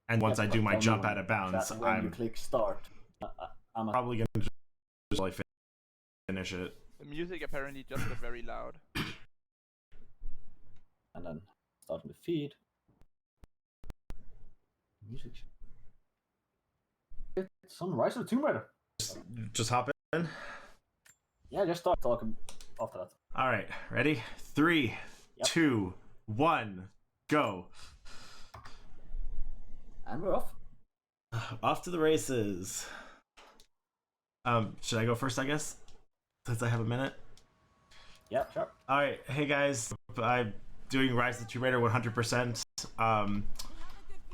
And once I do my jump out of bounds, when you click start, I'm probably going to just like finish it. The music apparently just got very loud. And then starting the feed. Music. It's on Rise of the Tomb Raider. Just hop in? Yeah, just start talking after that. All right, ready? 3, 2, 1, go. And we're off. Off to the races. Should I go first, I guess? Since I have a minute? Yeah, sure. All right, hey guys. I'm doing Rise of the Tomb Raider 100%.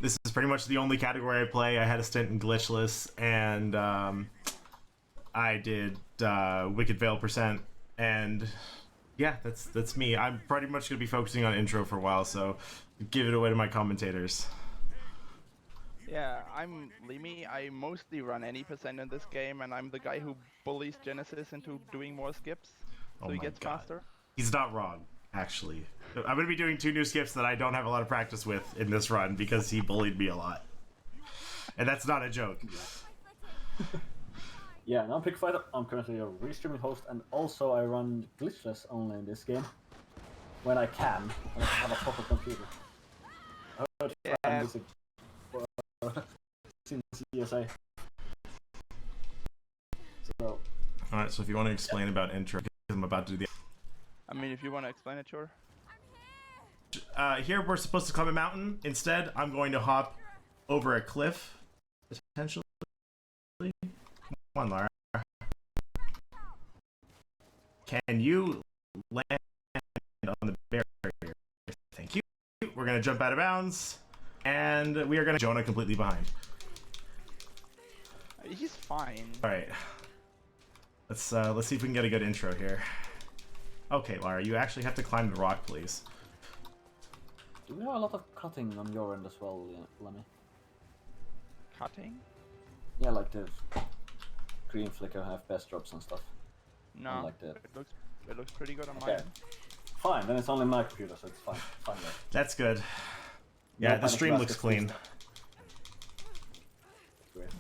This is pretty much the only category I play. I had a stint in Glitchless, and I did Wicked Veil %, and yeah, that's me. I'm pretty much going to be focusing on intro for a while, so give it away to my commentators. Yeah, I'm Limi. I mostly run any % in this game, and I'm the guy who bullies Genesis into doing more skips, so he gets faster. He's not wrong, actually. I'm going to be doing 2 new skips that I don't have a lot of practice with in this run because he bullied me a lot. And that's not a joke. Yeah, and I'm Pickfighter. I'm currently a restreaming host, and also I run Glitchless only in this game. When I can, and I have a proper computer. I heard music since CSA. So. Alright, so if you want to explain about intro, because I'm about to do the... I mean, if you want to explain it, sure. Here we're supposed to climb a mountain. Instead, I'm going to hop over a cliff, potentially. Come on, Lara. Can you land on the barrier? Thank you. We're going to jump out of bounds, and we are going to Jonah completely behind. He's fine. All right. Let's see if we can get a good intro here. Okay, Lara, you actually have to climb the rock, please. Do we have a lot of cutting on your end as well, Lemmy? Cutting? Yeah, like the green flicker have best drops and stuff. No, like it looks pretty good on okay. my end. Fine, then it's only my computer, so it's fine. Fine. That's good. Yeah, the stream looks clean.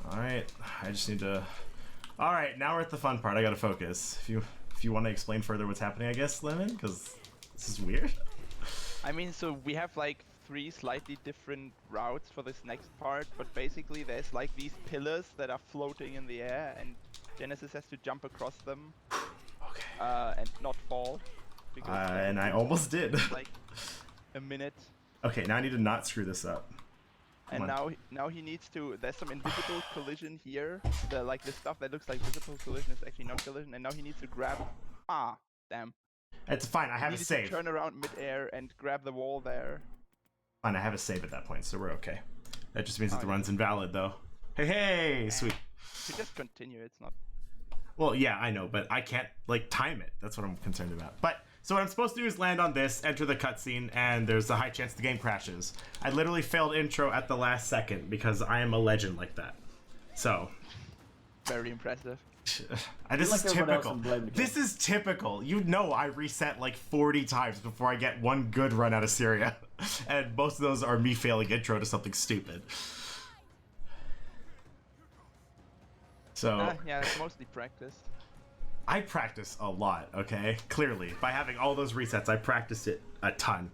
Alright, I just need to... Alright, now we're at the fun part. I gotta focus. If you want to explain further what's happening, I guess, Lemon, because this is weird. I mean, so we have like 3 slightly different routes for this next part, but basically there's like these pillars that are floating in the air, and Genesis has to jump across them. Okay. And not fall. And I almost did. Like a minute. Okay, now I need to not screw this up. And now he needs to. There's some invisible collision here. The stuff that looks like visible collision is actually not collision. And now he needs to grab. Ah, damn. It's fine. I have a save. Turn around midair and grab the wall there. Fine, I have a save at that point, so we're okay. That just means that the run's invalid, though. Hey, sweet. You just continue. It's not. Well, yeah, I know, but I can't like time it. That's what I'm concerned about. But so what I'm supposed to do is land on this, enter the cutscene, and there's a high chance the game crashes. I literally failed intro at the last second because I am a legend like that. So. Very impressive. This is typical. This is typical. You know I reset like 40 times before I get one good run out of Syria. And most of those are me failing intro to something stupid. So yeah, it's mostly practice. I practice a lot, okay? Clearly. By having all those resets, I practiced it a ton.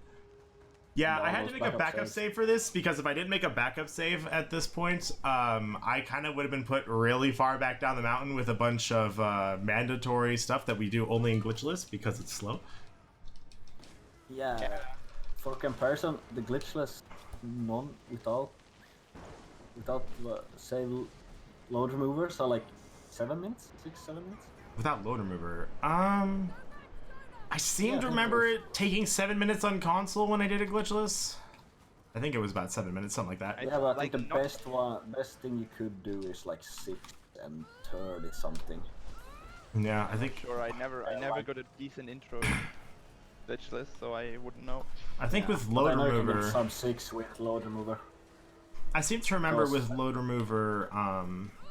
Yeah, I had to make a backup save for this, because if I didn't make a backup save at this point, I kind of would have been put really far back down the mountain with a bunch of mandatory stuff that we do only in Glitchless, because it's slow. Yeah, for comparison, the Glitchless none without save load removers are like 7 minutes? 6-7 minutes? Without load remover, I seem to remember it taking 7 minutes on console when I did a Glitchless. I think it was about 7 minutes, something like that. Yeah, but I think the best thing you could do is like 6 and 30 something. Yeah, I think. Sure, I never got a decent intro Glitchless, so I wouldn't know. I think with load remover. Sub 6 with load remover. I seem to remember with load remover.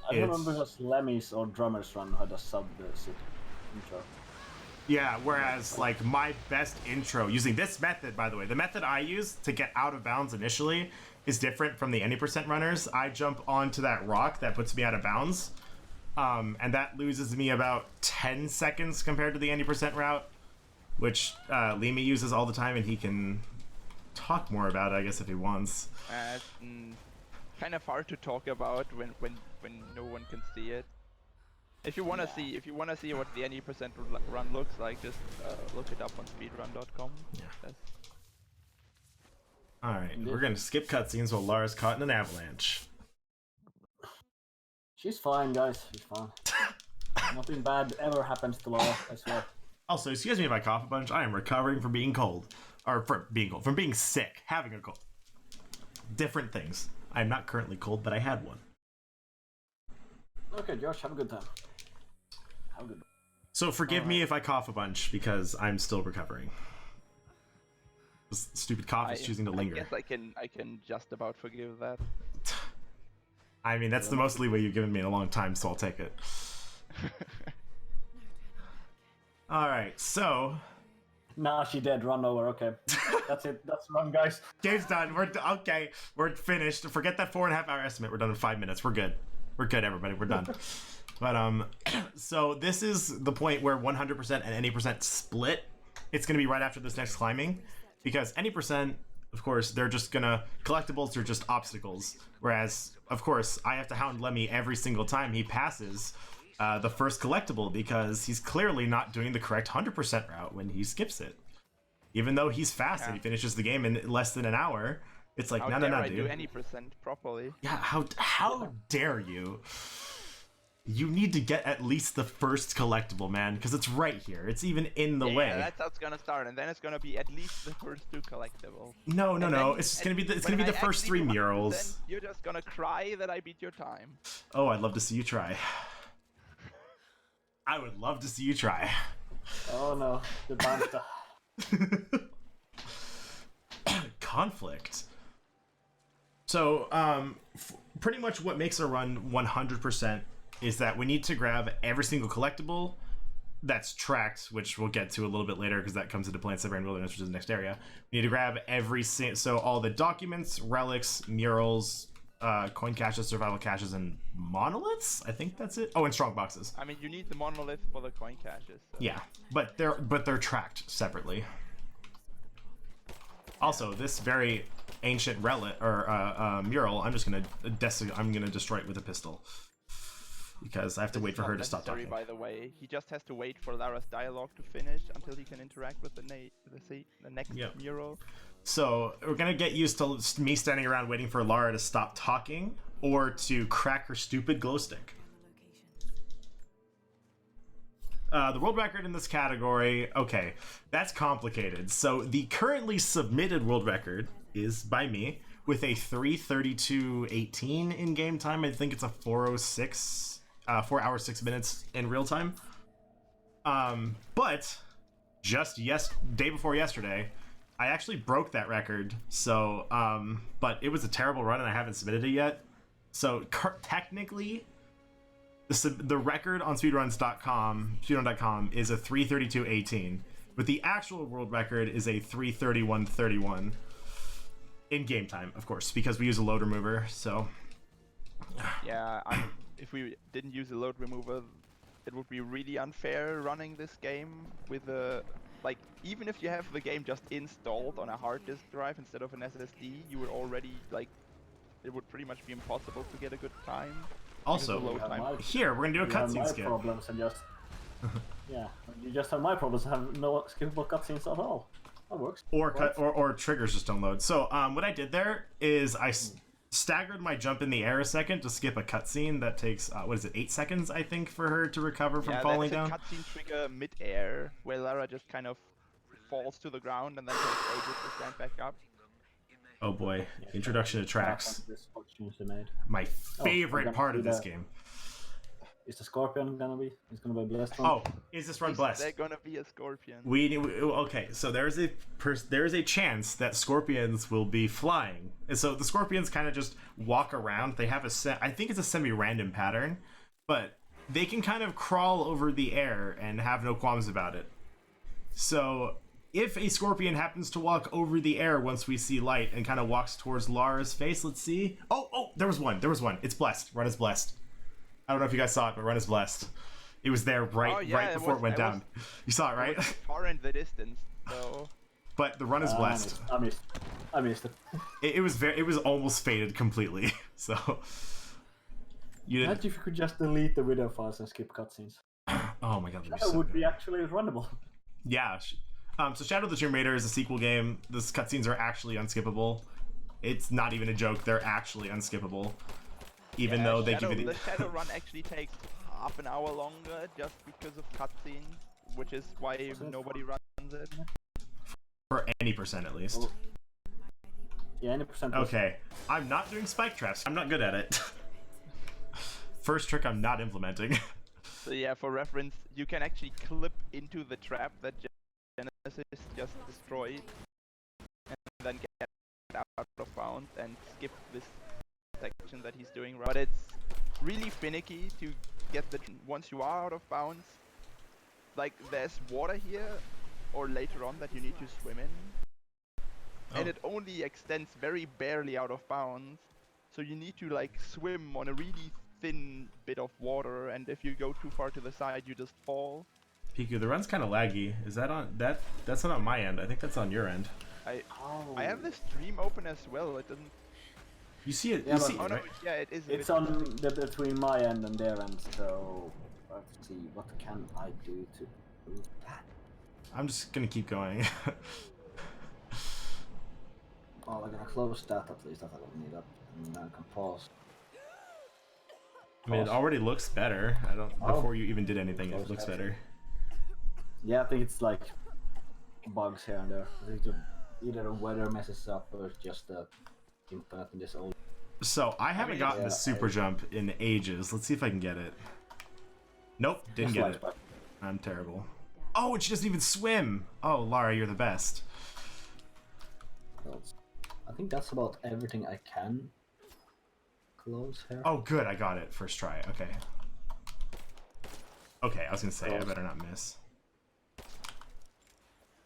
I remember it was Lemmy's or Drummer's run had a sub 6 intro. Yeah, whereas like my best intro using this method, by the way, the method I use to get out of bounds initially is different from the any percent runners. I jump onto that rock that puts me out of bounds, and that loses me about 10 seconds compared to the any percent route, which Lima uses all the time, and he can talk more about it, I guess, if he wants. It's kind of hard to talk about when no one can see it. If you wanna see what the any percent run looks like, just look it up on speedrun.com. Yeah. All right, we're gonna skip cutscenes while Lara's caught in an avalanche. She's fine, guys. She's fine. Nothing bad ever happens to Lara, I swear. Also, excuse me if I cough a bunch. I am recovering from being cold, from being sick, having a cold. Different things. I am not currently cold, but I had one. Okay, Josh, have a good time. Have a good. So forgive me if I cough a bunch because I'm still recovering. This stupid cough is choosing to linger. I guess I can just about forgive that. I mean, that's the most leeway you've given me in a long time, so I'll take it. Alright, so... Nah, she dead. Run over, okay. That's it. That's the run, guys. Game's done. Okay. We're finished. Forget that 4.5 hour estimate. We're done in 5 minutes. We're good. We're good, everybody. We're done. But, so this is the point where 100% and any percent split. It's going to be right after this next climbing. Because any percent, of course, they're just gonna... Collectibles are just obstacles. Whereas, of course, I have to hound Lemmy every single time he passes the first collectible because he's clearly not doing the correct 100% route when he skips it. Even though he's fast and he finishes the game in less than an hour, it's like, no, dude. Do any percent properly. Yeah, how dare you? You need to get at least the first collectible, man, because it's right here. It's even in the way. Yeah, that's how it's gonna start, and then it's gonna be at least the first 2 collectibles. No. It's just gonna be the first 3 murals. You're just gonna cry that I beat your time. Oh, I'd love to see you try. I would love to see you try. Oh no, the banter. Conflict. So, pretty much what makes a run 100% is that we need to grab every single collectible that's tracked, which we'll get to a little bit later because that comes into play in Siberian Wilderness, which is the next area. We need to grab so all the documents, relics, murals, coin caches, survival caches, and monoliths. I think that's it. Oh, and strong boxes. I mean, you need the monolith for the coin caches. So. Yeah, but they're tracked separately. Also, this very ancient relic or mural, I'm just gonna destroy it with a pistol because I have to wait for her to stop talking. By the way, he just has to wait for Lara's dialogue to finish until he can interact with the next mural. So we're gonna get used to me standing around waiting for Lara to stop talking or to crack her stupid glow stick. The world record in this category, okay, that's complicated. So the currently submitted world record is by me with a 3:32:18 in game time. I think it's a 4:06, 4 hours 6 minutes in real time. But just day before yesterday, I actually broke that record. So, but it was a terrible run and I haven't submitted it yet. So technically, the record on speedrun.com is a 3:32:18, but the actual world record is a 3:31:31 in game time, of course, because we use a load remover. So yeah, if we didn't use a load remover, it would be really unfair running this game with a even if you have the game just installed on a hard disk drive instead of an SSD, you would already it would pretty much be impossible to get a good time. Also, here we're gonna do a cutscene skip. Problems and just yeah, you just have my problems and have no skippable cutscenes at all. That works. Or triggers just don't load. So what I did there is I staggered my jump in the air a second to skip a cutscene that takes 8 seconds, I think, for her to recover from falling down. Yeah, cutscene trigger mid-air where Lara just kind of falls to the ground and then takes ages to stand back up. Oh boy, introduction to tracks. My favorite part of this game. Is the Scorpion gonna be? It's gonna be a blessed one. Oh, is this run blessed? They're gonna be a Scorpion. Okay, so there is a chance that Scorpions will be flying, and so the Scorpions kind of just walk around. They have I think it's a semi-random pattern, but they can kind of crawl over the air and have no qualms about it. So if a scorpion happens to walk over the air once we see light and kind of walks towards Lara's face, let's see. Oh, there was one. It's blessed. Run is blessed. I don't know if you guys saw it, but run is blessed. It was there right before it went down. You saw it, right? Far in the distance, so. But the run is blessed. I missed it. It was almost faded completely. So you didn't. Imagine if you could just delete the video files and skip cutscenes. Oh my god, That would be actually runnable. Yeah. So Shadow the Tomb Raider is a sequel game. The cutscenes are actually unskippable. It's not even a joke. They're actually unskippable. Even though they give you the Shadow run actually takes half an hour longer just because of cutscenes, which is why nobody runs it. For any percent, at least. Yeah, any percent. Okay, I'm not doing spike traps. I'm not good at it. First trick I'm not implementing. So yeah, for reference, you can actually clip into the trap that Genesis just destroyed, and then get out of bounds and skip this section that he's doing. But it's really finicky to get the once you are out of bounds. Like there's water here, or later on that you need to swim in, and it only extends very barely out of bounds. So you need to like swim on a really thin bit of water, and if you go too far to the side, you just fall. Piku, the run's kind of laggy. Is that on that? That's not on my end. I think that's on your end. I have the stream open as well. It doesn't. You see it? Yeah, you see it, Oh no, right? yeah, it is. It's on between my end and their end, so let's see what can I do to move that. I'm just gonna keep going. Oh, I'm gonna close that at least. I don't need that, and then I can pause. I mean, it already looks better. I don't. Oh. Before you even did anything, it looks Okay. better. Yeah, I think it's like bugs here and there. I think either the weather messes up or it's just the internet in this old. So I haven't gotten the super jump in ages. Let's see if I can get it. Nope, didn't get it. I'm terrible. Oh, and she doesn't even swim. Oh, Lara, you're the best. I think that's about everything I can close here. Oh, good, I got it first try. Okay. Okay, I was gonna say I better not miss.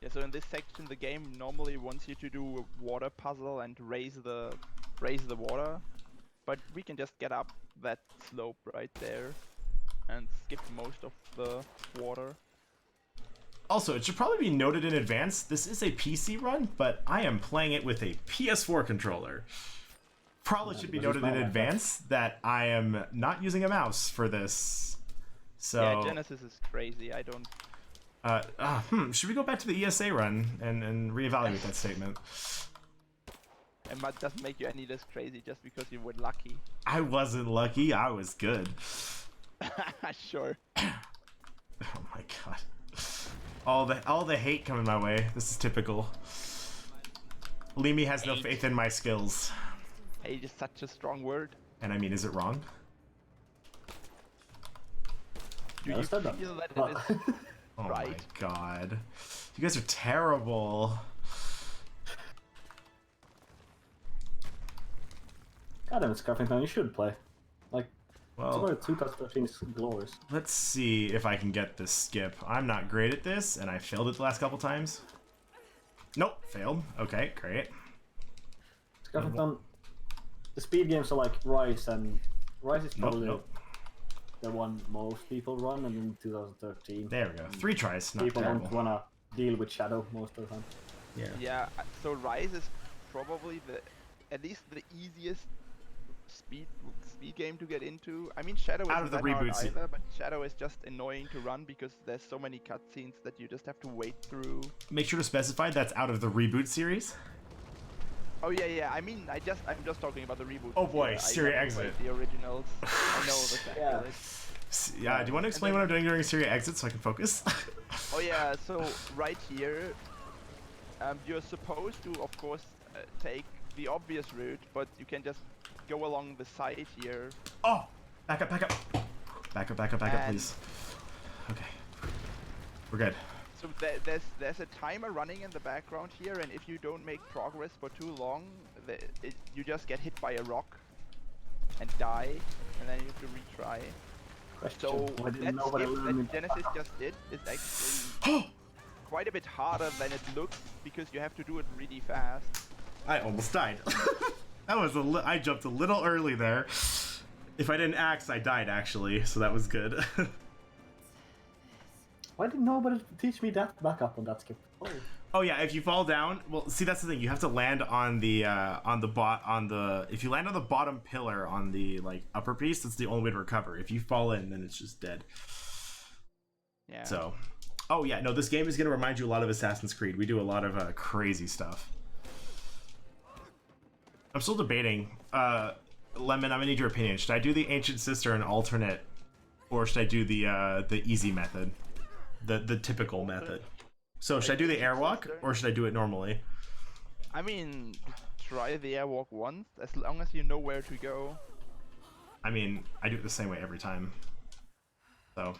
Yeah, so in this section, the game normally wants you to do a water puzzle and raise the water, but we can just get up that slope right there and skip most of the water. Also, it should probably be noted in advance, this is a PC run, but I am playing it with a PS4 controller. Probably should be noted in advance that I am not using a mouse for this. So Yeah, Genesis is crazy. I don't. Should we go back to the ESA run and reevaluate that statement? It doesn't make you any less crazy just because you were lucky. I wasn't lucky, I was good. Sure. Oh my god. All the hate coming my way. This is typical. Limi has no faith in my skills. Hate is such a strong word. And I mean, is it wrong? Do you feel that it is Oh right? my god. You guys are terrible. God damn it, Scarfington, you should play. Like, Well, 2013 is glorious. let's see if I can get this skip. I'm not great at this, and I failed it the last couple times. Nope, failed. Okay, great. Scarfington, the speed games are like Rise, and Rise is probably Nope. the one most people run, and in 2013, There we go. 3 tries, not people terrible. don't wanna deal with Shadow most of the time. Yeah. Yeah. So Rise is probably at least the easiest speed game to get into. I mean, Shadow Out isn't of the that hard reboot either, but Shadow is just annoying to run because there's so many cutscenes that you just have to wait through. Make sure to specify that's out of the reboot series. Oh yeah. I mean, I'm just talking about the reboot. Oh boy, I Syria never Exit. played the originals. I know the Yeah. backlist. Yeah, do you want to explain what I'm doing during Syria Exit so I can focus? Oh yeah, so right here, you're supposed to, of course, take the obvious route, but you can just go along the side here. Oh! Back up, back up! Back up, back up, back up, And- please. Okay. We're good. So there's a timer running in the background here, and if you don't make progress for too long, you just get hit by a rock and die, and then you have to retry. Question. So I that didn't know what I skip learned. that Genesis just did is actually quite a bit harder than it looks because you have to do it really fast. I almost died. That was I jumped a little early there. If I didn't axe, I died actually, so that was good. Why did nobody teach me that back up on that skip? Oh yeah, if you fall down, well, see that's the thing. You have to land on the if you land on the bottom pillar on the like upper piece, that's the only way to recover. If you fall in, then it's just dead. Yeah. So, oh yeah, no, this game is gonna remind you a lot of Assassin's Creed. We do a lot of crazy stuff. I'm still debating. Lemon, I'm gonna need your opinion. Should I do the Ancient Sister and alternate, or should I do the easy method, the typical method? So should I do the airwalk, or should I do it normally? I mean, try the airwalk once, as long as you know where to go. I mean, I do it the same way every time. So,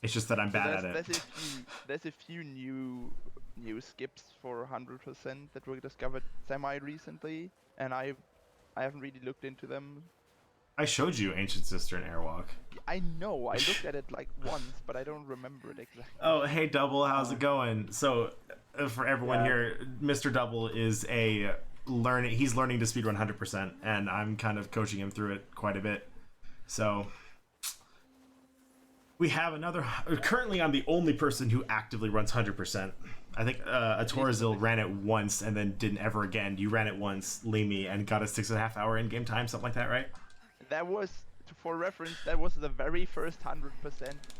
it's just that I'm bad at it. There's a few new skips for 100% that were discovered semi-recently, and I haven't really looked into them. I showed you Ancient Sister and airwalk. I know, I looked at it like once, but I don't remember it exactly. Oh, hey Double, how's it going? So, for everyone here, Mr. Double is he's learning to speedrun 100%, and I'm kind of coaching him through it quite a bit. So, we have currently I'm the only person who actively runs 100%. I think Atorazil ran it once and then didn't ever again. You ran it once, Limi, and got a 6.5 hour in-game time, something like that, right? That was, for reference, that was the very first 100%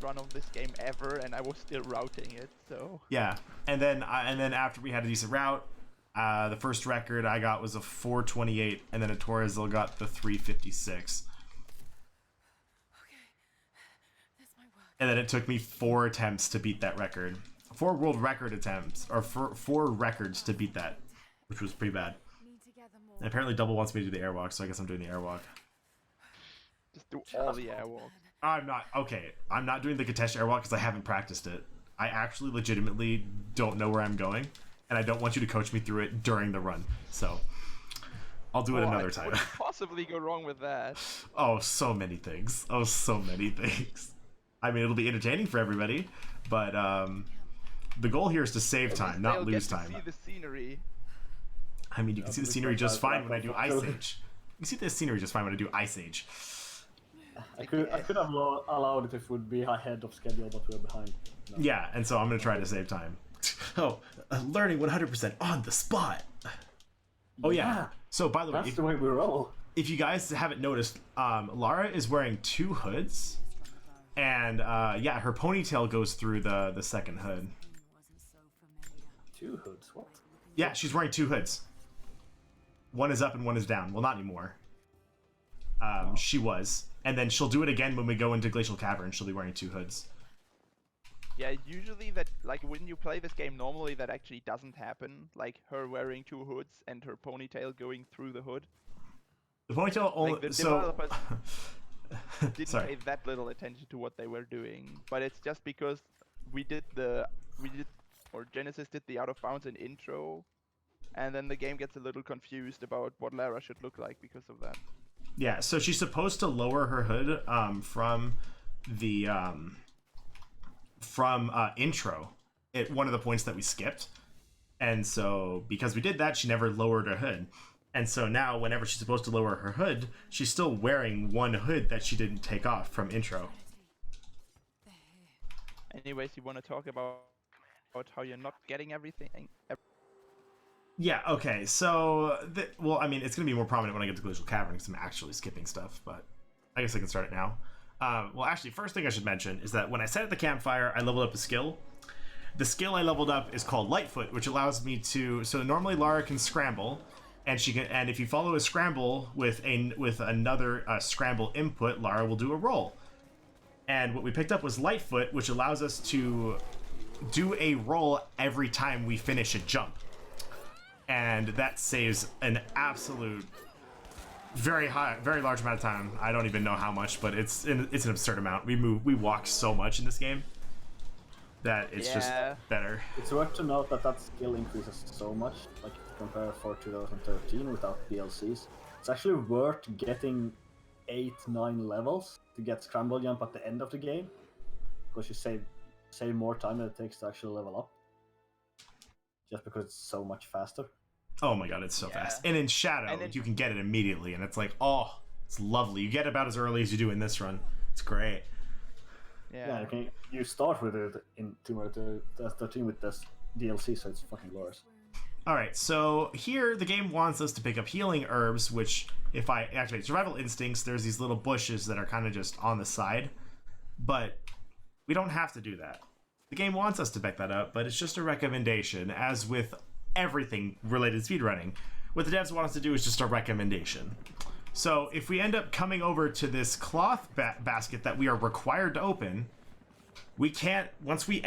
run of this game ever, and I was still routing it, so... Yeah, and then after we had a decent route, the first record I got was a 4:28, and then Atorazil got the 3:56. And then it took me 4 attempts to beat that record. 4 world record attempts, or 4 records to beat that, which was pretty bad. And apparently Double wants me to do the airwalk, so I guess I'm doing the airwalk. Just do all the airwalks. I'm not doing the Katesh airwalk because I haven't practiced it. I actually legitimately don't know where I'm going, and I don't want you to coach me through it during the run. So, I'll do it another time. What could possibly go wrong with that? Oh, so many things. Oh, so many things. I mean, it'll be entertaining for everybody, but the goal here is to save time, not lose time. See the scenery. I mean, you can see the scenery just fine when I do Ice Age. You can see the scenery just fine when I do Ice Age. I could have allowed it if it would be ahead of schedule, but we're behind. No. Yeah, and so I'm going to try to save time. Oh, learning 100% on the spot. Oh, yeah. So, by the way... That's the way we roll. If you guys haven't noticed, Lara is wearing 2 hoods. And, yeah, her ponytail goes through the second hood. 2 hoods? What? Yeah, she's wearing 2 hoods. One is up and one is down. Well, not anymore. She was. And then she'll do it again when we go into Glacial Cavern. She'll be wearing 2 hoods. Yeah, usually that, like, when you play this game, normally that actually doesn't happen. Like, her wearing 2 hoods and her ponytail going through the hood. The ponytail only... Like, the developers didn't pay that little attention to what they were doing. But it's just because Genesis did the out of bounds and intro, and then the game gets a little confused about what Lara should look like because of that. Yeah, so she's supposed to lower her hood from the intro at one of the points that we skipped. And so because we did that, she never lowered her hood. And so now whenever she's supposed to lower her hood, she's still wearing one hood that she didn't take off from intro. Anyways, you want to talk about how you're not getting everything? Yeah, okay, so, well, I mean, it's going to be more prominent when I get to Glacial Cavern because I'm actually skipping stuff, but I guess I can start it now. Well, actually, first thing I should mention is that when I sat at the campfire, I leveled up a skill. The skill I leveled up is called Lightfoot, which allows me to, so normally Lara can scramble, and she can, and if you follow a scramble with another scramble input, Lara will do a roll. And what we picked up was Lightfoot, which allows us to do a roll every time we finish a jump. And that saves an absolute very large amount of time. I don't even know how much, but it's an absurd amount. We walk so much in this game that it's just better. It's worth to note that skill increases so much, like if you compare for 2013 without DLCs. It's actually worth getting 8-9 levels to get Scramble Jump at the end of the game, because you save more time than it takes to actually level up. just because it's so much faster. Oh my god, it's so fast. And in Shadow, And then- you can get it immediately, and it's like, oh, it's lovely. You get it about as early as you do in this run. It's great. Yeah. You start with it in Tomb Raider 13 with this DLC, so it's fucking glorious. Alright, so here the game wants us to pick up healing herbs, which if I activate Survival Instincts, there's these little bushes that are kind of just on the side. But we don't have to do that. The game wants us to pick that up, but it's just a recommendation, as with everything related to speedrunning. What the devs want us to do is just a recommendation. So if we end up coming over to this cloth basket that we are required to open, we can't, once we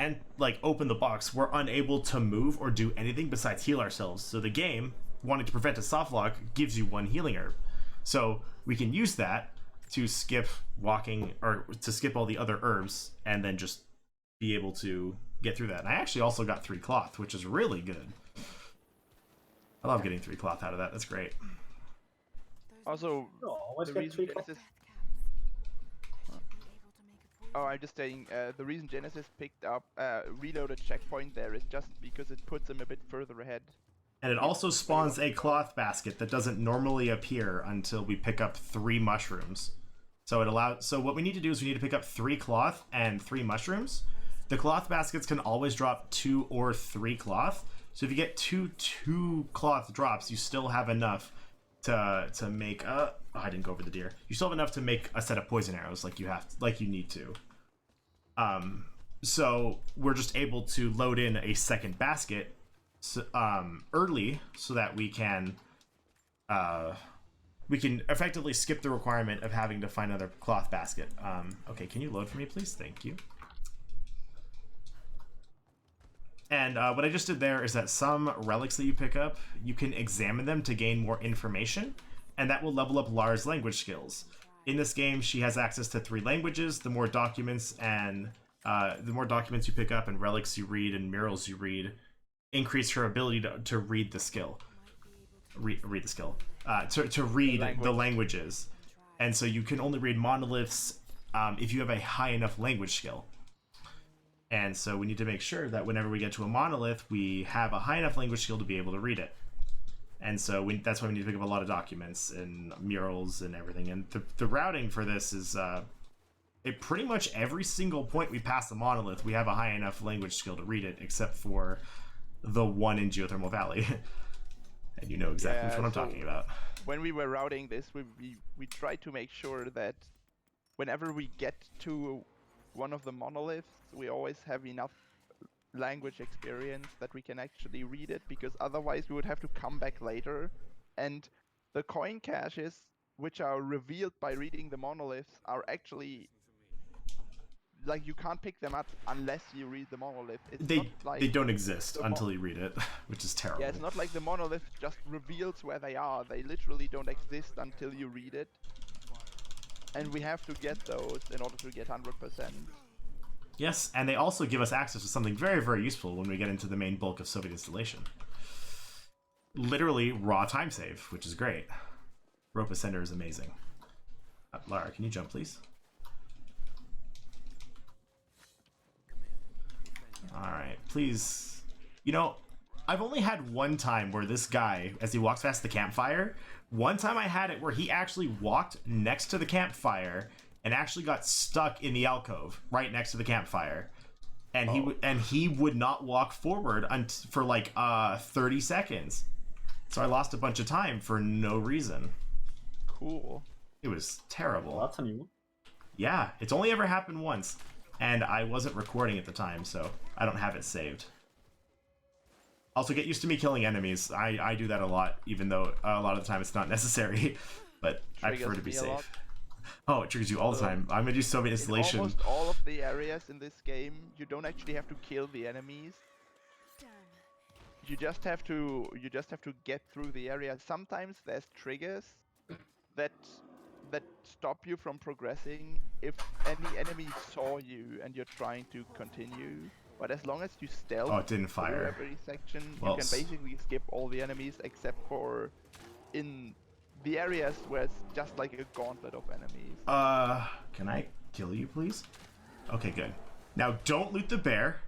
open the box, we're unable to move or do anything besides heal ourselves. So the game, wanting to prevent a softlock, gives you one healing herb. So we can use that to skip walking, or to skip all the other herbs, and then just be able to get through that. And I actually also got 3 cloth, which is really good. I love getting 3 cloth out of that. That's great. Also, Always the get reason 3 cloth. Genesis... Oh, I'm just saying, the reason Genesis picked up Reloaded Checkpoint there is just because it puts them a bit further ahead. And it also spawns a cloth basket that doesn't normally appear until we pick up 3 mushrooms. So it allows. So what we need to do is we need to pick up 3 cloth and 3 mushrooms. The cloth baskets can always drop 2 or 3 cloth. So if you get two cloth drops, you still have enough to make oh, I didn't go over the deer. You still have enough to make a set of poison arrows like you need to. So we're just able to load in a second basket early so that we can effectively skip the requirement of having to find another cloth basket. Okay, can you load for me, please? Thank you. And what I just did there is that some relics that you pick up, you can examine them to gain more information, and that will level up Lara's language skills. In this game, she has access to 3 languages. The more documents you pick up and relics you read and murals you read, increase her ability to read the skill. Read the skill. To read the languages. And so you can only read monoliths if you have a high enough language skill. And so we need to make sure that whenever we get to a monolith, we have a high enough language skill to be able to read it. And so that's why we need to pick up a lot of documents and murals and everything. And the routing for this is at pretty much every single point we pass the monolith, we have a high enough language skill to read it, except for the one in Geothermal Valley. And you know exactly what I'm talking about. When we were routing this, we tried to make sure that whenever we get to one of the monoliths, we always have enough language experience that we can actually read it, because otherwise we would have to come back later, and the coin caches, which are revealed by reading the monoliths, are actually like, you can't pick them up unless you read the monolith. They don't exist until you read it, which is terrible. Yeah, it's not like the monolith just reveals where they are. They literally don't exist until you read it. And we have to get those in order to get 100%. Yes, and they also give us access to something very, very useful when we get into the main bulk of Soviet installation. Literally raw time save, which is great. Rope Ascender is amazing. Lara, can you jump, please? Alright, please. You know, I've only had one time where this guy, as he walks past the campfire, one time I had it where he actually walked next to the campfire and actually got stuck in the alcove right next to the campfire. And he would not walk forward for like 30 seconds. So I lost a bunch of time for no reason. Cool. It was terrible. Well, that's a new one. Yeah, it's only ever happened once. And I wasn't recording at the time, so I don't have it saved. Also, get used to me killing enemies. I do that a lot, even though a lot of the time it's not necessary. But I prefer to be safe. Oh, it triggers you all the time. I'm gonna do Soviet installation. In almost all of the areas in this game, you don't actually have to kill the enemies. You just have to get through the area. Sometimes there's triggers that stop you from progressing if any enemy saw you and you're trying to continue. But as long as you stealth it didn't fire. through every section, you can basically skip all the enemies except for in the areas where it's just like a gauntlet of enemies. Can I kill you, please? Okay, good. Now, don't loot the bear.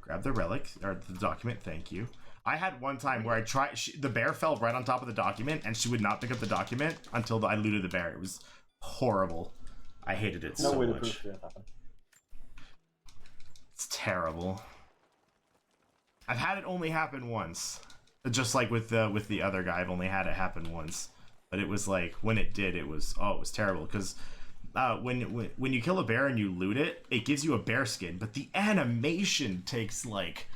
Grab the relic, or the document, thank you. I had one time where I tried. The bear fell right on top of the document, and she would not pick up the document until I looted the bear. It was horrible. I hated it so much. It's terrible. I've had it only happen once, just like with the other guy. I've only had it happen once, but it was like when it did, it was terrible because. When you kill a bear and you loot it, it gives you a bear skin, but the animation takes like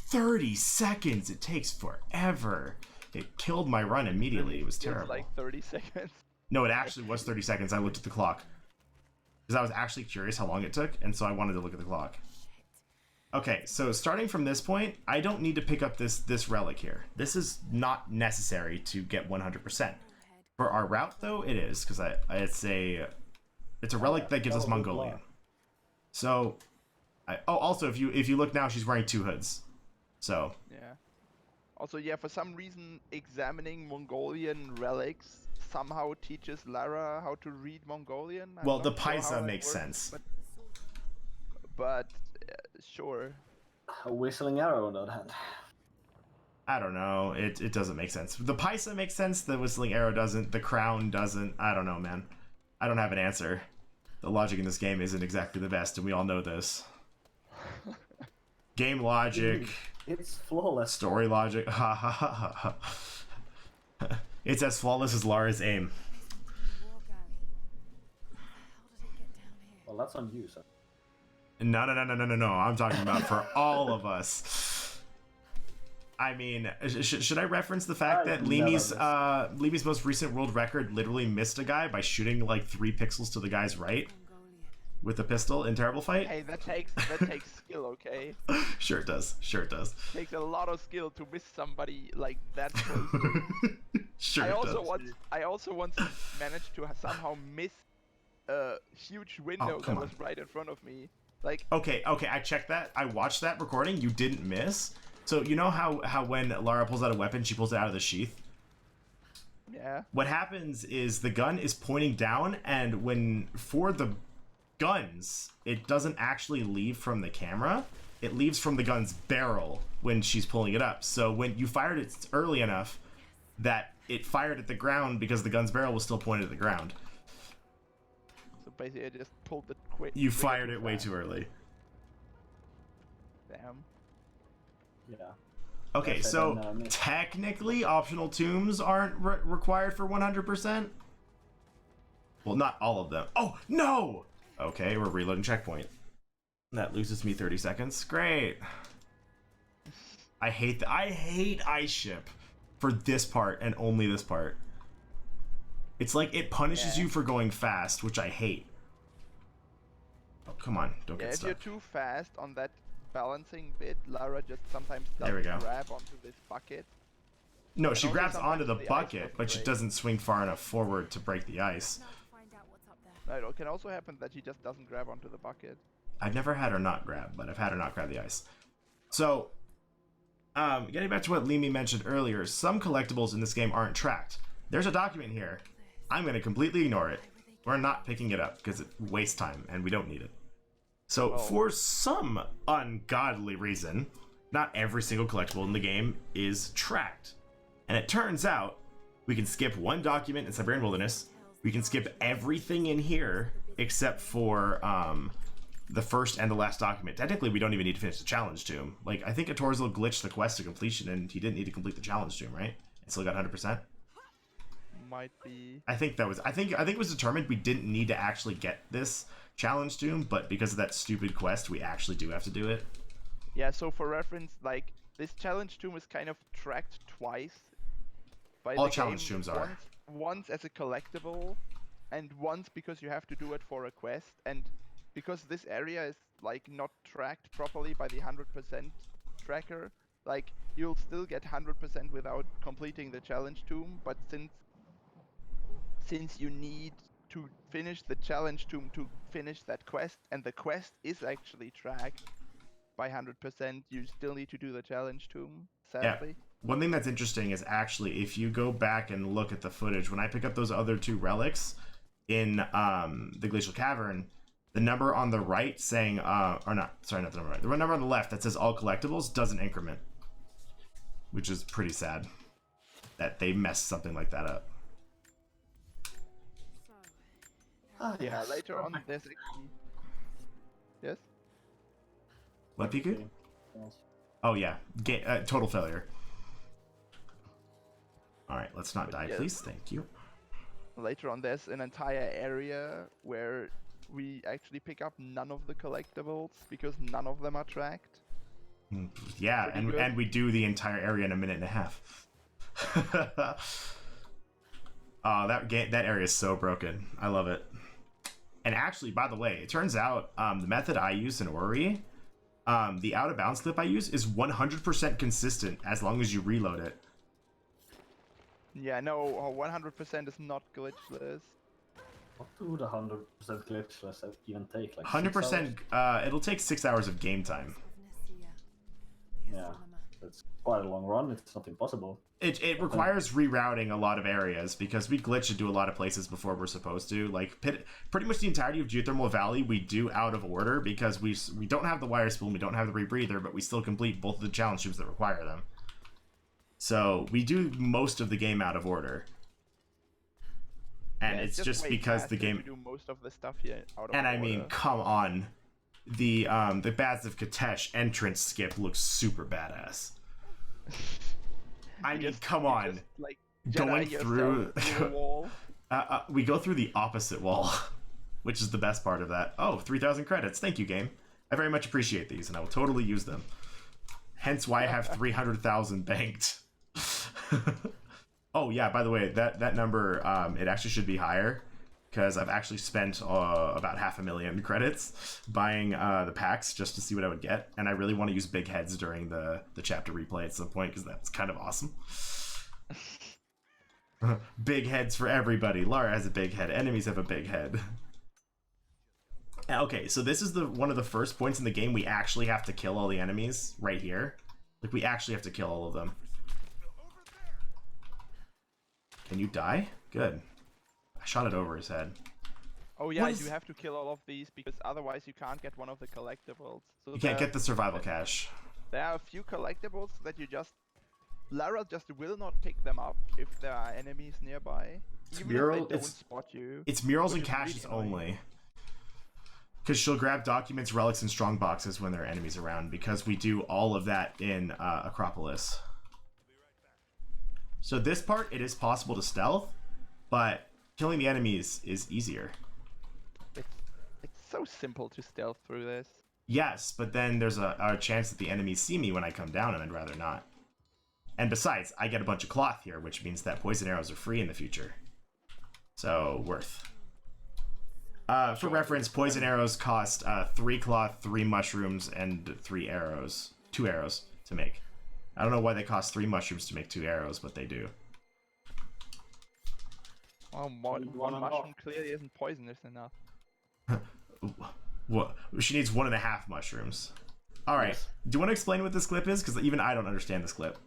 30 seconds. It takes forever. It killed my run immediately. It was terrible. Like 30 seconds. No, it actually was 30 seconds. I looked at the clock because I was actually curious how long it took, and so I wanted to look at the clock. Okay, so starting from this point, I don't need to pick up this relic here. This is not necessary to get 100%. For our route, though, it is because it's a relic that gives us Mongolian. So, also if you look now, she's wearing 2 hoods. So. Yeah. Also, yeah, for some reason, examining Mongolian relics somehow teaches Lara how to read Mongolian. Well, the Paisa makes sense. But sure. A whistling arrow on the other hand. I don't know. It doesn't make sense. The Paisa makes sense. The whistling arrow doesn't. The crown doesn't. I don't know, man. I don't have an answer. The logic in this game isn't exactly the best, and we all know this. Game logic. It's flawless. Story logic. Ha ha ha ha. It's as flawless as Lara's aim. Well, that's on you, sir. No. I'm talking about for all of us. I mean, should I reference the fact that Limi's most recent world record literally missed a guy by shooting like 3 pixels to the guy's right with a pistol in Terrible Fight? Hey, that takes skill, okay? Sure it does. It takes a lot of skill to miss somebody like that close. Sure I also once managed to somehow miss a huge window that was right in front of me. Like. Okay, I checked that. I watched that recording. You didn't miss. So you know how when Lara pulls out a weapon, she pulls it out of the sheath? Yeah. What happens is the gun is pointing down, and for the guns, it doesn't actually leave from the camera. It leaves from the gun's barrel when she's pulling it up. So when you fired it early enough that it fired at the ground because the gun's barrel was still pointed at the ground. So basically I just pulled it quick. You fired it way too early. Damn. Yeah. Okay, so technically optional tombs aren't required for 100%. Well, not all of them. Oh, no! Okay, we're reloading checkpoint. That loses me 30 seconds. Great. I hate ice ship for this part and only this part. It's like it punishes you for going fast, which I hate. Oh, come on, don't get stuck. If you're too fast on that balancing bit, Lara just sometimes doesn't grab onto this bucket. No, she grabs onto the bucket, but she doesn't swing far enough forward to break the ice. Right, it can also happen that she just doesn't grab onto the bucket. I've never had her not grab, but I've had her not grab the ice. So, getting back to what Limi mentioned earlier, some collectibles in this game aren't tracked. There's a document here. I'm going to completely ignore it. We're not picking it up because it wastes time and we don't need it. So for some ungodly reason, not every single collectible in the game is tracked. And it turns out we can skip one document in Siberian Wilderness. We can skip everything in here except for the first and the last document. Technically, we don't even need to finish the challenge tomb. Like, I think Atorzel glitched the quest to completion and he didn't need to complete the challenge tomb, right? And still got 100%. Might be. I think it was determined we didn't need to actually get this challenge tomb, but because of that stupid quest, we actually do have to do it. Yeah, so for reference, like, this challenge tomb is kind of tracked twice by all challenge tombs are. Once as a collectible, and once because you have to do it for a quest, and because this area is like not tracked properly by the 100% tracker, like you'll still get 100% without completing the challenge tomb, but since you need to finish the challenge tomb to finish that quest, and the quest is actually tracked by 100%, you still need to do the challenge tomb, sadly. Yeah. One thing that's interesting is actually, if you go back and look at the footage, when I pick up those other 2 relics in the Glacial Cavern, the number on the right saying, not the number right, the number on the left that says all collectibles doesn't increment. which is pretty sad that they messed something like that up. Yeah, later on there's actually... Yes? What, Piku? Okay. Yes. Oh yeah, total failure. Alright, let's not die, yes. please. Thank you. Later on there's an entire area where we actually pick up none of the collectibles because none of them are tracked. Yeah, and we do the entire area in a minute and a half. Oh, that area is so broken. I love it. And actually, by the way, it turns out the method I use in Ori, the out of bounds clip I use is 100% consistent as long as you reload it. Yeah, no, 100% is not glitchless. What do the 100% glitchless even take? Like 100%, it'll take 6 hours of game time. Yeah, it's quite a long run. It's not impossible. It requires rerouting a lot of areas because we glitch into a lot of places before we're supposed to. Like pretty much the entirety of Geothermal Valley we do out of order because we don't have the wire spool, we don't have the rebreather, but we still complete both of the challenge tubes that require them. So we do most of the game out of order. And Yeah, it's just because the game... We do most of the stuff here out of And order. I mean, come on. The Baths of Katesh entrance skip looks super badass. I mean, come on. Just, like, going through the wall. We go through the opposite wall, which is the best part of that. Oh, 3,000 credits. Thank you, game. I very much appreciate these, and I will totally use them. Hence why I have 300,000 banked. Oh yeah, by the way, that number, it actually should be higher because I've actually spent about 500,000 credits buying the packs just to see what I would get, and I really want to use big heads during the chapter replay at some point because that's kind of awesome. Big heads for everybody. Lara has a big head. Enemies have a big head. Okay, so this is one of the first points in the game we actually have to kill all the enemies right here. Like, we actually have to kill all of them. Can you die? Good. I shot it over his head. Oh yeah, you have to kill all of these because otherwise you can't get one of the collectibles. So you can't get the survival cache. There are a few collectibles that you just... Lara just will not pick them up if there are enemies nearby. Even if they don't spot you. It's murals and caches only. Because she'll grab documents, relics, and strong boxes when there are enemies around, because we do all of that in Acropolis. So this part, it is possible to stealth, but killing the enemies is easier. It's so simple to stealth through this. Yes, but then there's a chance that the enemies see me when I come down, and I'd rather not. And besides, I get a bunch of cloth here, which means that poison arrows are free in the future. So, worth. For reference, poison arrows cost 3 cloth, 3 mushrooms, and 3 arrows. 2 arrows to make. I don't know why they cost 3 mushrooms to make 2 arrows, but they do. Well, one mushroom clearly isn't poisonous enough. What? She needs 1.5 mushrooms. Alright, yes. Do you want to explain what this clip is? Because even I don't understand this clip.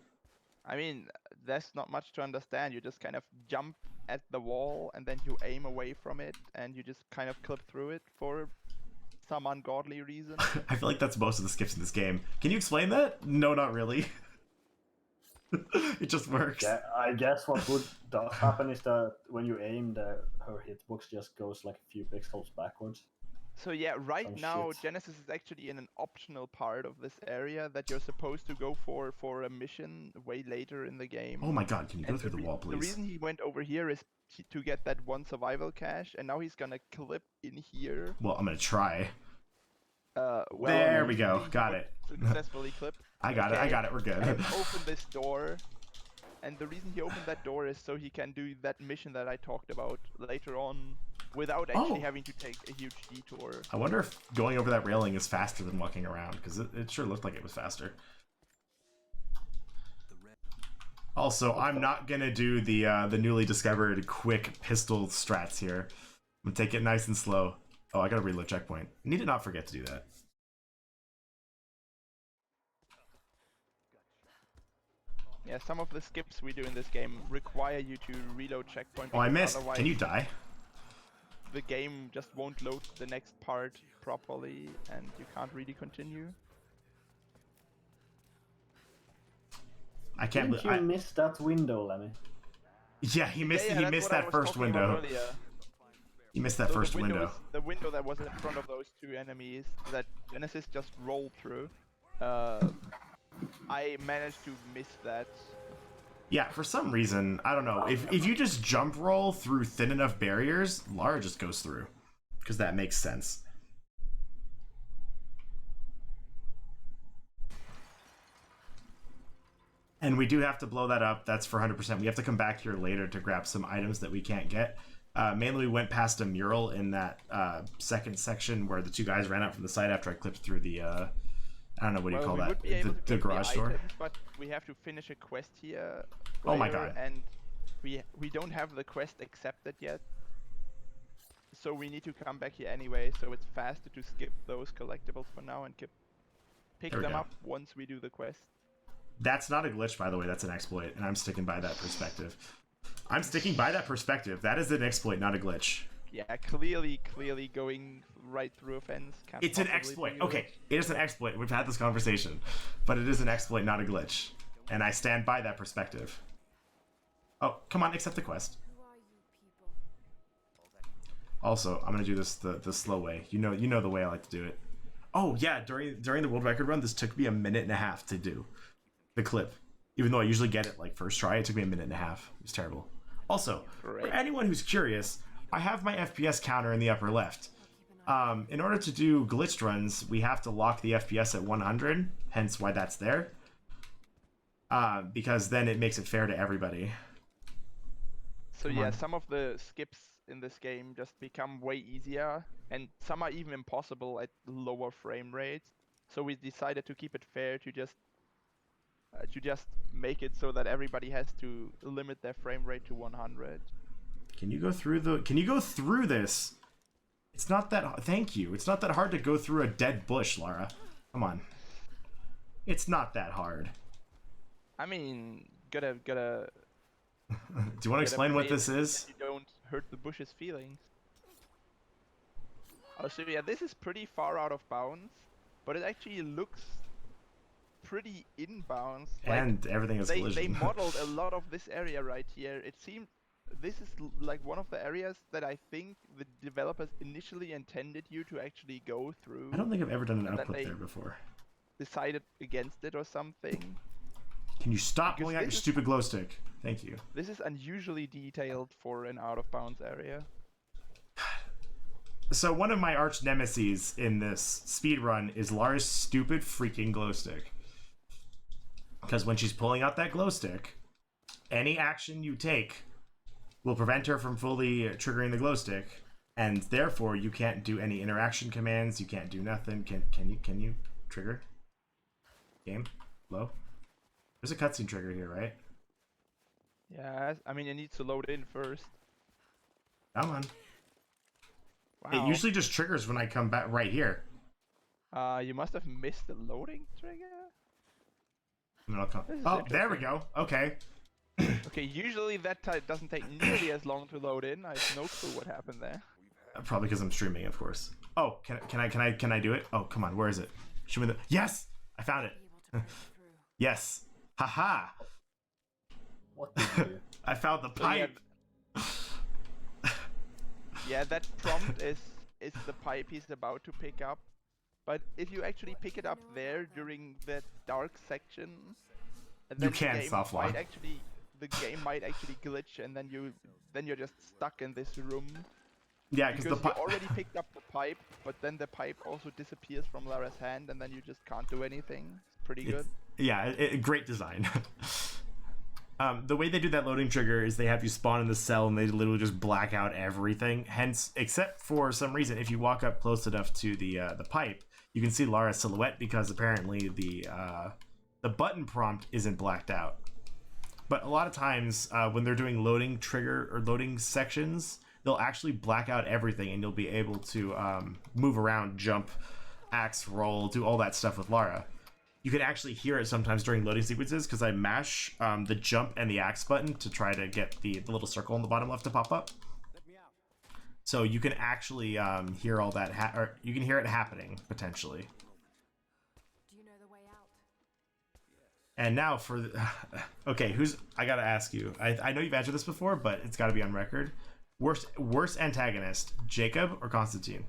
I mean, there's not much to understand. You just kind of jump at the wall, and then you aim away from it, and you just kind of clip through it for some ungodly reason. I feel like that's most of the skips in this game. Can you explain that? No, not really. It just works. Yeah, I guess what would happen is that when you aim, her hitbox just goes like a few pixels backwards. So yeah, right now Genesis is actually in an optional part of this area that you're supposed to go for a mission way later in the game. Oh my god, can you go through the wall, please? The reason he went over here is to get that one survival cache, and now he's gonna clip in here. Well, I'm gonna try. Well, there we go, got it. Successfully clipped. I got it, we're good. And open this door. And the reason he opened that door is so he can do that mission that I talked about later on without actually having to take a huge detour. I wonder if going over that railing is faster than walking around, because it sure looked like it was faster. Also, I'm not gonna do the newly discovered quick pistol strats here. I'm gonna take it nice and slow. Oh, I gotta reload checkpoint. Need to not forget to do that. Yeah, some of the skips we do in this game require you to reload checkpoint. Oh, I missed. Can you die? The game just won't load the next part properly, and you can't really continue. I can't. Didn't you miss that window, Lemmy? Yeah, he missed. Yeah, he that's missed what I that was first talking about window. earlier. He missed that So first window. The window that was in front of those two enemies that Genesis just rolled through. I managed to miss that. Yeah, for some reason, I don't know. If you just jump roll through thin enough barriers, Lara just goes through. Because that makes sense. And we do have to blow that up. That's for 100%. We have to come back here later to grab some items that we can't get. Mainly, we went past a mural in that second section where the two guys ran out from the site after I clipped through the... I don't know, what do you call that? The garage door? Items, but we have to finish a quest here. Oh my god. And we don't have the quest accepted yet. So we need to come back here anyway, so it's faster to skip those collectibles for now and pick them up once we do the quest. That's not a glitch, by the way, that's an exploit, and I'm sticking by that perspective. I'm sticking by that perspective. That is an exploit, not a glitch. Yeah, clearly going right through a fence can't. It's an exploit. Okay, it is an exploit. We've had this conversation. But it is an exploit, not a glitch. And I stand by that perspective. Oh, come on, accept the quest. Also, I'm gonna do this the slow way. You know the way I like to do it. Oh yeah, during the world record run, this took me a minute and a half to do the clip. Even though I usually get it like first try, it took me a minute and a half. It was terrible. Also, for anyone who's curious, I have my FPS counter in the upper left. In order to do glitched runs, we have to lock the FPS at 100, hence why that's there. Because then it makes it fair to everybody. So yeah, some of the skips in this game just become way easier, and some are even impossible at lower frame rates. So we decided to keep it fair to just make it so that everybody has to limit their frame rate to 100. Can you go through this? It's not that. Thank you. It's not that hard to go through a dead bush, Lara. Come on. It's not that hard. I mean, gotta. Do you want to explain what this is? You don't hurt the bush's feelings. Oh, so yeah, this is pretty far out of bounds, but it actually looks pretty in bounds. And like, everything is collision. They modeled a lot of this area right here. It seemed this is like one of the areas that I think the developers initially intended you to actually go through. I don't think I've ever done an output there before. Decided against it or something. Can you stop pulling out your stupid glow stick? Thank you. This is unusually detailed for an out-of-bounds area. So one of my arch nemeses in this speedrun is Lara's stupid freaking glow stick. Because when she's pulling out that glow stick, any action you take will prevent her from fully triggering the glow stick, and therefore you can't do any interaction commands. You can't do nothing. Can you trigger? Game? Low? There's a cutscene trigger here, right? Yeah, I mean it needs to load in first. Come on. Wow. It usually just triggers when I come back right here. You must have missed the loading trigger. Oh, there we go. Okay. Okay, usually that doesn't take nearly as long to load in. I have no clue what happened there. Probably because I'm streaming, of course. Oh, can I do it? Oh, come on, where is it? Show me the. Yes, I found it. Yes. Haha. What did you do? I found the pipe. Yeah, that prompt is the pipe he's about to pick up. But if you actually pick it up there during that dark section, and then you can soft lock. The game might actually glitch, and then you're just stuck in this room. Yeah, because you already picked up the pipe, but then the pipe also disappears from Lara's hand, and then you just can't do anything. It's pretty good. Yeah, great design. The way they do that loading trigger is they have you spawn in the cell and they literally just black out everything. Hence, except for some reason, if you walk up close enough to the pipe, you can see Lara's silhouette because apparently the button prompt isn't blacked out. But a lot of times when they're doing loading trigger or loading sections, they'll actually black out everything and you'll be able to move around, jump, axe, roll, do all that stuff with Lara. You can actually hear it sometimes during loading sequences because I mash the jump and the axe button to try to get the little circle in the bottom left to pop up. So you can actually hear all that, or you can hear it happening potentially. Do you know the way out? And now for okay, I gotta ask you. I know you've answered this before, but it's got to be on record. Worst antagonist, Jacob or Constantine?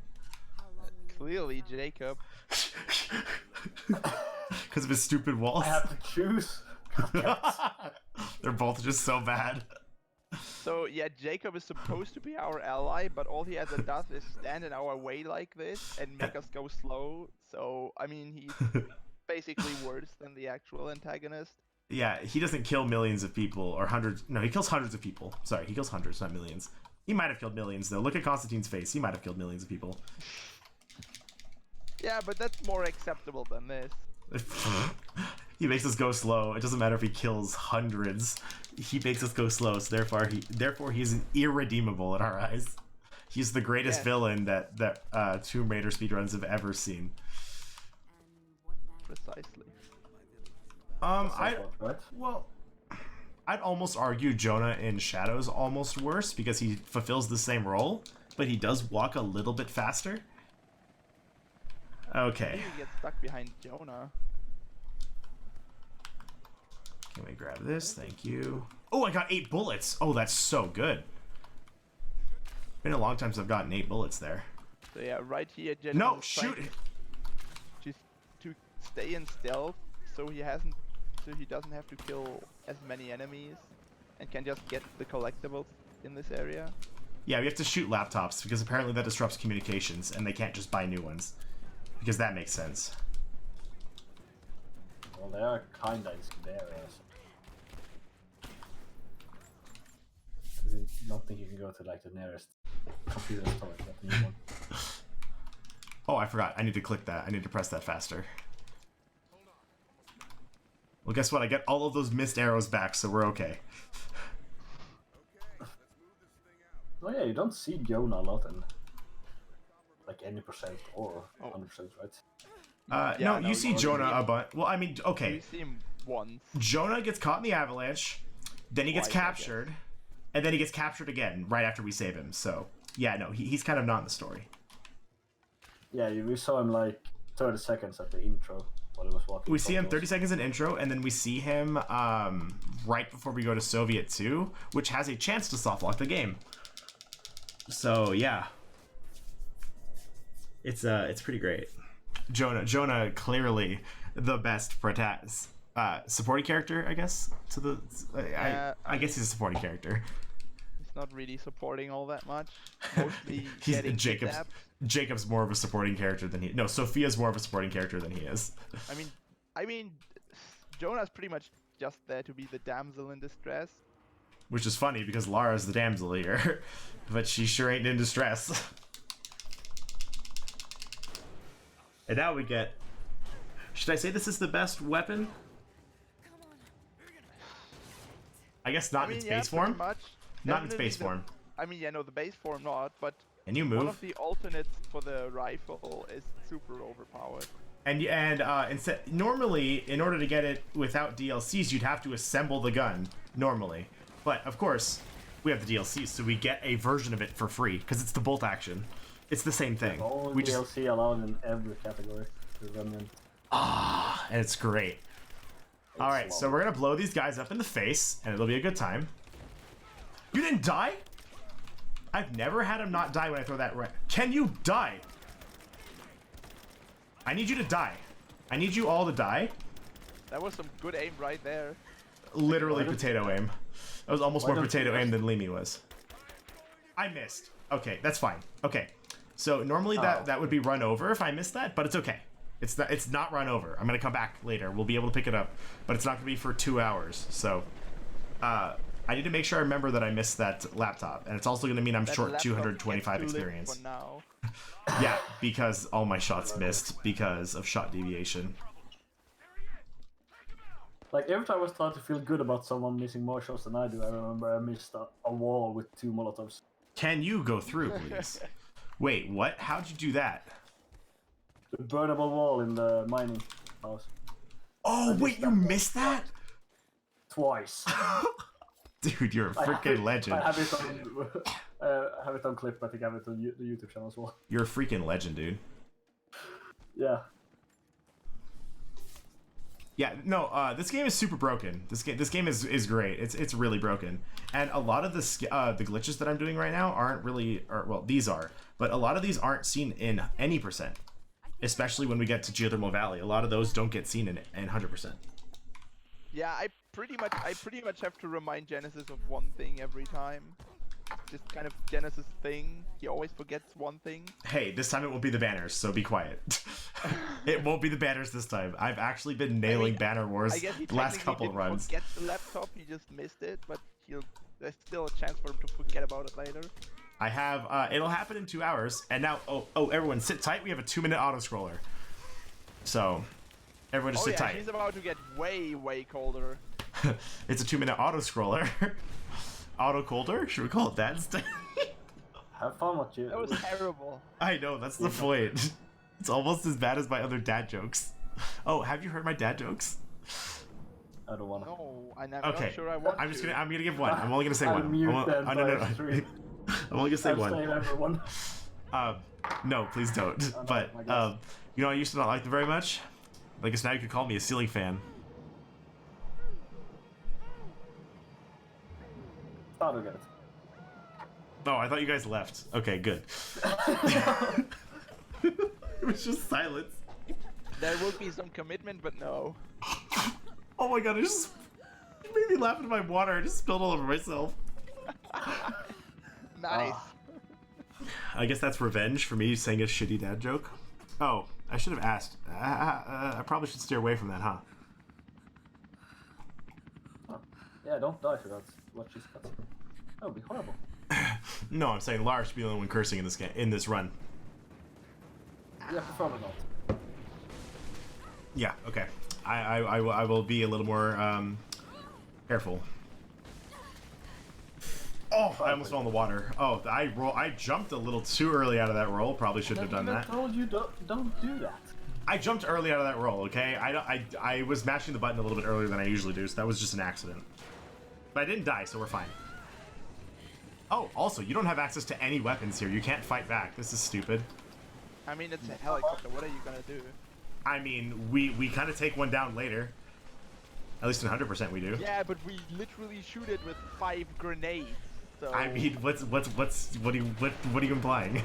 Clearly, Jacob. Because of his stupid walls. I have to choose. They're both just so bad. So yeah, Jacob is supposed to be our ally, but all he ever does is stand in our way like this and make us go slow. So I mean, he's basically worse than the actual antagonist. Yeah, he doesn't kill millions of people or hundreds. No, he kills hundreds of people. Sorry, he kills hundreds, not millions. He might have killed millions though. Look at Constantine's face. He might have killed millions of people. Yeah, but that's more acceptable than this. He makes us go slow. It doesn't matter if he kills hundreds. He makes us go slow. So therefore he's irredeemable in our eyes. He's the greatest villain that Tomb Raider speedruns have ever seen. Precisely. I'd almost argue Jonah in Shadow's almost worse because he fulfills the same role, but he does walk a little bit faster. Okay. You get stuck behind Jonah. Can we grab this? Thank you. Oh, I got 8 bullets. Oh, that's so good. Been a long time since I've gotten 8 bullets there. So yeah, right here, Jen No, is shoot! trying to stay in stealth, so he doesn't have to kill as many enemies, and can just get the collectibles in this area. Yeah, we have to shoot laptops because apparently that disrupts communications, and they can't just buy new ones. Because that makes sense. Well, they are kinda in some areas. I don't think you can go to like the nearest computer store and get the new one. Oh, I forgot. I need to click that. I need to press that faster. Well, guess what? I get all of those missed arrows back, so we're okay. Oh yeah, you don't see Jonah a lot in like any percent or 100%, right? No, you see Jonah a bunch. Well, I mean, okay. You see him once. Jonah gets caught in the avalanche, then he gets captured, and then he gets captured again right after we save him. So, yeah, no, he's kind of not in the story. Yeah, we saw him like 30 seconds at the intro while he was walking. We see him 30 seconds in intro, and then we see him right before we go to Soviet 2, which has a chance to softlock the game. So, yeah. It's pretty great. Jonah clearly the best supporting character, I guess. I guess he's a supporting character. He's not really supporting all that much. Mostly Jacob's more of a supporting character than he. No, Sophia's more of a supporting character than he is. I mean, Jonah's pretty much just there to be the damsel in distress. Which is funny because Lara's the damsel here, but she sure ain't in distress. And now we get... Should I say this is the best weapon? I guess not in its base form. Not in its base form. I mean, yeah, no, the base form not, but... Can you move? One of the alternates for the rifle is super overpowered. And instead, normally, in order to get it without DLCs, you'd have to assemble the gun, normally. But, of course, we have the DLCs, so we get a version of it for free, because it's the bolt action. It's the same thing. We DLC allowed in every category to run in. And it's great. Alright, so we're gonna blow these guys up in the face, and it'll be a good time. You didn't die? I've never had him not die when I throw that right. Can you die? I need you to die. I need you all to die. That was some good aim right there. Literally potato aim. That was almost more potato aim than Limi was. I missed. Okay, that's fine. Okay. So normally that would be run over if I missed that, but it's okay. It's not run over. I'm gonna come back later. We'll be able to pick it up, but it's not gonna be for 2 hours. So I need to make sure I remember that I missed that laptop, and it's also gonna mean I'm short 225 experience. For now. Yeah, because all my shots missed because of shot deviation. Like every time I start to feel good about someone missing more shots than I do, I remember I missed a wall with 2 Molotovs. Can you go through, please? Wait, what? How'd you do that? The burnable wall in the mining house. Oh, wait, you missed that? Twice. Dude, you're a freaking legend. I have it on clip. I think I have it on the YouTube channel as well. You're a freaking legend, dude. Yeah. Yeah, no, this game is super broken. This game is great. It's really broken, and a lot of the glitches that I'm doing right now aren't really, or well, these are, but a lot of these aren't seen in any percent, especially when we get to Geothermal Valley. A lot of those don't get seen in 100%. Yeah, I pretty much have to remind Genesis of one thing every time. This kind of Genesis thing. He always forgets one thing. Hey, this time it won't be the banners, so be quiet. It won't be the banners this time. I've actually been nailing banner wars the last couple of runs. Forget the laptop, he just missed it, but there's still a chance for him to forget about it later. I have, it'll happen in 2 hours, and now, oh, everyone sit tight, we have a 2-minute auto-scroller. So, everyone just sit tight. He's about to get way, way colder. It's a 2-minute auto-scroller. Auto-colder? Should we call it that instead? Have fun with you. That was terrible. I know, that's the point. It's almost as bad as my other dad jokes. Oh, have you heard my dad jokes? I don't want to. No, I'm not sure I want I'm gonna give one. I'm only gonna say one. Mute No. I'm only gonna say one. Everyone. No, please don't. Oh, no, But you know, I used to not like them very much. I guess now you could call me a ceiling fan. Started it. Oh, I thought you guys left. Okay, good. It was just silence. There will be some commitment, but no. Oh my god, it made me laugh into my water. I just spilled all over myself. Nice. I guess that's revenge for me saying a shitty dad joke. Oh, I should have asked. I probably should steer away from that, huh? Oh. Yeah, don't die for that. Watch this cut. That would be horrible. No, I'm saying Lars should be the only one cursing in this game, in this run. Yeah, preferably not. Yeah, okay. I will be a little more careful. Oh, I almost fell in the water. Oh, I jumped a little too early out of that roll. Probably shouldn't have done that. I told you don't do that. I jumped early out of that roll, okay? I was mashing the button a little bit earlier than I usually do, so that was just an accident. But I didn't die, so we're fine. Oh, also, you don't have access to any weapons here. You can't fight back. This is stupid. I mean, it's a helicopter. What are you gonna do? I mean, we kind of take one down later. At least 100% we do. Yeah, but we literally shoot it with 5 grenades. So... I mean, what are you implying?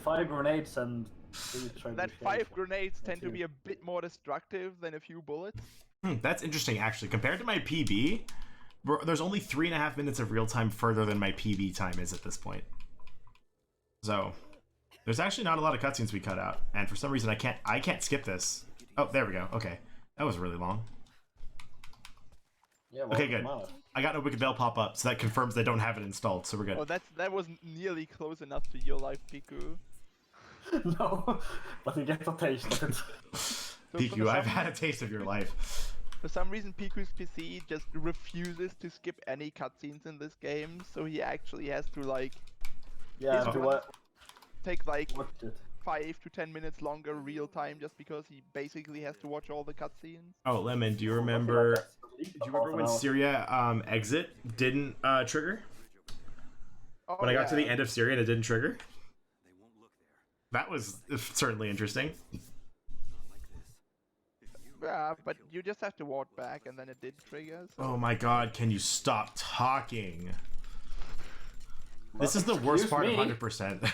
5 grenades and 3 that 5 grenades tend to be a bit more destructive than a few bullets. That's interesting, actually. Compared to my PB, there's only 3.5 minutes of real time further than my PB time is at this point. So, there's actually not a lot of cutscenes we cut out, and for some reason I can't skip this. Oh, there we go. Okay, that was really long. Yeah, well, okay, good. I got no Wicked Bell pop up, so that confirms they don't have it installed, so we're good. Oh, that was nearly close enough to your life, Piku. No, but you get a taste of it. Piku, I've had a taste of your life. For some reason, Piku's PC just refuses to skip any cutscenes in this game, so he actually has to like... Yeah, take like 5 to 10 minutes longer real time just because he basically has to watch all the cutscenes. Oh, Lemon, do you remember when Syria exit didn't trigger? Oh, when I got to the end of Syria and it didn't trigger? That was certainly interesting. Yeah, but you just have to walk back and then it did trigger. So. Oh my god, can you stop talking? This is the worst part of 100%.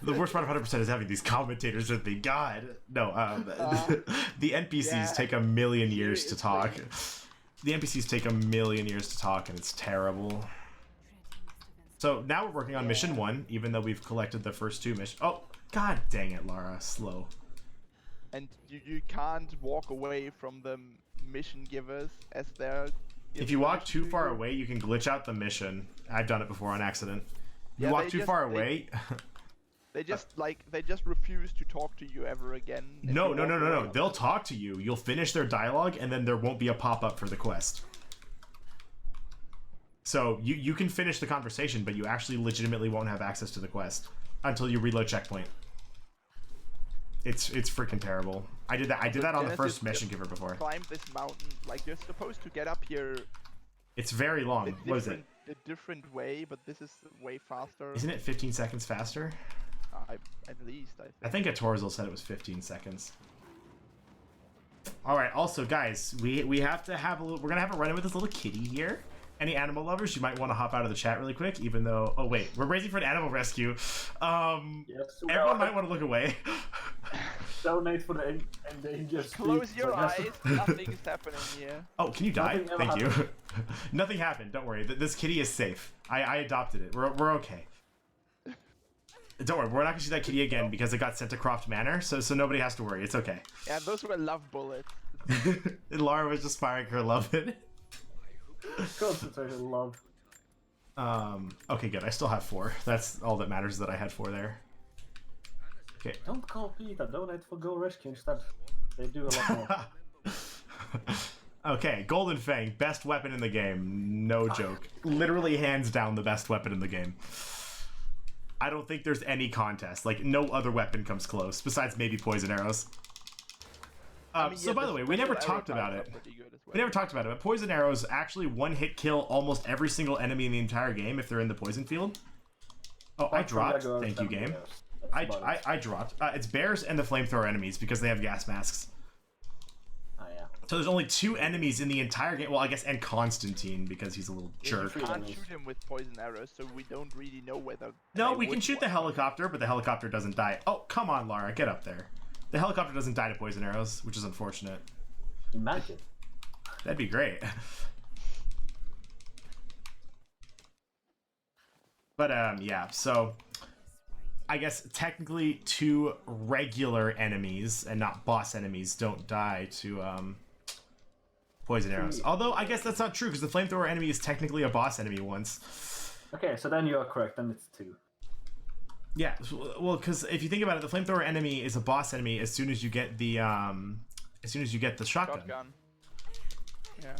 The worst part of 100% is having these commentators with me. God, no. The NPCs take a million years to talk. The NPCs take a million years to talk, and it's terrible. So now we're working on mission 1, even though we've collected the first 2 missions. Oh, god dang it, Lara, slow. And you can't walk away from the mission givers as they're... If you walk too far away, you can glitch out the mission. I've done it before on accident. You walk too far away. They just refuse to talk to you ever again. No. They'll talk to you. You'll finish their dialogue, and then there won't be a pop-up for the quest. So you can finish the conversation, but you actually legitimately won't have access to the quest until you reload checkpoint. It's freaking terrible. I did that on the first mission giver before. Climb this mountain, like you're supposed to get up here. It's very long. What is it? A different way, but this is way faster. Isn't it 15 seconds faster? At least, I think. I think at Torzel said it was 15 seconds. All right. Also, guys, we have to have a little. We're gonna have a run in with this little kitty here. Any animal lovers, you might want to hop out of the chat really quick. Even though, oh wait, we're raising for an animal rescue. Yes, Everyone might want to look away. Donate for the endangered Close species, your I guess. eyes. Nothing is happening here. Oh, can you die? Nothing ever Thank you. happened. Nothing happened. Don't worry. This kitty is safe. I adopted it. We're okay. Don't worry. We're not gonna see that kitty again because it got sent to Croft Manor. So nobody has to worry. It's okay. Yeah, those were love bullets. And Laura was just firing her love in it. Concentrated love. Okay, good. I still have 4. That's all that matters, that I had 4 there. Okay. Don't call Peter. Donate for Go Rescue instead. They do a lot more. Okay, Golden Fang, best weapon in the game. No joke. Literally hands down the best weapon in the game. I don't think there's any contest. Like, no other weapon comes close, besides maybe poison arrows. I mean, So yeah, by the the way, we special never arrow talked types about are it. pretty good as well. We never talked about it, but poison arrows actually one-hit kill almost every single enemy in the entire game if they're in the poison field. Oh, I dropped. Thank you, game. I dropped. It's bears and the flamethrower enemies because they have gas masks. Oh, yeah. So there's only 2 enemies in the entire game. Well, I guess, and Constantine because he's a little Yeah, jerk. You can't enemies. shoot him with poison arrows, so we don't really know whether. No, they we can would shoot the work. helicopter, but the helicopter doesn't die. Oh, come on, Lara, get up there. The helicopter doesn't die to poison arrows, which is unfortunate. Imagine. That'd be great. But yeah, so I guess technically 2 regular enemies and not boss enemies don't die to poison arrows. Although I guess that's not true because the flamethrower enemy is technically a boss enemy once. Okay, so then you are correct. Then it's 2. Yeah, well, because if you think about it, the flamethrower enemy is a boss enemy as soon as you get the shotgun. Yeah.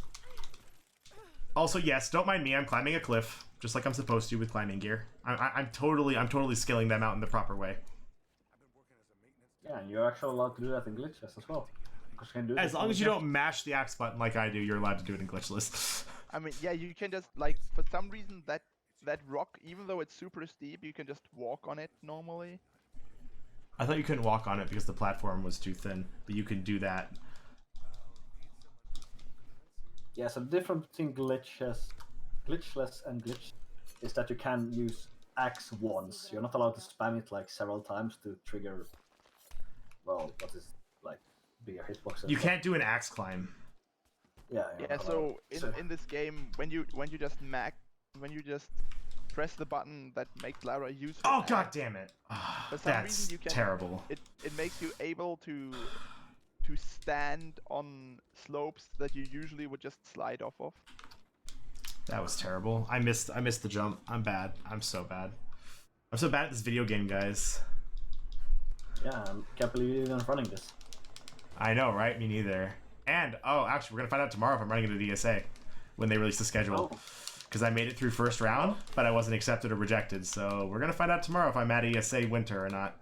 Also, yes, don't mind me. I'm climbing a cliff, just like I'm supposed to with climbing gear. I'm totally scaling them out in the proper way. Yeah, and you're actually allowed to do that in glitches as well. Because you can do As this long on as you the don't mash the axe button like I do, you're allowed to do it in glitchless. I mean, yeah, you can just like for some reason that rock, even though it's super steep, you can just walk on it normally. I thought you couldn't walk on it because the platform was too thin, but you can do that. Yeah, so the difference between glitchless and glitch is that you can use axe once. You're not allowed to spam it like several times to trigger, well, what is like bigger hitboxes. You can't do an axe climb. Yeah. Yeah, so in this game, when you just press the button that makes Lara use her Oh axe, god damn it! for some That's reason you can, terrible. It makes you able to stand on slopes that you usually would just slide off of. That was terrible. I missed the jump. I'm bad. I'm so bad. I'm so bad at this video game, guys. Yeah, I can't believe you're even running this. I know, right? Me neither. And oh, actually, we're gonna find out tomorrow if I'm running into DSA when they release the schedule. Oh. Because I made it through first round, but I wasn't accepted or rejected. So we're gonna find out tomorrow if I'm at ESA Winter or not.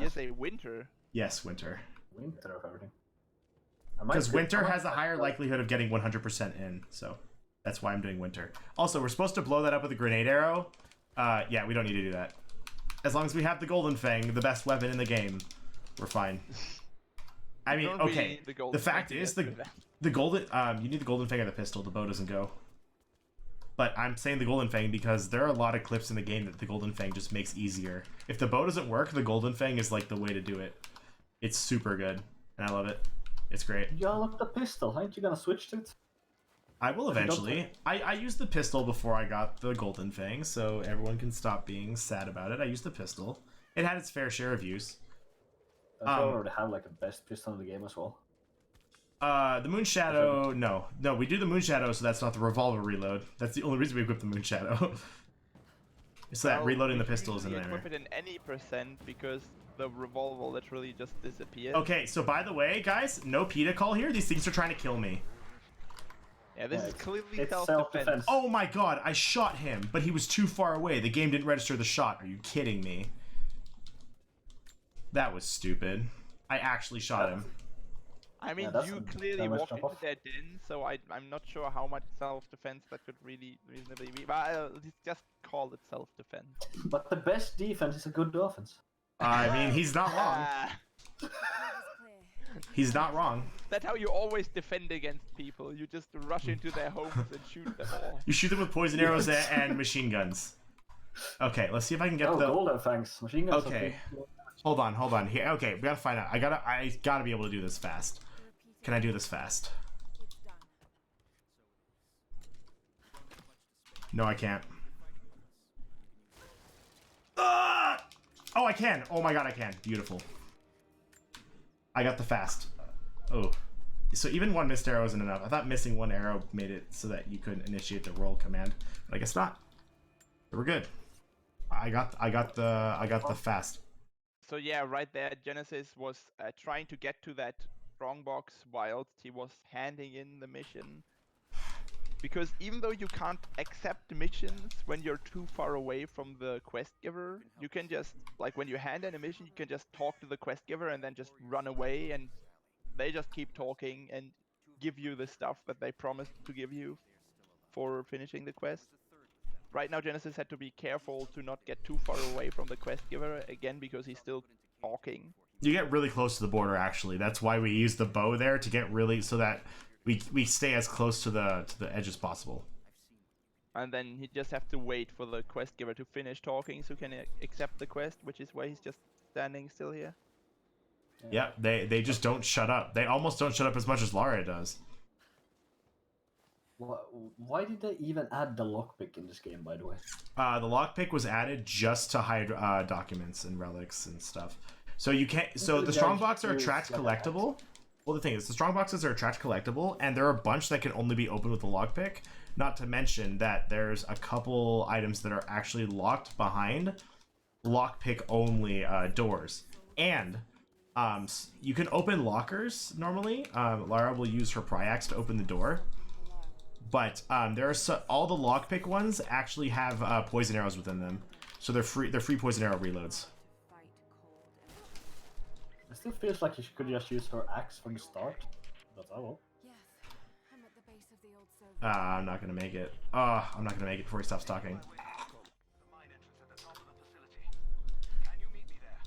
ESA Winter. Yes, Winter. Winter of everything. Because Winter has a higher likelihood of getting 100% in, so that's why I'm doing Winter. Also, we're supposed to blow that up with a grenade arrow. Yeah, we don't need to do that. As long as we have the Golden Fang, the best weapon in the game, we're fine. I mean, Don't really okay. need the Golden The fact Fang is, to get to the golden, you need the Golden Fang or the pistol. The bow doesn't go. But I'm saying the Golden Fang because there are a lot of clips in the game that the Golden Fang just makes easier. If the bow doesn't work, the Golden Fang is like the way to do it. It's super good, and I love it. It's great. You unlocked the pistol. Aren't you gonna switch to it? I will eventually. I used the pistol before I got the Golden Fang, so everyone can stop being sad about it. I used the pistol. It had its fair share of use. I already have like the best pistol in the game as well. The Moon Shadow, no, we do the Moon Shadow, so that's not the revolver reload. That's the only reason we equip the Moon Shadow. So that reloading the pistol is in there. Equip it in any percent because the revolver literally just disappears. Okay, so by the way, guys, no PETA call here. These things are trying to kill me. Yeah, this is clearly it's self-defense. Oh my god, I shot him, but he was too far away. The game didn't register the shot. Are you kidding me? That was stupid. I actually shot him. I mean, that's you a clearly damage walked jump into off. their den, so I'm not sure how much self-defense that could really reasonably be. But I'll just call it self-defense. But the best defense is a good offense. I mean, he's not wrong. Ah, He's not wrong. That's how you always defend against people. You just rush into their homes and shoot them all. You shoot them with poison arrows and machine guns. Okay, let's see if I can get the... golden fangs. Machine guns. Okay. Hold on. Here, okay, we gotta find out. I gotta be able to do this fast. Can I do this fast? No, I can't. Ah! Oh, I can. Oh my god, I can. Beautiful. I got the fast. Oh. So even one missed arrow isn't enough. I thought missing one arrow made it so that you couldn't initiate the roll command, but I guess not. We're good. I got the fast. So yeah, right there, Genesis was trying to get to that strongbox whilst he was handing in the mission. Because even though you can't accept missions when you're too far away from the quest giver, you can just, like when you hand in a mission, you can just talk to the quest giver and then just run away, and they just keep talking and give you the stuff that they promised to give you for finishing the quest. Right now Genesis had to be careful to not get too far away from the quest giver, again because he's still talking. You get really close to the border, actually. That's why we use the bow there, to get really, so that we stay as close to the edge as possible. And then he just have to wait for the quest giver to finish talking so he can accept the quest, which is why he's just standing still here. Yeah, they just don't shut up. They almost don't shut up as much as Lara does. Why did they even add the lockpick in this game, by the way? The lockpick was added just to hide documents and relics and stuff. So you can't. So the strongbox are attract collectible. Well, the thing is, the strongboxes are attract collectible, and there are a bunch that can only be opened with the lockpick. Not to mention that there's a couple items that are actually locked behind lockpick only doors, and you can open lockers normally. Lara will use her pry-axe to open the door. But there are all the lockpick ones actually have poison arrows within them, so they're free poison arrow reloads. It still feels like you could just use her axe from the start, but I will. I'm not gonna make it. I'm not gonna make it before he stops talking.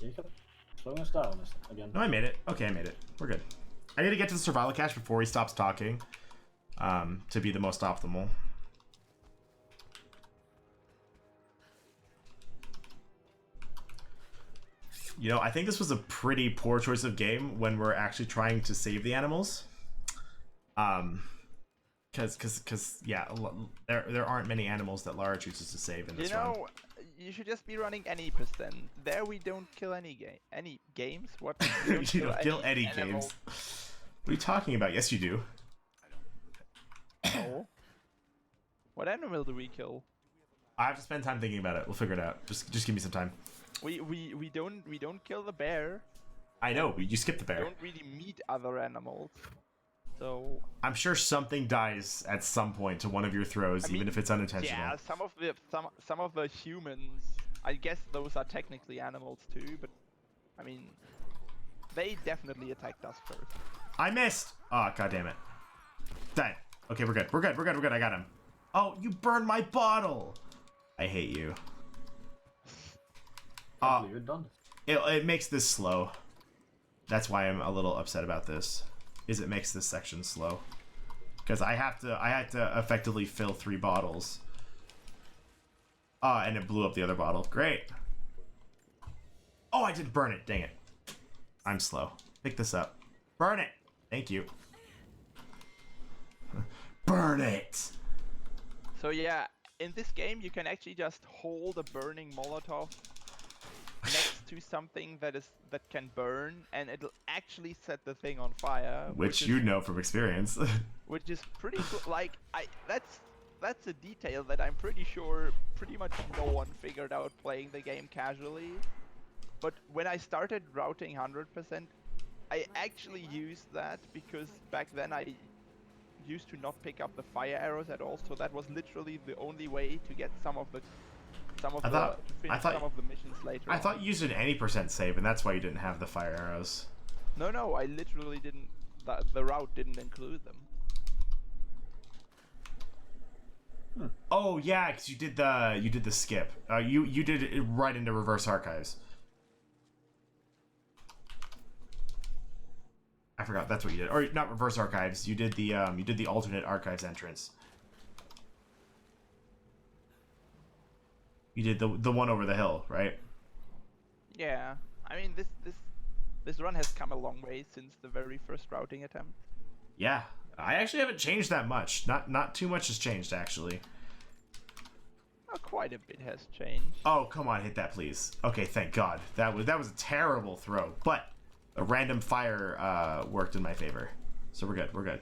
Yeah, you can slow us down again. No, I made it. Okay, I made it. We're good. I need to get to the survival cache before he stops talking, to be the most optimal. You know, I think this was a pretty poor choice of game when we're actually trying to save the animals. Cause yeah, there aren't many animals that Lara chooses to save in this run. You should just be running any percent. There we don't kill any games. What? You don't kill any games. What are you talking about? Yes, you do. No. What animal do we kill? I have to spend time thinking about it. We'll figure it out. Just give me some time. We don't kill the bear. I know, but you skip the bear. We don't really meet other animals. So I'm sure something dies at some point to one of your throws, even if it's unintentional. Yeah, some of the humans, I guess those are technically animals too, but I mean, they definitely attacked us first. I missed. Oh, god damn it. Dang. Okay, we're good. We're good. I got him. Oh, you burned my bottle. I hate you. You're done. It makes this slow. That's why I'm a little upset about this. It makes this section slow, because I had to effectively fill 3 bottles. And it blew up the other bottle. Great. Oh, I didn't burn it. Dang it. I'm slow. Pick this up. Burn it. Thank you. Burn it. So yeah, in this game you can actually just hold a burning Molotov next to something that can burn, and it'll actually set the thing on fire. Which you know from experience. Which is pretty cool. Like that's a detail that I'm pretty sure pretty much no one figured out playing the game casually. But when I started routing 100%, I actually used that because back then I used to not pick up the fire arrows at all, so that was literally the only way to get some of the missions later. I thought you used an any % save, and that's why you didn't have the fire arrows. No, I literally didn't. The route didn't include them. Oh yeah, because you did the skip. You did it right into reverse archives. I forgot that's what you did. Or not reverse archives. You did the alternate archives entrance. You did the one over the hill, right? Yeah. I mean, this run has come a long way since the very first routing attempt. Yeah. I actually haven't changed that much. Not too much has changed, actually. Oh, quite a bit has changed. Oh, come on, hit that, please. Okay, thank God. That was a terrible throw, but a random fire worked in my favor. So we're good, we're good.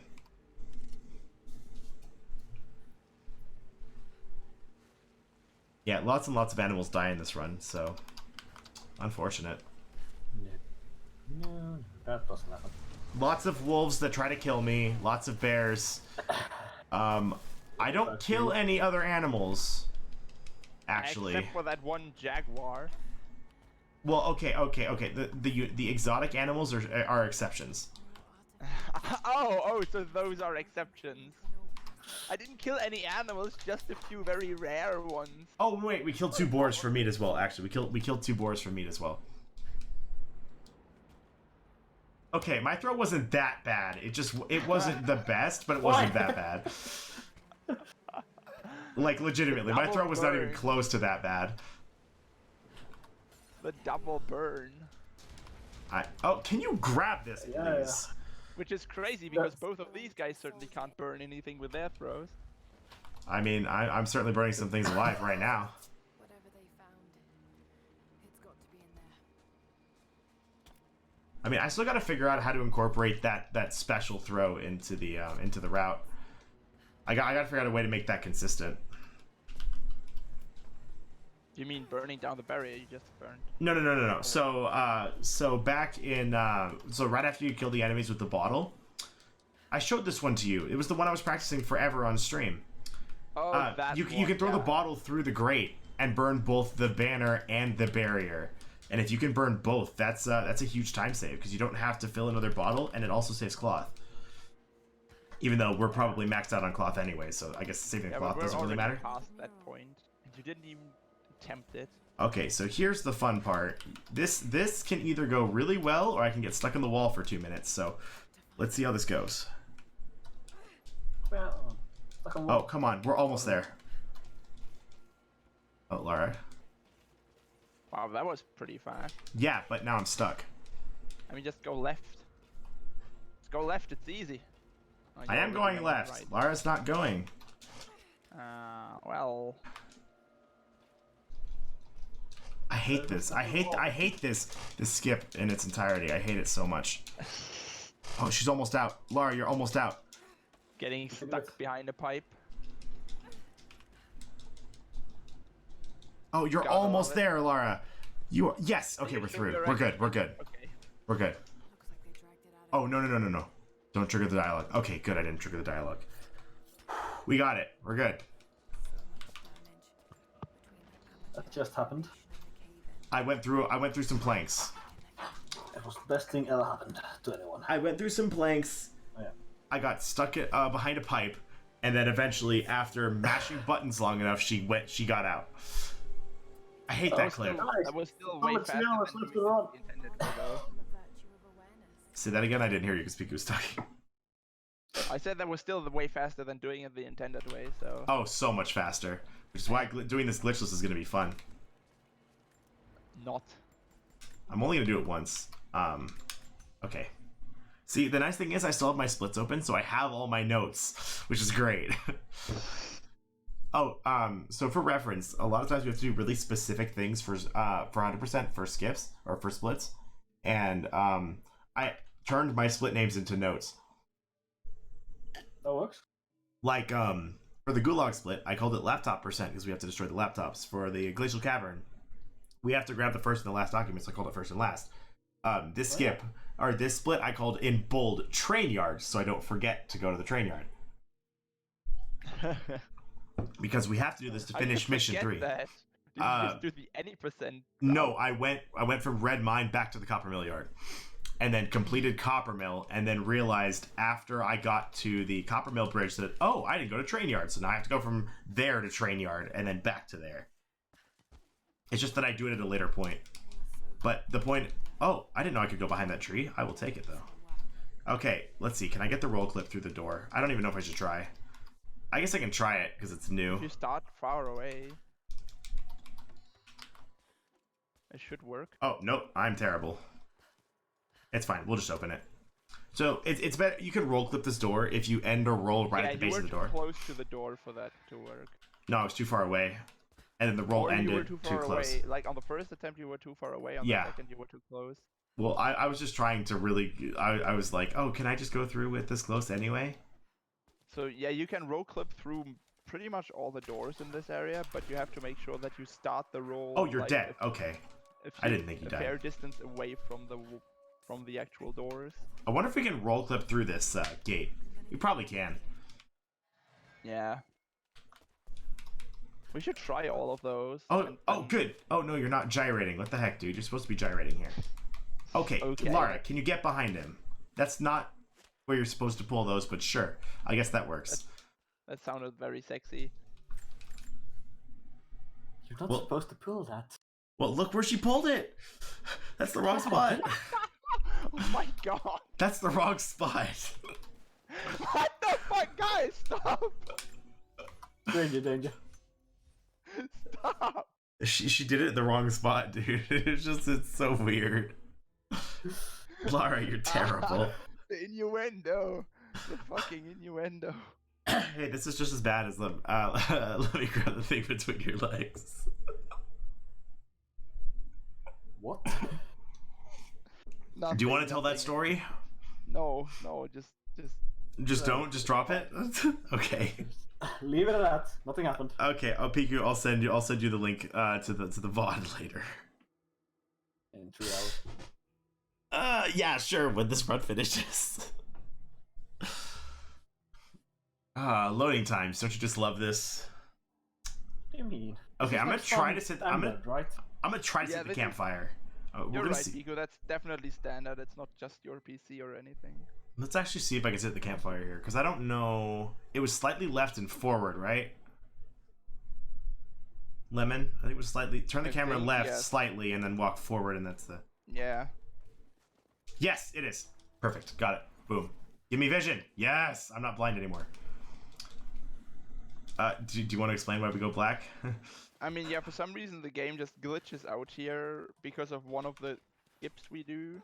Yeah, lots and lots of animals die in this run, so unfortunate. No, that doesn't happen. Lots of wolves that try to kill me, lots of bears. I don't kill any other animals, actually. Except for that one jaguar. Well, okay. The exotic animals are exceptions. Oh, so those are exceptions. I didn't kill any animals, just a few very rare ones. Oh wait, we killed 2 boars for meat as well. Actually, we killed 2 boars for meat as well. Okay, my throw wasn't that bad. It wasn't the best, but it wasn't that bad. Like legitimately, my throw was not even close to that bad. The double burn. Oh, can you grab this, please? Yeah. Which is crazy because both of these guys certainly can't burn anything with their throws. I mean, I'm certainly burning some things alive right now. Whatever they found, it's got to be in there. I mean, I still got to figure out how to incorporate that special throw into the route. I got to figure out a way to make that consistent. You mean burning down the barrier you just burned? No. So back in so right after you kill the enemies with the bottle, I showed this one to you. It was the one I was practicing forever on stream. Oh, you can throw the bottle through the grate and burn both the banner and the barrier. And if you can burn both, that's a huge time save because you don't have to fill another bottle, and it also saves cloth. Even though we're probably maxed out on cloth anyway, so I guess saving cloth doesn't really matter. Past that point, and you didn't even attempt it. Okay, so here's the fun part. This can either go really well, or I can get stuck in the wall for 2 minutes. So let's see how this goes. Oh, come on, we're almost there. Oh, Lara. Wow, that was pretty fast. Yeah, but now I'm stuck. I mean, just go left. Just go left, it's easy. Oh, I am going left. Right. Lara's not going. Well... I hate this. I hate this skip in its entirety. I hate it so much. Oh, she's almost out. Lara, you're almost out. Getting stuck behind a pipe. Oh, you're almost there, Lara. You are. Yes. Okay, we're through. We're good. We're good. Okay. We're good. Looks like they dragged it out of Oh, no. Don't trigger the dialogue. Okay, good. I didn't trigger the dialogue. We got it. We're good. so much damage between the That just happened. I went through some planks. It was the best thing ever happened to anyone. I went through some planks. Oh, yeah. I got stuck behind a pipe, and then eventually, after mashing buttons long enough, she got out. I hate that clip. That was still way faster than left to the run. intended to go. the virtue of awareness. Say that again. I didn't hear you because Piku was talking. I said that was still way faster than doing it the intended way, so... Oh, so much faster. Which is why doing this glitchless is going to be fun. Not. I'm only going to do it once. Okay. See, the nice thing is I still have my splits open, so I have all my notes, which is great. Oh, so for reference, a lot of times we have to do really specific things for 100% for skips or for splits, and I turned my split names into notes. That works. Like for the Gulag split, I called it laptop percent because we have to destroy the laptops. For the Glacial Cavern, we have to grab the first and the last documents. So I called it first and last. This skip or this split, I called in bold train yard, so I don't forget to go to the train yard. Because we have to do this to finish mission 3. That. Did you just do the any percent? No, I went from Red Mine back to the Copper Mill yard, and then completed Copper Mill, and then realized after I got to the Copper Mill bridge that I didn't go to train yard, so now I have to go from there to train yard and then back to there. It's just that I do it at a later point. But the point, I didn't know I could go behind that tree. I will take it though. Okay, let's see. Can I get the roll clip through the door? I don't even know if I should try. I guess I can try it because it's new. If you start far away, it should work. Oh, nope. I'm terrible. It's fine. We'll just open it. So it's better. You can roll clip this door if you end or roll right at the base of the door. You were too close to the door for that to work. No, I was too far away. And then the roll Or ended you were too far close. away. Like on the first attempt, you were too far away. On the second, you were too close. Well, I was just trying to really... I was like, oh, can I just go through with this close anyway? So yeah, you can roll clip through pretty much all the doors in this area, but you have to make sure that you start the roll. Oh, you're dead. Okay. I didn't think you died. A fair distance away from the actual doors. I wonder if we can roll clip through this gate. We probably can. Yeah. We should try all of those. Oh, good. Oh, no, you're not gyrating. What the heck, dude? You're supposed to be gyrating here. Okay, Lara, can you get behind him? That's not where you're supposed to pull those, but sure. I guess that works. That sounded very sexy. You're not supposed to pull that. Well, look where she pulled it. That's the wrong spot. Oh my god. That's the wrong spot. What the fuck, guys? Stop. Danger. Stop. She did it in the wrong spot, dude. It's so weird. Lara, you're terrible. The innuendo. The fucking innuendo. Hey, this is just as bad as them. Let me grab the thing between your legs. What? Do you want to tell that story? No, just Just drop it. Okay. Leave it at that. Nothing happened. Okay, I'll peek you. I'll send you the link to the VOD later. In 3 hours. Yeah, sure. When this run finishes. Loading times. Don't you just love this? What do you mean? Okay, I'm gonna try to sit. I'm gonna try to sit the this campfire. You're right, Pico. That's definitely standard. It's not just your PC or anything. Let's actually see if I can sit the campfire here, because I don't know. It was slightly left and forward, right? Lemon, I think it was slightly. Turn the camera left slightly and then walk forward, and that's the. Yeah. Yes, it is. Perfect. Got it. Boom. Give me vision. Yes, I'm not blind anymore. Do you want to explain why we go black? I mean, yeah, for some reason the game just glitches out here because of one of the skips we do.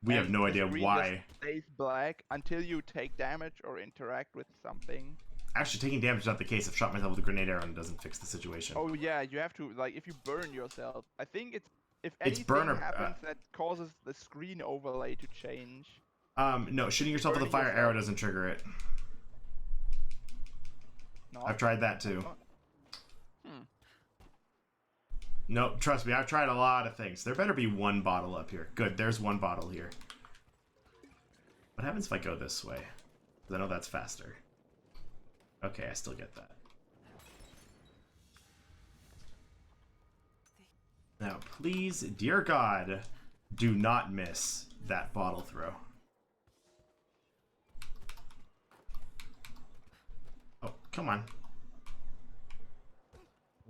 We have no idea why. Just stays black until you take damage or interact with something. Actually, taking damage is not the case. I've shot myself with a grenade arrow and it doesn't fix the situation. Oh yeah, you have to, like, if you burn yourself. I think it's, if anything happens that causes the screen overlay to change. No, shooting yourself with a fire arrow doesn't trigger it. No? I've tried that too. No, trust me, I've tried a lot of things. There better be one bottle up here. Good, there's one bottle here. What happens if I go this way? Because I know that's faster. Okay, I still get that. Now, please, dear God, do not miss that bottle throw. Oh, come on.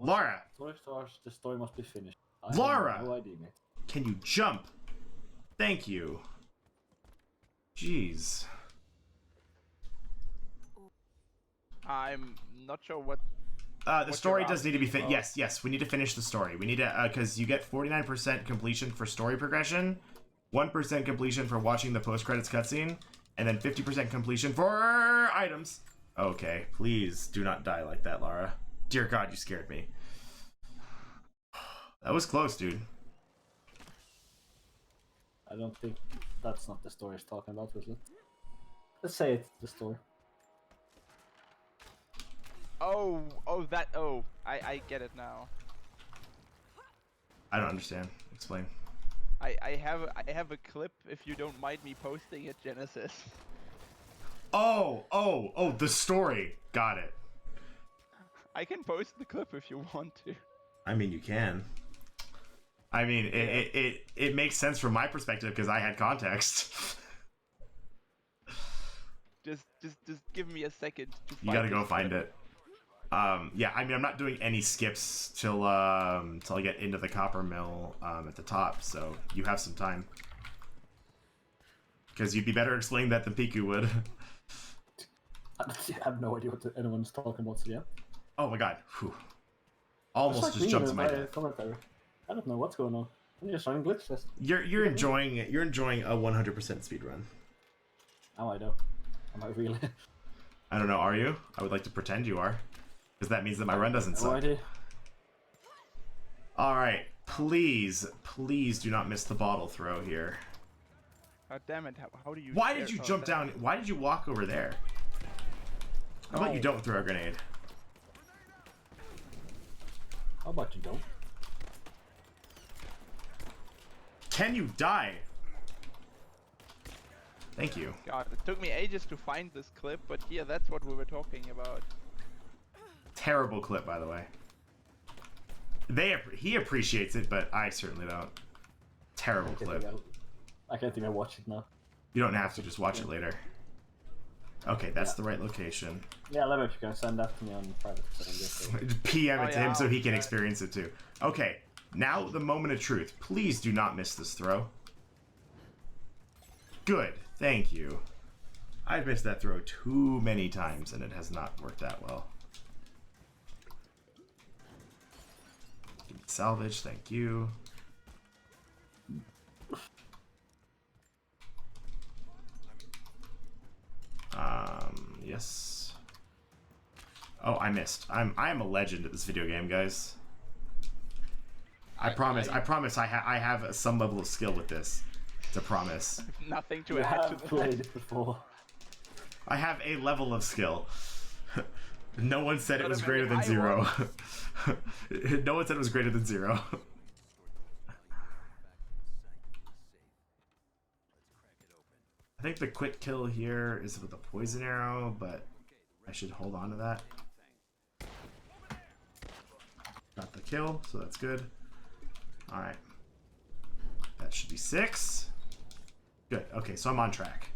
Lara! The story must be finished. Lara! I have no idea, mate. Can you jump? Thank you. Jeez. I'm not sure what... The story does need to be finished. Yes, we need to finish the story. We need to, because you get 49% completion for story progression, 1% completion for watching the post-credits cutscene, and then 50% completion for items. Okay, please do not die like that, Lara. Dear God, you scared me. That was close, dude. I don't think that's not the story he's talking about, is it? Let's say it's the story. I get it now. I don't understand. Explain. I have a clip, if you don't mind me posting it, Genesis. Oh, the story. Got it. I can post the clip if you want to. I mean, you can. I mean, it makes sense from my perspective because I had context. just give me a second to find You gotta go this find clip. it. Yeah, I mean, I'm not doing any skips till I get into the copper mill at the top, so you have some time. because you'd be better explaining that than Piku would. I have no idea what anyone's talking about. So yeah. Oh my god. Whew. Almost Just just like jumped me to my in death. commentary. I don't know what's going on. I'm just running glitchless. You're enjoying it. You're enjoying a 100% speed run. No, I don't. Am I really? I don't know. Are you? I would like to pretend you are, because that means that my run doesn't No suck. idea. All right. Please, please do not miss the bottle throw here. God damn it! How do you? Why share- did you oh, jump that- down? Why did you walk over there? How about you No. don't throw a grenade? How about you don't? Can you die? Thank you. God, it took me ages to find this clip, but here, that's what we were talking about. Terrible clip, by the way. He appreciates it, but I certainly don't. Terrible clip. I can't even watch it now. You don't have to, just watch it later. Okay, that's the right location. Yeah, let me if you can send that to me on private. So PM it to him so he can Okay. experience it too. Okay, now the moment of truth. Please do not miss this throw. Good, thank you. I've missed that throw too many times and it has not worked that well. Salvage, thank you. Yes. Oh, I missed. I am a legend at this video game, guys. I promise I have some level of skill with this. It's a promise. Nothing to you add to have that. played it before. I have a level of skill. No one said it Not was a greater very than high 0. No one said it was greater than 0. I think the quick kill here is with a poison arrow, but I should hold on to that. Got the kill, so that's good. Alright. That should be 6. Good. Okay, so I'm on track.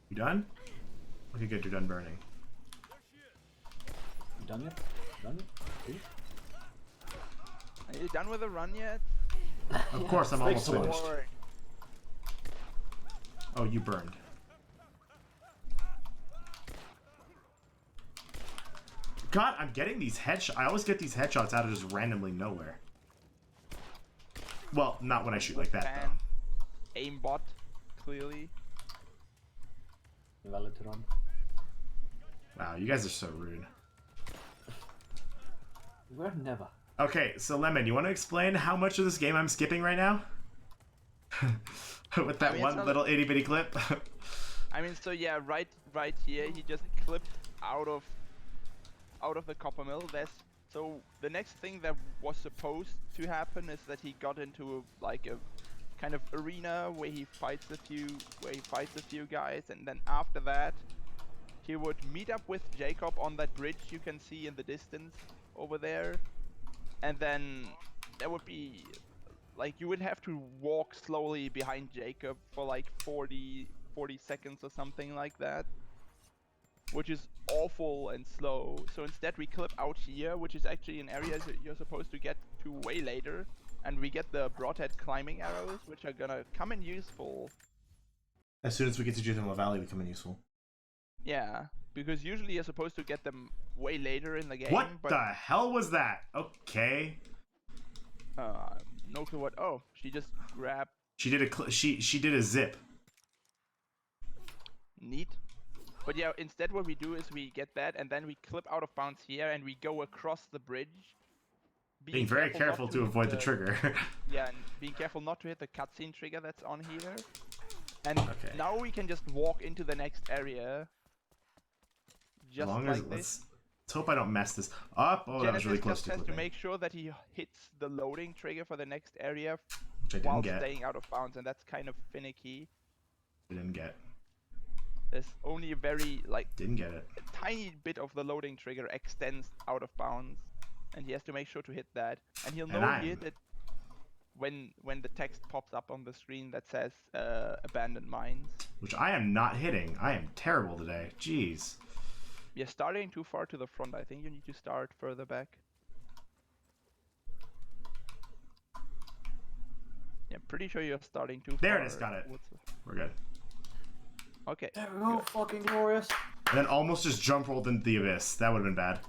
You done? Okay, good. You're done burning. You done yet? Done yet? Please? Are you done with the run yet? Of course, I'm almost Thanks so finished. Or- Oh, you burned. God, I'm getting these headshots. I always get these headshots out of just randomly nowhere. Well, not when I shoot like that, Fan. though. Aimbot, clearly. Valid to run. Wow, you guys are so rude. We're never. Okay, so Lemon, you want to explain how much of this game I'm skipping right now? With that I mean, one it's not- little itty bitty clip? I mean, so yeah, right here, he just clipped out of the copper mill. So the next thing that was supposed to happen is that he got into like a kind of arena where he fights a few guys, and then after that, he would meet up with Jacob on that bridge you can see in the distance over there, and then there would be like you would have to walk slowly behind Jacob for like 40 seconds or something like that, which is awful and slow. So instead we clip out here, which is actually an area that you're supposed to get to way later, and we get the broadhead climbing arrows, which are gonna come in useful. As soon as we get to Juthamla Valley, they come in useful. Yeah, because usually you're supposed to get them way later in the game. What but the hell was that? Okay. no clue what. Oh, she just grabbed. She did she did a zip. Neat. But yeah, instead what we do is we get that, and then we clip out of bounds here, and we go across the bridge. Being very not careful to hit avoid the trigger. Yeah, and being careful not to hit the cutscene trigger that's on here. And Okay. now we can just walk into the next area. As Just long like as this. let's hope I don't mess this up. Oh, that was Genesis really close just to has to clipping. make sure that he hits the loading trigger for the next area Which I while didn't get. staying out of bounds, and that's kind of finicky. I didn't get. There's only a very Didn't get it. a tiny bit of the loading trigger extends out of bounds, and he has to make sure to hit that. And he'll And know I'm- here that when the text pops up on the screen that says abandoned mines. Which I am not hitting. I am terrible today. Jeez. You're starting too far to the front. I think you need to start further back. Yeah, I'm pretty sure you're starting too There far. it is, got it. towards the- We're good. Okay. There we go, fucking glorious. And then almost just jump rolled into the abyss. That would have been bad.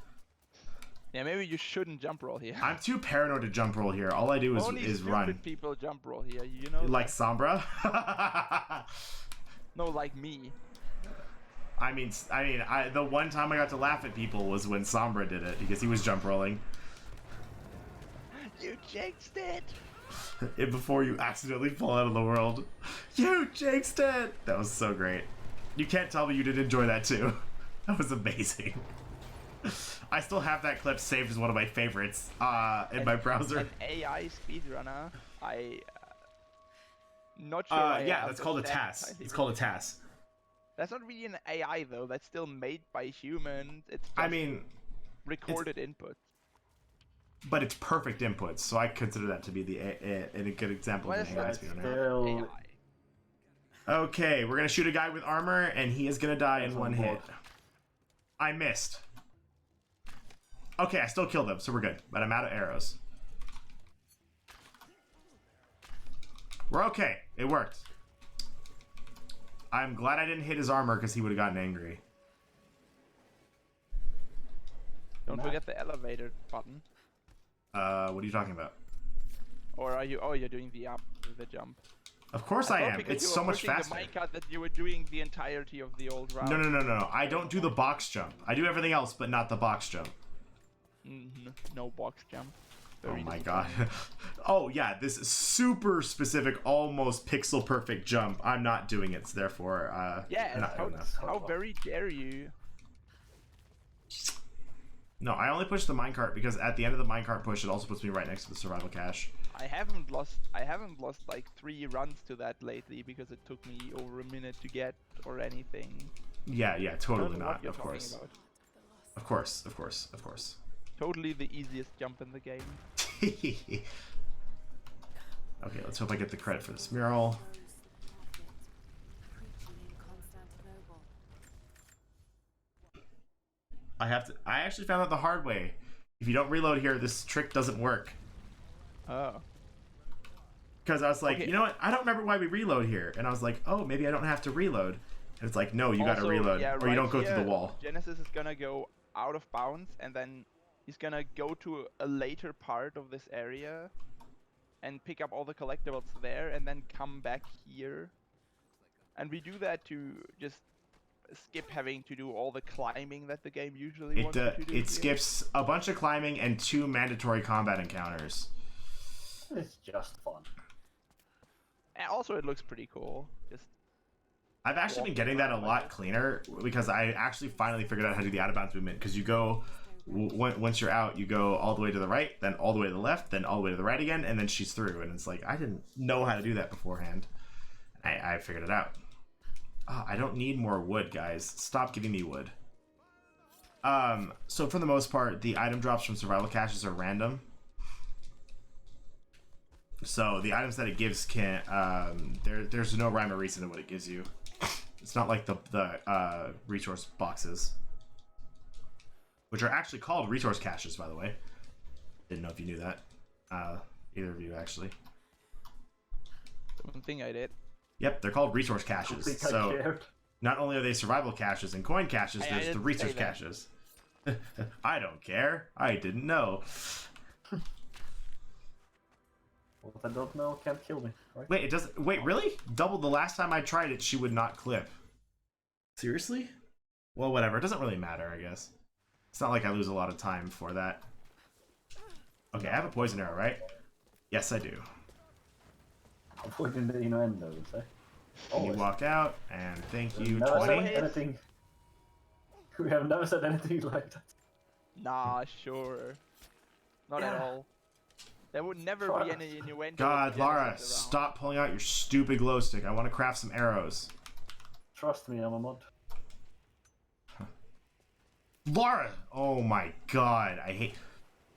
Yeah, maybe you shouldn't jump roll here. I'm too paranoid to jump roll here. All I do Only is stupid run. people jump roll here, you know? Like that? Sombra? No, like me. The one time I got to laugh at people was when Sombra did it because he was jump rolling. You jinxed it! Before you accidentally fall out of the world. You jinxed it! That was so great. You can't tell me you didn't enjoy that too. That was amazing. I still have that clip saved as one of my favorites in my browser. An AI speedrunner, not sure. I yeah, that's called a understand TAS. entirely. It's called a TAS. That's not really an AI though. That's still made by humans. It's just I mean, recorded input. but it's perfect inputs, so I consider that to be a good example Well, of an that's AI speedrunner. Still, Okay, we're gonna shoot a guy with armor, and he is gonna die in That's one on hit. board. I missed. Okay, I still killed him, so we're good. But I'm out of arrows. We're okay. It worked. I'm glad I didn't hit his armor because he would have gotten angry. Don't forget the elevator button. What are you talking about? Or are you? Oh, you're doing the up, the jump. Of course I thought am. because It's you so were much pushing faster. The minecart that you were doing the entirety of the old route. No. I don't do the box jump. I do everything else, but not the box jump. No box jump. Oh Very my disappointing. god. Oh yeah, this super specific, almost pixel perfect jump. I'm not doing it, so therefore, Yeah, not how, good enough. how very dare you? No, I only pushed the minecart because at the end of the minecart push, it also puts me right next to the survival cache. I haven't lost like 3 runs to that lately because it took me over a minute to get or anything. Yeah, I don't totally know what not. you're Of talking course. about. Of course. Totally the easiest jump in the game. Okay, let's hope I get the credit for this mural. I actually found out the hard way. If you don't reload here, this trick doesn't work. Oh. Because I was like, Okay. you know what? I don't remember why we reload here. And I was like, oh, maybe I don't have to reload. And it's like, no, you gotta Also, reload. yeah, or you right don't go through the here, wall. Genesis is gonna go out of bounds and then he's gonna go to a later part of this area and pick up all the collectibles there and then come back here. And we do that to just skip having to do all the climbing that the game usually wants you to do. It here. skips a bunch of climbing and 2 mandatory combat encounters. it's just fun. And also, it looks pretty cool. Just I've actually been getting that a lot cleaner because I actually finally figured out how to do the out of bounds movement. Because you go, once you're out, you go all the way to the right, then all the way to the left, then all the way to the right again, and then she's through. And it's like, I didn't know how to do that beforehand. I figured it out. Oh, I don't need more wood, guys. Stop giving me wood. So for the most part, the item drops from survival caches are random. So the items that it gives can't. There's no rhyme or reason to what it gives you. It's not like the resource boxes, which are actually called resource caches, by the way. Didn't know if you knew that. Either of you, actually. one thing I did. Yep, they're called resource I caches. think I So cared. not only are they survival caches and coin caches, I there's the didn't research say that. caches. I don't care. I didn't know. What I don't know can't kill me, right? Wait, it doesn't. Wait, really? Double the last time I tried it, she would not clip. Seriously? Well, whatever. It doesn't really matter, I guess. It's not like I lose a lot of time for that. Okay, I have a poison arrow, right? Yes, I do. Avoiding the innuendos, eh? You Always. walk out, and thank you, Never 20. said anything. We have never said anything like that. Nah, sure. Not at Yeah. all. There would never Try be it. any innuendo. God, of Lara, Genesis around. stop pulling out your stupid glow stick. I want to craft some arrows. Trust me, I'm a mod. Lara! Oh my god, I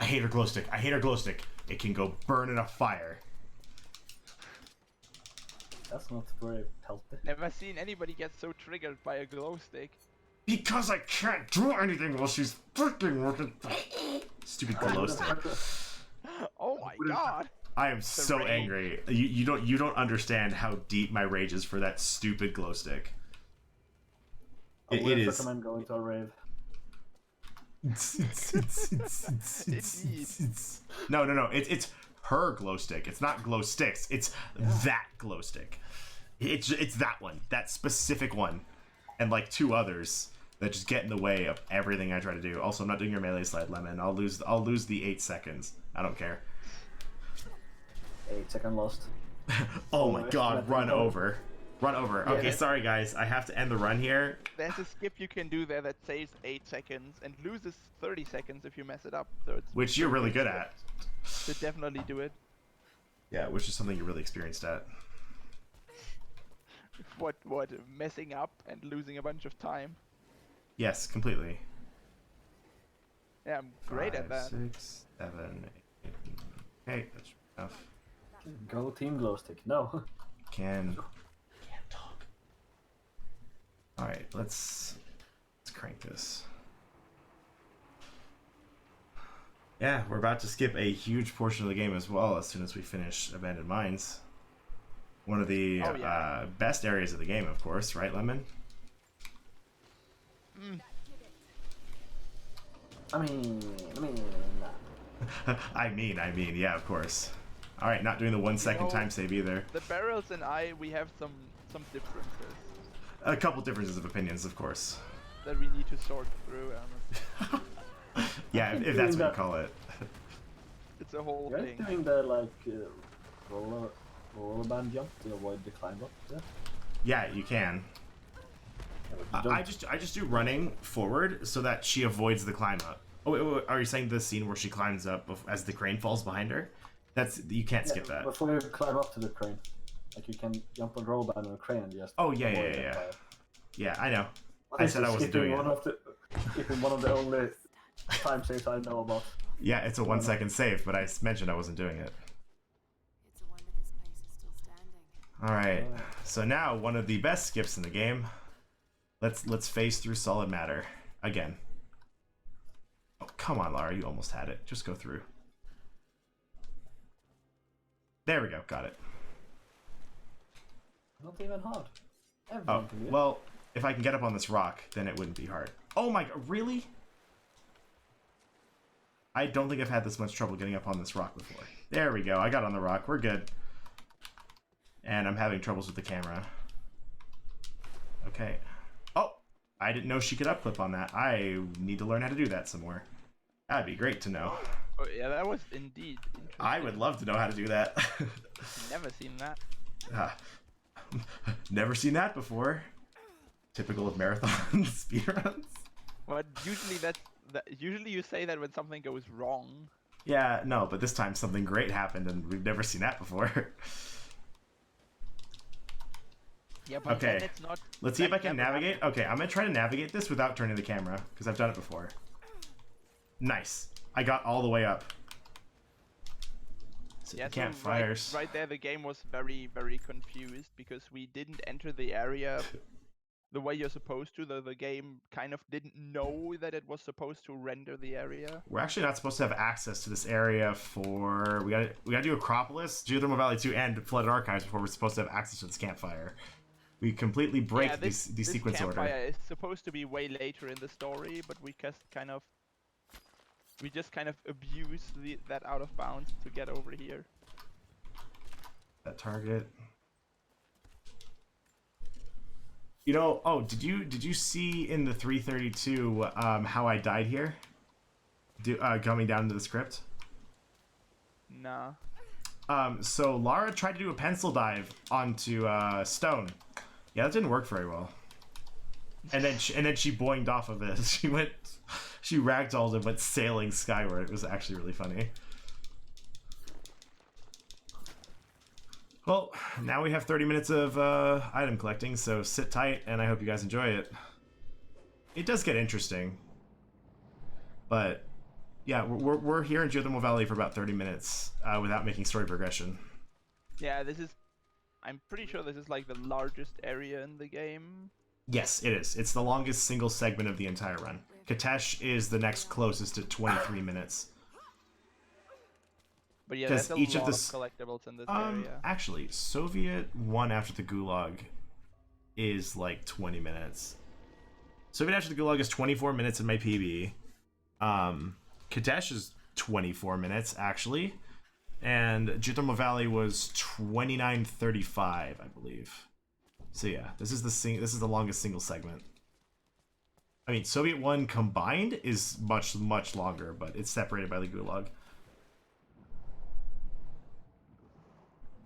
hate her glow stick. I hate her glow stick. It can go burn in a fire. That's not very healthy. Never seen anybody get so triggered by a glow stick. Because I can't do anything while she's freaking working. Stupid glow stick. Oh my Wouldn't- god! I am so rage. angry. You don't understand how deep my rage is for that stupid glow stick. I It wouldn't is. recommend going to a rave. No. It's her glow stick. It's not glow sticks. It's that glow stick. It's that one, that specific one, and like 2 others that just get in the way of everything I try to do. Also, I'm not doing your melee slide, Lemon. I'll lose the 8 seconds. I don't care. 8-second lost. Oh my god, run over. Run over. Yeah, Okay, sorry guys. I have to end the run here. There's a skip you can do there that saves 8 seconds and loses 30 seconds if you mess it up. So it's Which you're really good at. So definitely do it. Yeah, which is something you're really experienced at. What? Messing up and losing a bunch of time? Yes, completely. Yeah, I'm great at that. 6, 7, 8. Okay, that's enough. Go team glow stick. No. Can't talk. Alright, let's crank this. Yeah, we're about to skip a huge portion of the game as well as soon as we finish Abandoned Mines. One of the best areas of the game, of course, right, Lemon? I mean, nah. I mean, yeah, of course. Alright, not doing the 1 second time save either. The barrels and we have some differences A couple differences of opinions, of course. that we need to sort through. Yeah, if that's what you call it. It's a whole You're thing. doing the like roller band jump to avoid the climb up. Yeah. Yeah, you can. I just do running forward so that she avoids the climb up. Oh, wait, are you saying the scene where she climbs up as the crane falls behind her? You can't skip that. Before you climb up to the crane, like you can jump on roll band on a crane and just. Oh yeah. Yeah, I know. I This said I is wasn't doing it. Skipping one of the only time saves I know about. Yeah, it's a 1 second save, but I mentioned I wasn't doing it. It's a wonder this place is still standing. All right. So now one of the best skips in the game. Let's phase through solid matter again. Oh, come on, Lara, you almost had it. Just go through. There we go. Got it. Not even hard. Oh, Everyone can do it. well, if I can get up on this rock, then it wouldn't be hard. Oh my god, really? I don't think I've had this much trouble getting up on this rock before. There we go. I got on the rock. We're good. And I'm having troubles with the camera. Okay. Oh, I didn't know she could upclip on that. I need to learn how to do that some more. That'd be great to know. Oh yeah, that was indeed interesting. I would love to know how to do that. Never seen that. Never seen that before. Typical of marathon speedruns. But usually usually you say that when something goes wrong. Yeah, no, but this time something great happened and we've never seen that before. Yeah, but Okay, then it's not. let's see if I that can never navigate. happened. Okay, I'm gonna try to navigate this without turning the camera, because I've done it before. Nice. I got all the way up. So Yeah, you can't so fires. right there the game was very, very confused because we didn't enter the area the way you're supposed to. The game kind of didn't know that it was supposed to render the area. We're actually not supposed to have access to this area for... We gotta do Acropolis, Geothermal Valley 2, and Flooded Archives before we're supposed to have access to this campfire. We completely break the this sequence order. campfire is supposed to be way later in the story, but we just kind of abuse that out of bounds to get over here. That target. You know, oh, did you see in the 332 how I died here? Coming down to the script? Nah. So Lara tried to do a pencil dive onto stone. Yeah, that didn't work very well. And then she boinged off of it. She ragdolled and went sailing skyward. It was actually really funny. Well, now we have 30 minutes of item collecting, so sit tight, and I hope you guys enjoy it. It does get interesting, but yeah, we're here in Geothermal Valley for about 30 minutes without making story progression. Yeah, I'm pretty sure this is like the largest area in the game. Yes, it is. It's the longest single segment of the entire run. Katesh is the next closest at 23 minutes. But yeah, Because there's a each of lot the of collectibles in this area. actually, Soviet 1 after the Gulag is like 20 minutes. Soviet after the Gulag is 24 minutes in my PB. Kadesh is 24 minutes actually, and Geothermal Valley was 29:35, I believe. So yeah, this is the longest single segment. I mean, Soviet 1 combined is much longer, but it's separated by the Gulag.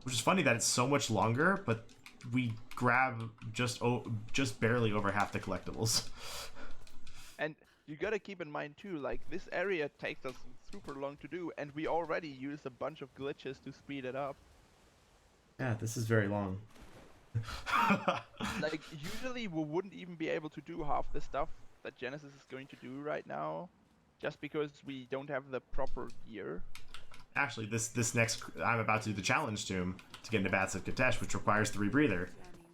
Which is funny that it's so much longer, but we grab just barely over half the collectibles. And you gotta keep in mind too, like this area takes us super long to do, and we already used a bunch of glitches to speed it up. Yeah, this is very long. Like usually we wouldn't even be able to do half the stuff that Genesis is going to do right now, just because we don't have the proper gear. Actually, this next, I'm about to do the challenge tomb to get into Bats of Katesh, which requires the rebreather.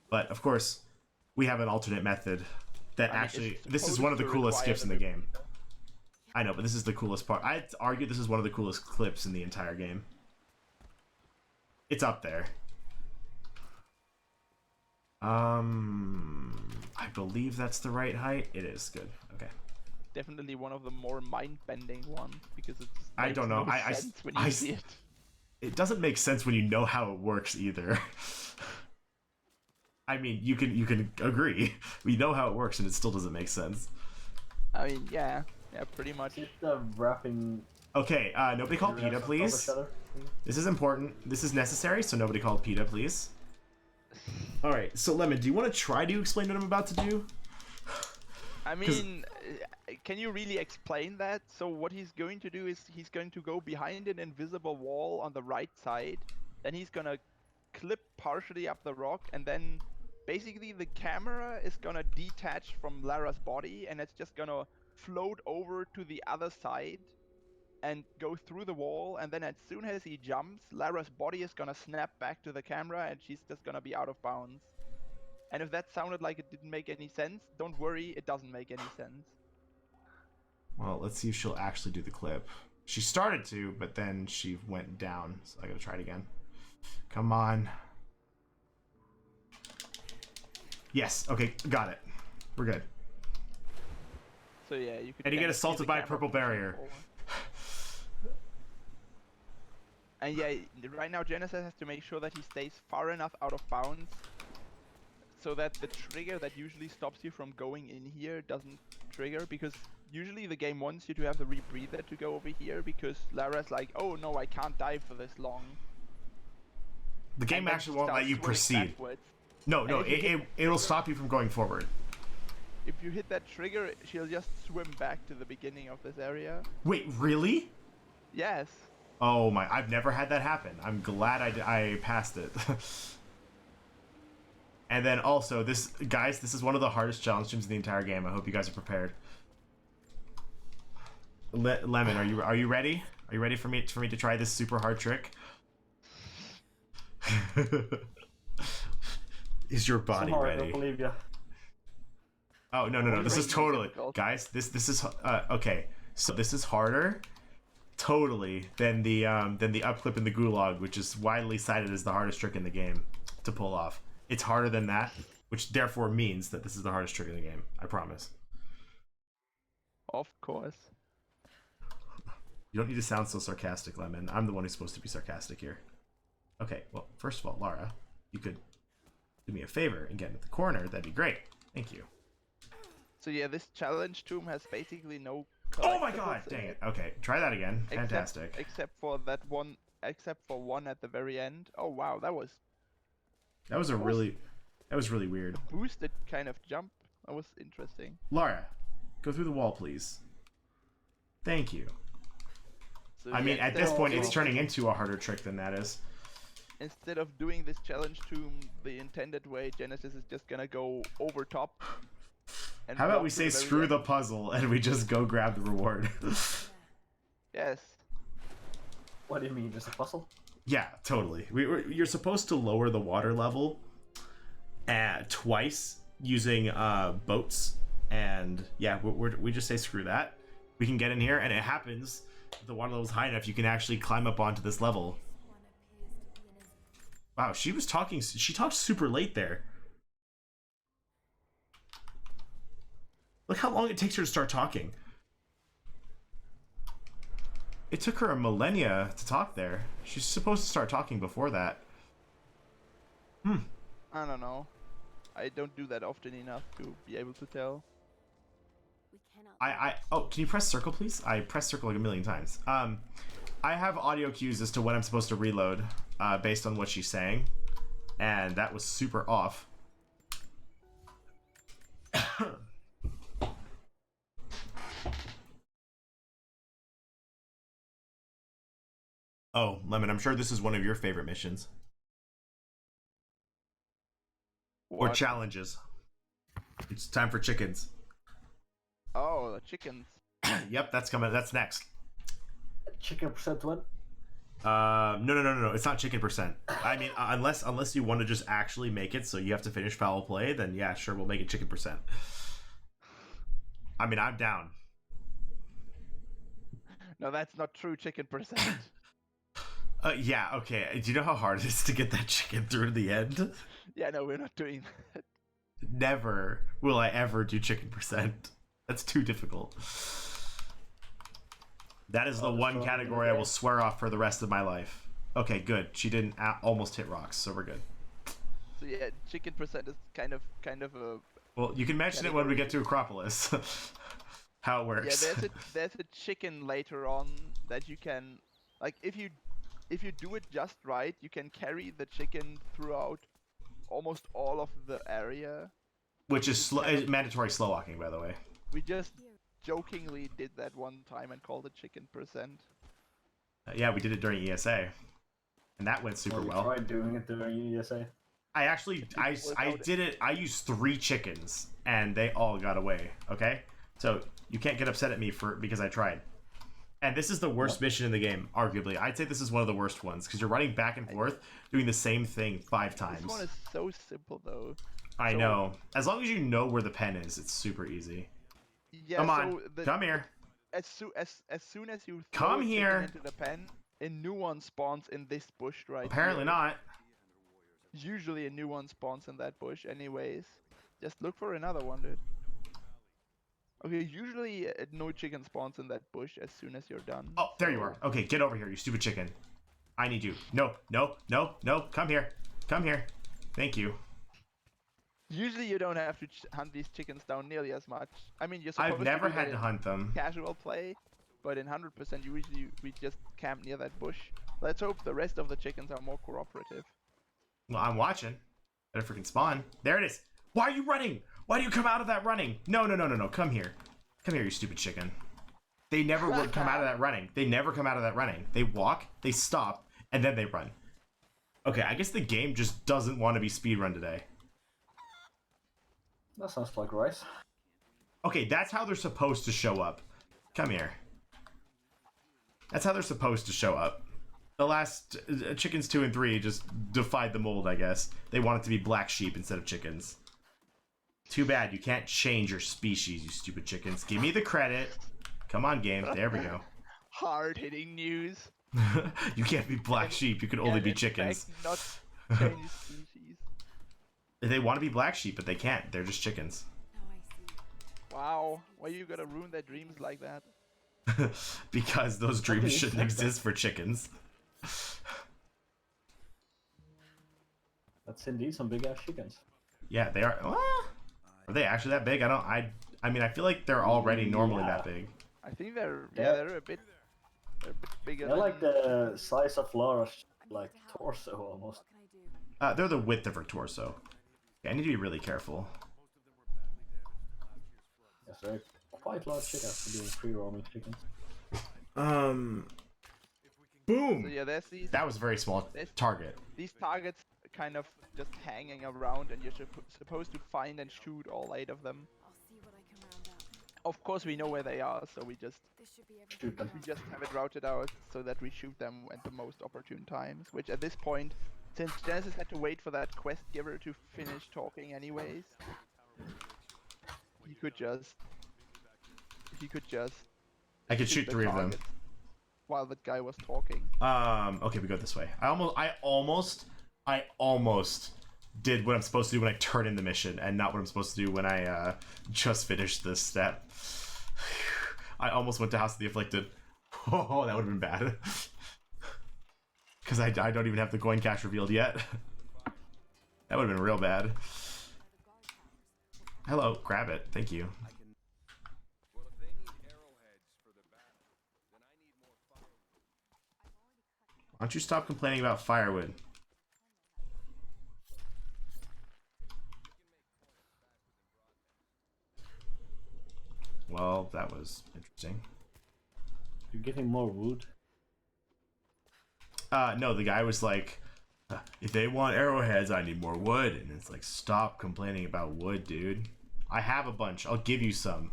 But of course, we have an alternate method that this is one of the coolest skips in the game. I know, but this is the coolest part. I'd argue this is one of the coolest clips in the entire game. It's up there. I believe that's the right height. It is good. Okay. Definitely one of the more mind-bending ones because it's. I don't know. When you see it. It doesn't make sense when you know how it works either. I mean, you can agree. We know how it works, and it still doesn't make sense. I mean, yeah, pretty much. Is it the wrapping? Okay, nobody call PETA, please. This is important. This is necessary, so nobody call PETA, please. All right, so Lemon, do you want to try to explain what I'm about to do? I mean, can you really explain that? So what he's going to do is he's going to go behind an invisible wall on the right side, then he's gonna clip partially up the rock, and then basically the camera is gonna detach from Lara's body, and it's just gonna float over to the other side and go through the wall, and then as soon as he jumps, Lara's body is gonna snap back to the camera, and she's just gonna be out of bounds. And if that sounded like it didn't make any sense, don't worry, it doesn't make any sense. Well, let's see if she'll actually do the clip. She started to, but then she went down, so I gotta try it again. Come on. Yes, okay, got it. We're good. So yeah, you could. And you get assaulted by a purple barrier. And yeah, right now Genesis has to make sure that he stays far enough out of bounds so that the trigger that usually stops you from going in here doesn't trigger, because usually the game wants you to have the rebreather to go over here, because Lara's like, oh no, I can't dive for this long. The game actually won't let you proceed. Backwards. No, it'll stop you from going forward. If you hit that trigger, she'll just swim back to the beginning of this area. Wait, really? Yes. Oh my, I've never had that happen. I'm glad I passed it. And then also, this is one of the hardest challenge gyms in the entire game. I hope you guys are prepared. Lemon, are you ready? Are you ready for me to try this super hard trick? Is your body ready? I don't believe you. Oh no! This is totally, guys. This is okay. So this is harder, totally, than the upclip in the Gulag, which is widely cited as the hardest trick in the game to pull off. It's harder than that, which therefore means that this is the hardest trick in the game. I promise. Of course. You don't need to sound so sarcastic, Lemon. I'm the one who's supposed to be sarcastic here. Okay, well, first of all, Lara, you could do me a favor and get into the corner. That'd be great. Thank you. So yeah, this challenge tomb has basically no. Oh my god! Dang it. Okay, try that again. Fantastic. Except for that one. Except for one at the very end. Oh wow, that was really weird. Boosted kind of jump. That was interesting. Lara, go through the wall, please. Thank you. So I mean, at this point, it's turning into a harder trick than that is. Instead of doing this challenge tomb the intended way, Genesis is just gonna go over top. And how about we say screw the puzzle and we just go grab the reward? Yes. What do you mean, just a puzzle? Yeah, totally. You're supposed to lower the water level twice using boats, and yeah, we just say screw that. We can get in here, and it happens The water level's high enough, you can actually climb up onto this level. One appears to be in as Wow, she was talking. She talked super late there. Look how long it takes her to start talking. It took her a millennia to talk there. She's supposed to start talking before that. I don't know. I don't do that often enough to be able to tell. we cannot. Oh, can you press circle, please? I pressed circle like a million times. I have audio cues as to when I'm supposed to reload, based on what she's saying, and that was super off. Oh, Lemon, I'm sure this is one of your favorite missions. Or What? challenges. It's time for chickens. Oh, the chickens. Yep, that's coming. That's next. Chicken percent one. No. It's not chicken percent. I mean, unless you want to just actually make it, so you have to finish foul play, then yeah, sure, we'll make it chicken percent. I mean, I'm down. No, that's not true chicken percent. Yeah, okay. Do you know how hard it is to get that chicken through to the end? Yeah, no, we're not doing that. Never will I ever do chicken percent. That's too difficult. That is the one category I will swear off for the rest of my life. Okay, good. She didn't almost hit rocks, so we're good. So yeah, chicken percent is kind of a Well, you can mention it when we get to Acropolis. How it works. yeah. There's a chicken later on that you can, like, if you do it just right, you can carry the chicken throughout almost all of the area. Which is mandatory slow walking, by the way. We just jokingly did that one time and called it chicken percent. Yeah, we did it during ESA, and that went super well. Tried doing it during ESA. I actually, I did it. I used 3 chickens, and they all got away. Okay, so you can't get upset at me because I tried. And this is the worst mission in the game, arguably. I'd say this is one of the worst ones because you're running back and forth, doing the same thing 5 times. This one is so simple though. I know. As long as you know where the pen is, it's super easy. Yeah, Come on, come here. As soon as you Come throw a chicken here. into the pen, a new one spawns in this bush right Apparently here. not. Usually a new one spawns in that bush anyways. Just look for another one, dude. Okay, usually no chicken spawns in that bush as soon as you're done. Oh, there you are. Okay, get over here, you stupid chicken. I need you. No. Come here. Come here. Thank you. Usually you don't have to hunt these chickens down nearly as much. I mean, you're supposed I've never to do had that to in hunt them. casual play, but in 100% usually we just camp near that bush. Let's hope the rest of the chickens are more cooperative. Well, I'm watching. Better freaking spawn. There it is. Why are you running? Why do you come out of that running? No. Come here. Come here, you stupid chicken. They never would come out of that running. They never come out of that running. They walk, they stop, and then they run. Okay, I guess the game just doesn't want to be speedrun today. That sounds like rice. Okay, that's how they're supposed to show up. Come here. That's how they're supposed to show up. The last chickens 2 and 3 just defied the mold, I guess. They want it to be black sheep instead of chickens. Too bad you can't change your species, you stupid chickens. Give me the credit. Come on, game. There we go. Hard-hitting news. You can't be black sheep. You can only be in chickens. fact, not change species. They want to be black sheep, but they can't. They're just chickens. Now I see. Wow, why you gotta ruin their dreams like that? Because those dreams shouldn't exist for chickens. That's indeed some big ass chickens. Yeah, they are. Are they actually that big? I mean, I feel like they're already normally that big. I think they're Yeah. they're a bit bigger. They're than, like the size of Lara's like torso almost. What can I do? They're the width of her torso. Yeah, I need to be really careful. Yes, they're quite large chickens for being free roaming chickens. Boom! So yeah, there's these That was a very small target. these targets kind of just hanging around, and you're supposed to find and shoot all 8 of them. I'll see what I can round up. Of course, we know where they are, so we just This should be Shoot them. have it routed out so that we shoot them at the most opportune times. Which at this point, since Genesis had to wait for that quest giver to finish talking anyways, he could just I could shoot the 3 of them. targets. while that guy was talking. Okay, we go this way. I almost did what I'm supposed to do when I turn in the mission, and not what I'm supposed to do when I just finished this step. I almost went to House of the Afflicted. Oh, that would have been bad. Because I don't even have the coin cache revealed yet. That would have been real bad. Hello, grab it. Thank you. Why don't you stop complaining about firewood? Well, that was interesting. You're getting more wood. No, the guy was like, if they want arrowheads, I need more wood. And it's like, stop complaining about wood, dude. I have a bunch. I'll give you some.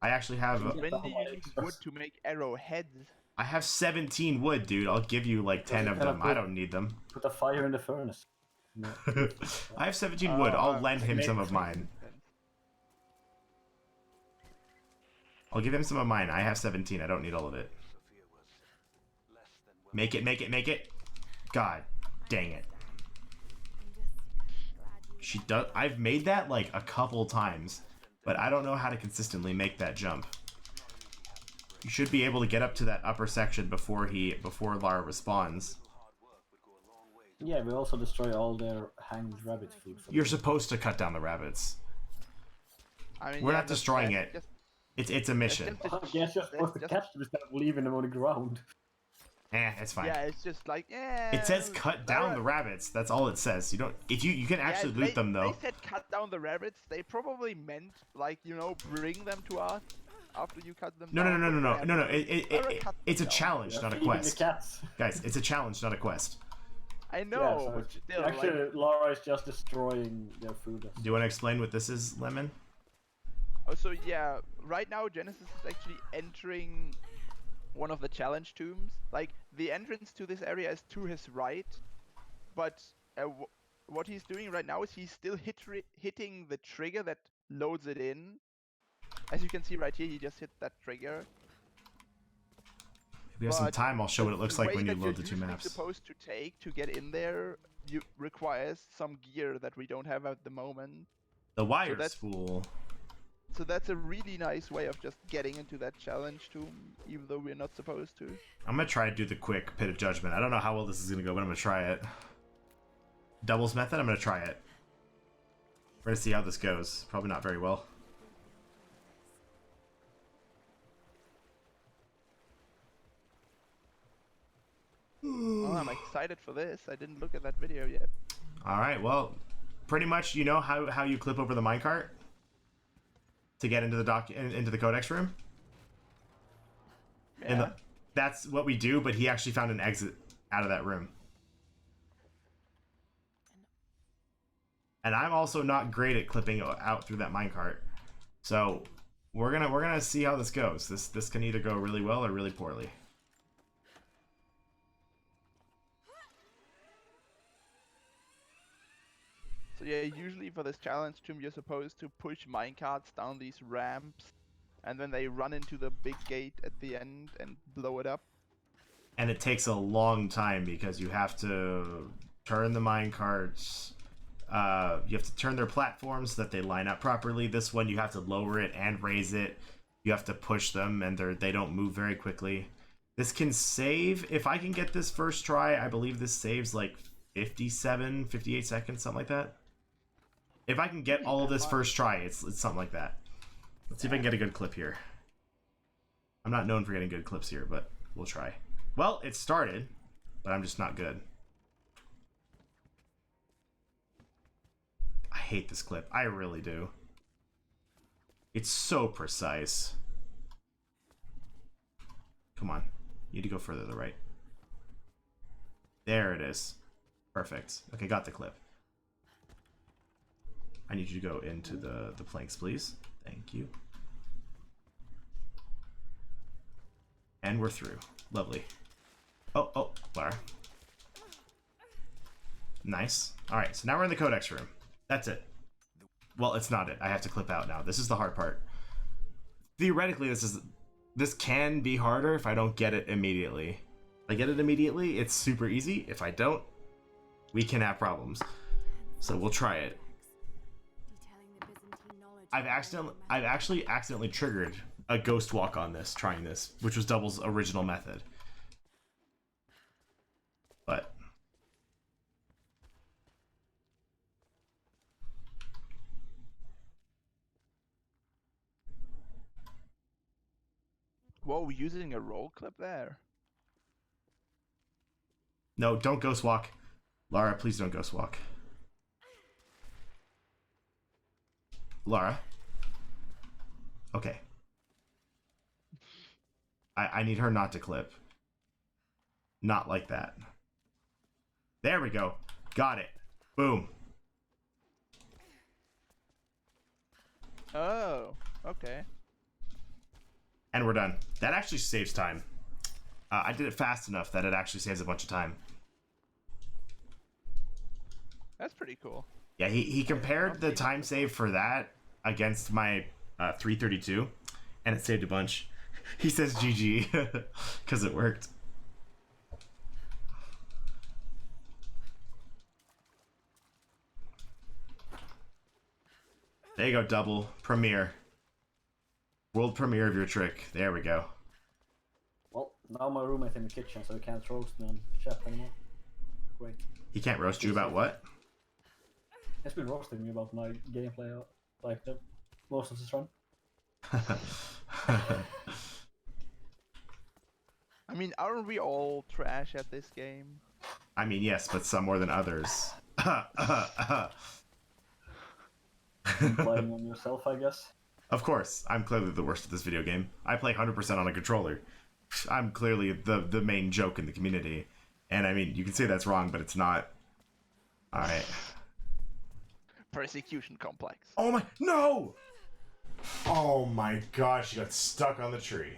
I actually have... When do you use wood to make arrowheads? I have 17 wood, dude. I'll give you like 10 of them. I don't need them. Put a fire in the furnace. No. I have 17 wood. I'll lend him some of mine. I'll give him some of mine. I have 17. I don't need all of it. Make it, make it, make it. God dang it. She does. I've made that like a couple times, but I don't know how to consistently make that jump. You should be able to get up to that upper section before Lara respawns. Yeah, we also destroy all their hanged rabbit food. You're supposed to cut down the rabbits. I mean, We're not destroying it. It's a mission. I guess you're supposed to catch them instead of leaving them on the ground. It's fine. Yeah, it's just like, yeah. It says cut down the rabbits. That's all it says. You don't. If you can actually loot them though. They said cut down the rabbits. They probably meant like, you know, bring them to us after you cut them. No. down. It's a challenge, not a quest. Cats. Guys, it's a challenge, not a quest. I know. Yeah, so but still, actually, like... Lara is just destroying their food. Do you want to explain what this is, Lemon? Oh, so yeah, right now Genesis is actually entering one of the challenge tombs. Like, the entrance to this area is to his right, but what he's doing right now is he's still hitting the trigger that loads it in. As you can see right here, he just hit that trigger. If we have some time, I'll show what it looks like when you load the two maps. The supposed to take to get in there requires some gear that we don't have at the moment. The wire spool. So that's a really nice way of just getting into that challenge tomb, even though we're not supposed to. I'm gonna try to do the quick pit of judgment. I don't know how well this is gonna go, but I'm gonna try it. Doubles method, I'm gonna try it. We're gonna see how this goes. Probably not very well. Oh, I'm excited for this. I didn't look at that video yet. Alright, well, pretty much you know how you clip over the minecart to get into the into the codex room? Yeah. And that's what we do, but he actually found an exit out of that room. And I'm also not great at clipping out through that minecart. So we're gonna see how this goes. This can either go really well or really poorly. So yeah, usually for this challenge tomb, you're supposed to push minecarts down these ramps, and then they run into the big gate at the end and blow it up. And it takes a long time because you have to turn the minecarts. You have to turn their platforms so that they line up properly. This one, you have to lower it and raise it. You have to push them, and they don't move very quickly. This can save, if I can get this first try, I believe this saves like 57, 58 seconds, something like that. If I can get all of this first try, it's something like that. Let's see if I can get a good clip here. I'm not known for getting good clips here, but we'll try. Well, it started, but I'm just not good. I hate this clip. I really do. It's so precise. Come on. You need to go further to the right. There it is. Perfect. Okay, got the clip. I need you to go into the planks, please. Thank you. And we're through. Lovely. Oh, Lara. Nice. Alright, so now we're in the codex room. That's it. Well, it's not it. I have to clip out now. This is the hard part. Theoretically, this is this can be harder if I don't get it immediately. If I get it immediately, it's super easy. If I don't, we can have problems. So we'll try it. I've actually accidentally triggered a ghost walk on this, trying this, which was Double's original method. But Whoa, using a roll clip there. no, don't ghost walk. Lara, please don't ghost walk. Lara. Okay. I need her not to clip. Not like that. There we go. Got it. Boom. Oh, okay. And we're done. That actually saves time. I did it fast enough that it actually saves a bunch of time. That's pretty cool. Yeah, he compared the time save for that against my 332, and it saved a bunch. He says GG, because it worked. There you go, Double. Premiere. World premiere of your trick. There we go. Well, now my roommate in the kitchen, so he can't roast me on chat anymore. Great. He can't roast you about what? He's been roasting me about my gameplay, like most of this run. I mean, aren't we all trash at this game? I mean, yes, but some more than others. Playing on yourself, I guess. Of course, I'm clearly the worst at this video game. I play 100% on a controller. I'm clearly the main joke in the community. And I mean, you can say that's wrong, but it's not. Alright. Persecution complex. Oh my, no! Oh my gosh, she got stuck on the tree.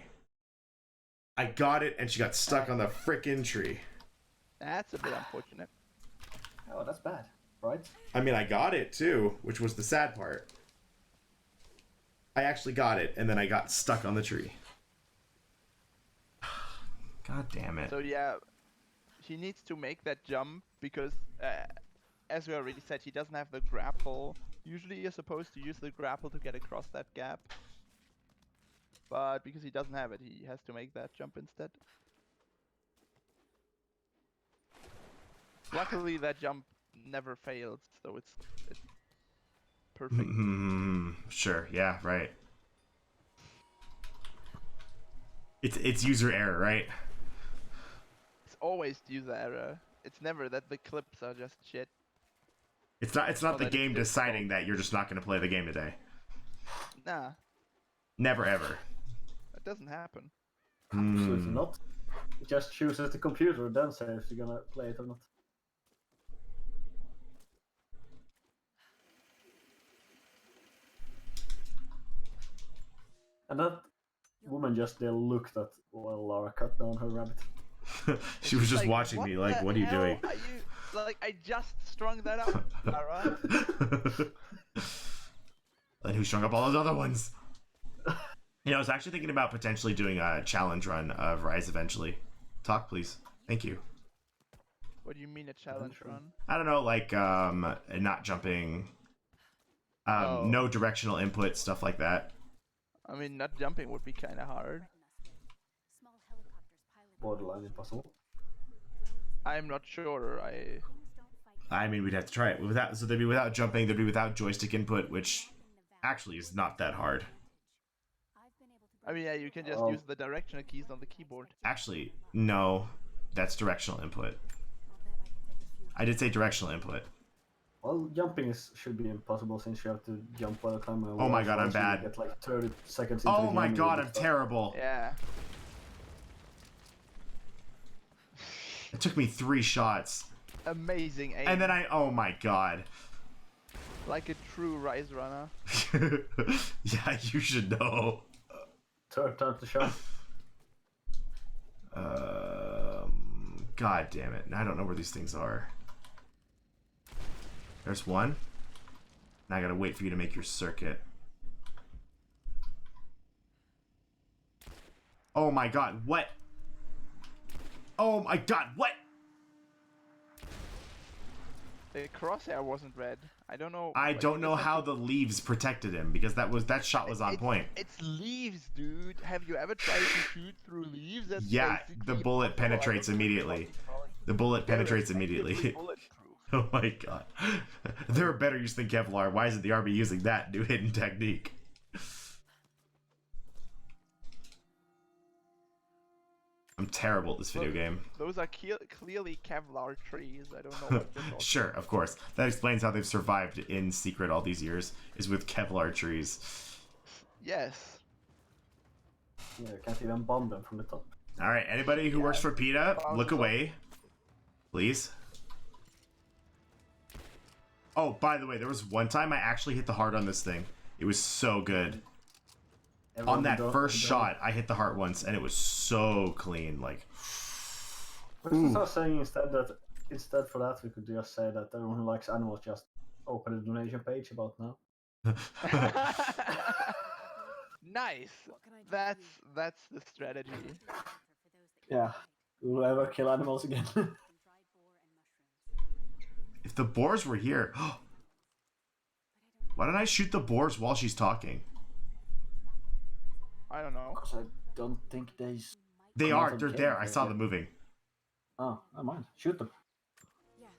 I got it, and she got stuck on the frickin' tree. That's a bit unfortunate. Oh, that's bad, right? I mean, I got it too, which was the sad part. I actually got it, and then I got stuck on the tree. God damn it. So yeah, he needs to make that jump because, as we already said, he doesn't have the grapple. Usually you're supposed to use the grapple to get across that gap. But because he doesn't have it, he has to make that jump instead. Luckily that jump never failed, so it's perfect. Sure, yeah, right. It's user error, right? It's always user error. It's never that the clips are just shit. It's not the that game it's deciding that you're just not going to play the game today. Nah, Never ever. that doesn't happen. Absolutely not. It just chooses the computer and then says if you're gonna play it or not. And that woman just there looked at while Lara cut down her rabbit. She was just Like, watching me like, what are you hell doing? Are you, like, I just strung that up, Lara. And who strung up all those other ones? You know, I was actually thinking about potentially doing a challenge run of Rise eventually. Talk, please. Thank you. What do you mean a challenge run? I don't know, like, not jumping, Oh. no directional input, stuff like that. I mean, not jumping would be kind of hard. Borderline impossible. I'm not sure. I mean, we'd have to try it without. So there'd be without jumping. There'd be without joystick input, which actually is not that hard. I mean, yeah, you can just Oh. use the directional keys on the keyboard. Actually, no, that's directional input. I did say directional input. Well, jumping should be impossible since you have to jump by the time. Oh my god, I'm bad. You get like 30 seconds into Oh the my game, god, you I'm get stuck. terrible. Yeah. It took me 3 shots, Amazing aim. and then oh my god. Like a true Rise runner. Yeah, you should know. Third time to shot. God damn it. I don't know where these things are. There's one. Now I gotta wait for you to make your circuit. Oh my god, what? Oh my god, what? The crosshair wasn't red. I don't know. I don't know that's how not the leaves protected him, because that shot was on point. It's leaves, dude. Have you ever tried to shoot through leaves? That's Yeah, the basically bullet impossible. I penetrates don't know what you're immediately. talking about. The bullet They're penetrates effectively immediately. bulletproof. Oh my god. They're a better use than Kevlar. Why isn't the army using that new hidden technique? I'm terrible at this video game. Those are clearly Kevlar trees. I don't know what you're talking Sure, of course. That explains how they've survived in secret all these years, is with Kevlar trees. Yes. Yeah, you can't even bomb them from the top. Alright, anybody who works for PETA, look away. Please. Oh, by the way, there was one time I actually hit the heart on this thing. It was so good. Everyone On that don't- first don't- shot, I hit the heart once, and it was so clean. Like, But I was saying instead for that we could just say that everyone who likes animals just open the donation page about now. Nice. What can I do for you? That's the strategy. Yeah. Will ever kill animals again? if the boars were here, why don't I shoot the boars while she's talking? I don't know. Because I don't think they. They Come out are. of They're the there. cave, I saw yeah. them moving. Oh, I mind. Shoot them. Yes.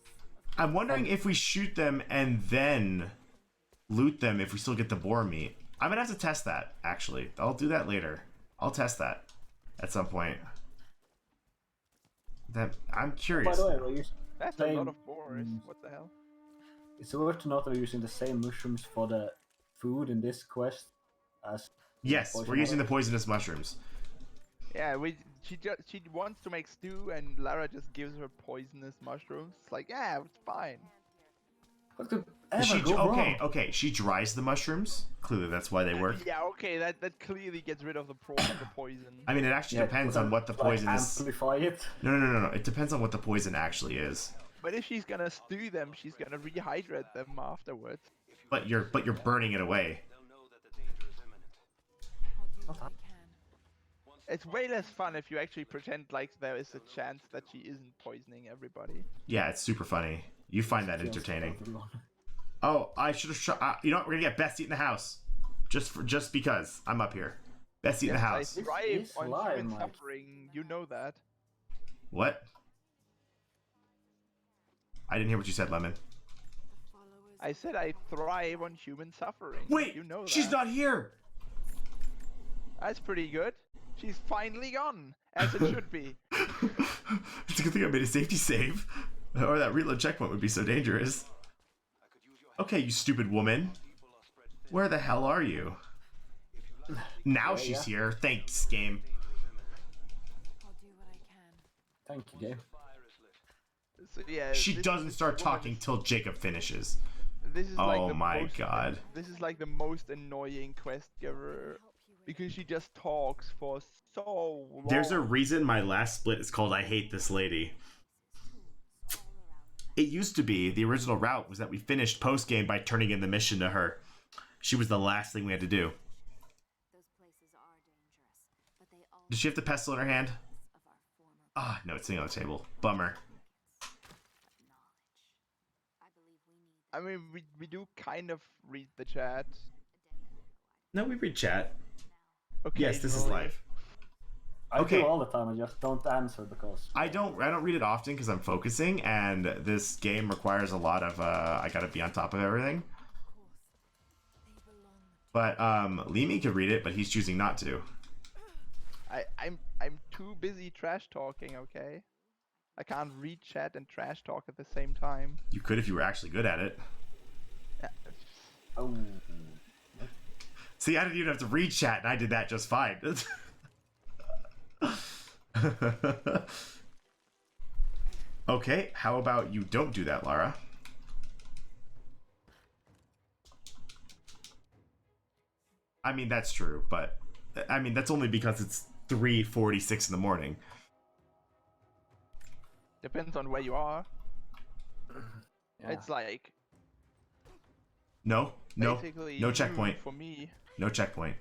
I'm wondering if we shoot them and then loot them if we still get the boar meat. I'm gonna have to test that, actually. I'll do that later. I'll test that at some point. I'm By curious. the way, we're using, That's a lot Same. of boars. What the hell? it's worth to note that we're using the same mushrooms for the food in this quest as. Yes, poison we're using the arrow. poisonous mushrooms. Yeah, she wants to make stew, and Lara just gives her poisonous mushrooms. It's like, yeah, it's fine. What could Does ever go wrong? okay. She dries the mushrooms. Clearly, that's why they work. Yeah, okay, that clearly gets rid of the poison. I mean, it actually depends on what the poison is. Amplify it. No. It depends on what the poison actually is. But if she's gonna stew them, she's gonna rehydrate them afterwards. But you're burning it away. I'll do what I can. It's way less fun if you actually pretend like there is a chance that she isn't poisoning everybody. Yeah, it's super funny. You find that Feels entertaining. everyone. Oh, I should have shot. You know what? We're gonna get best seat in the house, just because I'm up here. Best seat in the Yes, house. I thrive It's on live, human Mike. suffering. You know that. What? I didn't hear what you said, Lemon. The followers I said I thrive on human suffering. Wait, you know she's that. not here. That's pretty good. She's finally gone, as it should be. It's a good thing I made a safety save, or that reload checkpoint would be so dangerous. Okay, you stupid woman. Where the hell are you? Now she's here. Thanks, game. I'll do what I can. Thank you, Gabe. So, yeah, She this- doesn't this start woman talking is- till Jacob finishes. This is Oh like the my most, god. This is like the most annoying quest giver because she just talks for so long. There's a reason my last split is called I Hate This Lady. It used to be, the original route was that we finished post-game by turning in the mission to her. She was the last thing we had to do. Those places are dangerous, but they all Does she have the pestle in her hand? of our former Ah, no, it's sitting on the table. Bummer. knowledge. I believe we need I mean, we do kind of read the chat. No, we read chat. Okay. Yes, this is live. I Okay. do all the time. I just don't answer because I don't read it often because I'm focusing, and this game requires a lot of I gotta be on top of everything. Of course. They belong But Limi could read it, but he's choosing not to. I'm too busy trash talking. Okay. I can't read chat and trash talk at the same time. You could if you were actually good at it. oh, See, I didn't even have to read chat, and I did that just fine. Okay, how about you don't do that, Lara? I mean, that's true, but I mean, that's only because it's 3:46 in the morning. Depends on where you are. yeah. It's like No, basically no noon checkpoint. for me. No checkpoint.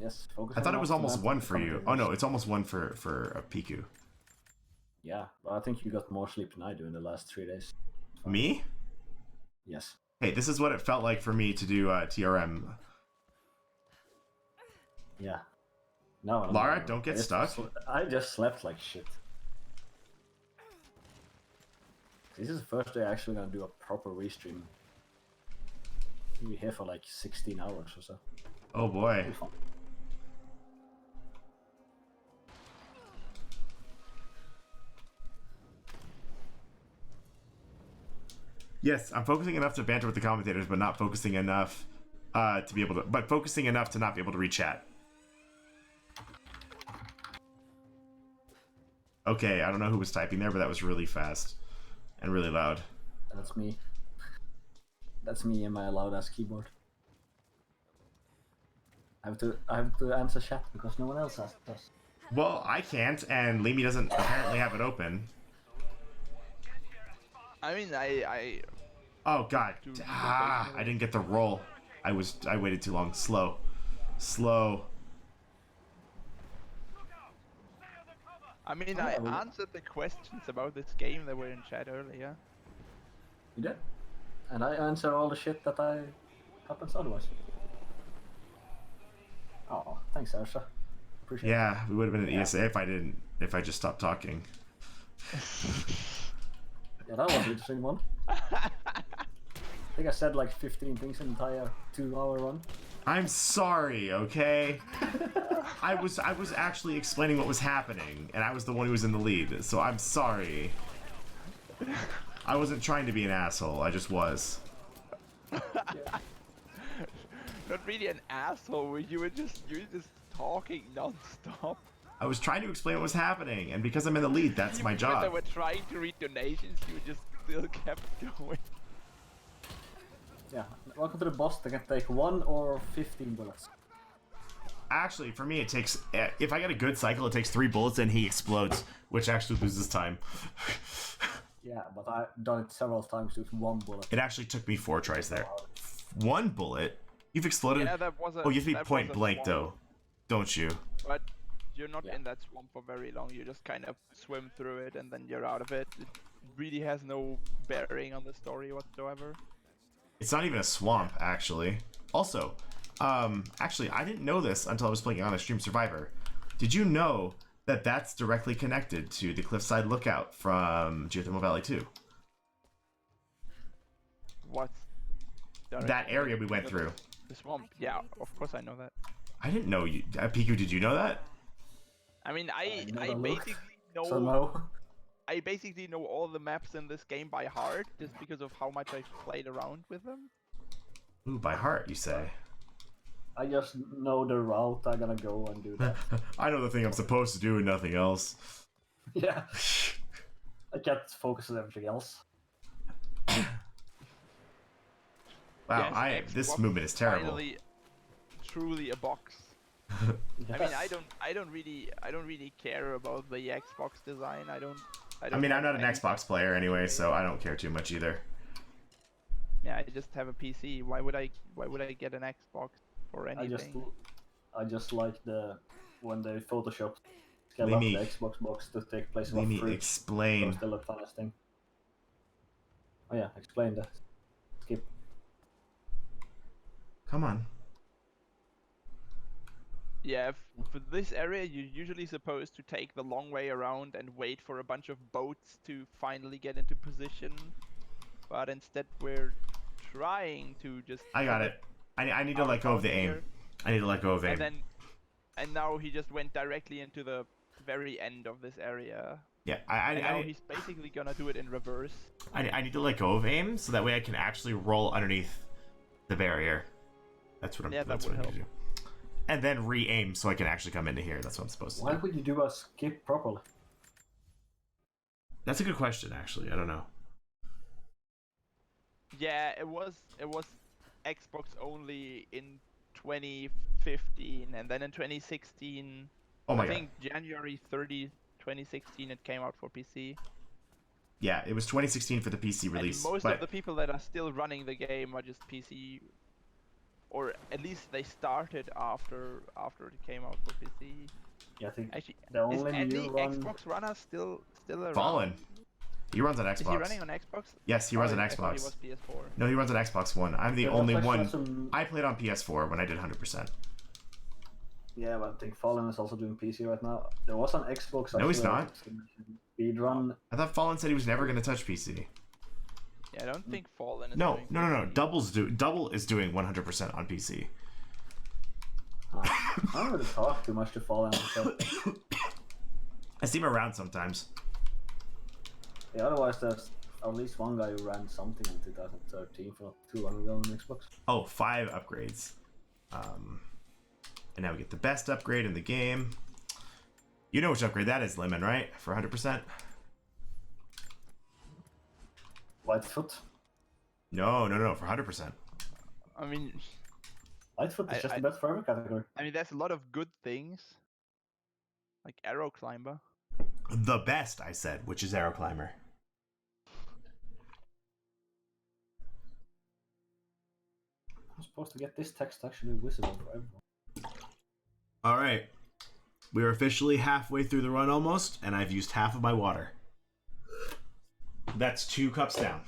Yes, focus. I thought it was enough to almost land one the for you. Oh commentators. no, it's almost one for a Piku. Yeah, but I think you got more sleep than I do in the last 3 days. Fine. Me? Yes. Hey, this is what it felt like for me to do TRM. Yeah. No, Lara, don't get stuck. I just slept like shit. This is the first day I'm actually gonna do a proper restream. We'll be here for like 16 hours or so. Oh boy. It'll be fun. Yes, I'm focusing enough to banter with the commentators, but not focusing enough to be able to. But focusing enough to not be able to read chat. Okay, I don't know who was typing there, but that was really fast and really loud. That's me. That's me and my loud ass keyboard. I have to answer chat because no one else does. Well, I can't, and Limi doesn't apparently have it open. I mean, I Oh god. I didn't get the roll. I waited too long. Slow. I mean, Oh, I yeah, answered the questions about this game that were in chat earlier. You did? And I answer all the shit that happens otherwise. Oh, thanks, Arsha. Appreciate it. Yeah, we would have been at ESA if I just stopped talking. Yeah, that was an interesting one. I think I said like 15 things in the entire 2-hour run. I'm sorry, okay? I was actually explaining what was happening, and I was the one who was in the lead, so I'm sorry. I wasn't trying to be an asshole, I just was. Not really an asshole, you were just talking non-stop. I was trying to explain what was happening, and because I'm in the lead, that's my Even when they job. were trying to read donations, you just still kept going. Yeah, welcome to the boss that can take 1 or 15 bullets. Actually, for me, it takes... If I get a good cycle, it takes 3 bullets and he explodes, which actually loses time. Yeah, but I've done it several times with 1 bullet. It actually took me 4 tries there. 1 bullet? You've exploded? Yeah, that was a, oh, you have to be that point was a blank, swamp. though. Don't you? But you're not Yeah. in that swamp for very long, you just kind of swim through it and then you're out of it. It really has no bearing on the story whatsoever. It's not even a swamp, actually. Also, actually, I didn't know this until I was playing on a Stream Survivor. Did you know that that's directly connected to the Cliffside Lookout from Geothermal Valley 2? What's That area we went through. The swamp, yeah, of course I know that. I didn't know you... Piku, did you know that? I mean, I never looked, basically know... So no. I basically know all the maps in this game by heart, just because of how much I've played around with them. Ooh, by heart, you say? I just know the route I'm gonna go and do that. I know the thing I'm supposed to do and nothing else. Yeah. I can't focus on everything else. Wow, Yes, this Xbox movement is terrible. Finally, truly a box. Yes. I mean, I don't really care about the Xbox design. I mean, I'm not an Xbox player anyway, so I don't care too much either. Yeah, I just have a PC. Why would I get an Xbox for anything? I just like when they Photoshop scale Let up me- the Xbox box to take place Let of a me fridge. explain. Those still look funnest thing. Oh yeah, explain that. Skip. Come on. Yeah, for this area, you're usually supposed to take the long way around and wait for a bunch of boats to finally get into position. But instead, we're trying to just... I got it. I need to let go of the aim. I need to let go of aim. And now he just went directly into the very end of this area. Yeah, And now he's basically gonna do it in reverse. I need to let go of aim so that way I can actually roll underneath the barrier. That's what Yeah, that's that what would I need to do. And then re-aim so I can actually come into here. That's what I'm supposed to Why do. would you do a skip properly? That's a good question, actually. I don't know. Yeah, it was Xbox only in 2015, and then in 2016, Oh my I god. think January 30, 2016, it came out for PC. Yeah, it was 2016 for the PC release. And most but of the people that are still running the game are just PC or at least they started after it came out for PC. Yeah, I think Actually, the is only any new one. Xbox runner still around? Fallen. He runs on Xbox. Is he running on Xbox? Yes, he runs on I thought he Xbox. was PS4. No, he runs on Xbox One. I'm the There only was actually one. some- I played on PS4 when I did 100%. Yeah, but I think Fallen is also doing PC right now. There was on Xbox. No, he's actually, not. Speedrun. I thought Fallen said he was never going to touch PC. Yeah, I don't think Fallen is No, doing no. PC. Double is doing 100% on PC. I don't really talk too much to Fallen. So. I see him around sometimes. Yeah, otherwise there's at least one guy who ran something in 2013 for not too long ago on Xbox. Oh, 5 upgrades. And now we get the best upgrade in the game. You know which upgrade that is, Lemon, right? For 100%? Whitefoot. No, for 100%. I mean, Whitefoot is just the best for every category. there's a lot of good things, like Arrow Climber. The best, I said, which is Arrow Climber. I'm supposed to get this text actually visible for everyone. All right. We are officially halfway through the run almost, and I've used half of my water. That's 2 cups down.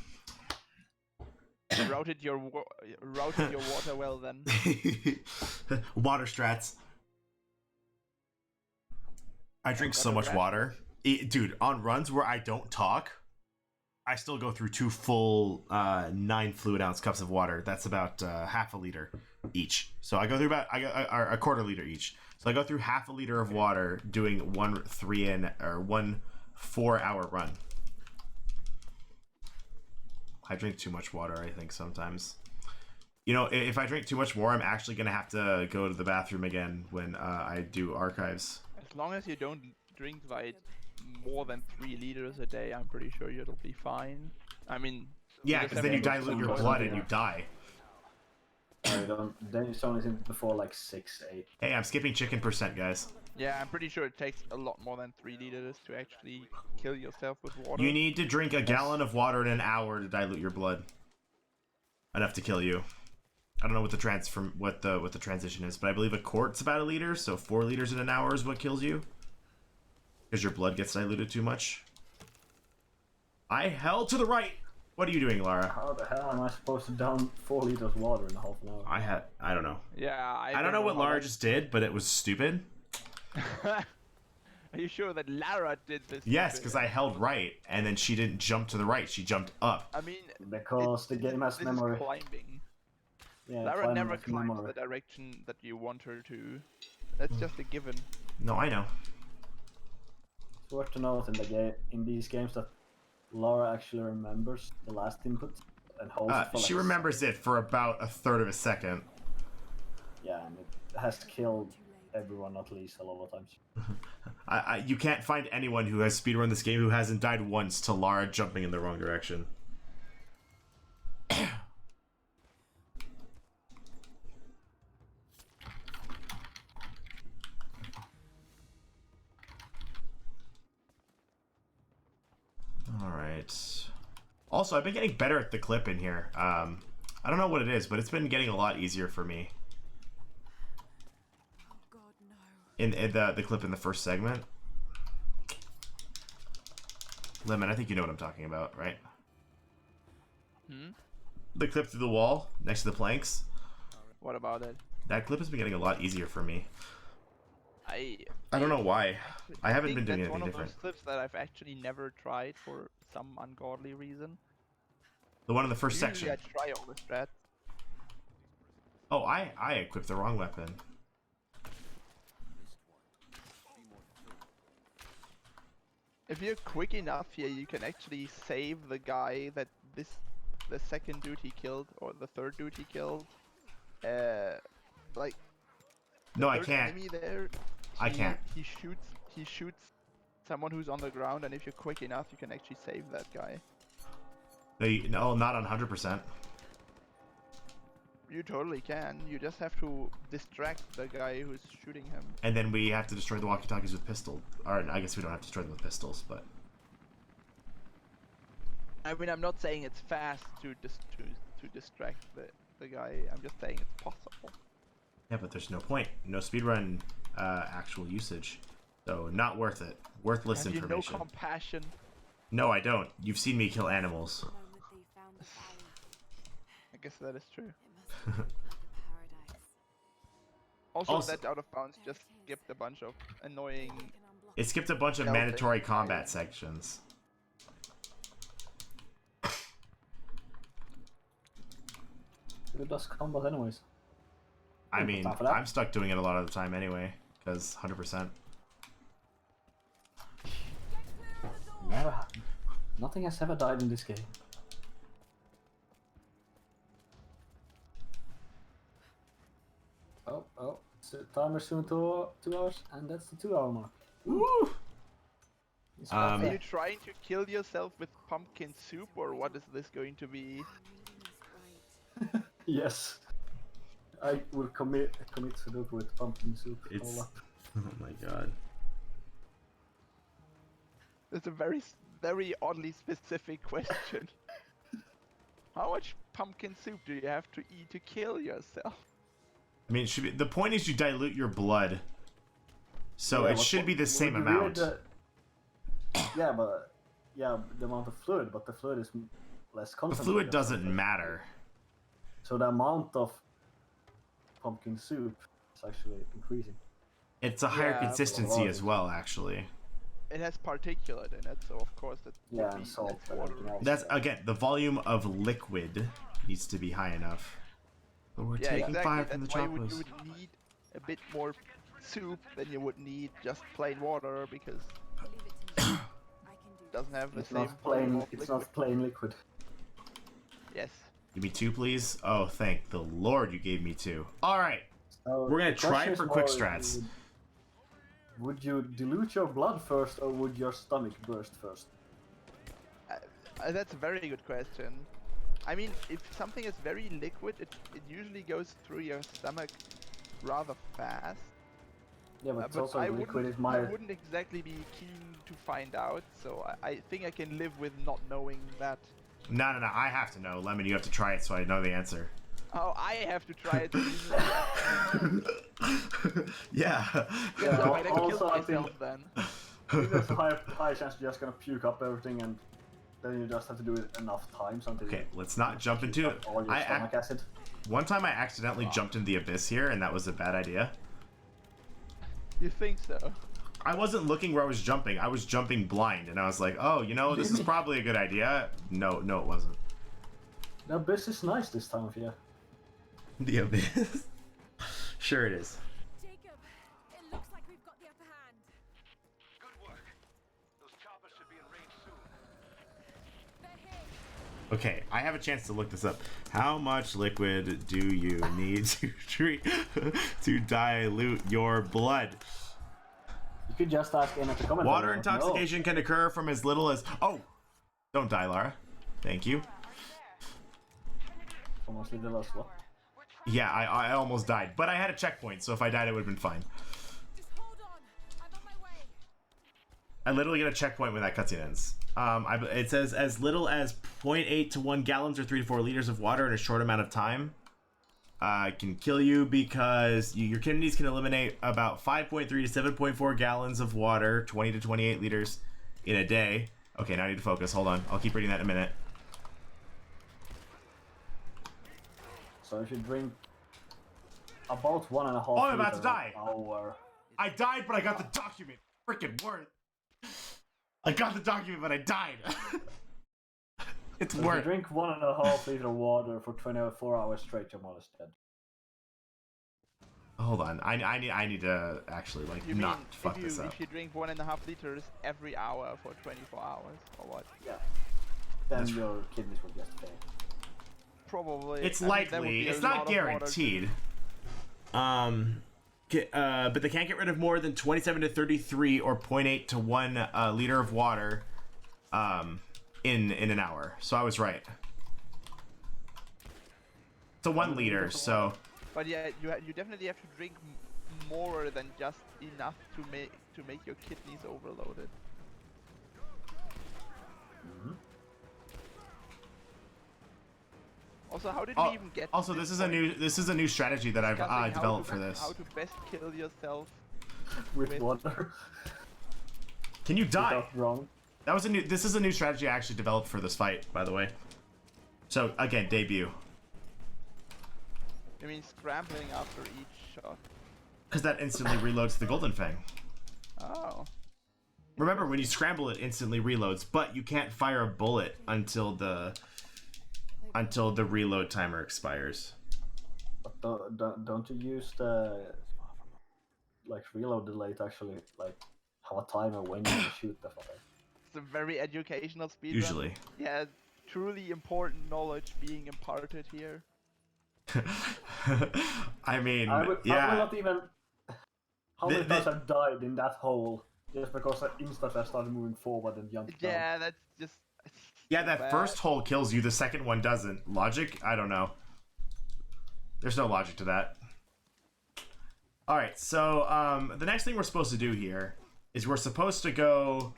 Routed your water well then. Water strats. I drink so much water. Dude, on runs where I don't talk, I still go through 2 full 9 fluid ounce cups of water. That's about half a liter each. So I go through about a quarter liter each. So I go through half a liter of water doing 1 4-hour run. I drink too much water, I think, sometimes. You know, if I drink too much more, I'm actually going to have to go to the bathroom again when I do archives. As long as you don't drink like more than 3 liters a day, I'm pretty sure you'll be fine. I mean... Yeah, because then you dilute your blood and you die. Then it's only before like 6, 8. Hey, I'm skipping chicken %, guys. Yeah, I'm pretty sure it takes a lot more than 3 liters to actually kill yourself with water. You need to drink a gallon of water in an hour to dilute your blood. Enough to kill you. I don't know what the transition is, but I believe a quart's about a liter, so 4 liters in an hour is what kills you. Because your blood gets diluted too much. I held to the right! What are you doing, Lara? How the hell am I supposed to down 4 liters of water in a half an hour? I don't know. Yeah, I don't know what Lara just did, but it was stupid. Are you sure that Lara did this? Yes, because I held right, and then she didn't jump to the right, she jumped up. I mean... Because the game has this memory. is climbing. Yeah, Lara never has climbs memory. the direction that you want her to. That's just a given. No, I know. It's worth to note in these games that Laura actually remembers the last input and holds it for She like remembers it for about a third of a second. Yeah, and it has killed everyone at least a lot of times. You can't find anyone who has speedrun this game who hasn't died once to Lara jumping in the wrong direction. Alright. Also, I've been getting better at the clip in here. I don't know what it is, but it's been getting a lot easier for me. Oh God, no. In the clip in the first segment. Lemon, I think you know what I'm talking about, right? Hmm? The clip through the wall, next to the planks. What about it? That clip has been getting a lot easier for me. I don't know why. I haven't been think doing that's anything one different. of those clips that I've actually never tried for some ungodly reason. The one in the first Usually section. I try all the strats. Oh, I equipped the wrong weapon. If you're quick enough here, you can actually save the guy that the second dude he killed or the third dude he killed. Like No, I third can't. enemy there, I can't. He shoots someone who's on the ground, and if you're quick enough, you can actually save that guy. No, not on 100%. You totally can. You just have to distract the guy who's shooting him. And then we have to destroy the walkie-talkies with pistol. Or I guess we don't have to destroy them with pistols, but... I mean, I'm not saying it's fast to distract the the guy. I'm just saying it's possible. Yeah, but there's no point. No speedrun actual usage. So not worth it. Worthless Have you no information. compassion? No, I don't. You've seen me kill animals. The moment they found the valley, I guess that is true. it must have looked like a paradise. Also, that out of bounds just skipped a bunch of annoying. Like an unblocked It skipped a bunch of Stealthing. mandatory combat sections. Who does combat anyways? I mean, Time for that. I'm stuck doing it a lot of the time anyway, because 100%. Never happened. Nothing has ever died in this game. Oh, so timer soon to 2 hours, and that's the 2 hour mark. Woo! It's Are right you trying to kill yourself with pumpkin soup, or what is this going to be? I'm reading this right. there. Yes. I will commit Sudoku with pumpkin soup. It's... all up. Oh my god. It's a very oddly specific question. How much pumpkin soup do you have to eat to kill yourself? I mean, it should be, the point is you dilute your blood. So Yeah, it but should be the same would you read amount. Yeah, the amount of fluid, but the fluid is less The constant. fluid doesn't matter. So the amount of pumpkin soup is actually increasing. It's a higher Yeah, consistency as well, actually. It has particulate in it, so of course that Yeah, would and be salt less and water. everything else. That's, again, the volume of liquid needs to be high enough. But we're Yeah, taking exactly. 5 from the That's why you chocolates. would need a bit more soup than you would need just plain water, because Leave it to me. I can do it doesn't have the It's same not volume plain. of It's liquid. not plain liquid. Yes. Give me 2, please. Oh, thank the Lord you gave me 2. Alright, So we're gonna the try question it for is quick more, strats. Would you dilute your blood first, or would your stomach burst first? That's a very good question. I mean, if something is very liquid, it usually goes through your stomach rather fast. Yeah, but it's But also I liquid is I my. wouldn't exactly be keen to find out, so I think I can live with not knowing that. No, I have to know. Lemon, you have to try it so I know the answer. Oh, I have to try it. Yeah. Yeah, I might have also, killed I think- myself then. I think there's a high chance you're just gonna puke up everything, and then you just have to do it enough times until Okay, you let's not jump into it. all your stomach acid. One time I accidentally jumped in the abyss here, and that was a bad idea. You think so? I wasn't looking where I was jumping. I was jumping blind, and I was like, oh, you know, this is probably a good idea. No, it wasn't. The abyss is nice this time of year. The abyss? Sure it is. Jacob, it looks like we've got the upper hand. Good work. Those choppers should be in range soon. They're here. Okay, I have a chance to look this up. How much liquid do you need to treat to dilute your blood? You could just ask in at the comment. Water below. intoxication can occur from as little as... Oh! Don't die, Lara. Thank you. No. Almost little as what? Yeah, I almost died. But I had a checkpoint, so if I died, it would have been fine. Just hold on. I'm on my way. I literally get a checkpoint when that cutscene ends. It says as little as 0.8 to 1 gallons or 3 to 4 liters of water in a short amount of time. Can kill you because your kidneys can eliminate about 5.3 to 7.4 gallons of water, 20 to 28 liters in a day. Okay, now I need to focus. Hold on. I'll keep reading that in a minute. So if you drink about 1.5 Oh, I'm about to liters die. an hour. I died, but I got the document. Freaking worth. I got the document, but I died. It's So if you worth. drink 1.5 liter of water for 24 hours straight, you're more or less dead. Hold on. I need to actually like You not mean fuck this up. if you drink 1.5 liters every hour for 24 hours, or what? Yeah. Then That's- your kidneys will just fail. Probably. It's I mean, that would likely. be a It's lot not of water to- guaranteed. But they can't get rid of more than 27 to 33 or 0.8 to 1 liter of water in an hour. So I was right. It's a 1 liter, so But yeah, you definitely have to drink more than just enough to make your kidneys overloaded. Also, how did we even get? To Also, this is point? a new strategy that I've Discussing how developed to- for this. How to best kill yourself. With water. Can you die? Without wrong. This is a new strategy I actually developed for this fight, by the way. So again, debut. I mean, scrambling after each shot. Because that instantly reloads the Golden Fang. Oh. Remember, when you scramble, it instantly reloads, but you can't fire a bullet until the reload timer expires. But don't you use the like reload delay to actually like have a timer when you shoot the fire? It's a very educational speedrun. Usually. Yeah, truly important knowledge being imparted here. I mean, I will yeah. not even. How many times I've died in that hole just because I instantly started moving forward and jumped down. Yeah, that's just. Yeah, that bad. first hole kills you, the second one doesn't. Logic? I don't know. There's no logic to that. Alright, so the next thing we're supposed to do here is we're supposed to go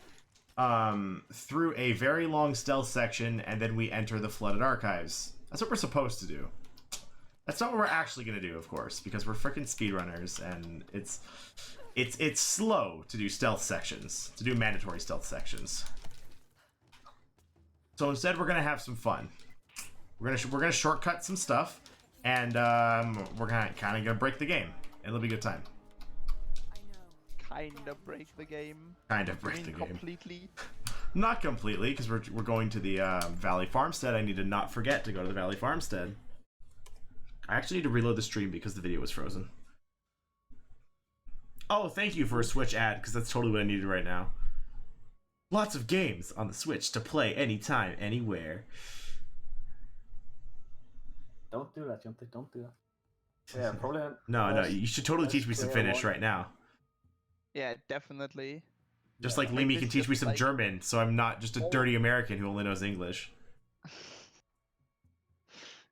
through a very long stealth section, and then we enter the flooded archives. That's what we're supposed to do. That's not what we're actually going to do, of course, because we're freaking speedrunners, and it's slow to do stealth sections, to do mandatory stealth sections. So instead, we're gonna have some fun. We're gonna shortcut some stuff, and we're kind of gonna break the game. It'll be a good time. Kinda break the game. Kind of break the game. Completely. Not completely, because we're going to the Valley Farmstead. I need to not forget to go to the Valley Farmstead. I actually need to reload the stream because the video was frozen. Oh, thank you for a Switch ad, because that's totally what I needed right now. Lots of games on the Switch to play anytime, anywhere. Don't do that, Jonty. Don't do that. Yeah, probably. No, you should totally teach me some Finnish right now. Yeah, definitely. Just like Limi can teach me some German, so I'm not just a dirty American who only knows English.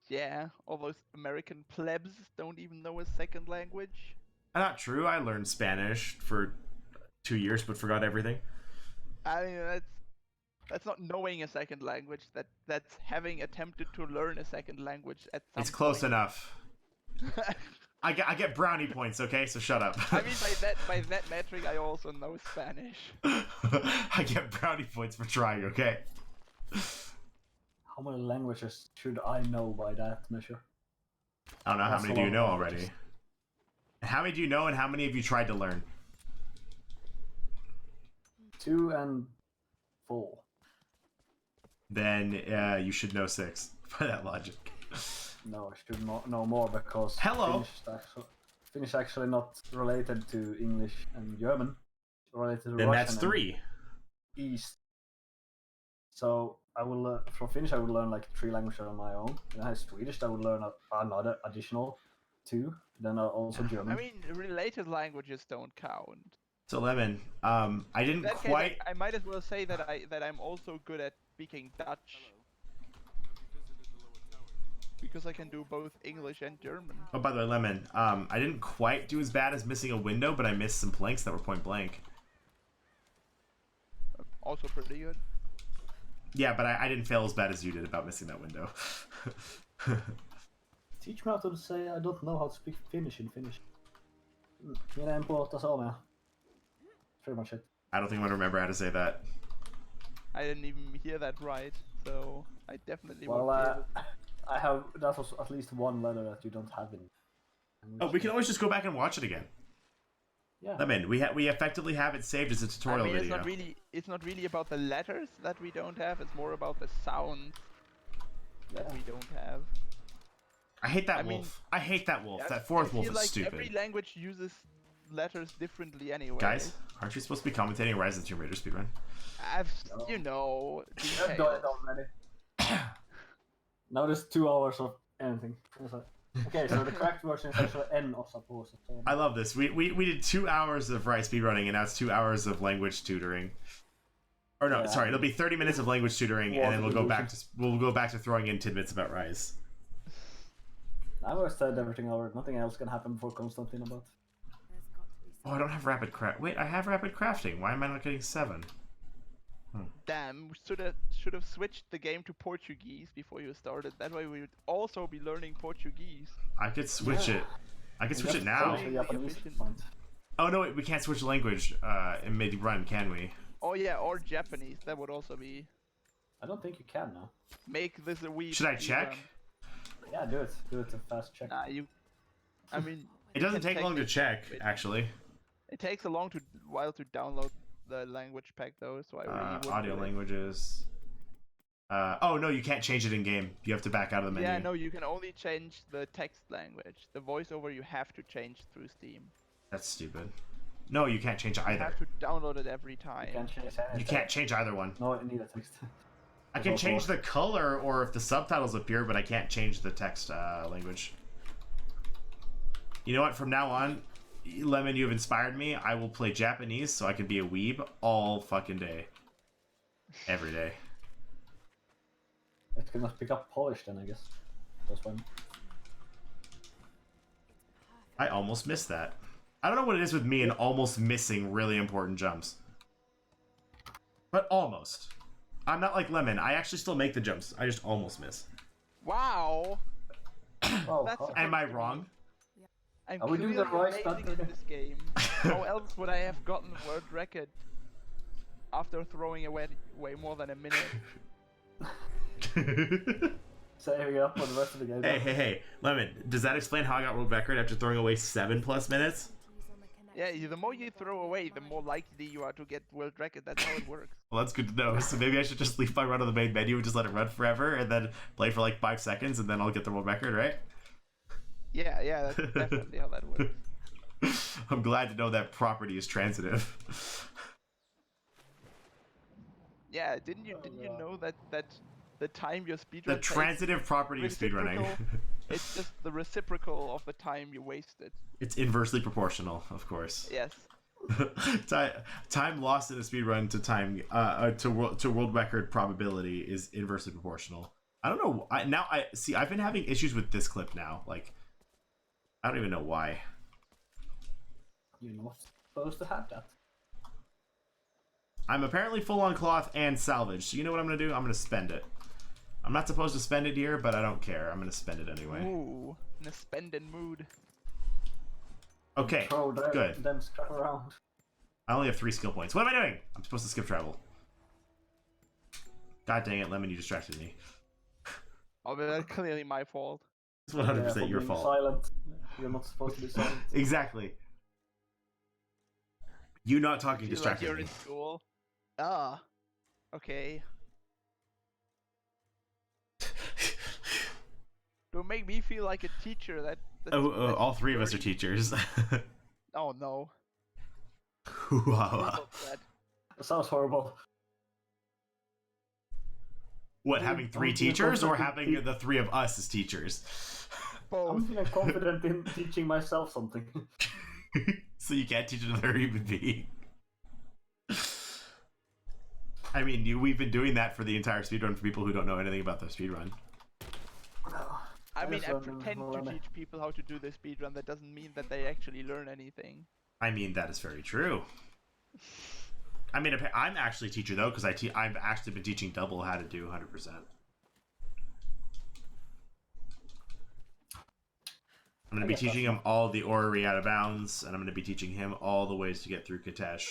Yeah, all those American plebs don't even know a second language. Not true. I learned Spanish for 2 years, but forgot everything. I mean, that's not knowing a second language. That's having attempted to learn a second language at some It's close point. enough. I get brownie points, okay? So shut up. I mean, by that metric, I also know Spanish. I get brownie points for trying, okay? How many languages should I know by that measure? I don't know. How That's many a do you lot know of already? languages. How many do you know, and how many have you tried to learn? 2 and 4. Then you should know 6 by that logic. No, I should not know more because Hello. Finnish actually not related to English and German. Related to Then Russian that's and 3. East. So I will from Finnish I would learn like 3 languages on my own. Then I have Swedish I would learn another additional 2. Then also German. I mean, related languages don't count. So Lemon, I didn't In that case, quite. I might as well say that I'm also good at speaking Dutch. Because I can do both English and German. Oh, by the way, Lemon, I didn't quite do as bad as missing a window, but I missed some planks that were point blank. Also pretty good. Yeah, but I didn't fail as bad as you did about missing that window. Teach me how to say I don't know how to speak Finnish in Finnish. Minä en puhu suomea. Pretty much it. I don't think I'm gonna remember how to say that. I didn't even hear that right, so I definitely Well, won't be able I have that was at least one letter that you don't have in. Oh, we can always just go back and watch it again. Yeah. Lemon, we effectively have it saved as a tutorial I mean, video. it's not really about the letters that we don't have. It's more about the sounds that we don't have. I hate that I mean, wolf. I hate that wolf. I That fourth feel wolf is like stupid. every language uses letters differently anyway. Guys, aren't you supposed to be commentating Rise of the Tomb Raider speedrun? You know, I've done it already. Now there's 2 hours of anything. Okay, so the correct version is actually N of suppose. I love this. We did 2 hours of Rise speedrunning, and now it's 2 hours of language tutoring. Or no, Yeah. sorry, it'll be 30 minutes of language tutoring, and then we'll go back to throwing in tidbits about Rise. I've always said everything over. Nothing else can happen before Constantine about. Oh, I don't have rapid craft. Wait, I have rapid crafting. Why am I not getting 7? Damn, we should have switched the game to Portuguese before you started. That way we would also be learning Portuguese. I could switch Yeah. it. I could You switch just it now. change the Japanese Efficient. point. Oh no, wait, we can't switch language in mid-run, can we? Oh yeah, or Japanese. That would also be. I don't think you can now. Make this a wee. Should I check? Yeah, do it. Do it a fast check. Nah, you. I mean. It doesn't can take long to it- check, actually. It takes a while to download the language pack though, so I really wouldn't Audio do it. languages. Oh no, you can't change it in game. You have to back out of the menu. Yeah, no, you can only change the text language. The voiceover you have to change through Steam. That's stupid. No, you can't change You either. have to download it every time. You can't change anything. You can't change either one. No, you need a text. I can change the color or if the subtitles appear, but I can't change the text language. You know what? From now on, Lemon, you have inspired me. I will play Japanese so I can be a weeb all fucking day. Every day. It can pick up Polish then, I guess. That's one. I almost missed that. I don't know what it is with me and almost missing really important jumps. But almost. I'm not like Lemon. I actually still make the jumps. I just almost miss. Wow! Oh, That's oh. Am I wrong? I'm Are we doing the clearly right amazing stuff? in this game. How else would I have gotten the world record after throwing away way more than a minute? Saving up for the rest of the game. Hey, Lemon, does that explain how I got world record after throwing away 7+ minutes? Yeah, the more you throw away, the more likely you are to get world record. That's how it works. Well, that's good to know. So maybe I should just leave my run on the main menu and just let it run forever and then play for like 5 seconds and then I'll get the world record, right? Yeah, that's definitely how that works. I'm glad to know that property is transitive. Yeah, didn't you know that the time your speedrun The takes transitive property of speedrunning. reciprocal- It's just the reciprocal of the time you wasted. It's inversely proportional, of course. Yes. Time lost in a speedrun to time to world record probability is inversely proportional. I don't know. I've been having issues with this clip now. Like, I don't even know why. You're not supposed to have that. I'm apparently full on cloth and salvage. So you know what I'm gonna do? I'm gonna spend it. I'm not supposed to spend it here, but I don't care. I'm gonna spend it anyway. Ooh, in a spending mood. Okay, Throw good. them scrap around. I only have 3 skill points. What am I doing? I'm supposed to skip travel. God dang it, Lemon, you distracted me. Oh, but that's clearly my fault. It's 100% for your being fault. Silent. You're not supposed to be silent. Exactly. You not talking Feel like distracted you're me. in school. Ah. Okay. Don't make me feel like a teacher. That's All 3 of us are dirty. teachers. Oh no. Wow. Don't that. That sounds horrible. What, having 3 teachers or having Confident the 3 of us as teachers? Both. I'm feeling confident in teaching myself something. So you can't teach another human being. I mean, we've been doing that for the entire speedrun for people who don't know anything about the speedrun. I mean, Yes, I I'm pretend to learning. teach people how to do the speedrun. That doesn't mean that they actually learn anything. I mean, that is very true. I mean, I'm actually a teacher, though, because I've actually been teaching Double how to do 100%. I'm going to be teaching him all the orrery out of bounds, and I'm going to be teaching him all the ways to get through Kitesh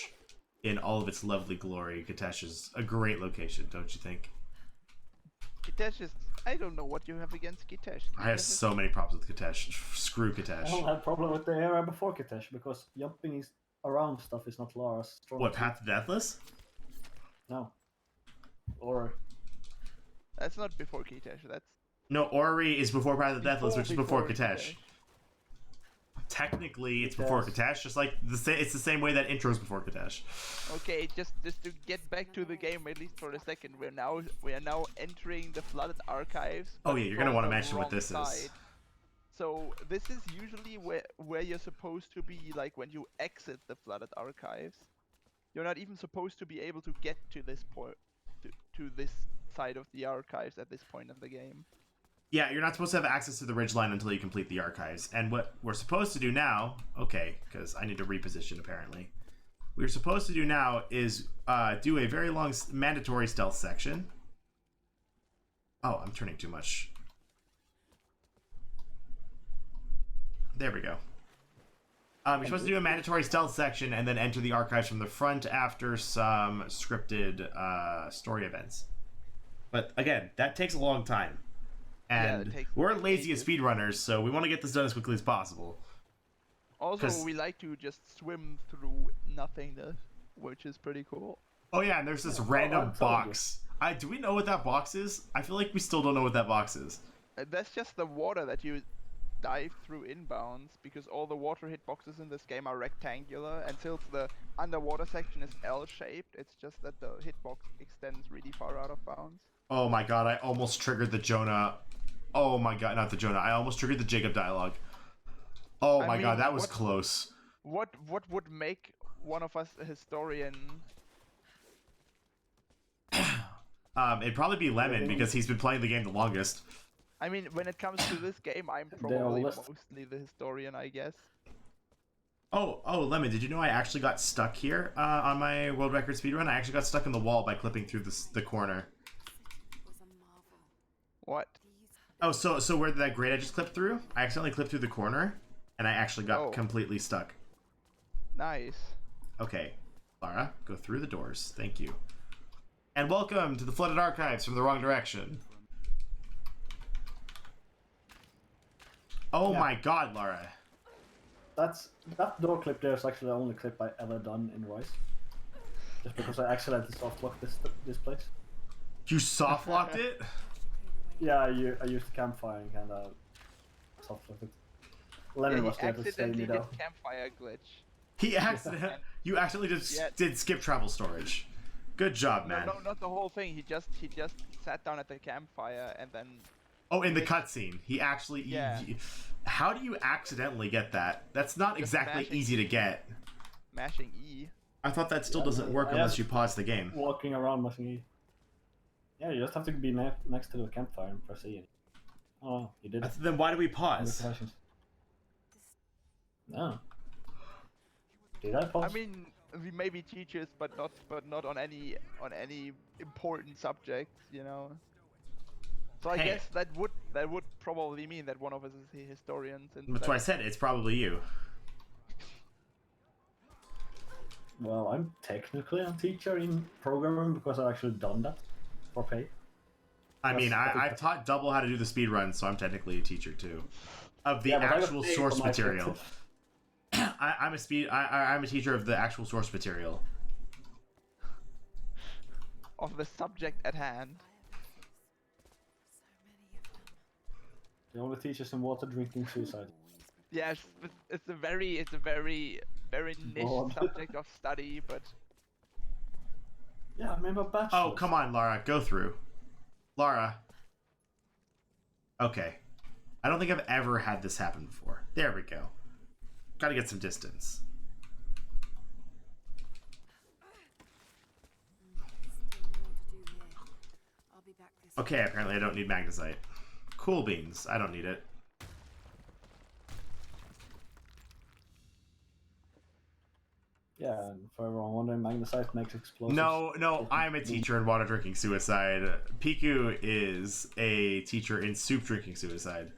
in all of its lovely glory. Kitesh is a great location, don't you think? Kitesh is... I don't know what you have against Kitesh. I have so many problems with Kitesh. Screw I don't Kitesh. have problem with the area before Kitesh because jumping is around stuff is not Lara's strong What, suit. Path to Deathless? No. Or That's not before Kitesh. That's No, Orrery is before Path to Deathless, which is before Kitesh. Kitesh. Technically, it's before Kitesh, just like it's the same way that intro's before Kitesh. Okay, just to get back to the game at least for a second, we are now entering the flooded archives. Oh but yeah, you're gonna from want to the mention what wrong this side. is. So this is usually where you're supposed to be, like when you exit the flooded archives. You're not even supposed to be able to get to this point, to this side of the archives at this point in the game. Yeah, you're not supposed to have access to the ridgeline until you complete the archives. And what we're supposed to do now, okay, because I need to reposition apparently. what you're supposed to do now is do a very long mandatory stealth section. Oh, I'm turning too much. There we go. You're supposed to do a mandatory stealth section and then enter the archives from the front after some scripted story events. But again, that takes a long time. And we're lazy as speedrunners, so we want to get this done as quickly as possible. Also, we like to just swim through nothingness, which is pretty cool. Oh yeah, and there's this random box. Do we know what that box is? I feel like we still don't know what that box is. That's just the water that you dive through inbounds, because all the water hitboxes in this game are rectangular, and since the underwater section is L-shaped, it's just that the hitbox extends really far out of bounds. Oh my god, I almost triggered the Jonah. Oh my god, not the Jonah. I almost triggered the Jacob dialogue. Oh my god, that was close. What would make one of us a historian? It'd probably be Lemon, because he's been playing the game the longest. I mean, when it comes to this game, I'm probably mostly the historian, I guess. Oh, Lemon, did you know I actually got stuck here on my world record speedrun? I actually got stuck in the wall by clipping through the corner. What? Oh, so where did that grate I just clipped through? I accidentally clipped through the corner, and I actually got completely stuck. Nice. Okay, Lara, go through the doors. Thank you. And welcome to the Flooded Archives from the Wrong Direction. Oh my god, Lara. That door clip there is actually the only clip I ever done in Rise. Just because I accidentally softlocked this place. You softlocked it? Yeah, I used the campfire and kind of softlocked it. Lemon was there to save me though. Campfire glitch. You accidentally just did skip travel storage. Good job, man. No, not the whole thing. He just sat down at the campfire and then. Oh, in the cutscene, he actually. Yeah. How do you accidentally get that? That's not exactly easy to get. Mashing E. I thought that still doesn't work unless you pause the game. Walking around mashing E. Yeah, you just have to be next to the campfire and press E. Oh, you did it. Then why do we pause? No. Did I pause? I mean, we may be teachers, but not on any important subjects, you know. So I guess that would probably mean that one of us is a historian. That's why I said it's probably you. Well, I'm technically a teacher in programming because I've actually done that for pay. I mean, I've taught Double how to do the speedrun, so I'm technically a teacher too. Of the actual source material. I'm a teacher of the actual source material. Of the subject at hand. The only teachers in water drinking suicide. Yes, it's a very niche subject of study, but. Yeah, I remember bachelor's. Oh, come on, Lara, go through. Lara. Okay. I don't think I've ever had this happen before. There we go. Gotta get some distance. Okay, apparently I don't need magnesite. Cool beans. I don't need it. Yeah, and for everyone wondering, magnesite makes explosives. No, I'm a teacher in water drinking suicide. Piku is a teacher in soup drinking suicide.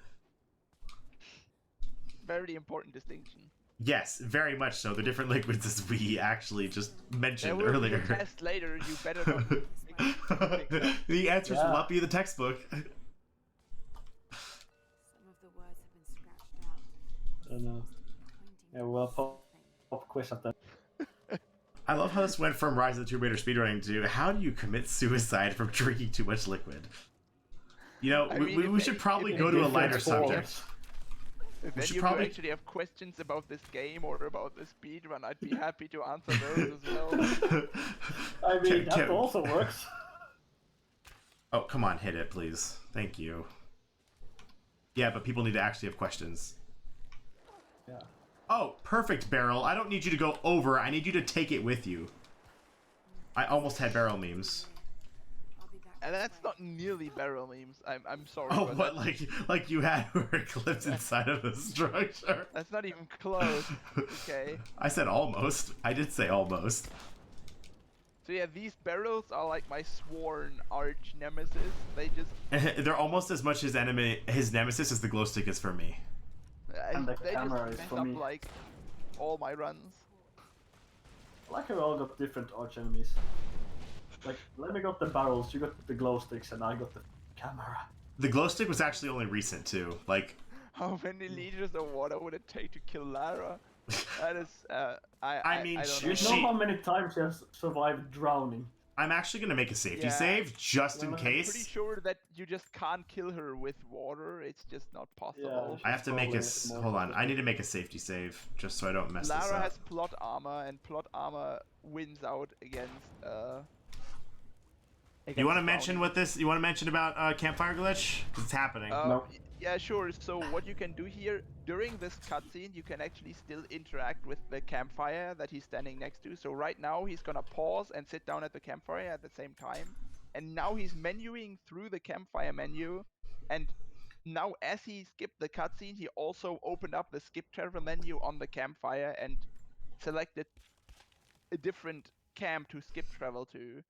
Very important distinction. Yes, very much so. The different liquids as we actually just mentioned earlier. Be a test later, you better not. The answers will not be in the textbook. Some of the words have been scratched out. I don't know. Yeah, well, pop quiz at that. I love how this went from Rise of the Tomb Raider speedrunning to how do you commit suicide from drinking too much liquid? You know, we should probably go to a lighter subject. If you actually have questions about this game or about the speedrun, I'd be happy to answer those as well. I mean, that also works. Oh, come on, hit it, please. Thank you. Yeah, but people need to actually have questions. Yeah. Oh, perfect, Barrel. I don't need you to go over. I need you to take it with you. I almost had Barrel memes. And that's not nearly barrel memes. I'm sorry. Oh, but what? Like you had her clipped inside of the structure? that's not even close. Okay. I said almost. I did say almost. So yeah, these barrels are like my sworn arch nemesis. They just They're almost as much his nemesis as the glow stick is for me. And the they camera just is mess for up me. like all my runs. I like how we all got different arch enemies. Like, Lemmy got the barrels, you got the glow sticks, and I got the camera. The glow stick was actually only recent too. Like, How many liters of water would it take to kill Lara? That is, I mean, I don't You know. know how many times she has survived drowning? I'm actually gonna make a safety Yeah. save just in Well, I'm case. Pretty sure that you just can't kill her with water. It's just not possible. I have to make a. Probably more Hold on, I difficult. need to make a safety save just so I don't mess this Lara up. has plot armor, and plot armor wins out against. You want to against mention drowning. what this? You want to mention about campfire glitch? 'Cause it's happening. No. Yeah, sure. So what you can do here during this cutscene, you can actually still interact with the campfire that he's standing next to. So right now he's gonna pause and sit down at the campfire at the same time, and now he's menuing through the campfire menu, and now as he skipped the cutscene, he also opened up the skip travel menu on the campfire and selected a different camp to skip travel to.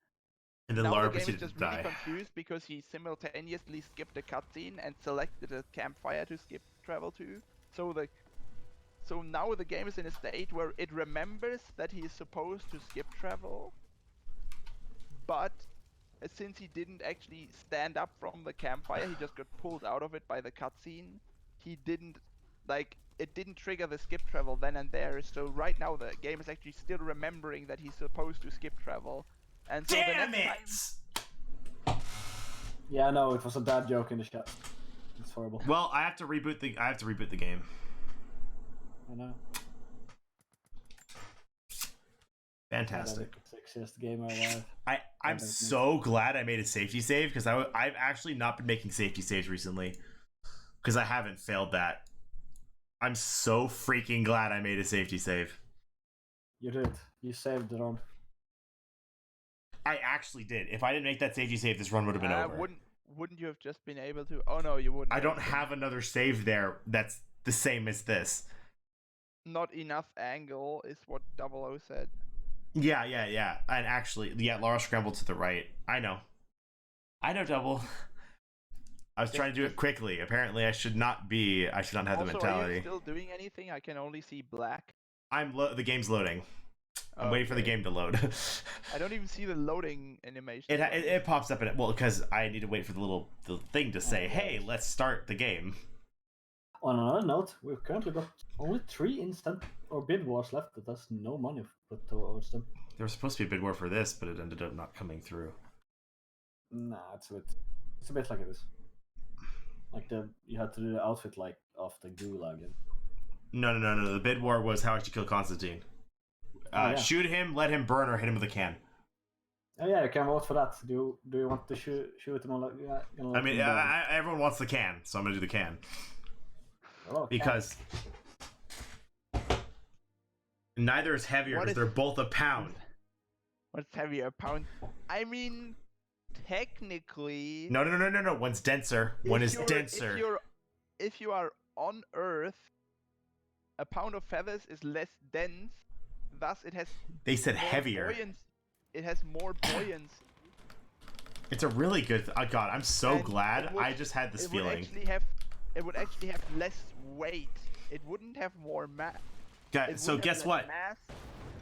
And then Now Lara the game is proceeded just to really die. confused because he simultaneously skipped a cutscene and selected a campfire to skip travel to. So now the game is in a state where it remembers that he is supposed to skip travel, but since he didn't actually stand up from the campfire, he just got pulled out of it by the cutscene. He didn't it didn't trigger the skip travel then and there. So right now the game is actually still remembering that he's supposed to skip travel. And so Damn the next it! Yeah, no, it was a bad joke in the chat. It's horrible. Well, I have to reboot the game. I know. Fantastic. Sexiest gamer alive. I'm so glad I made a safety save because I've actually not been making safety saves recently because I haven't failed that. I'm so freaking glad I made a safety save. You did. You saved the run. I actually did. If I didn't make that safety save, this run would have been over. Wouldn't you have just been able to? Oh no, you wouldn't. I don't have another save there that's the same as this. Not enough angle is what 00 said. Yeah. And actually, yeah, Laura scrambled to the right. I know, Double. I was trying to do it quickly. Apparently, I should not have the Also, mentality. are you still doing anything? I can only see black. The game's loading. I'm waiting for the Okay. game to load. I don't even see the loading animation. It pops up in it. Well, because I need to wait for the thing to say, "Hey, let's start the game." On another note, we've currently got only 3 instant or bid wars left that has no money put towards them. There was supposed to be a big war for this, but it ended up not coming through. Nah, it's a bit like it is. Like you had to do the outfit like after Gulag. And... No. The bid war was how I should kill Constantine. Yeah. Shoot him, let him burn, or hit him with a can. Oh yeah, you can vote for that. Do you want to shoot him on like? Yeah, I mean, everyone wants the can, so I'm gonna do the can because neither is heavier because they're both a pound. What's heavier, a pound? I mean, technically. No. One's denser. One is denser. If you are on Earth, a pound of feathers is less dense. Thus, it has. They said more heavier. It has more buoyancy. It's a really good. Oh God, I'm so And glad. it would- I just had this feeling. It would actually have less weight. It wouldn't have more mass. Okay, so guess what? Mass,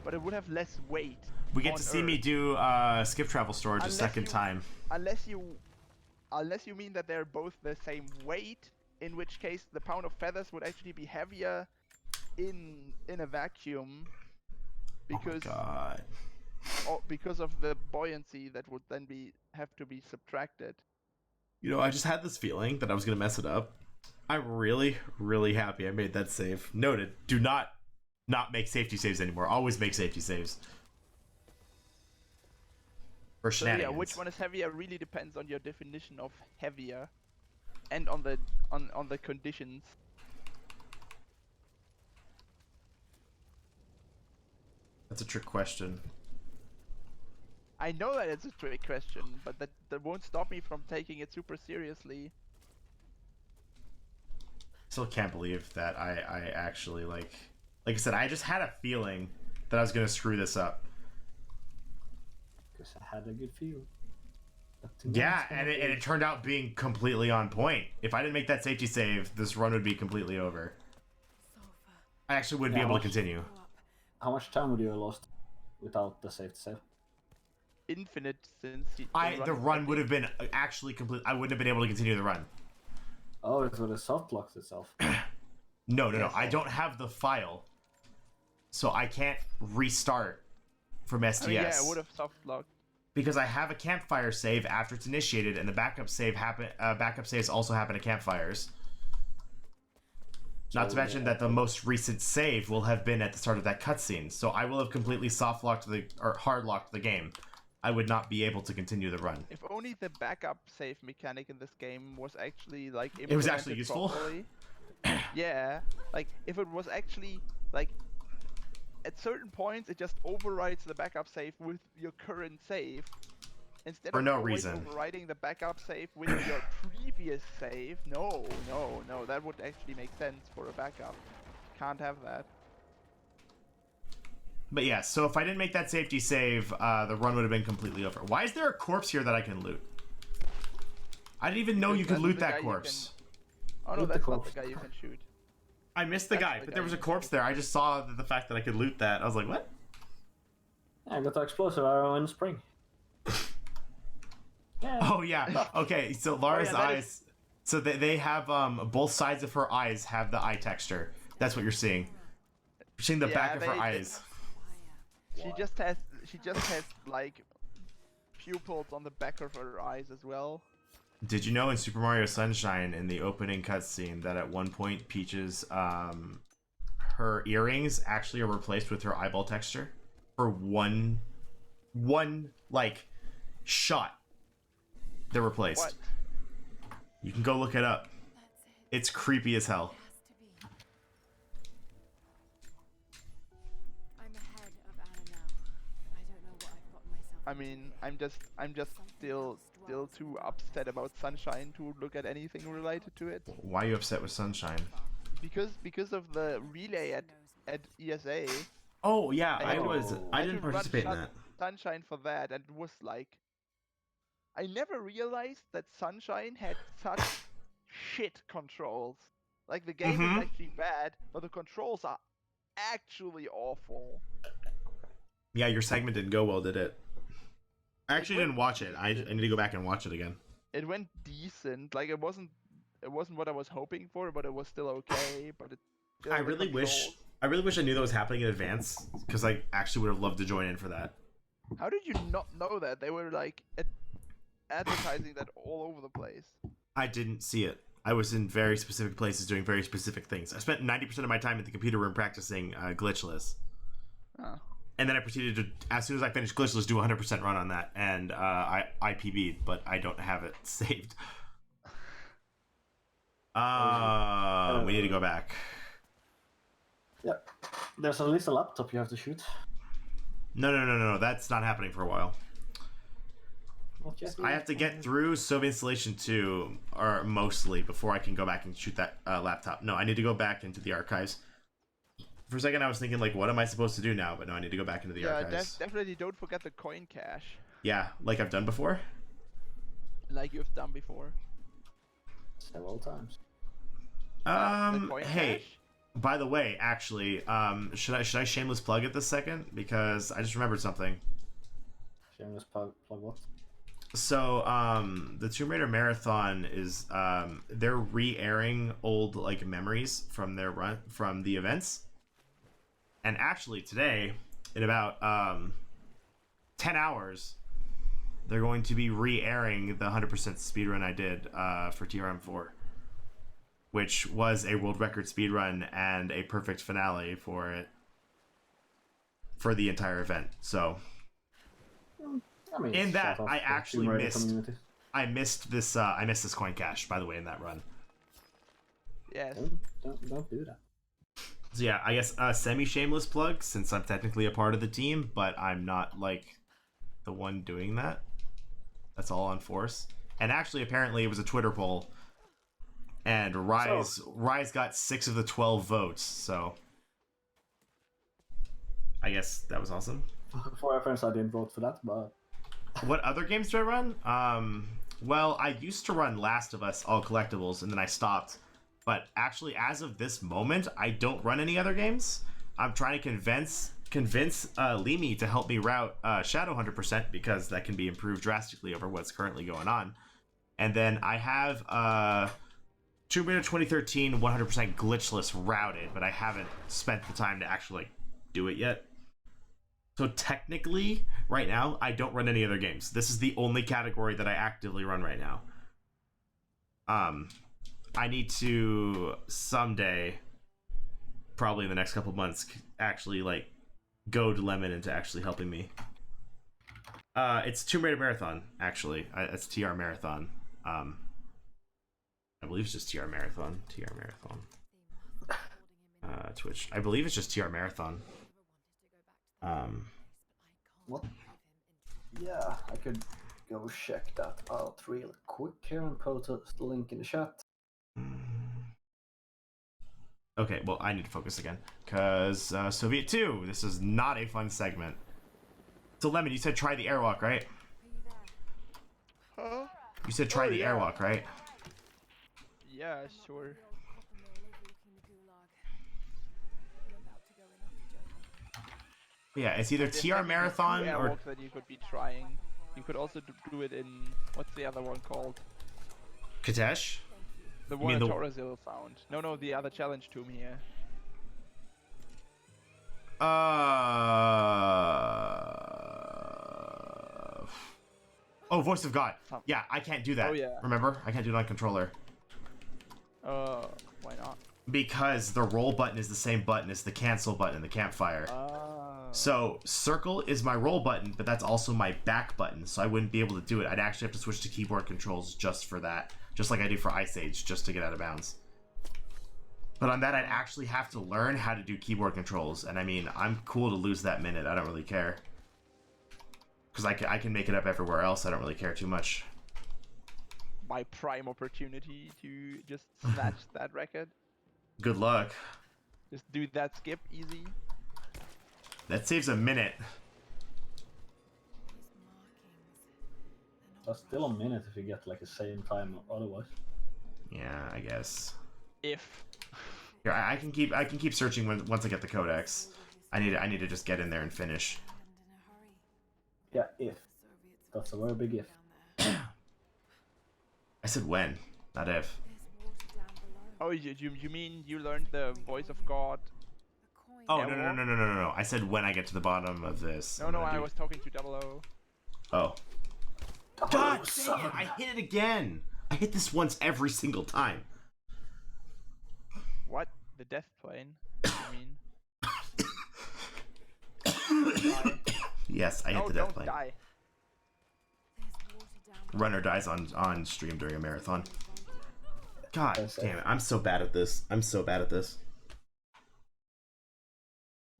but it would have less weight. We get on to see Earth. me do skip travel storage a second time. Unless you mean that they're both the same weight, in which case the pound of feathers would actually be heavier in a vacuum, because because of the buoyancy that would then have to be subtracted. You know, I just had this feeling that I was gonna mess it up. I'm really, really happy I made that save. Noted. Do not make safety saves anymore. Always make safety saves. For So shenanigans. yeah, which one is heavier really depends on your definition of heavier, and on the conditions. That's a trick question. I know that it's a trick question, but that won't stop me from taking it super seriously. Still can't believe that I actually like I said, I just had a feeling that I was gonna screw this up. Because I had a good feel. Yeah, and it turned out being completely on point. If I didn't make that safety save, this run would be completely over. I actually wouldn't be able to continue. How much time would you have lost without the safety save? Infinite, since The run would have been actually complete. I wouldn't have been able to continue the run. Oh, it would have soft locked itself. No. I don't have the file, so I can't restart from STS. I mean, yeah, I would have soft locked. Because I have a campfire save after it's initiated, and the backup saves also happen at campfires. Not to mention that the most recent save will have been at the start of that cutscene, so I will have completely soft locked or hard locked the game. I would not be able to continue the run. If only the backup save mechanic in this game was actually like It was actually useful. properly. Yeah, like if it was actually like at certain points it just overrides the backup save with your current save instead For of no always reason. overriding the backup save with your previous save. No, that would actually make sense for a backup. Can't have that. But yeah, so if I didn't make that safety save, the run would have been completely over. Why is there a corpse here that I can loot? I didn't even know you could loot that corpse. Oh no, Loot the that's not corpse. the guy you can shoot. I missed the guy, the but guy there was a you corpse there. I just saw the fact that I could loot that. I was like, what? Yeah, I got the explosive arrow in the spring. Yeah. Oh yeah. Okay, so Lara's yeah, that eyes. So they have both sides of her eyes have the eye texture. That's what you're seeing. You're seeing the Yeah, back of her they- eyes. She just has like pupils on the back of her eyes as well. Did you know in Super Mario Sunshine, in the opening cutscene, that at one point Peach's her earrings actually are replaced with her eyeball texture for one like shot? They're replaced. What? You can go look it up. It's creepy as hell. I'm ahead of Anna now. I don't know what I've gotten myself I into. mean, I'm just still too upset about Sunshine to look at anything related to it Why are you upset with Sunshine? because of the relay at ESA. Oh yeah, I I had didn't to run participate in that. Sunshine for that, and it was like I never realized that Sunshine had such shit controls. Like the game is actually bad, but the controls are actually awful. Yeah, your segment didn't go well, did it? I actually didn't watch it. I need to go back and watch it again. It went decent. Like it wasn't what I was hoping for, but it was still okay. But it. I really wish I knew that was happening in advance, because I actually would have loved to join in for that. How did you not know that? They were like advertising that all over the place. I didn't see it. I was in very specific places doing very specific things. I spent 90% of my time in the computer room practicing glitchless. Oh. And then I proceeded to, as soon as I finished glitchless, do 100% run on that, and I PB'd, but I don't have it saved. We need to go back. Yep. There's at least a laptop you have to shoot. No. That's not happening for a while. Not yet. I have to get through Soviet Installation 2, or mostly, before I can go back and shoot that laptop. No, I need to go back into the archives. For a second, I was thinking, like, what am I supposed to do now? But no, I need to go back into the archives. Definitely don't forget the coin cache, Yeah, like I've done before. like you've done before. Several times. The coin Hey, cache? by the way, actually, should I shameless plug it this second? Because I just remembered something. Shameless plug what? So, the Tomb Raider Marathon is, they're re-airing old, like, memories from their run, from the events. And actually, today, in about, 10 hours, they're going to be re-airing the 100% speedrun I did, for TRM4. Which was a world record speedrun and a perfect finale for it, for the entire event. So, I mean, in that, shout out I to the actually Tomb Raider missed. community. I missed this coin cache, by the way, in that run. Yes. Don't do that. So yeah, I guess semi-shameless plug, since I'm technically a part of the team, but I'm not, like, the one doing that. That's all on Force. And actually, apparently, it was a Twitter poll. And Rise got 6 of the 12 votes, so... I guess that was awesome. For reference, I didn't vote for that, but... What other games do I run? Well, I used to run Last of Us, all collectibles, and then I stopped. But actually, as of this moment, I don't run any other games. I'm trying to convince Limi to help me route Shadow 100% because that can be improved drastically over what's currently going on. And then I have Tomb Raider 2013 100% glitchless routed, but I haven't spent the time to actually do it yet. So technically, right now, I don't run any other games. This is the only category that I actively run right now. I need to someday, probably in the next couple months, actually like goad Lemon into actually helping me. It's Tomb Raider Marathon, actually. It's TR Marathon. I believe it's just TR Marathon. TR Marathon. Twitch. I believe it's just TR Marathon. What? Yeah, I could go check that out real quick here and post the link in the chat. Okay, well, I need to focus again. Because Soviet 2, this is not a fun segment. So, Lemon, you said try the airwalk, right? Huh? You said try the airwalk, right? Yeah, sure. Yeah, it's either There's TR technically Marathon two or... airwalks that you could be trying. You could also do it in... What's the other one called? Katesh? The You one mean that the- Torazil found. No, the other challenge tomb here. Oh, Voice of God. Yeah, I can't do that. Oh, yeah. Remember? I can't do it on controller. Why not? Because the roll button is the same button as the cancel button in the campfire. So, circle is my roll button, but that's also my back button, so I wouldn't be able to do it. I'd actually have to switch to keyboard controls just for that. Just like I do for Ice Age, just to get out of bounds. But on that, I'd actually have to learn how to do keyboard controls, and I mean, I'm cool to lose that minute. I don't really care. Because I can make it up everywhere else. I don't really care too much. My prime opportunity to just snatch that record. Good luck. Just do that skip easy. That saves a minute. That's still a minute if you get like the same time otherwise. Yeah, I guess. If. Here, I can keep searching once I get the codex. I need to just get in there and finish. Yeah, if. That's a very big if. I said when, not if. Oh, you mean you learned the voice of God? Oh, Yeah, no. I said when I get to the bottom of this. No, I was talking to 00. Oh. God dang it! I hit it again! I hit this once every single time. What? The death plane? You mean? Yes, I hit the death plane. Die. Runner dies on stream during a marathon. God That's damn it! I'm so bad at this.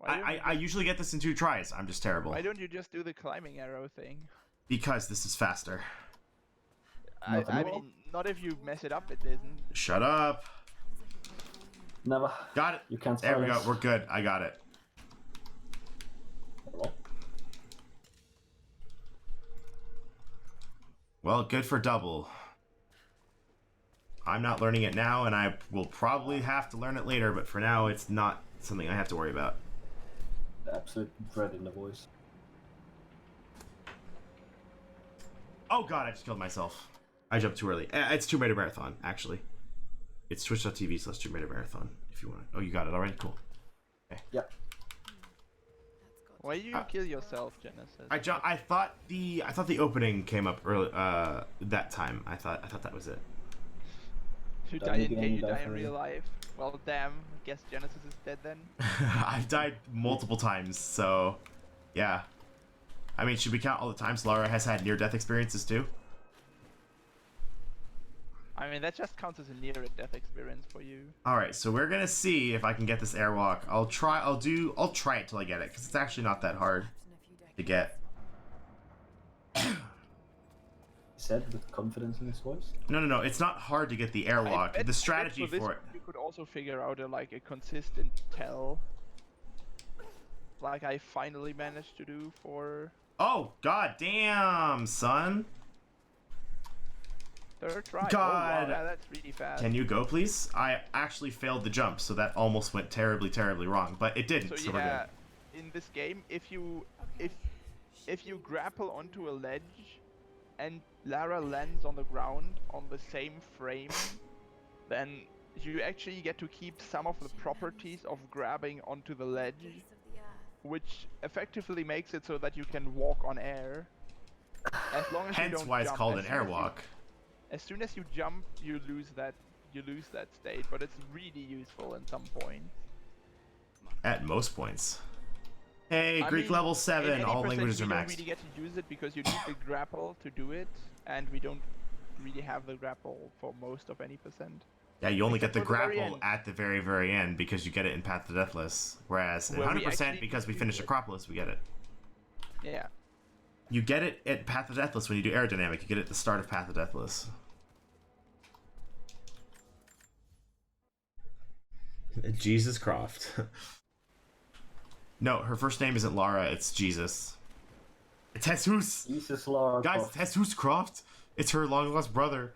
I usually get this in 2 tries. I'm just terrible. Why don't you just do the climbing arrow thing? Because this is faster. I mean, not if you mess it up, it isn't. Shut up. Never. Got it. You can't There we go. silence. We're good. I got it. Hello? Well, good for double. I'm not learning it now, and I will probably have to learn it later, but for now, it's not something I have to worry about. The absolute dread in the voice. Oh god, I just killed myself. I jumped too early. It's Tomb Raider Marathon, actually. It's twitch.tv/Tomb Raider Marathon, if you want to. Oh, you got it already? Cool. Okay. Yep. Why do you kill yourself, Genesis? I thought the opening came up early that time. I thought that was it. You Then die in again, game, you die in definitely. real life. Well, damn. Guess Genesis is dead then. I've died multiple times, so yeah. I mean, should we count all the times Lara has had near-death experiences too? I mean, that just counts as a near-death experience for you. All right, so we're gonna see if I can get this airwalk. I'll try it till I get it, because it's actually not that hard to get. said with confidence in his voice. No. It's not hard to get the airwalk. I bet The strategy for this for it. you could also figure out a consistent tell, like I finally managed to do for Oh, god damn, son. third try. God. Oh, wow, that's really fast. Can you go, please? I actually failed the jump, so that almost went terribly, terribly wrong. But it didn't, so we're yeah, good. in this game, if you grapple onto a ledge and Lara lands on the ground on the same frame, then you actually get to keep some of the properties of grabbing onto the ledge, Face of the earth. which effectively makes it so that you can walk on air. As long as you Hence don't why it's jump. called As an soon as you- airwalk. As soon as you jump, you lose that state, but it's really useful at some point. At most points. Hey, I Greek mean, level in 7, any all percent, languages are we don't maxed. really get to use it because you need the grapple to do it, and we don't really have the grapple for most of any percent. Yeah, you only get Except the for the very grapple end. at the very, very end because you get it in Path to Deathless. Whereas at Where we 100% actually because we use finished it. Acropolis, we get it. Yeah. You get it at Path of Deathless when you do aerodynamic. You get it at the start of Path of Deathless. Jesus Croft. No, her first name isn't Lara, it's Jesus. It's Jesus! Jesus, Lara Guys, Croft. it's Jesus Croft! It's her long lost brother.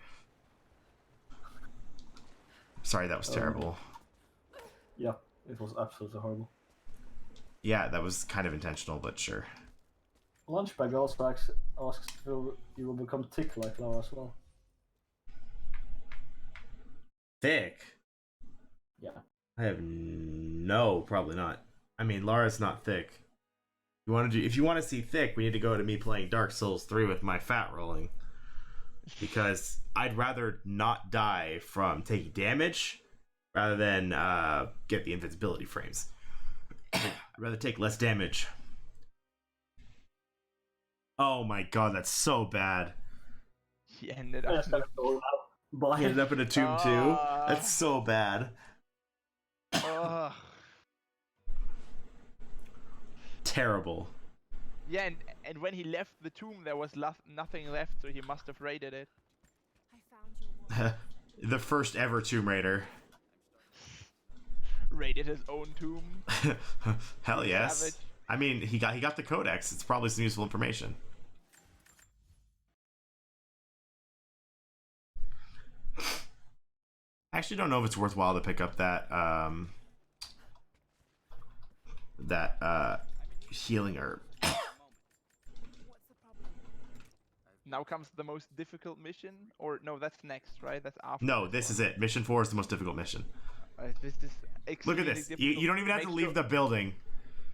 Sorry, that was terrible. Yeah, it was absolutely horrible. Yeah, that was kind of intentional, but sure. Lunchbag also asks if you will become thick like Lara as well. Thick? Yeah. I have no, probably not. I mean, Lara's not thick. If you want to see thick, we need to go to me playing Dark Souls 3 with my fat rolling. Because I'd rather not die from taking damage rather than get the invincibility frames. I'd rather take less damage. Oh my god, that's so bad. He ended Yeah, up. that's all now. Bye. He ended up in a tomb too. Ah. That's so bad. Ugh. Terrible. Yeah, and when he left the tomb, there was nothing left, so he must have raided it. I found your watch. The first ever Tomb Raider. Raided his own tomb. Hell yes. Savage. I mean, he got the codex. It's probably some useful information. I actually don't know if it's worthwhile to pick up that healing herb. What's the problem? Now comes the most difficult mission, or no, that's next, right? That's after. No, this is it. Mission 4 is the most difficult mission. This is Look at extremely this. You difficult. don't even have to Make leave sure- the building.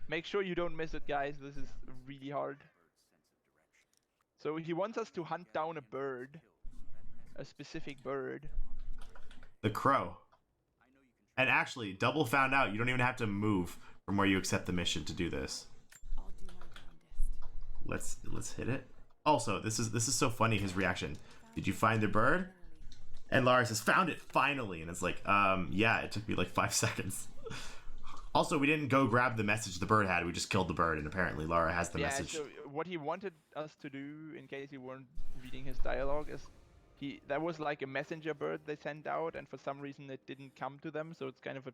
Make sure you don't miss it, guys. This is really hard. So he wants us to hunt down a bird, a specific bird. The crow. And actually, Double found out you don't even have to move from where you accept the mission to do this. I'll do my darndest. Let's hit it. Also, this is so funny, his reaction. Did you find the bird? And Lara says, found it, finally. And it's like, yeah, it took me like 5 seconds. Also, we didn't go grab the message the bird had. We just killed the bird, and apparently Lara has the message. So what he wanted us to do, in case you weren't reading his dialogue, is that was like a messenger bird they sent out, and for some reason it didn't come to them, so it's kind of a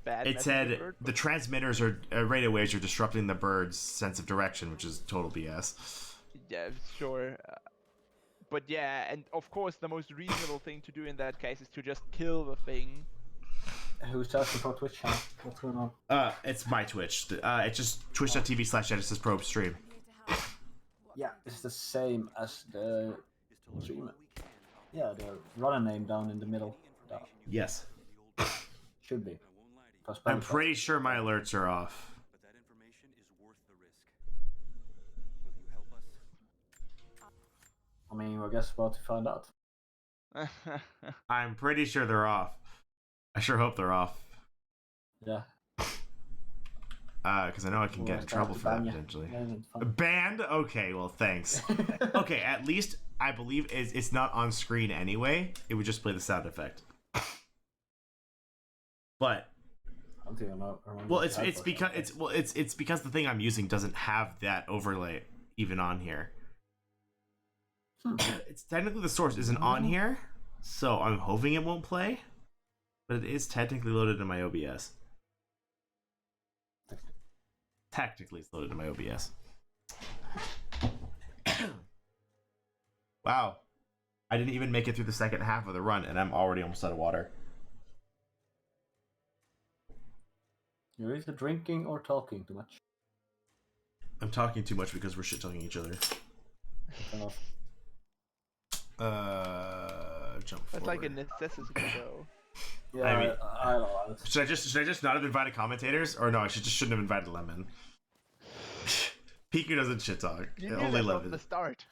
bad It messenger said bird. the transmitters or radio waves are disrupting the bird's sense of direction, which is total BS. Yeah, sure. But yeah, and of course the most reasonable thing to do in that case is to just kill the thing. Who's asking for Twitch channel? What's going on? It's my Twitch. It's just twitch.tv/genesisprobestream. I'm here to help. What Yeah, it's the same as the stream. Yeah, the runner name down in the middle. That Yes. should be. Press I'm back. pretty sure my alerts are off. But that information is worth the risk. Will you help us? I mean, I guess we're about to find out. I'm pretty sure they're off. I sure hope they're off. Yeah. Because I know I can get in trouble for that potentially. Yeah, it's fine. Banned? Okay, well, thanks. Okay, at least I believe it's not on screen anyway. It would just play the sound effect. But I don't know. well, it's because it's because the thing I'm using doesn't have that overlay even on here. It's technically the source isn't on here, so I'm hoping it won't play. But it is technically loaded in my OBS. Technically, it's loaded in my OBS. Wow. I didn't even make it through the second half of the run, and I'm already almost out of water. You're either drinking or talking too much. I'm talking too much because we're shit-talking each other. Fair enough. Jump That's forward. like a necessity though. Yeah, I mean- I know. Should I just not have invited commentators? Or no, I shouldn't have invited Lemon. Piku doesn't shit-talk. You knew Only that Lemon. from the start.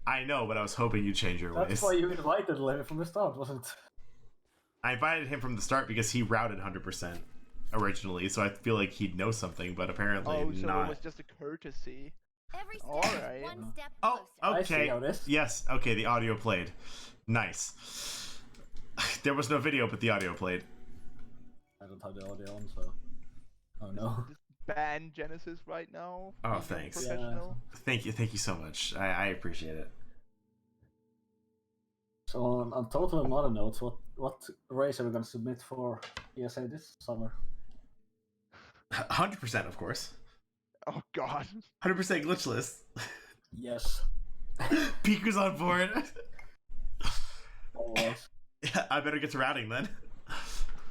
I know, but I was hoping you'd change your That's ways. why you invited Levi from the start, wasn't it? I invited him from the start because he routed 100% originally, so I feel like he'd know something, but apparently Oh, so not. it was just a courtesy. Every step Alright. is one step Oh, closer. I see okay. how it is. Yes, okay, the audio played. Nice. There was no video, but the audio played. I don't have the audio on, so. Oh no. Just ban Genesis right now. Oh, being thanks. Professional. Thank you so much. I appreciate it. So on total another note, what race are we gonna submit for ESA this summer? 100%, of course. Oh god. 100% glitchless. Yes. Piku's on board. Always. Yeah, I better get to routing then.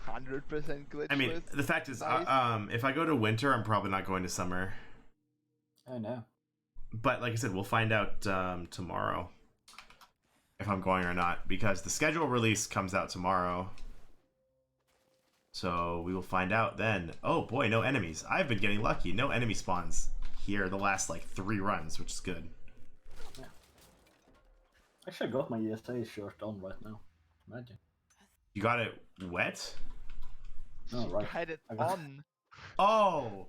100% glitchless. I mean, the fact is, Nice. if I go to winter, I'm probably not going to summer. I know. But like I said, we'll find out tomorrow if I'm going or not, because the schedule release comes out tomorrow. So we will find out then. Oh boy, no enemies. I've been getting lucky. No enemy spawns here the last like 3 runs, which is good. Actually, I got my ESA shirt on right now. Imagine. You got it wet? No, right. Had it I got- on. Oh,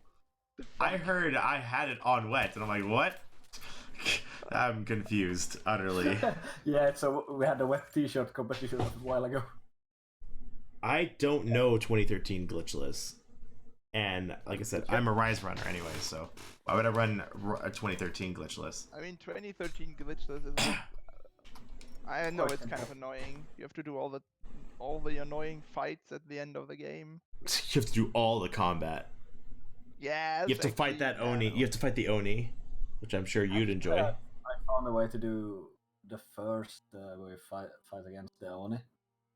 I heard I had it on wet, and I'm like, what? I'm confused utterly. Yeah, so we had the wet T-shirt competition a while ago. I don't know 2013 glitchless, and like I said, I'm a Rise runner anyway, so why would I run a 2013 glitchless? I mean, 2013 glitchless is. I know it's kind of annoying. You have to do all the annoying fights at the end of the game. You have to do all the combat. Yeah. You have to fight that Oni. You have to fight the Oni, which I'm sure you'd enjoy. I found a way to do the first where you fight against the Oni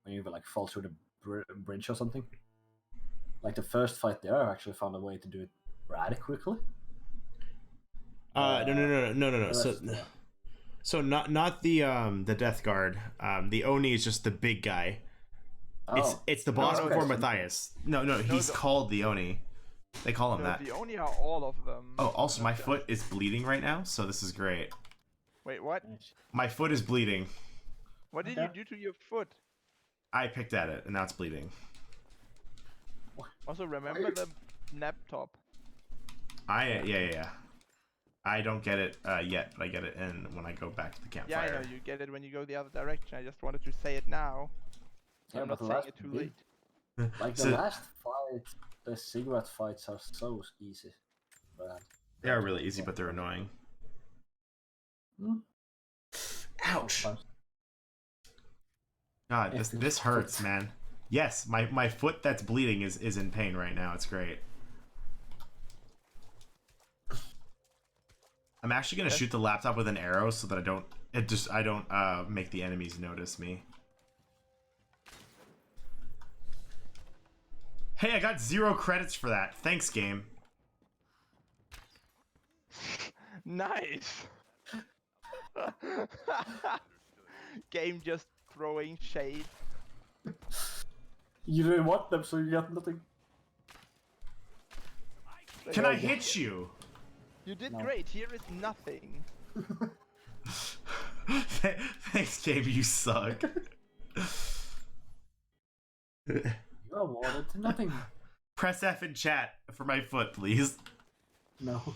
when you like fall through the bridge or something. Like the first fight there, I actually found a way to do it rather quickly. No. The rest, So not the Death Guard. The Oni is just the big guy. Oh, It's the boss no, before okay. Matthias. No, he's called the Oni. They call him No, that. the Oni are all of them. Oh, also my foot is bleeding right now, so this is great. Wait, what? My foot is bleeding. What did you do to your foot? I picked at it, and now it's bleeding. Also, remember the nap top. Yeah. I don't get it yet, but I get it when I go back to the Yeah, I campfire. know, you get it when you go the other direction. I just wanted to say it now. So Yeah, I'm but not the saying last it too bit- late. like the So- last fight, the cigarette fights are so easy. But They are really easy, but they're annoying. Hmm. Ouch! sometimes- God, If this it's hurts, foot. man. Yes, my foot that's bleeding is in pain right now. It's great. I'm actually gonna shoot the laptop with an arrow so that I don't make the enemies notice me. Hey, I got 0 credits for that. Thanks, game. Nice! Game just throwing shade. You didn't want them, so you got nothing. Can I hit you? You did No. great. Here is nothing. Thanks, game. You suck. You awarded to nothing. Press F in chat for my foot, please. No.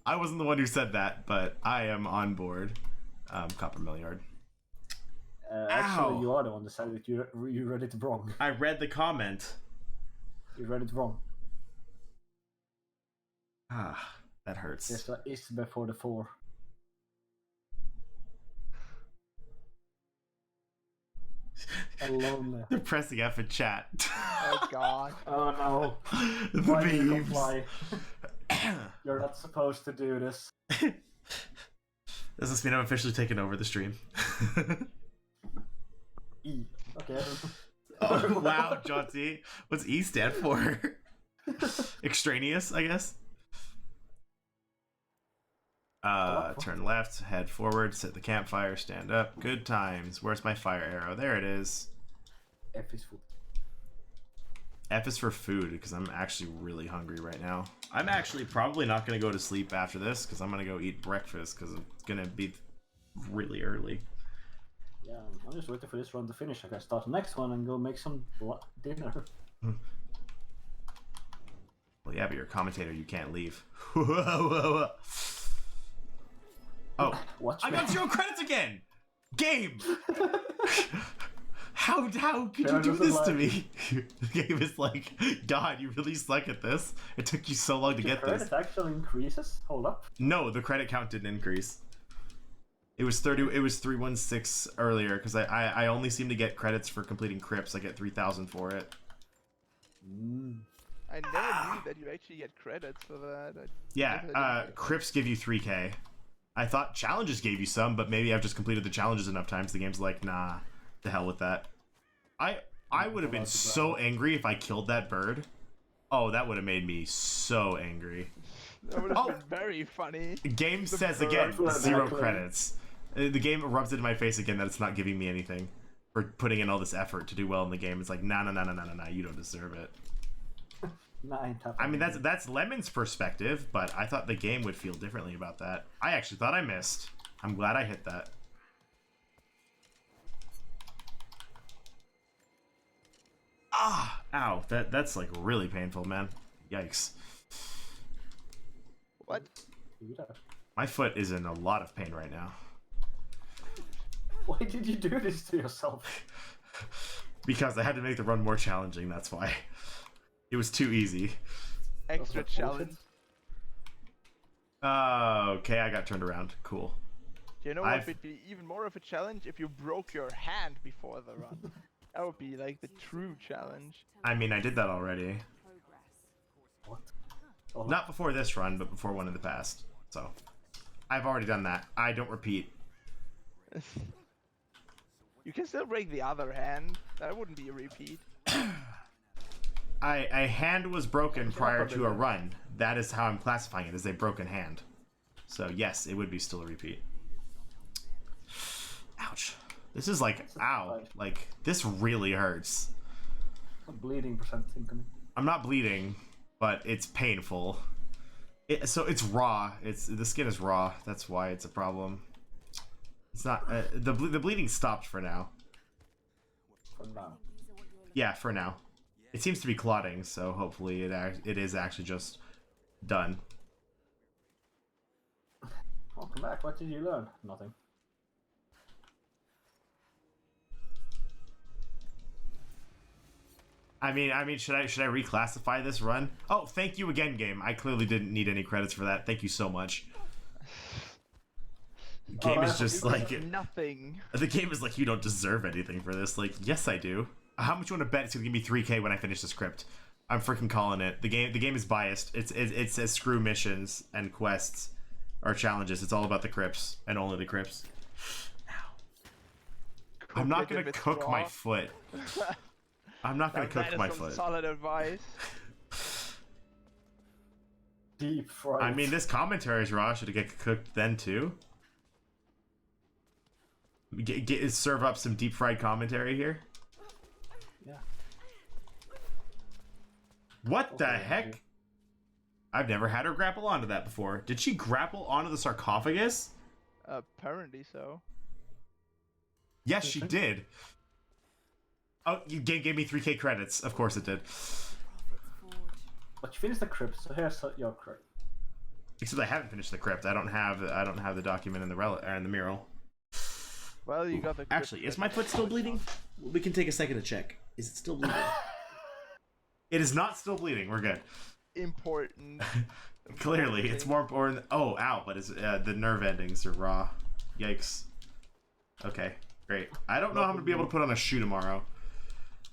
I wasn't the one who said that, but I am on board. Copper Milliard. Actually, Ow. you are the one that said that you read it wrong. I read the comment. You read it wrong. Ah, that hurts. There's a is before the 4. Alone. They're pressing F in chat. Oh god. Oh no. The Why do you beeves. comply? You're not supposed to do this. Does this mean I'm officially taking over the stream? E. Okay. Oh, wow, John T. What's E stand for? Extraneous, I guess. Turn left, head forward, set the campfire, stand up. Good times. Where's my fire arrow? There it is. F is food. F is for food, because I'm actually really hungry right now. I'm actually probably not going to go to sleep after this, because I'm going to go eat breakfast, because it's going to be really early. Yeah, I'm just waiting for this run to finish. I can start the next one and go make some dinner. Well, yeah, but you're a commentator. You can't leave. Oh, Watch I me. got 0 credits again! Game! How could you Sharon do doesn't this to like me? The game is like, God, you really suck at this. It took you so long to Your get this. credit actually increases? Hold up. No, the credit count didn't increase. It was 30. It was 316 earlier because I only seem to get credits for completing crypts. I get 3,000 for it. I never knew that you actually get credits for that. Yeah, crypts give you 3K. I thought challenges gave you some, but maybe I've just completed the challenges enough times. The game's like, nah, the hell with that. I would have been so angry if I killed that bird. Oh, that would have made me so angry. That would have been very funny. Game says again, 0 credits. The game rubs it in my face again that it's not giving me anything for putting in all this effort to do well in the game. It's like, nah, you don't deserve it. I mean, that's Lemon's perspective, but I thought the game would feel differently about that. I actually thought I missed. I'm glad I hit that. Ah, ow, that's like really painful, man. Yikes. What? My foot is in a lot of pain right now. Why did you do this to yourself? Because I had to make the run more challenging, that's why. It was too easy. Extra challenge. Okay, I got turned around. Cool. You know what would be even more of a challenge? If you broke your hand before the run. That would be like the true challenge. I mean, I did that already. What? Oh, Not before this run, but before one in the past. So, I've already done that. I don't repeat. You can still break the other hand. That wouldn't be a repeat. A hand was broken prior to a run. That is how I'm classifying it, as a broken hand. So yes, it would be still a repeat. Ouch. This is like, ow. Like, this really hurts. some bleeding percent incoming. I'm not bleeding, but it's painful. So it's raw. The skin is raw. That's why it's a problem. It's not... the bleeding stopped for now. For now. Yeah, for now. It seems to be clotting, so hopefully it is actually just done. Welcome back. What did you learn? Nothing. I mean, should I reclassify this run? Oh, thank you again, game. I clearly didn't need any credits for that. Thank you so much. Game is just like nothing. The game is like, you don't deserve anything for this. Like, yes, I do. How much you want to bet it's gonna give me 3K when I finish this crypt? I'm freaking calling it. The game is biased. It says screw missions and quests or challenges. It's all about the crypts and only the crypts. Ow. I'm not gonna cook my foot. I'm not gonna cook my foot. Solid advice. Deep fried. I mean, this commentary is raw. Should it get cooked then too? Serve up some deep fried commentary here. Yeah. What the heck? I've never had her grapple onto that before. Did she grapple onto the sarcophagus? Apparently so. Yes, she did. Oh, you gave me 3K credits. Of course it did. But you finished the crypt, so here's your crypt. Except I haven't finished the crypt. I don't have the document in the mural. Well, you got the. Actually, is my foot still bleeding? We can take a second to check. Is it still bleeding? It is not still bleeding. We're good. Important. Clearly, it's more important. Oh, ow! But the nerve endings are raw. Yikes. Okay. Great. I don't know how I'm gonna be able to put on a shoe tomorrow.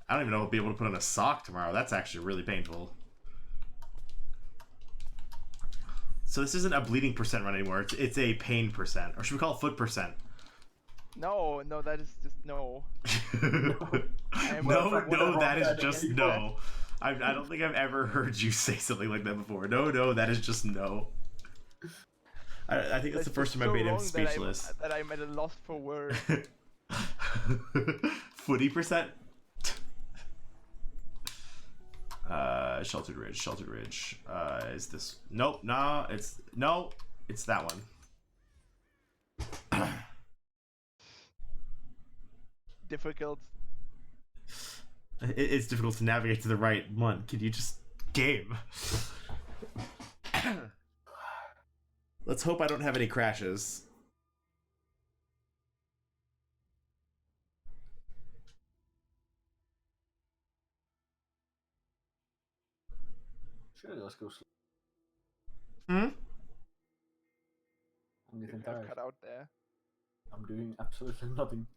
I don't even know if I'll be able to put on a sock tomorrow. That's actually really painful. So this isn't a bleeding percent run anymore. It's a pain percent. Or should we call it foot percent? No, that is just no. No, that is just no. I don't think I've ever heard you say something like that before. No, that is just no. I think that's the first time I made him speechless. That I'm at a loss for words. Footy percent? Sheltered Ridge. Is this? Nope, nah, it's that one. Difficult. It's difficult to navigate to the right one. Can you just game? Let's hope I don't have any crashes. Sure, let's go slow. Hmm? I'm getting You have tired. cut out there. I'm doing absolutely nothing.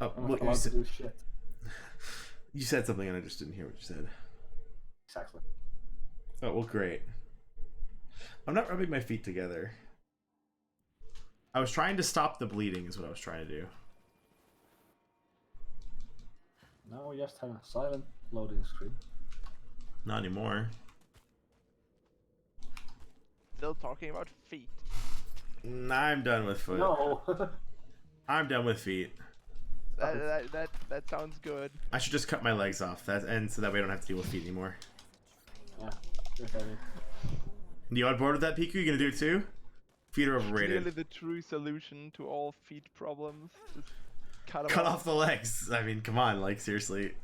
Oh, I'm well, not allowed to do shit. you said something and I just didn't hear what you said. Exactly. Oh, well, great. I'm not rubbing my feet together. I was trying to stop the bleeding is what I was trying to do. Now we just have a silent loading screen. Not anymore. Still talking about feet. I'm done with foot. No! I'm done with feet. That sounds good. I should just cut my legs off. And so that way I don't have to deal with feet anymore. Yeah, good idea. You on board with that, Piku? You gonna do it too? Feet are overrated. Clearly the true solution to all feet problems. Just cut them Cut off the legs. I mean, come on, like seriously.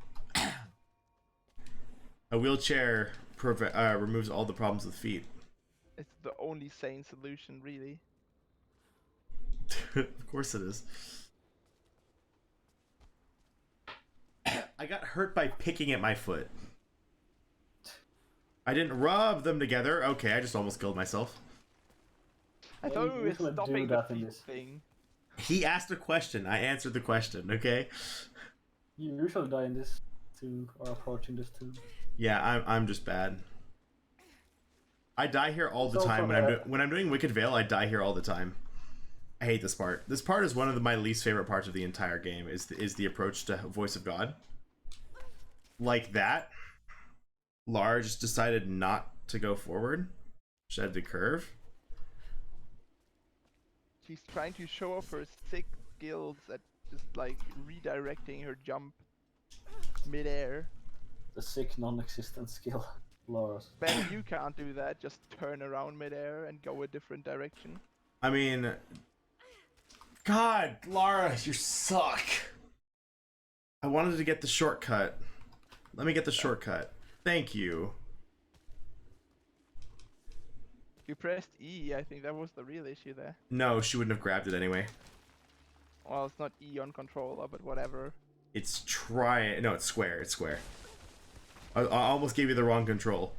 A wheelchair removes all the problems with feet. It's the only sane solution, really. Of course it is. I got hurt by picking at my foot. I didn't rub them together. Okay, I just almost killed myself. I Yeah, thought you we were usually do stopping the that in feet this. thing. He asked a question. I answered the question, okay? You usually die in this too, or approaching this too. Yeah, I'm just bad. I die here all the It's time also when I'm doing Wicked Veil. I die here all the time. I hate this part. This part is one of my least favorite parts of the entire game. Is the approach to Voice of God. Like that, Lara just decided not to go forward. She had to curve. She's trying to show off her sick skills at just like redirecting her jump midair. The sick non-existent skill, Laura's. Ben, you can't do that. Just turn around midair and go a different direction. I mean, God, Lara, you suck. I wanted to get the shortcut. Let me get the shortcut. Thank you. You pressed E, I think that was the real issue there. No, she wouldn't have grabbed it anyway. Well, it's not E on controller, but whatever. It's no, it's square. It's square. I almost gave you the wrong control.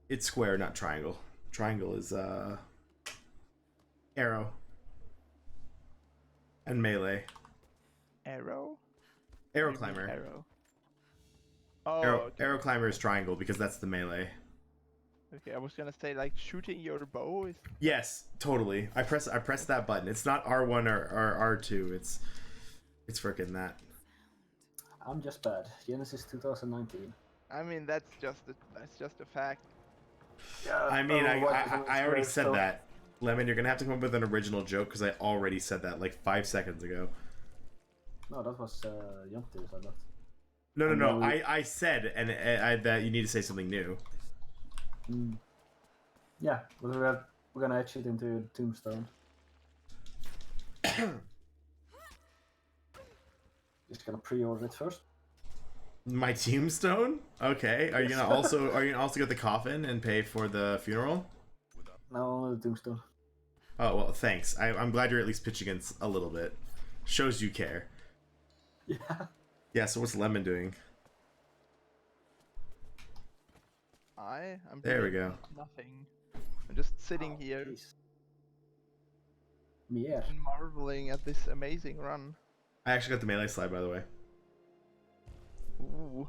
It's square, not triangle. Triangle is arrow and melee. Arrow? Arrow What do you mean climber. Arrow. Oh, okay. Arrow climber is triangle because that's the melee. Okay, I was gonna say like shooting your bow is. Yes, totally. I press that button. It's not R1 or R2. It's freaking that. I'm just bad. Genesis 2019. I mean, that's just a fact. Yeah, I mean, I already said that. Lemon, you're gonna have to come up with an original joke because I already said that like 5 seconds ago. No, that was Jonty who said that. No. I said that you need to say something new. Yeah, but we're gonna etch it into Tombstone. Just gonna pre-order it first. My tombstone? Okay. Are you gonna also get the coffin and pay for the funeral? No, only the Tombstone. Oh well, thanks. I'm glad you're at least pitching in a little bit. Shows you care. Yeah. Yeah. So what's Lemon doing? I'm There we doing go. nothing. I'm just sitting here. Jeez. Mier. marveling at this amazing run. I actually got the melee slide, by the way. Ooh.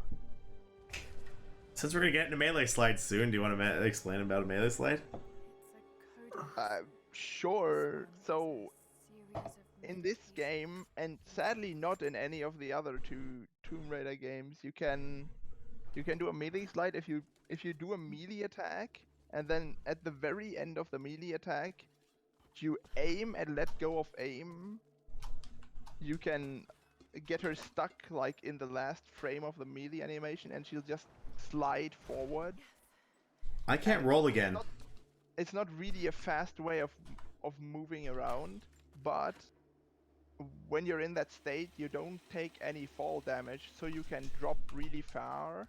Since we're gonna get into melee slides soon, do you want to explain about a melee slide? It's a code Sure. So series of in this game, and sadly not in any of the other two Tomb Raider games, you can do a melee slide if you do a melee attack, and then at the very end of the melee attack, you aim and let go of aim. You can get her stuck like in the last frame of the melee animation, and she'll just slide forward. I can't roll again. It's not really a fast way of moving around, but when you're in that state, you don't take any fall damage, so you can drop really far.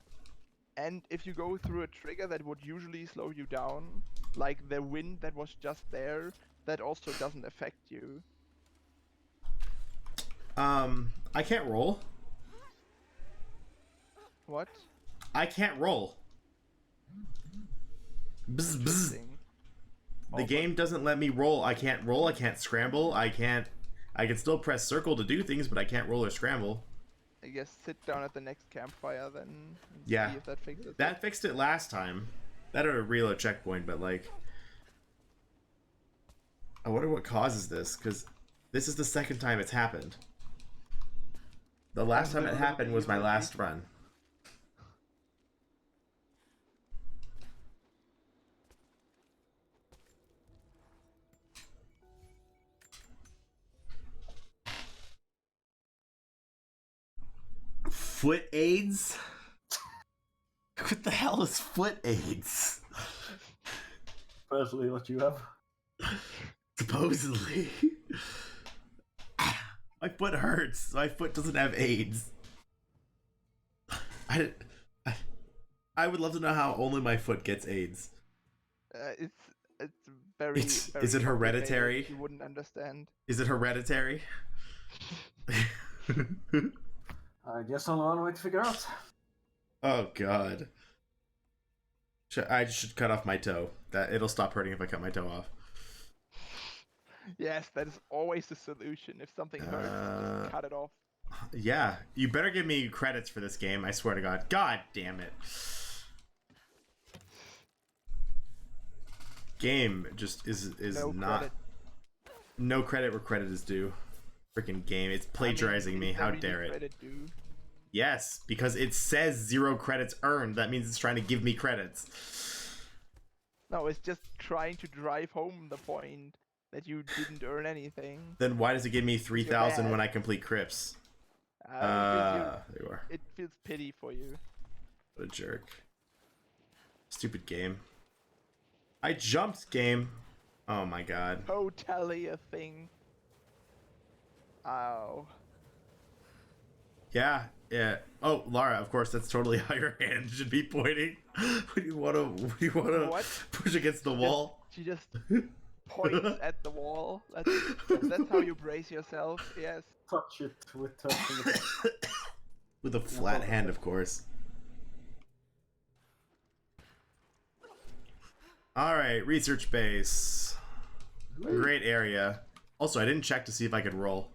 And if you go through a trigger that would usually slow you down, like the wind that was just there, that also doesn't affect you. I can't roll. What? I can't roll. Bzz, bzz. Interesting. The game doesn't let me roll. I can't roll. I can't scramble. I can still press circle to do things, but I can't roll or scramble. I guess sit down at the next campfire then. And Yeah. See if that fixes it. That fixed it last time. That or a reload checkpoint, but like, I wonder what causes this, because this is the second time it's happened. The last time it happened was my last run. Foot aids? What the hell is foot aids? Personally, what you have. Supposedly. My foot hurts. My foot doesn't have AIDS. I would love to know how only my foot gets AIDS. It's very. Is very it hereditary? complicated. You wouldn't understand. Is it hereditary? I guess only one way to figure out. Oh god. I should cut off my toe. That it'll stop hurting if I cut my toe off. Yes, that is always the solution. If something hurts, just cut it off. Yeah, you better give me credits for this game. I swear to God. God damn it. Game just is No not credit. no credit where credit is due. Freaking game, it's plagiarizing me. is How there really dare it? credit due? Yes, because it says 0 credits earned. That means it's trying to give me credits. No, it's just trying to drive home the point that you didn't earn anything. Then why does it give me 3,000 bad. when I complete Crips? Because There you are. it feels pity for you. What a jerk. Stupid game. I jumped, game. Oh my god. Totally a thing. Ow. Yeah, yeah. Oh, Lara, of course, that's totally how your hand should be pointing. When you wanna What? push against the wall. She just points at the wall. That's how you brace yourself. Yes. Touch it with touching it. With a flat hand, of course. Alright, research base. A great area. Also, I didn't check to see if I could roll.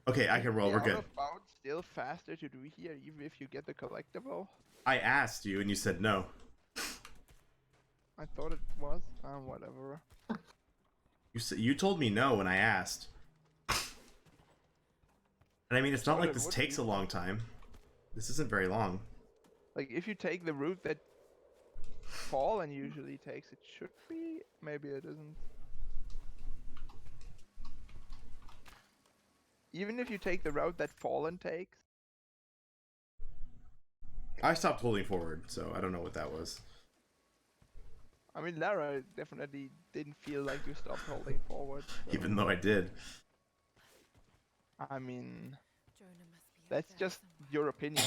Okay, I can roll, we're good. Roundabout still faster to do here, even if you get the collectible. I asked you and you said no. I thought it was. Whatever. You told me no when I asked. And I mean, it's not Thought like it this would takes be. a long time. This isn't very long. Like, if you take the route that Fallen usually takes, it should be. Maybe it isn't. Even if you take the route that Fallen takes. I stopped holding forward, so I don't know what that was. I mean, Lara definitely didn't feel like you stopped holding forward. So. Even though I did. I mean, Jonah must be up that's there just somewhere. your opinion.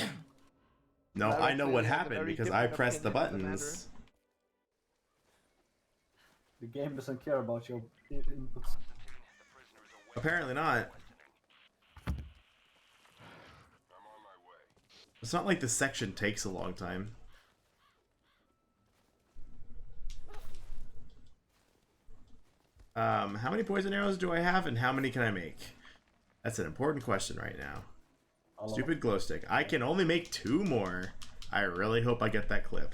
No, Lara I know what clearly has a happened very because I different pressed the opinion on the buttons. The game doesn't care about your inputs. Apparently not. It's not like this section takes a long time. How many poison arrows do I have, and how many can I make? That's an important question right now. Stupid glow stick. I can only make 2 more. I really hope I get that clip.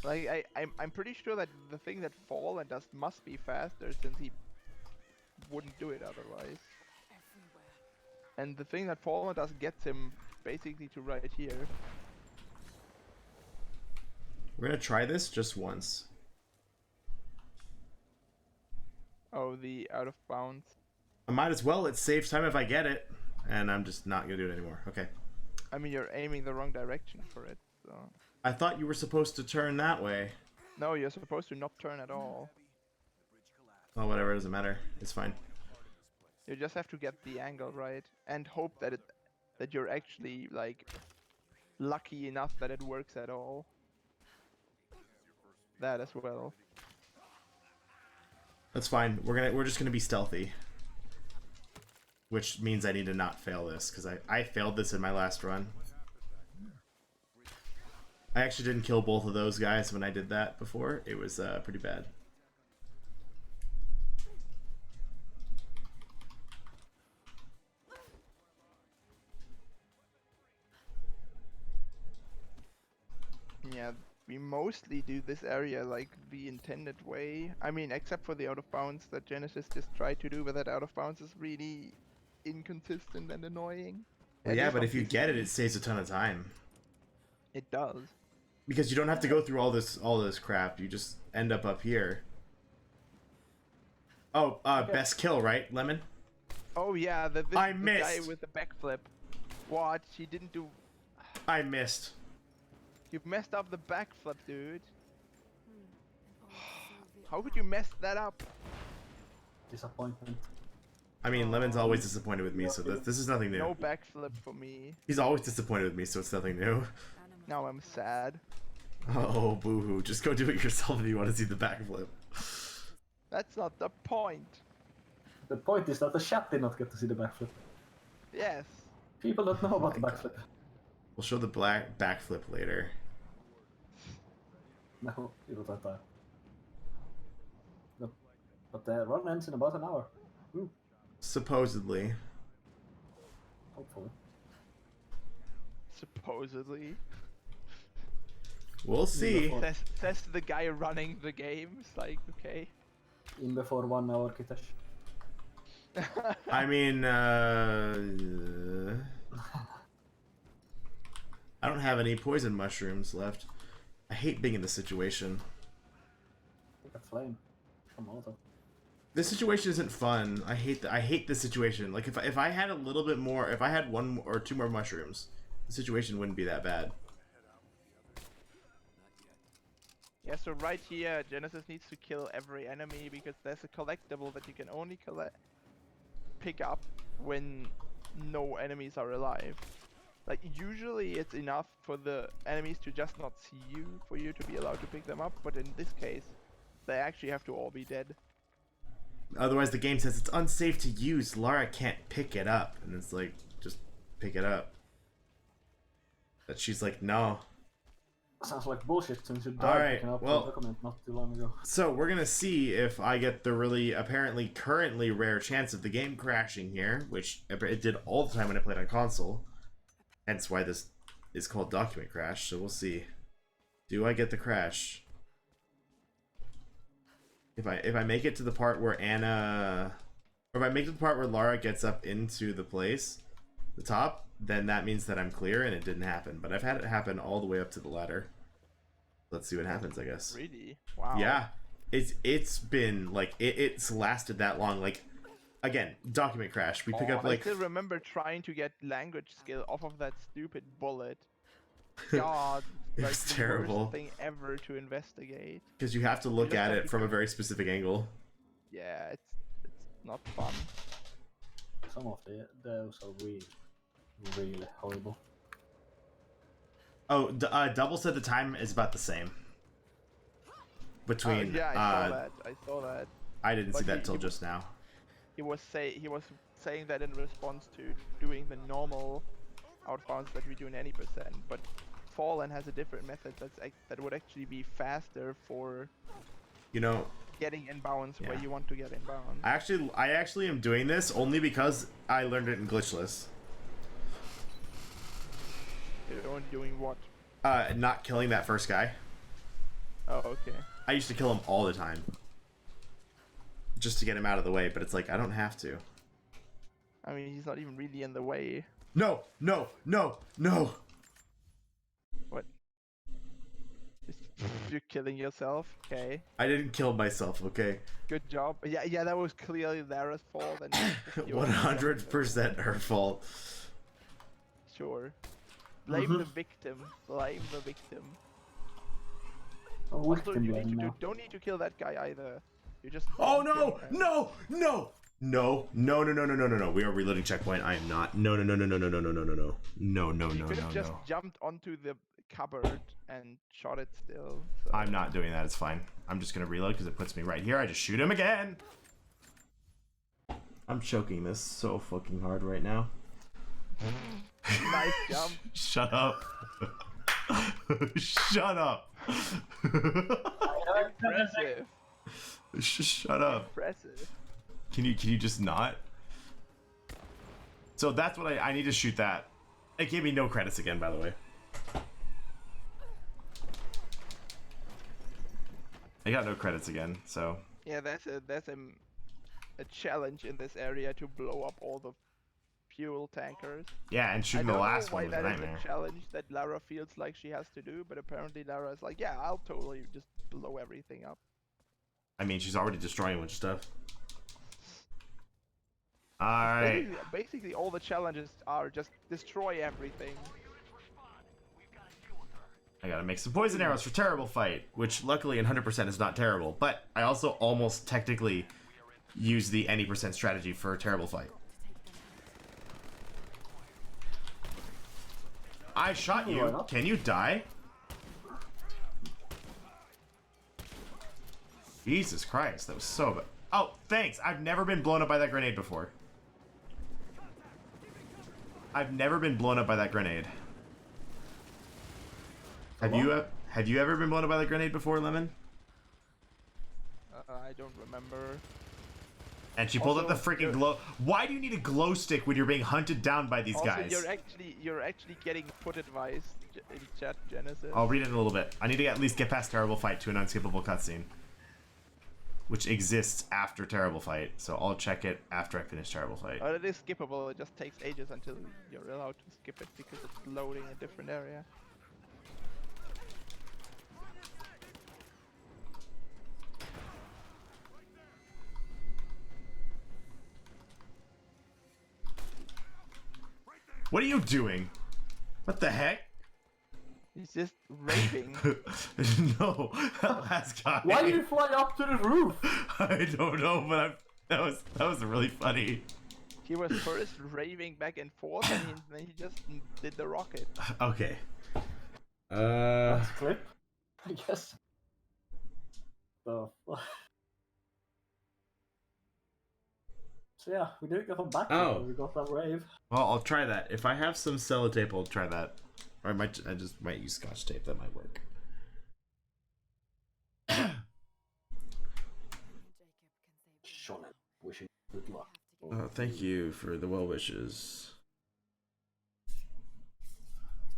Like I'm pretty sure that the thing that Fallen does must be faster since he wouldn't do it otherwise. And the thing that Fallen does gets him basically to right here. We're gonna try this just once. Oh, the out of bounds. I might as well. It saves time if I get it. And I'm just not gonna do it anymore. Okay. I mean, you're aiming the wrong direction for it, so... I thought you were supposed to turn that way. No, you're supposed to not turn at all. Oh, whatever. It doesn't matter. It's fine. You just have to get the angle right and hope that that you're actually, like, lucky enough that it works at all. That as well. That's fine. We're just gonna be stealthy. Which means I need to not fail this, because I failed this in my last run. I actually didn't kill both of those guys when I did that before. It was pretty bad. Yeah, we mostly do this area like the intended way. I mean, except for the out of bounds that Genesis just tried to do, but that out of bounds is really inconsistent and annoying. Well, yeah, but if you get it, it saves a ton of time. It does. Because you don't have to go through all this crap. You just end up here. Oh, best kill, right, Lemon? Oh yeah, this I is the missed. guy with the backflip. What? He didn't do... I missed. You messed up the backflip, dude. How could you mess that up? Disappointment. I mean, Lemon's always disappointed with me, so this is nothing new. No backflip for me. He's always disappointed with me, so it's nothing new. Now I'm sad. Oh, boo-hoo. Just go do it yourself if you want to see the backflip. That's not the point. The point is that the chat did not get to see the backflip. Yes. People don't know about the my backflip. We'll show the black backflip later. No, you don't have time. No. But the run ends in about an hour. Ooh, Supposedly. hopefully. Supposedly. We'll see. Says the guy running the games. Like, okay. In before 1 hour, Kitesh. I mean, I don't have any poison mushrooms left. I hate being in this situation. Take a flame. Come on, though. This situation isn't fun. I hate this situation. Like if I had a little bit more, if I had 1 or 2 more mushrooms, the situation wouldn't be that bad. Yeah, so right here, Genesis needs to kill every enemy because there's a collectible that you can only pick up when no enemies are alive. Like, usually it's enough for the enemies to just not see you for you to be allowed to pick them up, but in this case, they actually have to all be dead. Otherwise the game says it's unsafe to use. Lara can't pick it up. And it's like, just pick it up. But she's like, no. Sounds like bullshit since you All died right, picking up well- the document not too long ago. So we're gonna see if I get the really apparently currently rare chance of the game crashing here, which it did all the time when I played on console. Hence why this is called document crash. So we'll see. Do I get the crash? If I make it to the part where Anna, or if I make it to the part where Lara gets up into the place, the top, then that means that I'm clear and it didn't happen. But I've had it happen all the way up to the ladder. Let's see what happens, I guess. Really? Wow. Yeah, it's been like it's lasted that long. Like, again, document crash. We pick up like I still remember trying to get language skill off of that stupid bullet. God, It like was the terrible. worst thing ever to investigate. because you have to look just at have it to from a very specific angle. Yeah, it's not fun. Some of those are really horrible. Oh, Double said the time is about the same. Between Yeah, I saw that. I saw that. I didn't see But that till just now. He was saying that in response to doing the normal outbounds that we do in any percent, but Fallen has a different method that would actually be faster for You know, getting inbounds where Yeah. you want to get inbounds. I actually am doing this only because I learned it in glitchless. You're only doing what? Not killing that first guy. Oh, okay. I used to kill him all the time. Just to get him out of the way, but it's like, I don't have to. I mean, he's not even really in the way. No, no, no, no! What? You're killing yourself? Okay. I didn't kill myself, okay? Good job. Yeah, that was clearly Lara's fault. And yours. 100% her fault. Sure. Blame the victim. Blame the victim. Oh, Also, you don't need to kill that guy either. You just. Oh bonk no! him and- No! No! No! No! No! No! No! No! No! No! We are reloading checkpoint. I am not. No! No! No! No! No! No! No! No! No! No! No! No! You No! could No! have just No! jumped onto the cupboard and shot it still. So. I'm not doing that. It's fine. I'm just gonna reload because it puts me right here. I just shoot him again. I'm choking this so fucking hard right now. Nice jump. Shut up. Shut up. Impressive. Shut up. Impressive. Can you just not? So that's what I need to shoot that. It gave me no credits again, by the way. I got no credits again, so. Yeah, that's a challenge in this area to blow up all the fuel tankers. Yeah, and I shooting don't the last know why one was a that is nightmare. a challenge that Lara feels like she has to do, but apparently Lara is like, yeah, I'll totally just blow everything up. I mean, she's already destroying a bunch of stuff. Alright. Basically, all the challenges are just destroy everything. I gotta make some poison arrows for terrible fight, which luckily in 100% is not terrible, but I also almost technically use the any percent strategy for terrible fight. I shot you. Can you die? Jesus Christ, that was so bad. Oh, thanks. I've never been blown up by that grenade before. I've never been blown up by that grenade. Have you ever been blown up by that grenade before, Lemon? I don't remember. And she pulled up the Also, freaking glow. Why do you need a glow stick when you're being hunted down by these Also, guys? you're actually getting foot advice in chat, Genesis. I'll read it in a little bit. I need to at least get past Terrible Fight to an unskippable cutscene, which exists after Terrible Fight. So I'll check it after I finish Terrible Fight. It is skippable. It just takes ages until you're allowed to skip it because it's loading a different area. What are you doing? What the heck? He's just raving. No, that last guy. Why did you fly up to the roof? I don't know, but that was really funny. He was first raving back and forth, and then he just did the rocket. Okay. That's a clip, I guess. So yeah, we didn't get them back. Oh. We got that rave. Well, I'll try that. If I have some sellotape, I'll try that. Or I just might use Scotch tape. That might work. Shonen, wishing good luck. Thank you for the well wishes.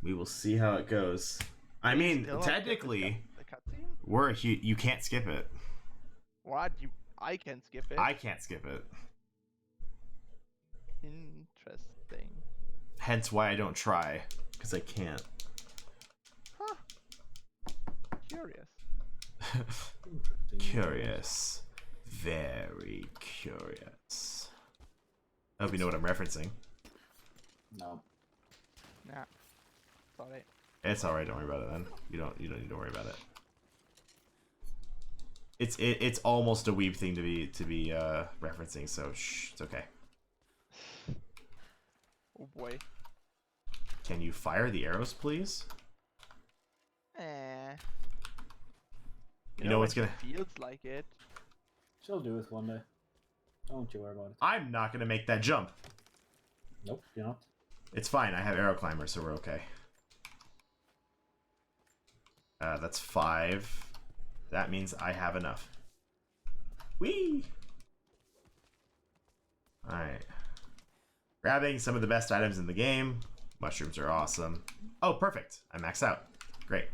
We will see how it goes. I mean, Still not technically, the cutscene? you can't skip it. What? I can skip it. I can't skip it. Interesting. Hence why I don't try, because I can't. Huh. Curious. Curious. Very curious. I hope you know what I'm referencing. No. Nah. Sorry. It's alright, don't worry about it then. You don't need to worry about it. It's almost a weeb thing to be referencing, so shh, it's okay. Oh boy. Can you fire the arrows, please? You know what's when gonna... it feels like it. She'll do it one day. Don't you worry about it. I'm not gonna make that jump. Nope, you're not. It's fine, I have arrow climber, so we're okay. That's 5. That means I have enough. Whee! Alright. Grabbing some of the best items in the game. Mushrooms are awesome. Oh, perfect. I maxed out. Great.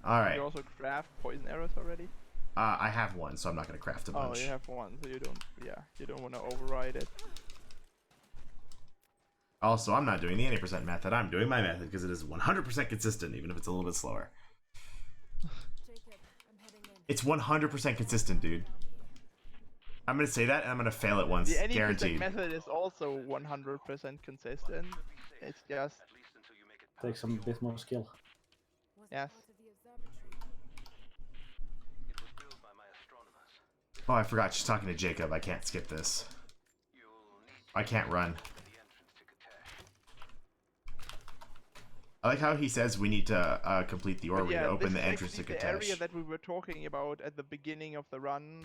Alright. You also craft poison arrows already? I have one, so I'm not going to craft a bunch. Oh, you have one, so you don't, yeah, you don't want to override it. Also, I'm not doing the 80% method. I'm doing my method because it is 100% consistent, even if it's a little bit slower. Jacob, I'm heading in. It's 100% consistent, dude. I'm going to say that, and I'm going to fail it once. The 80% Guaranteed. method is also 100% consistent. It's just, Takes a bit more skill. Was Yes. part of the observatory. It was built by my astronomers. Oh, I forgot. She's talking to Jacob. I can't skip this. You'll need I can't run. the entrance to Katesh. I like how he says we need to complete the orbit to open this the is entrance to actually the area Katesh. that we were talking about at the beginning of the run,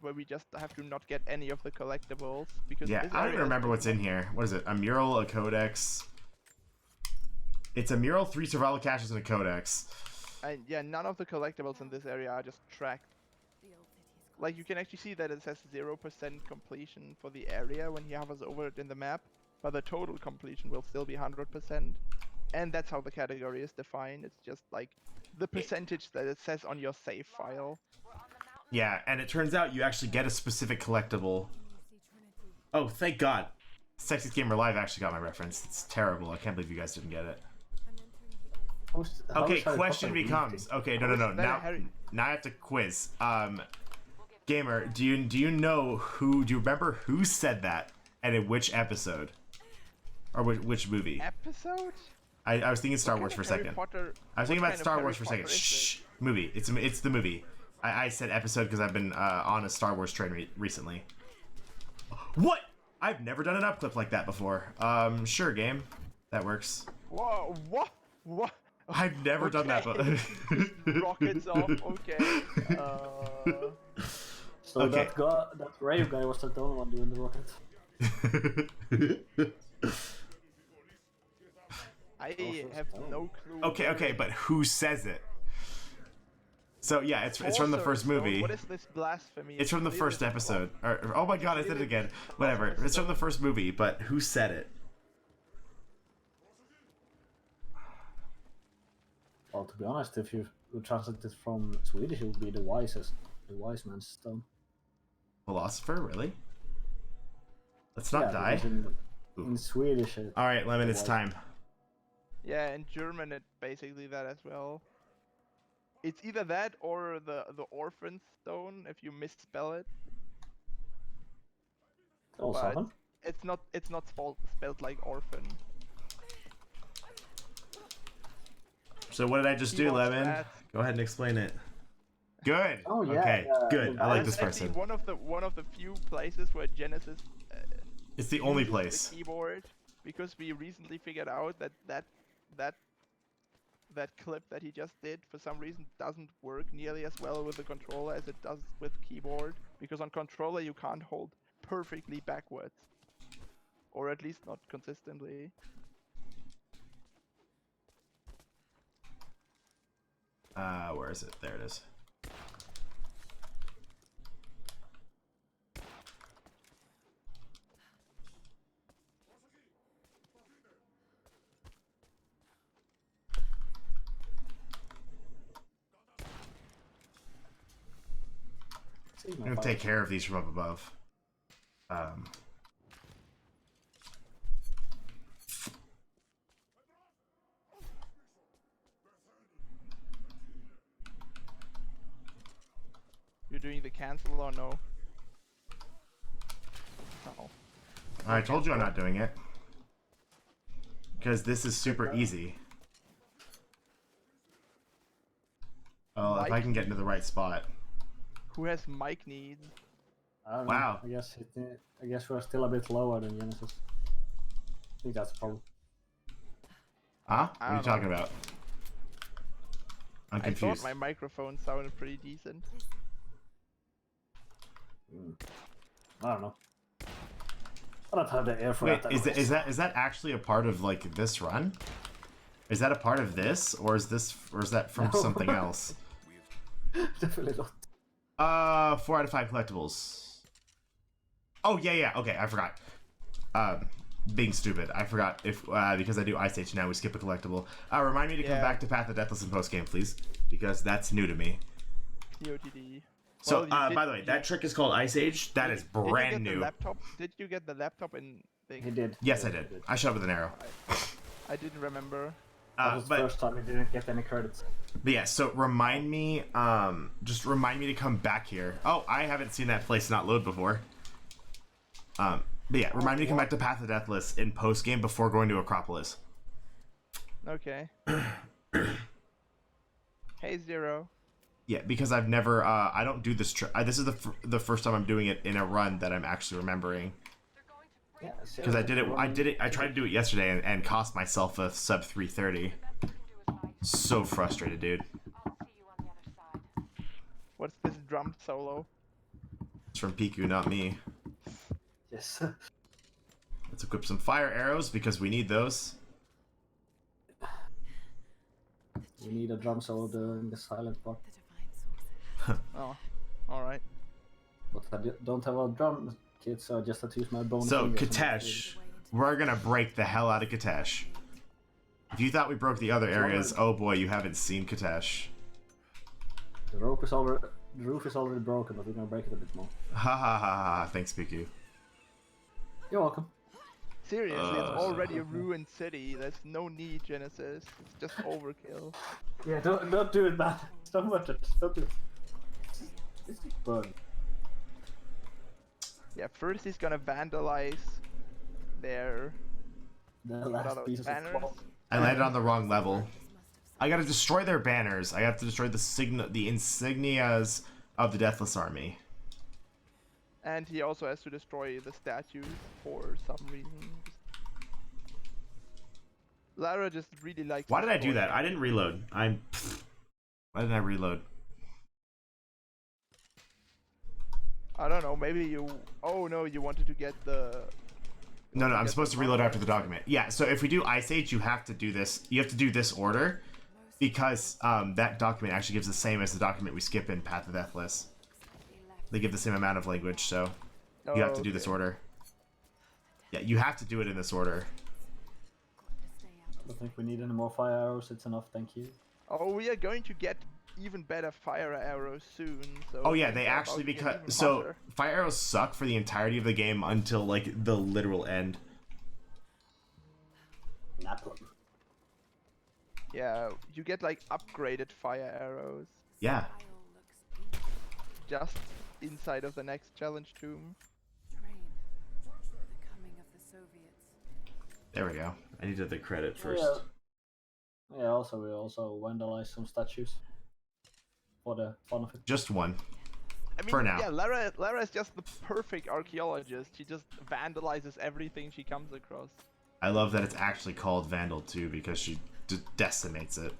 where we just have to not get any of the collectibles because Yeah, this I don't area even is remember what's in pretty here. What is it? A mural, a codex. It's a mural, 3 survival caches, and a codex. much- And yeah, none of the collectibles in this area are just tracked. The old city's Like you can actually see that it says 0% completion for the area when he hovers over it in the map, but the total completion will still be 100%. And that's how the category is defined. It's just like the percentage that it says on your save file. Yeah, and it turns out you actually get a specific collectible. see Trinity. Oh, thank God. Sexiest Gamer Live actually got my reference. It's terrible. I can't believe you guys didn't get it. I'm entering the old city. How Okay, is Harry question Potter becomes. weak? Okay, no. How is that Now, Harry- now I have to quiz. Gamer, do you know who? Do you remember who said that and in which episode, or which movie? Episode? I was thinking Star What Wars kind for a of Harry second. Potter- I was thinking what about kind of Star Harry Wars for a second. Potter is Shh. Movie. It's the movie. I said episode because I've been on a Star Wars train recently. What? I've never done an upclip like that before. Sure, game. That works. Whoa, what? I've never done that. Okay. Rockets off, okay. So Okay. that rave guy was the only one doing the rocket. I have no clue. Okay, but who says it? So yeah, it's from the Sorcerer first Stone, movie. What is this blasphemy? It's from the Clearly first it's episode. Or, oh my God, I said it again. Whatever. It's from the first movie, but who said it? Well, to be honest, if you translate it from Swedish, it would be the wise man's stone. Philosopher, really? Let's not die. because in Swedish, All right, Lemon, it's time. Yeah, in German it's basically that as well. It's either that or the orphan stone if you misspell it. also But happened. it's not spelled like orphan. So what did I just do, Keyboard Lemon? stats. Go ahead and explain it. Good. Oh, yeah, Okay. yeah, Good. I like this That's actually person. one of the few places where Genesis It's the only uses place. the keyboard, because we recently figured out that clip that he just did for some reason doesn't work nearly as well with the controller as it does with keyboard, because on controller you can't hold perfectly backwards, or at least not consistently. Where is it? There it is. I'm gonna take care of these from up above. You're doing the cancel or no? No. I told you I'm not doing it. Because this is super easy. Well, if I can get into the right spot. Who has mic needs? I don't know. Wow. I guess we're still a bit lower than Genesis. I think that's a problem. Huh? What I are you don't talking know. about? I'm I confused. thought my microphone sounded pretty decent. I don't know. I don't have the air for Wait, that. is that actually a part of like this run? Is that a part of this, or is that from No. something else? Definitely not. 4 out of 5 collectibles. Oh yeah. Okay, I forgot. Being stupid, I forgot if because I do Ice Age now, we skip a collectible. Remind me to come back to Path of Deathless in post game, please, because that's new to me. COTD. So, Well, by the way, that trick is called Ice Age. That is brand new. Did you get the laptop in? He did. Yes, I did. I shot with an arrow. I didn't remember. That was the first time he didn't get any credits. But yeah, so remind me, just remind me to come back here. Oh, I haven't seen that place not load before. But yeah, remind me to come back to Path of Deathless in post game before going to Acropolis. Okay. Hey, Zero. Yeah, because I've never, I don't do this. This is the first time I'm doing it in a run that I'm actually remembering. Because I did it. I tried to do it yesterday and cost myself a sub 330. So frustrated, dude. What's this drum solo? It's from Piku, not me. Yes. Let's equip some fire arrows because we need those. We need a drum solo in the silent part. Oh, alright. But I don't have a drum kit, so I just have to use my bonus. So, Katesh. We're gonna break the hell out of Katesh. If you thought we broke the other areas, oh boy, you haven't seen Katesh. The roof is already broken, but we're gonna break it a bit more. Ha ha ha ha, thanks, Piku. You're welcome. Seriously, it's already a ruined city. There's no need, Genesis. It's just overkill. Yeah, don't do it, man. It's not worth it. Don't do it. It's burn. Yeah, first he's gonna vandalize their The last pieces of banners. cloth. I landed on the wrong level. I gotta destroy their banners. I have to destroy the insignias of the Deathless Army. And he also has to destroy the statues for some reason. Lara just really likes. Why did I do that? I didn't reload. Why didn't I reload? I don't know. Maybe you. Oh no, you wanted to get the. No, I'm supposed to reload after the document. Yeah, so if we do Ice Age, you have to do this. You have to do this order, because that document actually gives the same as the document we skip in Path of Deathless. They give the same amount of language, so you have to do this order. Yeah, you have to do it in this order. I don't think we need any more fire arrows. It's enough, thank you. Oh, we are going to get even better fire arrows soon. So Oh yeah, they actually, because so fire arrows suck for the entirety of the game until like the literal end. Yeah, you get like upgraded fire arrows. Yeah. Just inside of the next challenge tomb. There we go. I needed the credit first. Yeah. Also we also vandalized some statues for the fun of it. Just one. I mean, for now. Yeah, Lara is just the perfect archaeologist. She just vandalizes everything she comes across. I love that it's actually called Vandal too, because she decimates it.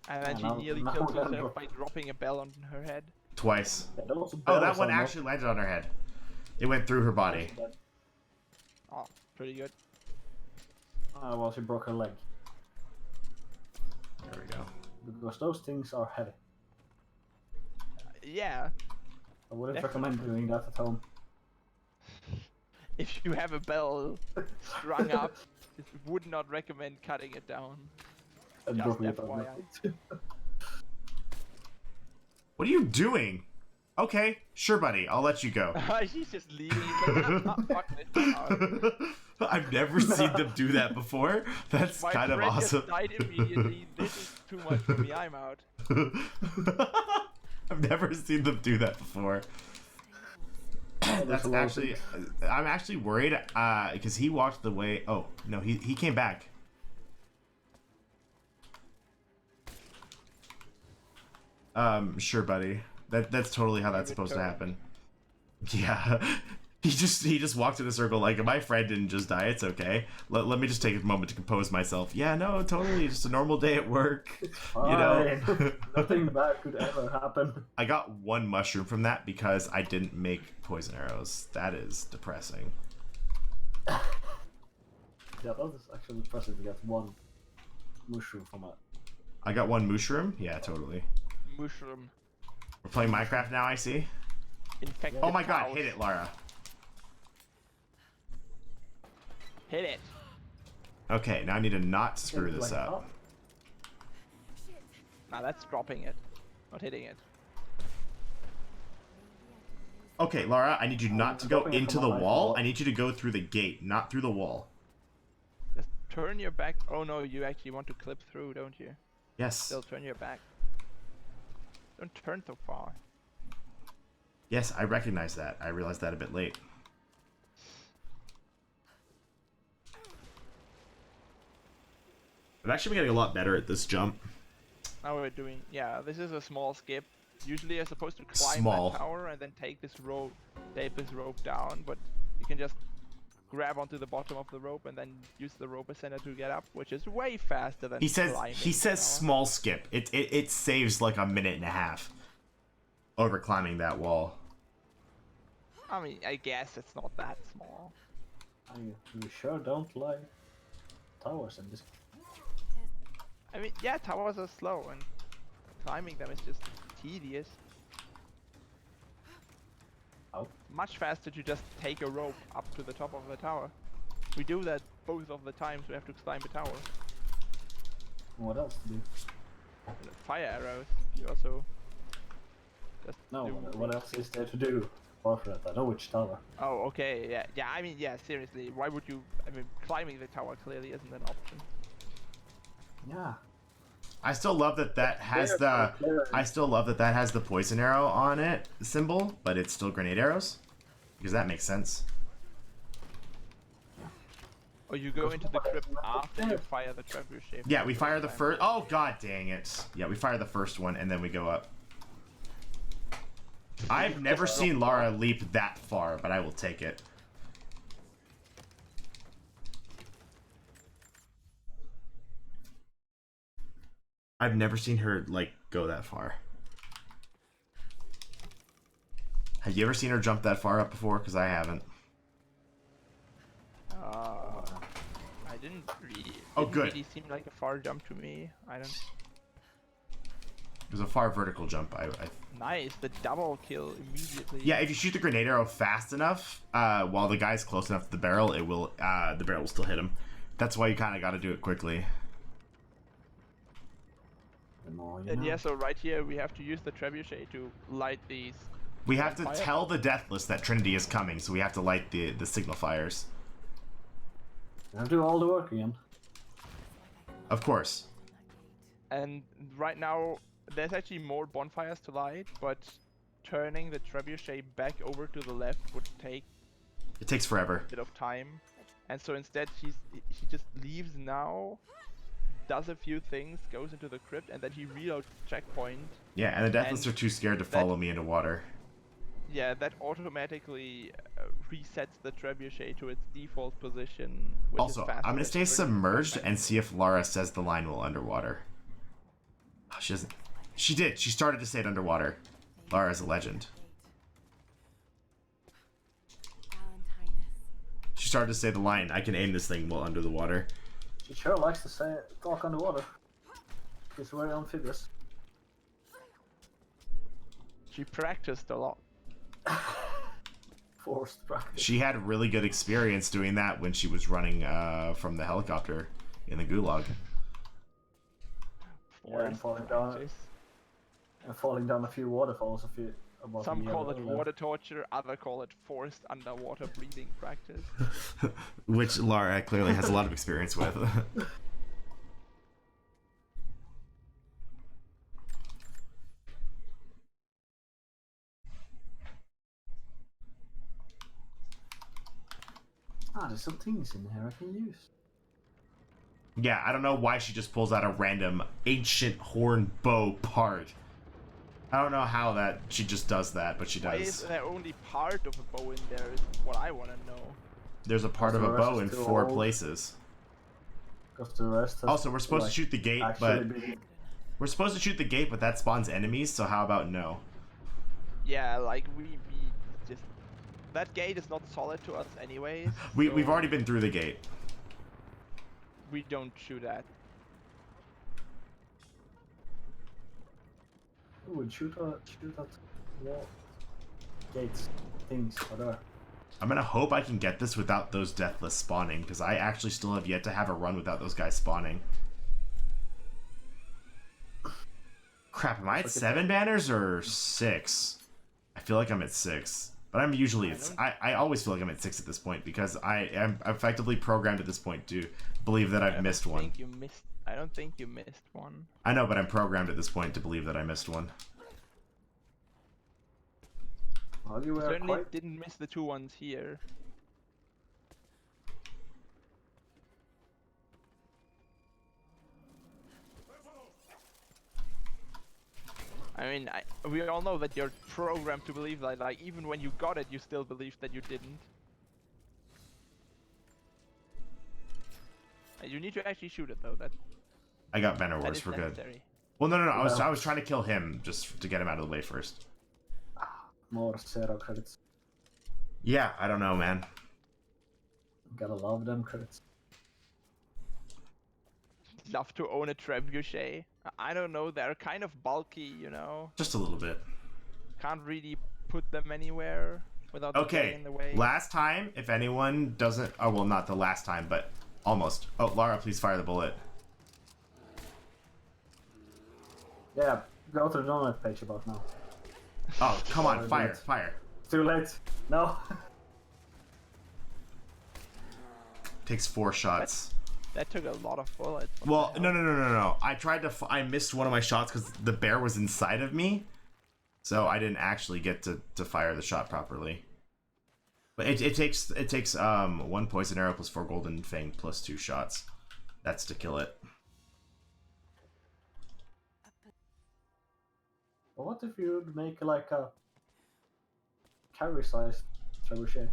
And then she nearly killed herself by dropping a bell on her head. Twice. Yeah, Oh, that one actually landed on her head. It went through her body. Oh, pretty good. Well, she broke her leg. There we go. Because those things are heavy. Yeah. I wouldn't recommend doing that at home. If you have a bell strung up, would not recommend cutting it down. And Just broken it FYI. What are you doing? Okay, sure, buddy. I'll let you go. He's just leaving. He's like, fuck this. I've never seen them do that before. That's My kind of friend awesome. just died immediately. This is too much for me. I'm out. I've never seen them do that before. That's actually, I'm actually worried because he walked the way. Oh no, he came back. Sure, buddy. That's totally how that's supposed to happen. Yeah, he just walked in a circle like, my friend didn't just die. It's okay. Let me just take a moment to compose myself. Yeah, no, totally, just a normal day at work. Fine. You know, Nothing bad could ever happen. I got one mushroom from that because I didn't make poison arrows. That is depressing. Yeah, that was actually impressive to get one mushroom from it. I got one mushroom. Yeah, totally. mushroom. We're playing Minecraft now, I see. Infected Oh my god, cows. hit it, Lara. Hit it. Okay, now I need to not screw Like this that. up. Now that's dropping it, not hitting it. Okay, Lara, I need you not to go dropping it into from the a high wall. wall. I need you to go through the gate, not through the wall. Just turn your back. Oh no, you actually want to clip through, don't you? Yes. Still turn your back. Don't turn so far. Yes, I recognize that. I realized that a bit late. I've actually been getting a lot better at this jump. Now we're doing, yeah, this is a small skip. Usually you're supposed to climb Small. that tower and then take this rope down, but you can just grab onto the bottom of the rope and then use the rope ascender to get up, which is way faster than He says climbing he the says tower. small skip. It saves like a minute and a half over climbing that wall. I mean, I guess it's not that small. You sure don't like towers in this. I mean, yeah, towers are slow and climbing them is just tedious. Oh. Much faster to just take a rope up to the top of the tower. We do that both of the times we have to climb a tower. What else to do? Fire arrows, you also just No, do what else is there to do? Apart from that, I know which tower. Oh, okay, yeah, yeah. I mean, yeah. Seriously, why would you? I mean, climbing the tower clearly isn't an option. Yeah. I still love that that has the I still love that that has the poison arrow on it symbol, but it's still grenade arrows because that makes sense. Or you go into the crypt after you fire the trebuchet. Yeah, we fire the first. Oh god, dang it! Yeah, we fire the first one and then we go up. I've never seen Lara leap that far, but I will take it. I've never seen her, like, go that far. Have you ever seen her jump that far up before? Because I haven't. I didn't really. Oh, good. Really seem like a far jump to me. I don't. It was a far vertical jump. Nice, the double kill immediately. Yeah, if you shoot the grenade arrow fast enough, while the guy's close enough to the barrel, it will. The barrel will still hit him. That's why you kind of got to do it quickly. And yeah, so right here we have to use the trebuchet to light these. We have to fire. tell the Deathless that Trinity is coming, so we have to light the signal fires. You have to do all the work again. Of course. And right now there's actually more bonfires to light, but turning the trebuchet back over to the left would take It takes forever. a bit of time. And so instead he just leaves now, does a few things, goes into the crypt, and then he reloads checkpoint. Yeah, and the Deathless are too scared to follow me into water. Yeah, that automatically resets the trebuchet to its default position. Which Also, is faster I'm gonna than stay sprinting. submerged and see if Lara says the line while underwater. Oh, she doesn't. She did. She started to say it underwater. Lara is a legend. She started to say the line. I can aim this thing while under the water. She sure likes to say talk underwater. She's very amphibious. She practiced a lot. Forced practice. She had really good experience doing that when she was running from the helicopter in the gulag. Yeah, and falling down. Practice. And falling down a few waterfalls about Some a year call it earlier. water torture, other call it forced underwater breathing practice. Which Lara clearly has a lot of experience with. Ah, there's some things in here I can use. Yeah, I don't know why she just pulls out a random ancient horn bow part. I don't know how that she just does that, but she Why is does. there only part of a bow in there is what I want to know. There's a part of a The rest bow in is too 4 old. places. Because the rest has Also, we're supposed to shoot the gate, but actually been- we're supposed to shoot the gate, but that spawns enemies. So how about no? Yeah, like we just that gate is not solid to us anyways. We've so already been through the gate. we don't shoot at. Who would shoot at wall gates, things, whatever. I'm gonna hope I can get this without those deathless spawning, because I actually still have yet to have a run without those guys spawning. Crap, am I at 7 banners or 6? I feel like I'm at 6. But I'm usually at... I always feel like I'm at 6 at this point, because I am effectively programmed at this point to believe that I've missed one. I don't think you missed one. I know, but I'm programmed at this point to believe that I missed one. Well, you were Certainly quite... didn't miss the 2 ones here. I mean, we all know that you're programmed to believe that, like, even when you got it, you still believed that you didn't. You need to actually shoot it, though. I got banner wars, we're good. Well, no, I was trying to kill him, just to get him out of the way first. More zero credits. Yeah, I don't know, man. Gotta love them credits. Love to own a trebuchet. I don't know, they're kind of bulky, you know. Just a little bit. Can't really put them anywhere without getting in the way. Last time, if anyone doesn't... Oh, well, not the last time, but almost. Oh, Lara, please fire the bullet. Yeah, go to the donut page about now. Oh, come on, fire, fire. Too late. No. Takes 4 shots. That took a lot of bullets. Well, no. I tried to... I missed one of my shots because the bear was inside of me. So I didn't actually get to fire the shot properly. But it takes 1 poison arrow plus 4 golden fang plus 2 shots. That's to kill it. But what if you would make like a carry-sized trebuchet?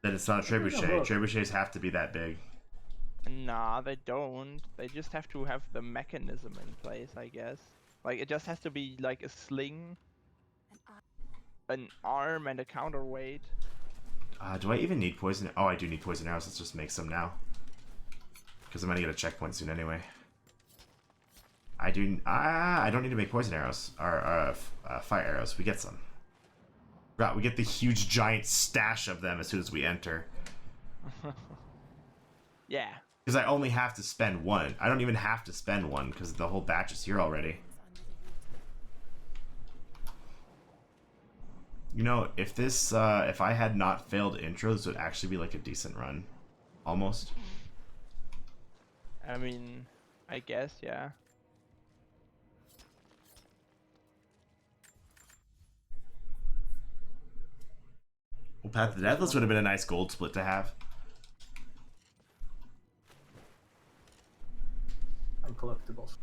Then it's not a trebuchet. Trebuchets have to be that big. Nah, they don't. They just have to have the mechanism in place, I guess. Like, it just has to be like a sling, an arm, and a counterweight. Do I even need poison? Oh, I do need poison arrows. Let's just make some now. Because I'm gonna get a checkpoint soon anyway. I don't need to make poison arrows. Or fire arrows. We get some. Right, we get the huge giant stash of them as soon as we enter. Yeah. Because I only have to spend 1. I don't even have to spend 1 because the whole batch is here already. You know, if this, if I had not failed intro, this would actually be like a decent run. Almost. I mean, I guess, yeah. Well, Path of the Deathless would have been a nice gold split to have. And collectibles.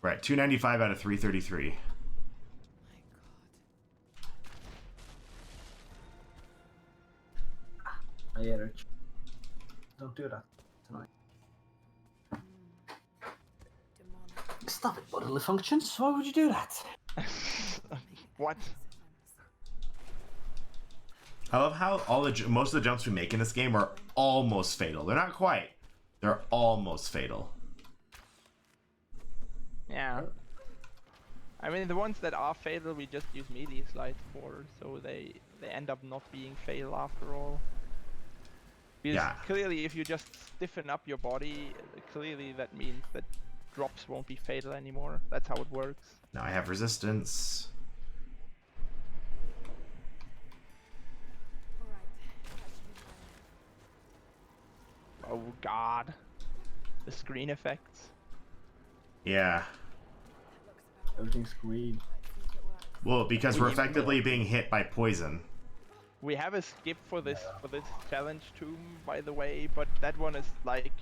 We're at 295 out of 333. I hear it. Don't do that tonight. Stop it, bodily functions. Why would you do that? What? I love how most of the jumps we make in this game are almost fatal. They're not quite. They're almost fatal. Yeah. I mean, the ones that are fatal, we just use melee slides for, so they end up not being fatal after all. Because clearly, if you just stiffen up your body, clearly that means that drops won't be fatal anymore. That's how it works. Now I have resistance. Oh god. The screen effects. Yeah. Everything's green. Well, because we're effectively being hit by poison. We have a skip for this challenge tomb, by the way, but that one is like...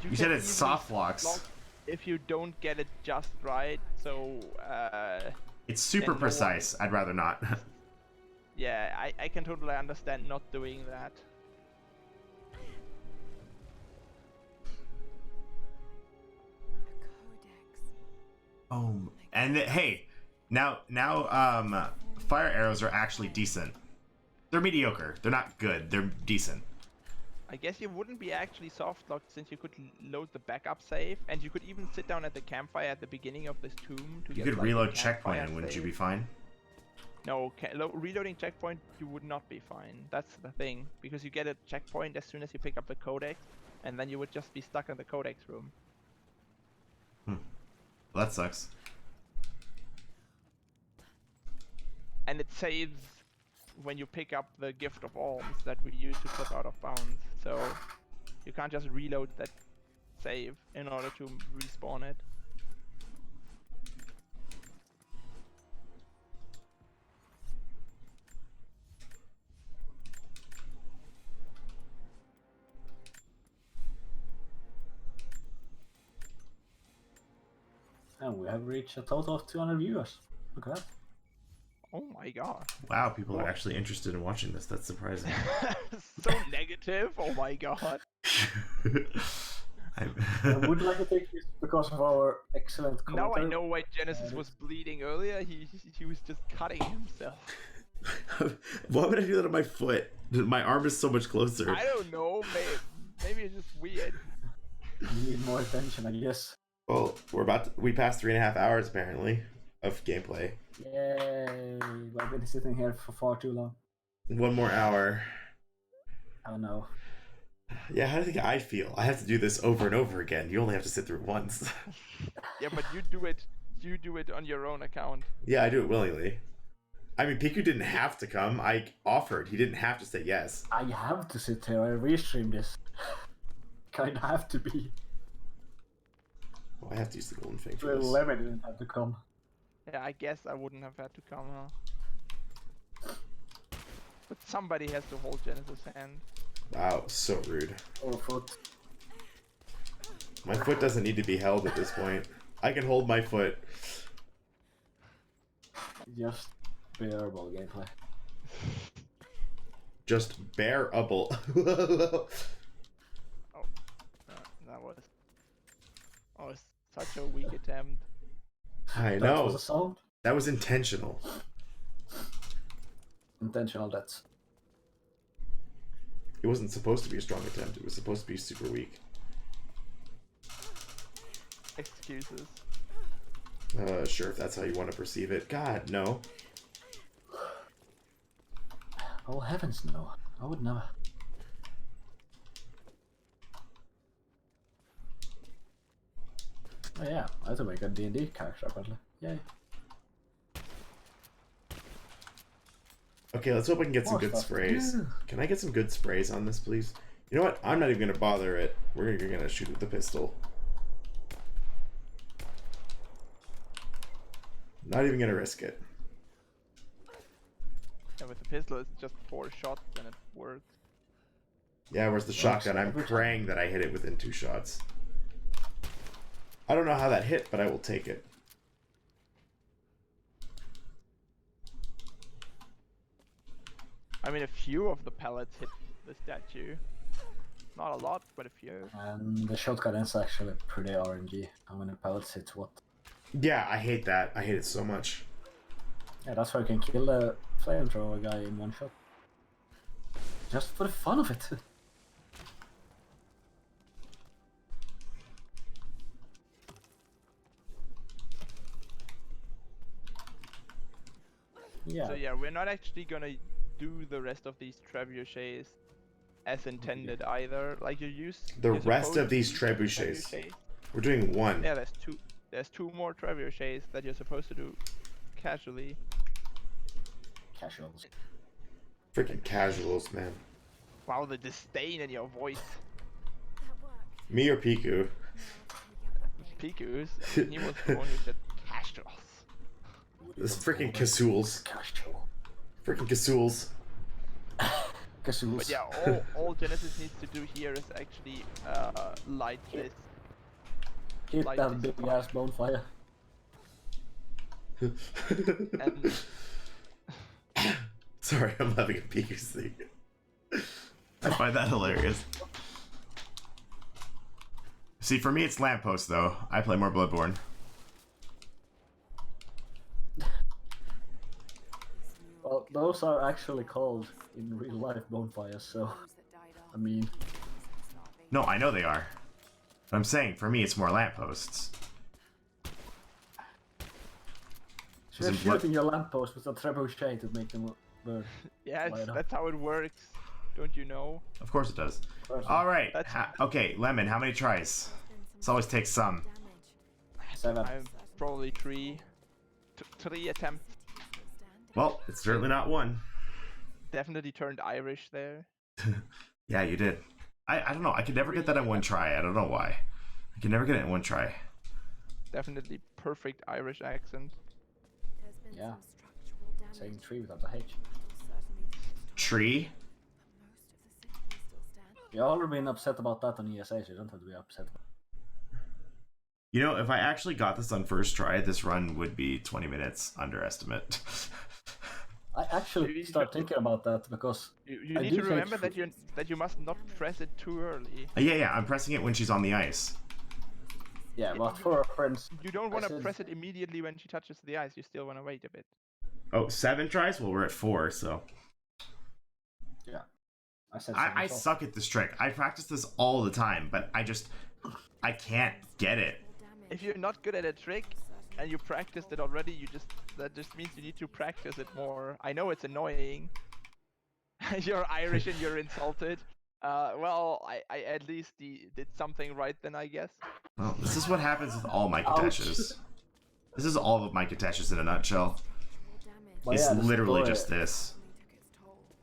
You said it's soft locks. If you don't get it just right, so... It's super precise. I'd rather not. Yeah, I can totally understand not doing that. Oh, and hey, now, fire arrows are actually decent. They're mediocre. They're not good. They're decent. I guess you wouldn't be actually soft locked since you could load the backup save, and you could even sit down at the campfire at the beginning of this tomb to You get could like, a reload campfire checkpoint and wouldn't you save. be fine? No, reloading checkpoint, you would not be fine. That's the thing, because you get a checkpoint as soon as you pick up the codex, and then you would just be stuck in the codex room. Well, that sucks. And it saves when you pick up the gift of alms that we use to clip out of bounds. So you can't just reload that save in order to respawn it. And we have reached a total of 200 viewers. Look at that. Oh my god. Wow, people are actually interested in watching this. That's surprising. So negative. Oh my god. I would like to take this because of our excellent Now I commentary. know why Genesis was bleeding earlier. He was just cutting himself. Why would I do that on my foot? My arm is so much closer. I don't know. Maybe it's just weird. You need more attention, I guess. Well, we passed 3.5 hours apparently of gameplay. Yay! I've been sitting here for far too long. 1 more hour. I don't know. Yeah, how do you think I feel? I have to do this over and over again. You only have to sit through it once. Yeah, but you do it on your own account. Yeah, I do it willingly. I mean, Piku didn't have to come. I offered. He didn't have to say yes. I have to sit here and restream this. Kinda have to be. Well, I have to use the golden thing for Well, this. Lemon didn't have to come. Yeah, I guess I wouldn't have had to come, huh? But somebody has to hold Genesis' hand. Wow, so rude. Or foot. My foot doesn't need to be held at this point. I can hold my foot. Just bearable gameplay. Just bearable. Oh, that was... Oh, it's such a weak attempt. I That know. was a sound. That was intentional. Intentional deaths. It wasn't supposed to be a strong attempt. It was supposed to be super weak. Excuses. Sure, if that's how you want to perceive it. God, no. Oh heavens no. I would never. Oh yeah, I have to make a D&D character apparently. Yay. Okay, let's hope I can get some More good stuff to sprays. do. Can I get some good sprays on this, please? You know what? I'm not even going to bother it. We're going to shoot with the pistol. Not even going to risk it. Yeah, with the pistol, it's just 4 shots and it works. Yeah, whereas the shotgun, I'm praying that I hit it within 2 shots. I don't know how that hit, but I will take it. I mean, a few of the pellets hit the statue. Not a lot, but a few. And the shotgun is actually pretty RNG. How many pellets hit what? Yeah, I hate that. I hate it so much. Yeah, that's why you can kill the flamethrower guy in 1 shot. Just for the fun of it. Yeah. So yeah, we're not actually gonna do the rest of these trebuchets as intended either. Like you're The you're rest supposed of these to use trebuchets. We're doing 1. Yeah, there's two more trebuchets that you're supposed to do casually. Casuals. Freaking casuals, man. Wow, the disdain in your voice. That worked. Me or Piku? Piku's. He was the one who said casuals. This freaking Kasools. Casual. Freaking Kasools. Casuals. But yeah, all Genesis needs to do here is actually light this. Hit like that this big ass bonfire. And Sorry, I'm having a Piku thing. I find that hilarious. See, for me, it's Lamppost, though. I play more Bloodborne. Well, those are actually called in real life bonfires, so Those that died I mean, off. No, I know they are. But I'm saying, for me, it's more lampposts. You're shooting your lamppost with a trebuchet to make them burn. Yeah, Light up. that's how it works. Don't you know? Of course it does. First All right. That's- Okay, Lemon, how many tries? This always takes some. 7. I'm probably 3 attempts. Well, it's certainly not one. Definitely turned Irish there. Yeah, you did. I don't know. I could never get that in one try. I don't know why. I could never get it in one try. Definitely perfect Irish accent. Yeah. Saying tree without a H. Tree? You've already been upset about that on ESA, so you don't have to be upset. You know, if I actually got this on first try, this run would be 20 minutes underestimate. I actually start thinking about that because You I need do to think remember that you must not press it too early. Yeah, I'm pressing it when she's on the ice. yeah, but for our friends, You don't want to said- press it immediately when she touches the ice. You still want to wait a bit. Oh, 7 tries? Well, we're at 4, so... yeah, I said I seven, so- suck at this trick. I practice this all the time, but I can't get it. If you're not good at a trick and you practiced it already, that just means you need to practice it more. I know it's annoying. You're Irish and you're insulted. Well, I at least did something right then, I guess. Well, this is what happens with all my Kateshas. This is all of my Kateshas in a nutshell. But It's yeah, the literally story- just this.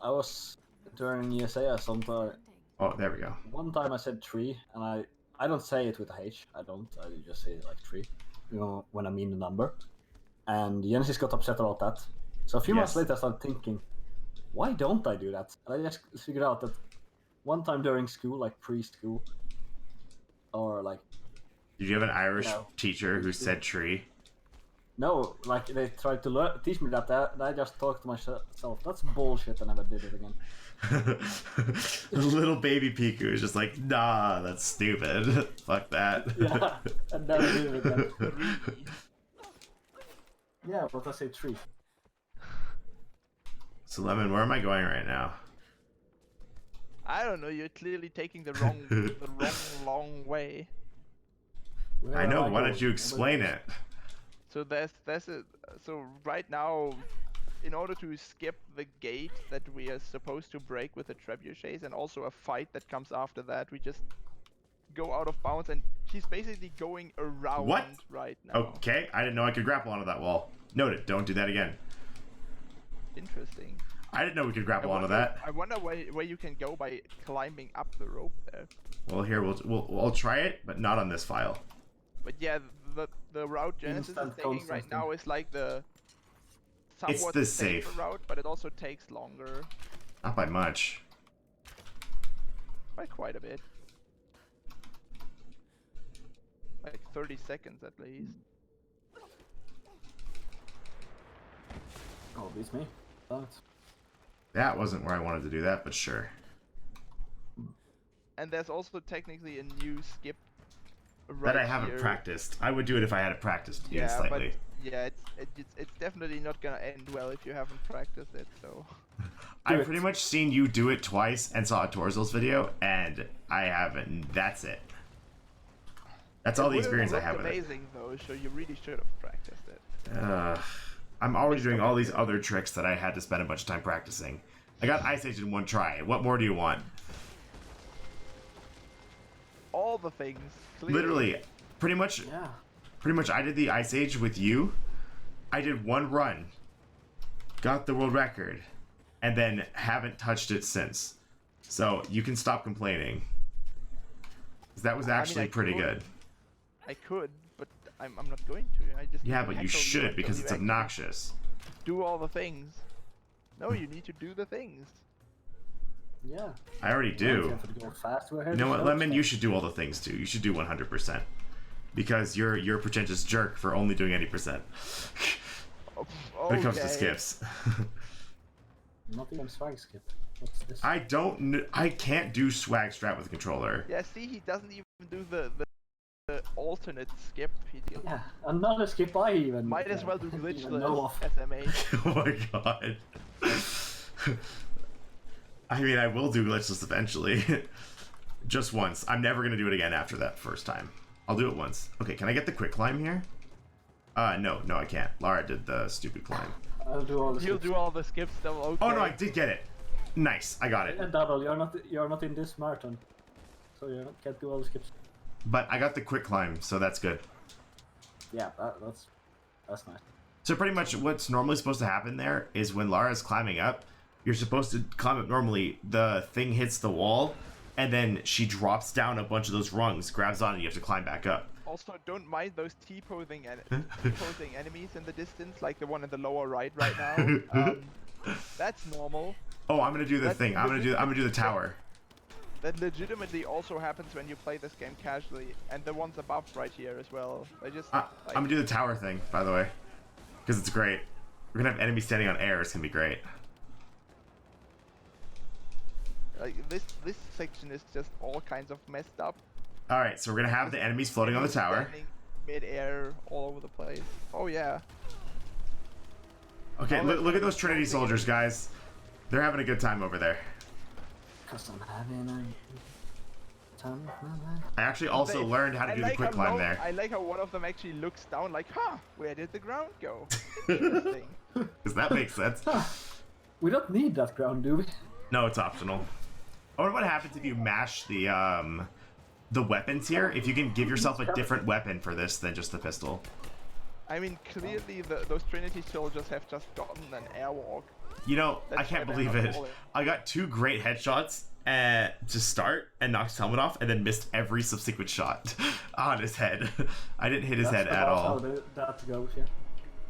I was during ESA sometime. Oh, there we go. One time I said tree, and I don't say it with a H. I don't. I just say it like tree, you know, when I mean the number. And Genesis got upset about that. So a few months Yes. later, I started thinking, why don't I do that? And I just figured out that one time during school, like preschool, or like Did you have an Irish No. teacher who said tree? no, like they tried to teach me that, and I just talked to myself. That's bullshit. I never did it again. The little baby Piku is just like, nah, that's stupid. Fuck that. Yeah, I never did it again. Yeah, but I say tree. So, Lemon, where am I going right now? I don't know. You're clearly taking the wrong long way. Where I know, am why going? don't you explain it? So so right now, in order to skip the gate that we are supposed to break with the trebuchets, and also a fight that comes after that, we just go out of bounds, and she's basically going around What? right now. Okay, I didn't know I could grapple onto that wall. Noted, don't do that again. Interesting. I didn't know we could grapple onto that. I wonder where you can go by climbing up the rope there. Well, here, we'll try it, but not on this file. But yeah, the route Genesis Instant is taking right constant. now is like the It's somewhat the safer safe. route, but it also takes longer Not by much. by quite a bit. Like 30 seconds at least. Oh, beats me. Damn it. That wasn't where I wanted to do that, but sure. And there's also technically a new skip right That I haven't here. practiced. I would do it if I had it practiced even Yeah, but slightly. yeah, it's definitely not gonna end well if you haven't practiced it. So I've it. pretty much seen you do it twice and saw a Torzil's video, and I haven't. And that's it. That's all the experience I have with it. Amazing though, so you really should have practiced it. I'm already doing all these other tricks that I had to spend a bunch of time practicing. I got Ice Age in one try. What more do you want? All the things. Clearly. Literally, pretty much I did the Ice Age with you. I did one run, got the world record, and then haven't touched it since. So you can stop complaining. 'Cause that was I mean, actually I pretty could. good. I could, but I'm not going to. I just Yeah, need to but you heckle should until because you it's actually obnoxious. Do all the things. No, you need to do the things. Yeah. I already do. Have to go fast. We're here You to know what, show Lemon? stuff. You should do all the things too. You should do 100%. Because you're a pretentious jerk for only doing 80%. When it comes to Okay. skips. Not even swag skip. What's this? I can't do swag strat with a controller. Yeah, see, he doesn't even do the alternate skip. He Yeah, another skip I even. might as well do even glitchless know of. SMA. Oh my god. I mean, I will do glitchless eventually. Just once. I'm never gonna do it again after that first time. I'll do it once. Okay, can I get the quick climb here? No, I can't. Lara did the stupid climb. I'll do all the You'll skips. do all the skips, though. Okay. Oh no, I did get it. Nice, I got it. And double, you're not in this marathon, so you can't do all the skips. But I got the quick climb, so that's good. Yeah, that's nice. So pretty much what's normally supposed to happen there is when Lara's climbing up, you're supposed to climb up normally, the thing hits the wall, and then she drops down a bunch of those rungs, grabs on, and you have to climb back up. Also, don't mind those T-posing enemies in the distance, like the one in the lower right now. That's normal. Oh, I'm gonna do the thing. I'm gonna do the tower. That legitimately also happens when you play this game casually, and the ones above right here as well. They just. I'm gonna do the tower thing, by the way, because it's great. We're gonna have enemies standing on air. It's gonna be great. Like this section is just all kinds of messed up. All right, so we're gonna have the enemies floating on the tower. Standing mid-air, all over the place. Oh yeah. Okay, look at those Trinity soldiers, guys. They're having a good time over there. Cause I'm having a time of my life. I actually also learned how to do the quick climb there. I like how one of them actually looks down like, huh, where did the ground go? Interesting. Does that make sense? We don't need that ground, do we? No, it's optional. I wonder what happens if you mash the weapons here. If you can give yourself a different weapon for this than just the pistol. I mean, clearly those Trinity soldiers have just gotten an airwalk. You know, That's I can't why believe they're it. not falling. I got 2 great headshots to start and knocked his helmet off, and then missed every subsequent shot on his head. I didn't hit his head at all. That goes, yeah.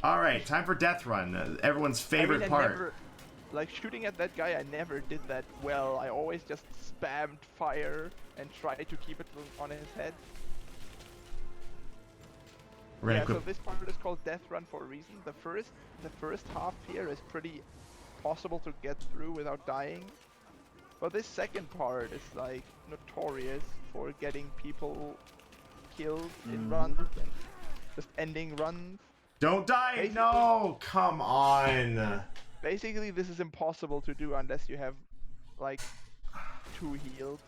All right, time for death run. Everyone's favorite I part. never, like shooting at that guy, I never did that well. I always just spammed fire and tried to keep it on his head. We're gonna Yeah, so equip. this part is called Death Run for a reason. The first half here is pretty possible to get through without dying. But this second part is like notorious for getting people killed in runs and just ending runs. Don't die! Basically- No! Come on! Basically, this is impossible to do unless you have like 2 heals.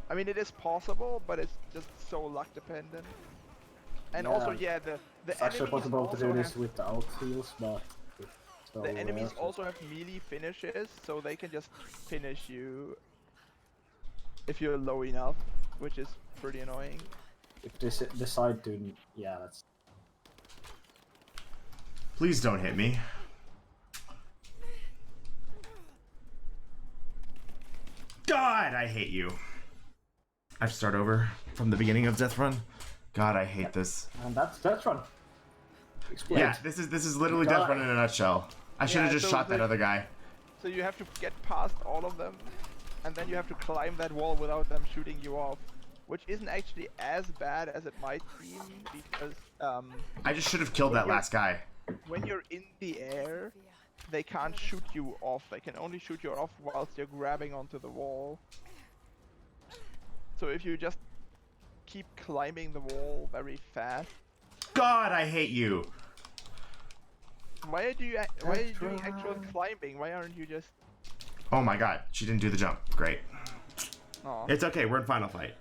I mean, it is possible, but it's just so luck dependent. And also, yeah, the It's actually enemies possible to also do this have, without heals, but the enemies also have melee finishes, so they can just finish you if you're low enough, which is pretty annoying. if they decide to, yeah, that's. Please don't hit me. God, I hate you. I have to start over from the beginning of Death Run. God, I hate this. And that's Death Run. Explain. Yeah, this is literally Death Run in a nutshell. I should have Yeah, just so shot that other guy. So you have to get past all of them, and then you have to climb that wall without them shooting you off, which isn't actually as bad as it might seem, because I just should have killed that last guy. when you're in the air, they can't shoot you off. They can only shoot you off whilst you're grabbing onto the wall. So if you just keep climbing the wall very fast. God, I hate you. Why are you doing actual climbing? Why aren't you just? Oh my God, she didn't do the jump. Great. Aw. It's okay, we're in final fight.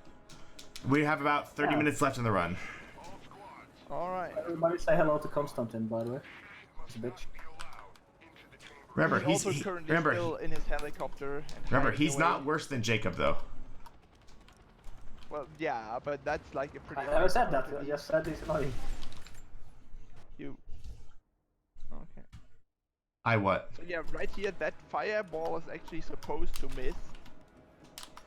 We have about 30 minutes left in the run. Alright. Everybody say hello to Constantine, by the way. He's a bitch. Remember, He's also currently still in his helicopter. And remember, hiding he's away. not worse than Jacob though. Well, yeah, but that's like a pretty. I never said that. I just said he's annoying. You. Okay. I what? So yeah, right here, that fireball is actually supposed to miss.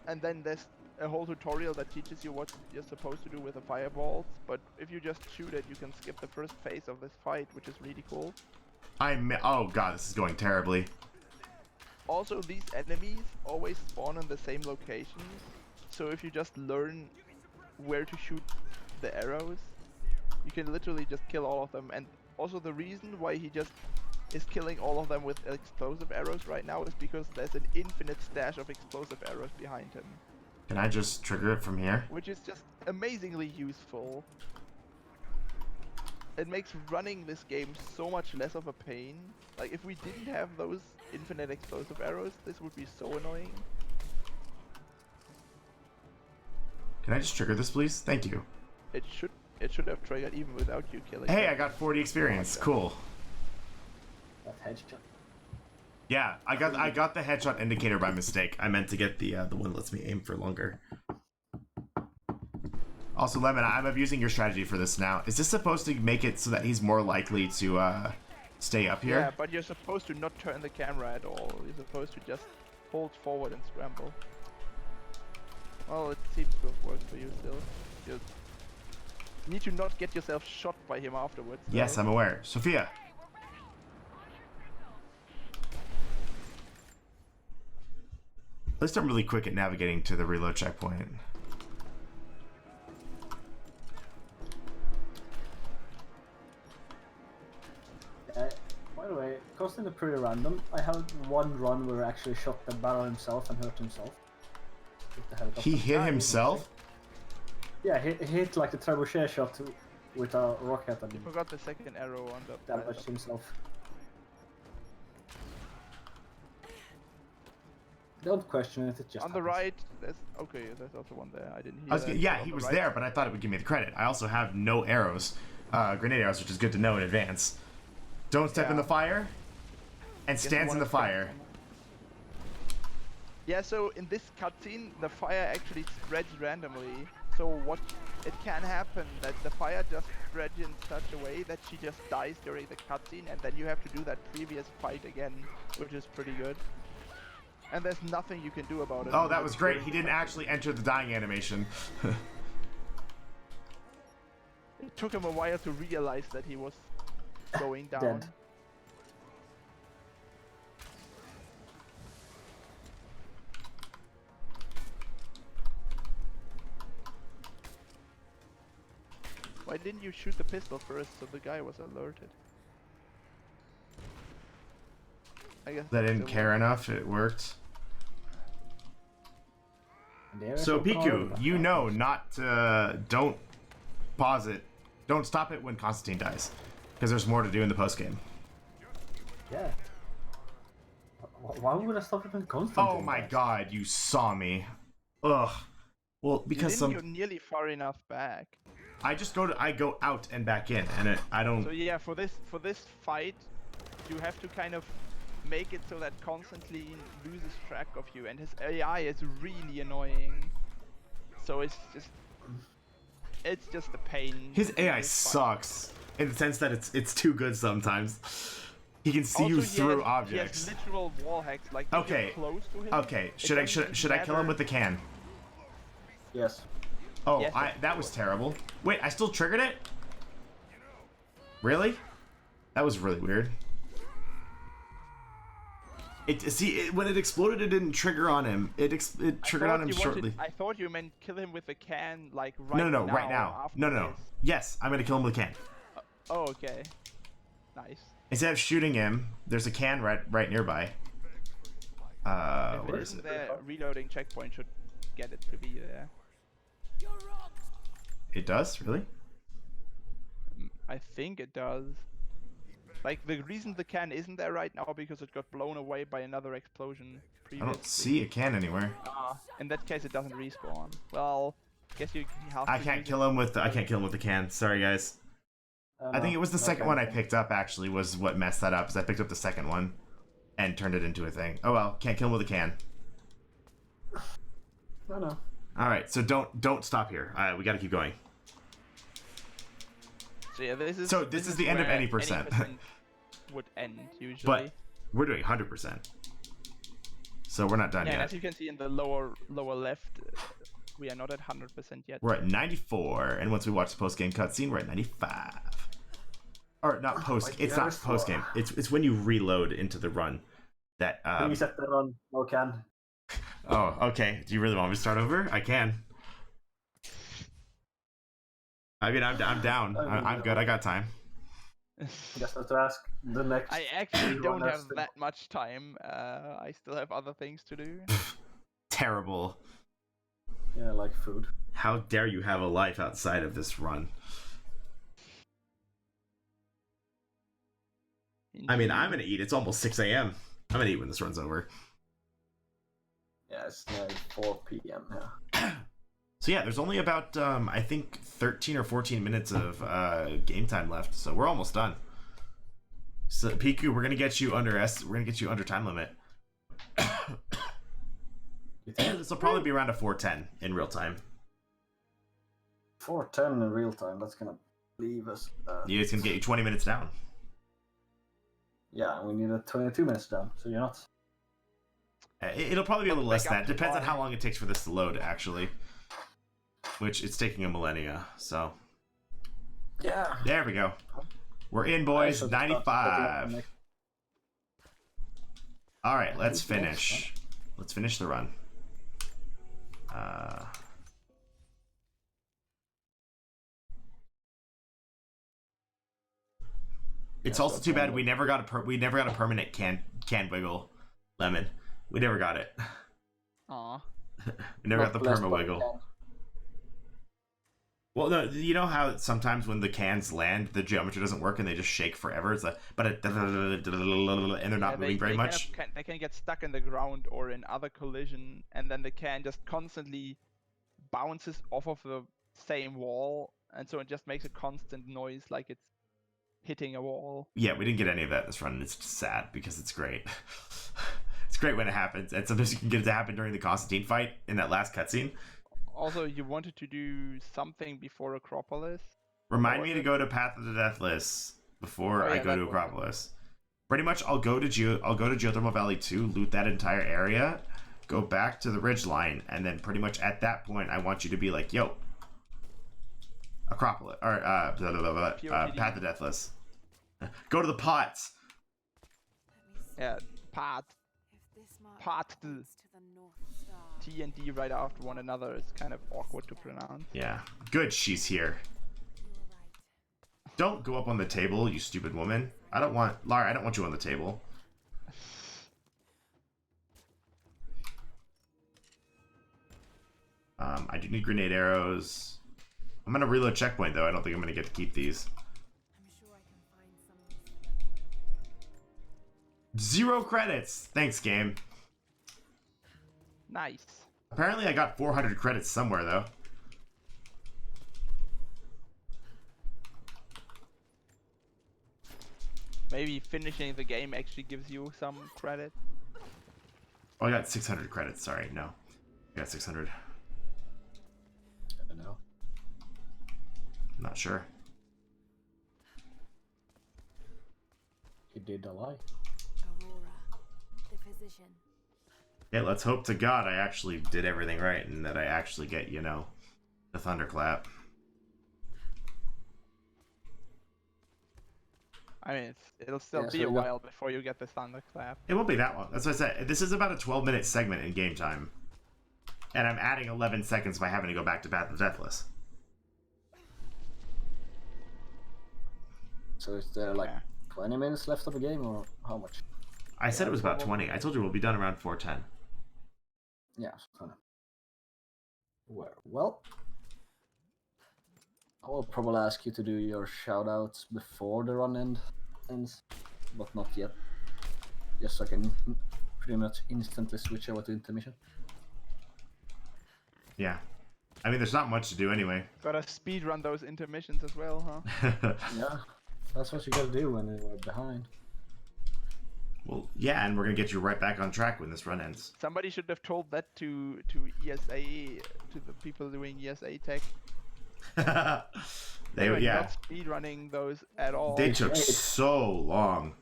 And then there's a whole tutorial that teaches you what you're supposed to do with the fireballs. But if you just shoot it, you can skip the first phase of this fight, which is really cool. Oh God, this is going terribly. Also, these enemies always spawn in the same location. So if you just learn where to shoot the arrows, you can literally just kill all of them. And also the reason why he just is killing all of them with explosive arrows right now is because there's an infinite stash of explosive arrows behind him. Can I just trigger it from here? Which is just amazingly useful. It makes running this game so much less of a pain. Like, if we didn't have those infinite explosive arrows, this would be so annoying. Can I just trigger this, please? Thank you. It should have triggered even without you killing. Hey, them. I got 40 experience. Cool. That headshot. Yeah, I got the headshot indicator by mistake. I meant to get the one that lets me aim for longer. Also, Lemon, I'm abusing your strategy for this now. Is this supposed to make it so that he's more likely to stay up here? Yeah, but you're supposed to not turn the camera at all. You're supposed to just hold forward and scramble. Well, it seems to have worked for you still. You need to not get yourself shot by him afterwards. Though. Yes, I'm aware. Sophia. At least I'm really quick at navigating to the reload checkpoint. By the way, Costin is pretty random. I have one run where I actually shot the barrel himself and hurt himself. With the helicopter. He hit himself? Yeah, he hit like the trebuchet shot with a rocket and You forgot the second arrow on the. damaged himself. Don't question it, it just On the happens. right, there's there's also one there. I didn't hear. that. Yeah, On he the was right- there, but I thought it would give me the credit. I also have no arrows, grenade arrows, which is good to know in advance. Don't step in Yeah. the fire, and Guess you stands in wanna the fire. Yeah, so in this cutscene, the fire actually spreads randomly. So what it can happen that the fire just spreads in such a way that she just dies during the cutscene, and then you have to do that previous fight again, which is pretty good. And there's nothing you can do about it. Oh, that was great. He didn't actually enter the dying animation. It took him a while to realize that he was going down. Dead. Why didn't you shoot the pistol first so the guy was alerted? I guess They that's didn't the care one. enough. It worked. And the air is So open all Piku, over. you know not to, don't pause it. Don't stop it when Constantine dies, because there's more to do in the post game. Yeah. Why would I stop it when Constantine Oh my dies? god, you saw me. Ugh. Well, because You're nearly far enough back. I go out and back in, and I don't. So yeah, for this fight, you have to kind of make it so that Constantine loses track of you, and his AI is really annoying. So it's just a pain. His to do AI this fight. sucks in the sense that it's too good sometimes. He can see Also, you he through has objects. literal wall hacks. Like if Okay. you're close to him. Okay, it should I doesn't kill him matter. with the can? Yes. Oh, Yes, that was terrible. Wait, I still triggered it? Really? That was really weird. When it exploded, it didn't trigger on him. It triggered on him shortly. I thought you meant kill him with the can, like right No, now. right now. after No. this. Yes, I'm gonna kill him with a can. Oh, okay. Nice. Instead of shooting him, there's a can right nearby. If Where it is isn't it? there, reloading checkpoint should get it to be there. It does? Really? I think it does. Like, the reason the can isn't there right now because it got blown away by another explosion I previously. don't see a can anywhere. In that case, it doesn't respawn. Well, guess you have I to can't use kill him with the can. Sorry, guys. I think it was the second one I picked up, actually, was what messed that up, because I picked up the second one and turned it into a thing. Oh well, can't kill him with a can. No. Alright, so don't stop here. Alright, we gotta keep going. So yeah, this is the end of where any percent. would end usually. But we're doing 100%. So we're not done yeah, and yet. as you can see in the lower left, we are not at 100% yet. We're at 94, and once we watch the post-game cutscene, we're at 95. Or not post. Like It's the not others post-game. for- It's when you reload into the run. That Reset the run. No can. Oh, okay. Do you really want me to start over? I can. I mean, I'm down. I'm good. I got time. Just have to ask the next. I actually don't one have has to- that much time. I still have other things to do. Terrible. Yeah, like food. How dare you have a life outside of this run? I mean, I'm gonna eat. It's almost 6 a.m. I'm gonna eat when this run's over. Yeah, it's like 4 p.m. now. So yeah, there's only about I think 13 or 14 minutes of game time left, so we're almost done. So Piku, we're gonna get you under time limit. This will probably be around a 4:10 in real time. 4:10 in real time. That's gonna leave us. Yeah, it's gonna get you 20 minutes down. Yeah, we need a 22 minutes down. So you're not. It'll probably be a little less than that. up to Depends on par. how long it takes for this to load, actually. Which it's taking a millennia. So Yeah. there we go. We're in, boys. So 95. All right, let's finish. Let's finish the run. It's also too bad we never got a permanent can wiggle, Lemon. We never got it. Aw. We never got the perma wiggle. Well, no, you know how sometimes when the cans land, the geometry doesn't work and they just shake forever. It's like, and they're not moving very much. They can get stuck in the ground or in other collision, and then the can just constantly bounces off of the same wall, and so it just makes a constant noise like it's hitting a wall. Yeah, we didn't get any of that this run, and it's sad because it's great. It's great when it happens, and sometimes you can get it to happen during the Constantine fight in that last cutscene. Also, you wanted to do something before Acropolis. Remind me to go to Path of the Deathless before I go to Acropolis. Pretty much, I'll go to Geothermal Valley 2, loot that entire area, go back to the ridgeline, and then pretty much at that point, I want you to be like, "Yo, Acropolis or Path of the Deathless. Go to the pots." Yeah, part If this mark Part points to the North Star, T and D right after one another is kind of awkward to pronounce. Yeah, good. She's here. you were right. Don't go up on the table, you stupid woman. I don't want Lara. I don't want you on the table. I do need grenade arrows. I'm gonna reload checkpoint though. I don't think I'm gonna get to keep these. I'm sure I can find some. 0 credits. Thanks, game. Nice. Apparently, I got 400 credits somewhere though. Maybe finishing the game actually gives you some credit. Oh, I got 600 credits. Sorry, no, I got 600. I don't know. I'm not sure. He did a lie. Aurora, the physician. Yeah, let's hope to God I actually did everything right and that I actually get, you know, the thunderclap. I mean, it'll still Yeah, be so a we got- while before you get the thunderclap. It won't be that long. That's what I said. This is about a 12-minute segment in game time. And I'm adding 11 seconds by having to go back to Path of the Deathless. So is there like Yeah. 20 minutes left of the game, or how much? I said it was about 20. I told you we'll be done around 4:10. Yeah, so kind of. Well, I will probably ask you to do your shoutouts before the run ends, but not yet. Just so I can pretty much instantly switch over to intermission. Yeah. I mean, there's not much to do anyway. Gotta speed run those intermissions as well, huh? Yeah, that's what you gotta do when you're behind. Well, yeah, and we're going to get you right back on track when this run ends. Somebody should have told that to ESA, to the people doing ESA tech. They were yeah. not speed running those at all. They took so long.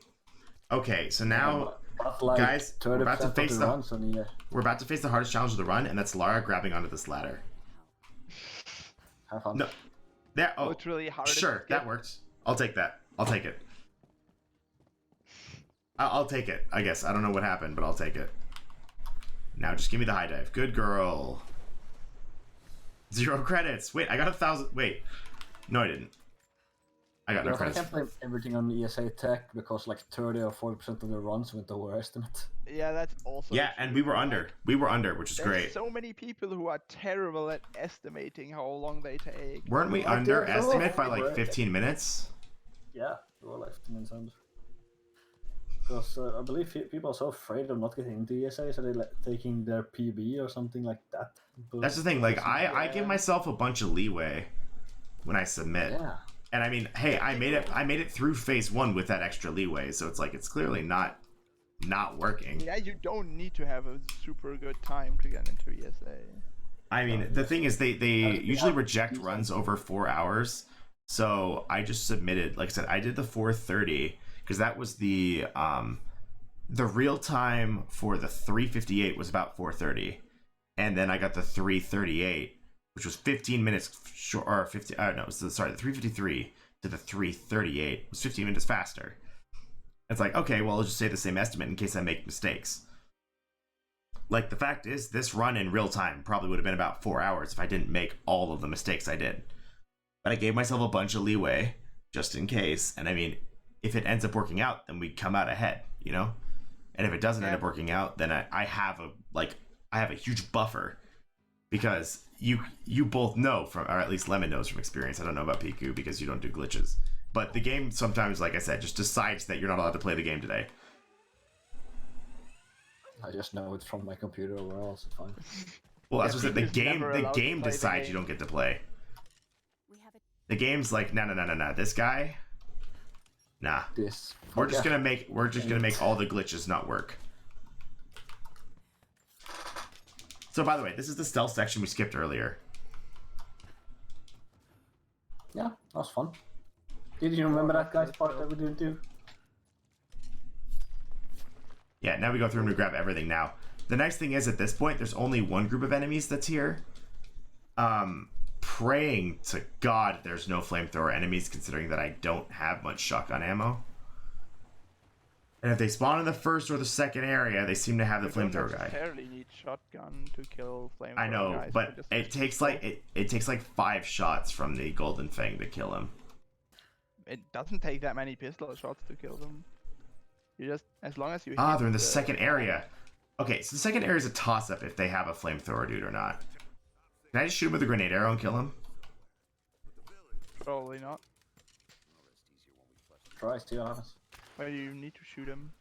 Okay, so now, But like guys, we're about to 30% of face the the runs on the we're about to face the hardest challenge of the run, and that's Lara grabbing onto this ladder. have fun. No, there. Oh, Literally hardest sure, skip. that worked. I'll take that. I'll take it. I'll take it. I guess I don't know what happened, but I'll take it. Now just give me the high dive. Good girl. 0 credits. Wait, I got 1,000. Wait, no, I didn't. I got no I credits. can't blame everything on ESA tech because like 30 or 40% of the runs went over estimate. Yeah, that's also Yeah, true. and we were under. We were under, which is There's great. so many people who are terrible at estimating how long they take. Weren't we I under don't know. estimate by We were- like 15 minutes? Yeah, we were like 15 minutes under. Because I believe people are so afraid of not getting into ESA, so they're taking their PB or something like that. That's the thing. Like I give Yeah. myself a bunch of leeway when I submit. Yeah. And I mean, hey, I made it through phase 1 with that extra leeway, so it's like it's clearly not working. Yeah, you don't need to have a super good time to get into ESA. I mean, the thing is they usually reject runs over 4 hours. So I just submitted, like I said, I did the 4:30 because that was the real time for the 3:58 was about 4:30. And then I got the 3:38, which was 15 minutes short, or 50. No, it was the 3:53 to the 3:38 was 15 minutes faster. It's like, okay, well, I'll just say the same estimate in case I make mistakes. Like, the fact is, this run in real time probably would have been about 4 hours if I didn't make all of the mistakes I did. But I gave myself a bunch of leeway just in case. And I mean, if it ends up working out, then we come out ahead, you know? And if it doesn't end up working out, then I have a huge buffer, because you both know from, or at least Lemon knows from experience. I don't know about Piku because you don't do glitches. But the game sometimes, like I said, just decides that you're not allowed to play the game today. I just know it from my computer overall, so it's fine. Well, that's what I said. The Piku's never allowed to game play the decides game. you don't get to play. We have a The game's like, no. This guy, nah. This. We're just gonna make all the glitches not work. So, by the way, this is the stealth section we skipped earlier. Yeah, that was fun. Did you remember that guy's part that we didn't do? Yeah, now we go through and we grab everything now. The nice thing is, at this point, there's only one group of enemies that's here. Praying to God there's no flamethrower enemies, considering that I don't have much shotgun ammo. And if they spawn in the first or the second area, they seem to have the You don't flamethrower guy. necessarily need shotgun to kill flamethrower I know, guys, but just it takes like it takes like 5 shots from the golden fang to kill him. It doesn't take that many pistol shots to kill them. You just, as long as you Ah, hit they're in the second area. Okay, so the second area is a toss-up if they have a flamethrower dude or not. Can I just shoot him with a grenade arrow and kill him? Probably not. Try, see what happens. But you need to shoot him.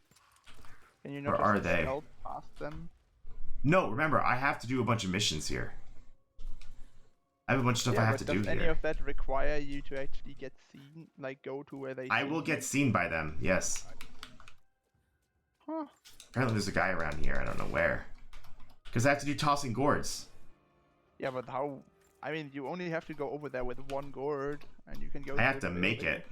Can you Or not are just they? stealth past them? No, remember, I have to do a bunch of missions here. I have a bunch of stuff I have to do does any here. of that require you to actually get seen? Like, go to where they I see will you? get seen by them, yes. Huh. Apparently there's a guy around here, I don't know where. Because I have to do tossing gourds. Yeah, but how... I mean, you only have to go over there with one gourd, and you can go I to have the to make building. it.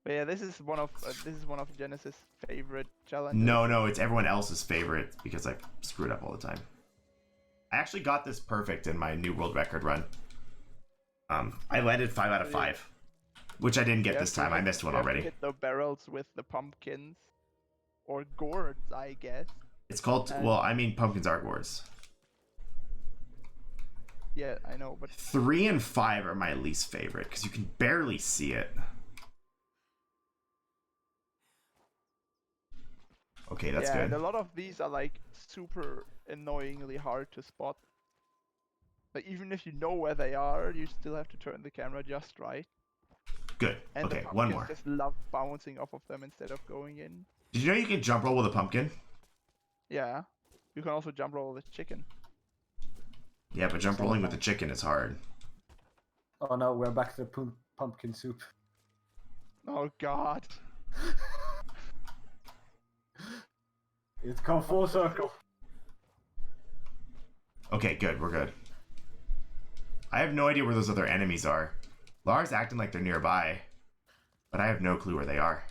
But yeah, this is one of Genesis' favorite challenges. No, it's everyone else's favorite because I screw it up all the time. I actually got this perfect in my new world record run. I landed 5 out of 5, which I didn't get You this have to time. I hit- missed one you have to already. hit the barrels with the pumpkins, or gourds, I guess. It's called, well, I mean, pumpkins are gourds. Yeah, I know, but 3 and 5 are my least favorite because you can barely see it. Okay, that's yeah, good. and a lot of these are like super annoyingly hard to spot. Like, even if you know where they are, you still have to turn the camera just right. Good. And Okay, the one pumpkins more. just love bouncing off of them instead of going in. Did you know you can jump roll with a pumpkin? Yeah. You can also jump roll with chicken. Yeah, but jump rolling with the chicken is hard. Oh no, we're back to the pumpkin soup. Oh god. It's come full circle. Okay, good. We're good. I have no idea where those other enemies are. Lara's acting like they're nearby, but I have no clue where they are.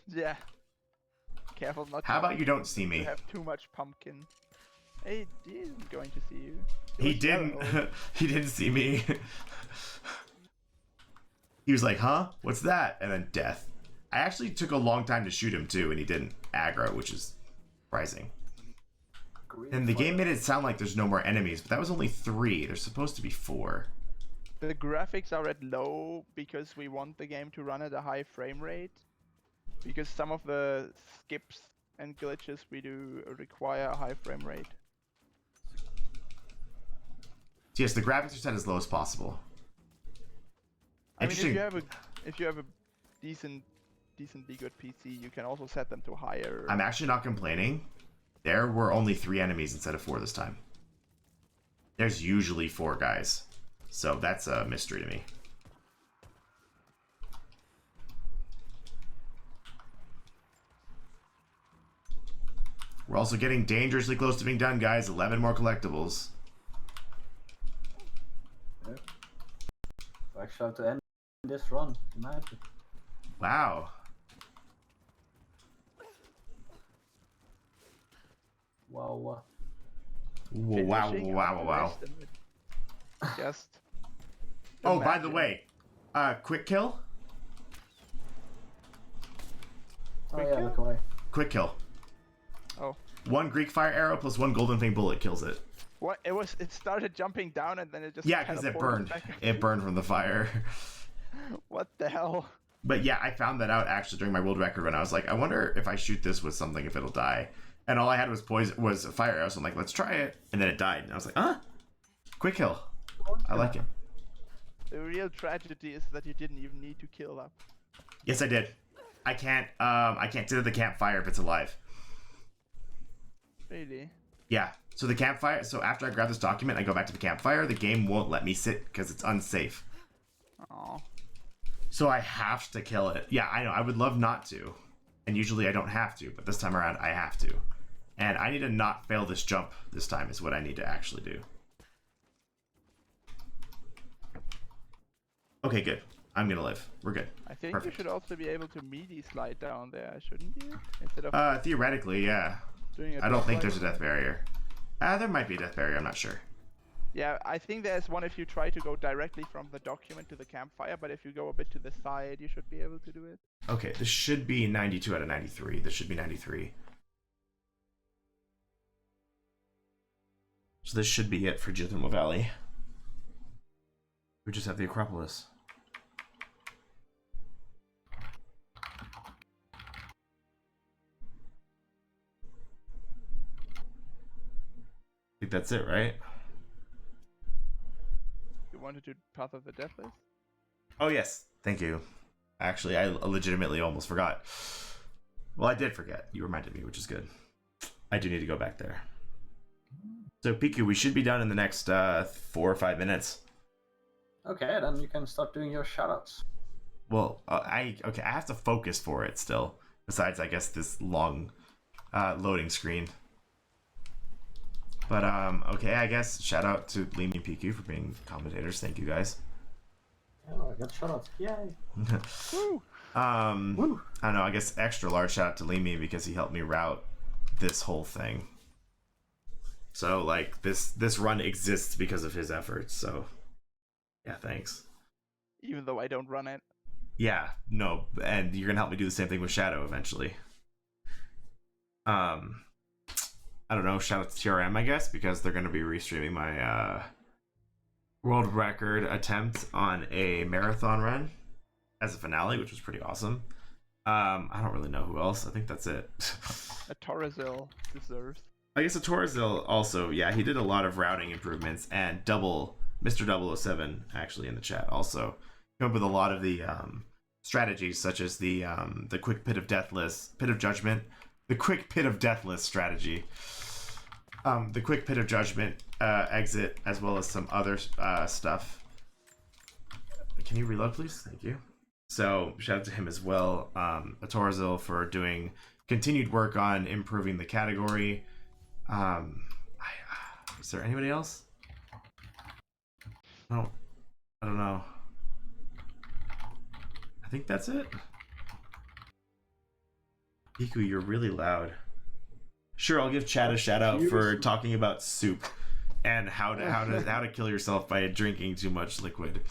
Yeah. Careful not How about you don't see to me? have too much pumpkin. He isn't going to see you. He was didn't. yellow. He didn't see me. He was like, huh? What's that? And then death. I actually took a long time to shoot him too, and he didn't aggro, which is surprising. And the game made it sound like there's no more enemies, but that was only 3. There's supposed to be 4. The graphics are at low because we want the game to run at a high frame rate. Because some of the skips and glitches we do require a high frame rate. So yes, the graphics are set as low as possible. I mean, if Interesting. you have a decently good PC, you can also set them to higher. I'm actually not complaining. There were only 3 enemies instead of 4 this time. There's usually 4 guys. So that's a mystery to me. We're also getting dangerously close to being done, guys. 11 more collectibles. Yeah. So I actually have to end this run. Imagine. Wow. Wow, what? Wow, Finishing wow, wow. Just. Oh, by the imagine. way, quick kill? Oh Quick yeah, kill? look away. Quick kill. Oh. 1 Greek fire arrow plus 1 golden fang bullet kills it. What? It started jumping down and then it just. Yeah, because it burned. It burned from the fire. What the hell? But yeah, I found that out actually during my world record run. I was like, I wonder if I shoot this with something, if it'll die. And all I had was a fire arrow, so I'm like, let's try it. And then it died. And I was like, huh? Quick kill. I like it. The real tragedy is that you didn't even need to kill up. Yes, I did. I can't sit at the campfire if it's alive. Really? Yeah. So the campfire, so after I grab this document, I go back to the campfire, the game won't let me sit because it's unsafe. Oh. So I have to kill it. Yeah, I know. I would love not to. And usually I don't have to, but this time around I have to. And I need to not fail this jump this time is what I need to actually do. Okay, good. I'm gonna live. We're good. I think Perfect. you should also be able to melee slide down there, shouldn't you? Instead of Theoretically, yeah. doing a I don't think slide. there's a death barrier. There might be a death barrier, I'm not sure. Yeah, I think there's one if you try to go directly from the document to the campfire, but if you go a bit to the side, you should be able to do it. Okay, this should be 92 out of 93. This should be 93. So this should be it for Geothermal Valley. We just have the Acropolis. I think that's it, right? You wanted to Path of the Deathless? Oh, yes. Thank you. Actually, I legitimately almost forgot. Well, I did forget. You reminded me, which is good. I do need to go back there. So, Piku, we should be done in the next 4 or 5 minutes. Okay, then you can start doing your shoutouts. Well, I have to focus for it still. Besides, I guess, this long loading screen. But, okay, I guess shout out to Liam and Piku for being commentators. Thank you, guys. Oh, I got shoutouts. Yay! Woo! Woo! I don't know, I guess extra large shout out to Liam because he helped me route this whole thing. So, like, this run exists because of his efforts, so yeah, thanks. Even though I don't run it. Yeah, no, and you're gonna help me do the same thing with Shadow eventually. I don't know, shout out to TRM, I guess, because they're gonna be restreaming my world record attempt on a marathon run as a finale, which was pretty awesome. I don't really know who else. I think that's it. A Torazil deserves. I guess a Torazil also, yeah, he did a lot of routing improvements, and Mr. 007 actually in the chat also came up with a lot of the strategies, such as the quick pit of judgment, the quick pit of deathless strategy, the quick pit of judgment exit, as well as some other stuff. Can you reload, please? Thank you. So shout out to him as well, a Torazil for doing continued work on improving the category. Is there anybody else? I don't know. I think that's it. Piku, you're really loud. Sure, I'll give Chad a shout out for talking about soup and how to kill yourself by drinking too much liquid.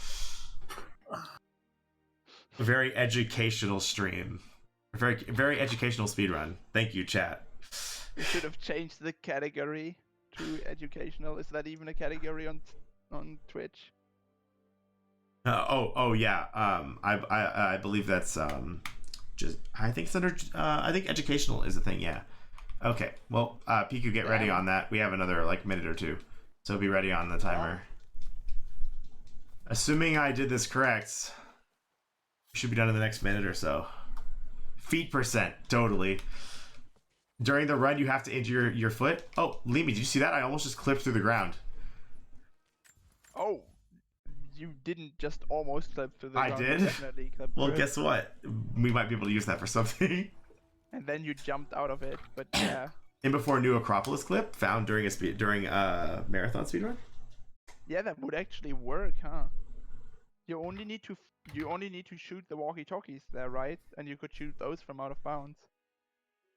A very educational stream. A very educational speedrun. Thank you, chat. You should have changed the category to educational. Is that even a category on Twitch? Oh yeah. I believe that's just I think it's under I think educational is a thing. Yeah. Okay. Well, Piku, get ready on that. We have another like minute or two, so be ready on the timer. Assuming I did this correct, should be done in the next minute or so. Feet percent, totally. During the run, you have to injure your foot. Oh, Limi, did you see that? I almost just clipped through the ground. Oh, you didn't just almost clip through the I ground. did? You definitely clipped Well, through it. guess what? We might be able to use that for something. And then you jumped out of it, but yeah. And before new Acropolis clip found during a marathon speedrun. Yeah, that would actually work, huh? You only need to shoot the walkie-talkies there, right? And you could shoot those from out of bounds.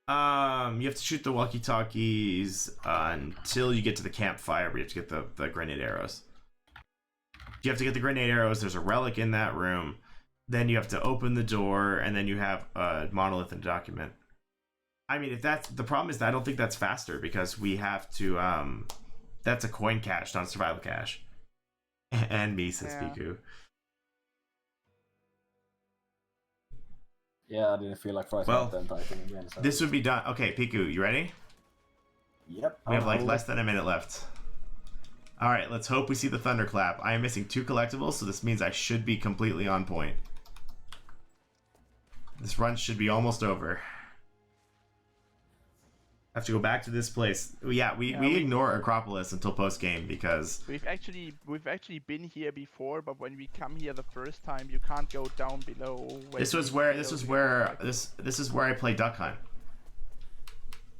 You have to shoot the walkie-talkies until you get to the campfire, where you have to get the grenade arrows. You have to get the grenade arrows. There's a relic in that room. Then you have to open the door, and then you have a monolith and a document. I mean, if that's the problem is that I don't think that's faster because we have to. That's a coin cache, not a survival cache. And me, says Piku. Yeah, I didn't feel like fighting Well, that Titan again. So. This would be done. Okay, Piku, you ready? Yep. We have like less than a minute left. All right, let's hope we see the thunderclap. I am missing 2 collectibles, so this means I should be completely on point. This run should be almost over. I have to go back to this place. Yeah, we ignore Acropolis until post game because we've actually been here before, but when we come here the first time, you can't go down below. This is where I play Duck Hunt.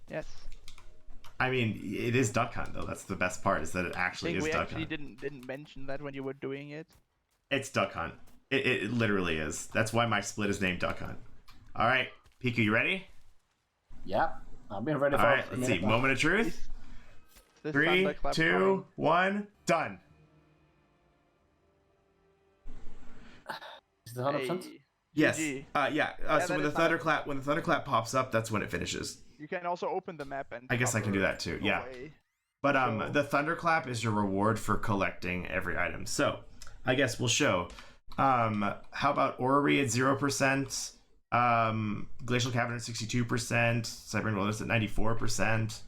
Yes. I mean, it is Duck Hunt though. That's the best part is that it actually is Duck Hunt. We actually didn't mention that when you were doing it. It's Duck Hunt. It literally is. That's why my split is named Duck Hunt. All right, Piku, you ready? Yeah, I've been ready for. All right, let's see. Moment of truth. 3, 2, 1, done. Is it 100%? Hey, Yes. GG. So when the thunderclap pops up, that's when it finishes. You can also open the map and. I guess I can do that too. Yeah. Away. But the thunderclap is your reward for collecting every item. So I guess we'll show. How about Orrery at 0%? Glacial Cavern at 62%, Cybernean Wilderness at 94%.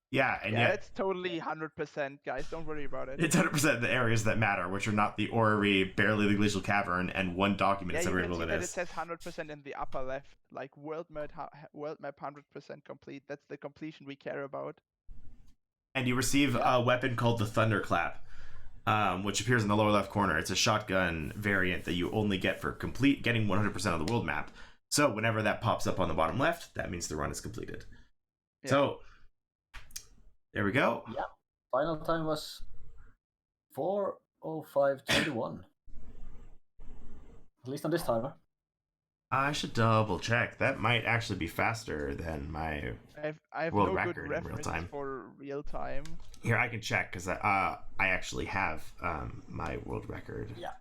Yeah, and yet it's totally 100%, guys. Don't worry about it. it's 100% the areas that matter, which are not the Orrery, barely the Glacial Cavern, and 1 document at Cybernean Wilderness. That it says 100% in the upper left, like world map 100% complete. That's the completion we care about. And you receive a weapon called the Thunderclap, which appears in the lower left corner. It's a shotgun variant that you only get for getting 100% of the world map. So whenever that pops up on the bottom left, that means the run is completed. Yeah. So there we go. Yeah. Final time was 4:05:21. At least on this timer. I should double check. That might actually be faster than my I have world no record good in real time. For real time. Here, I can check because I actually have my world record. Yeah.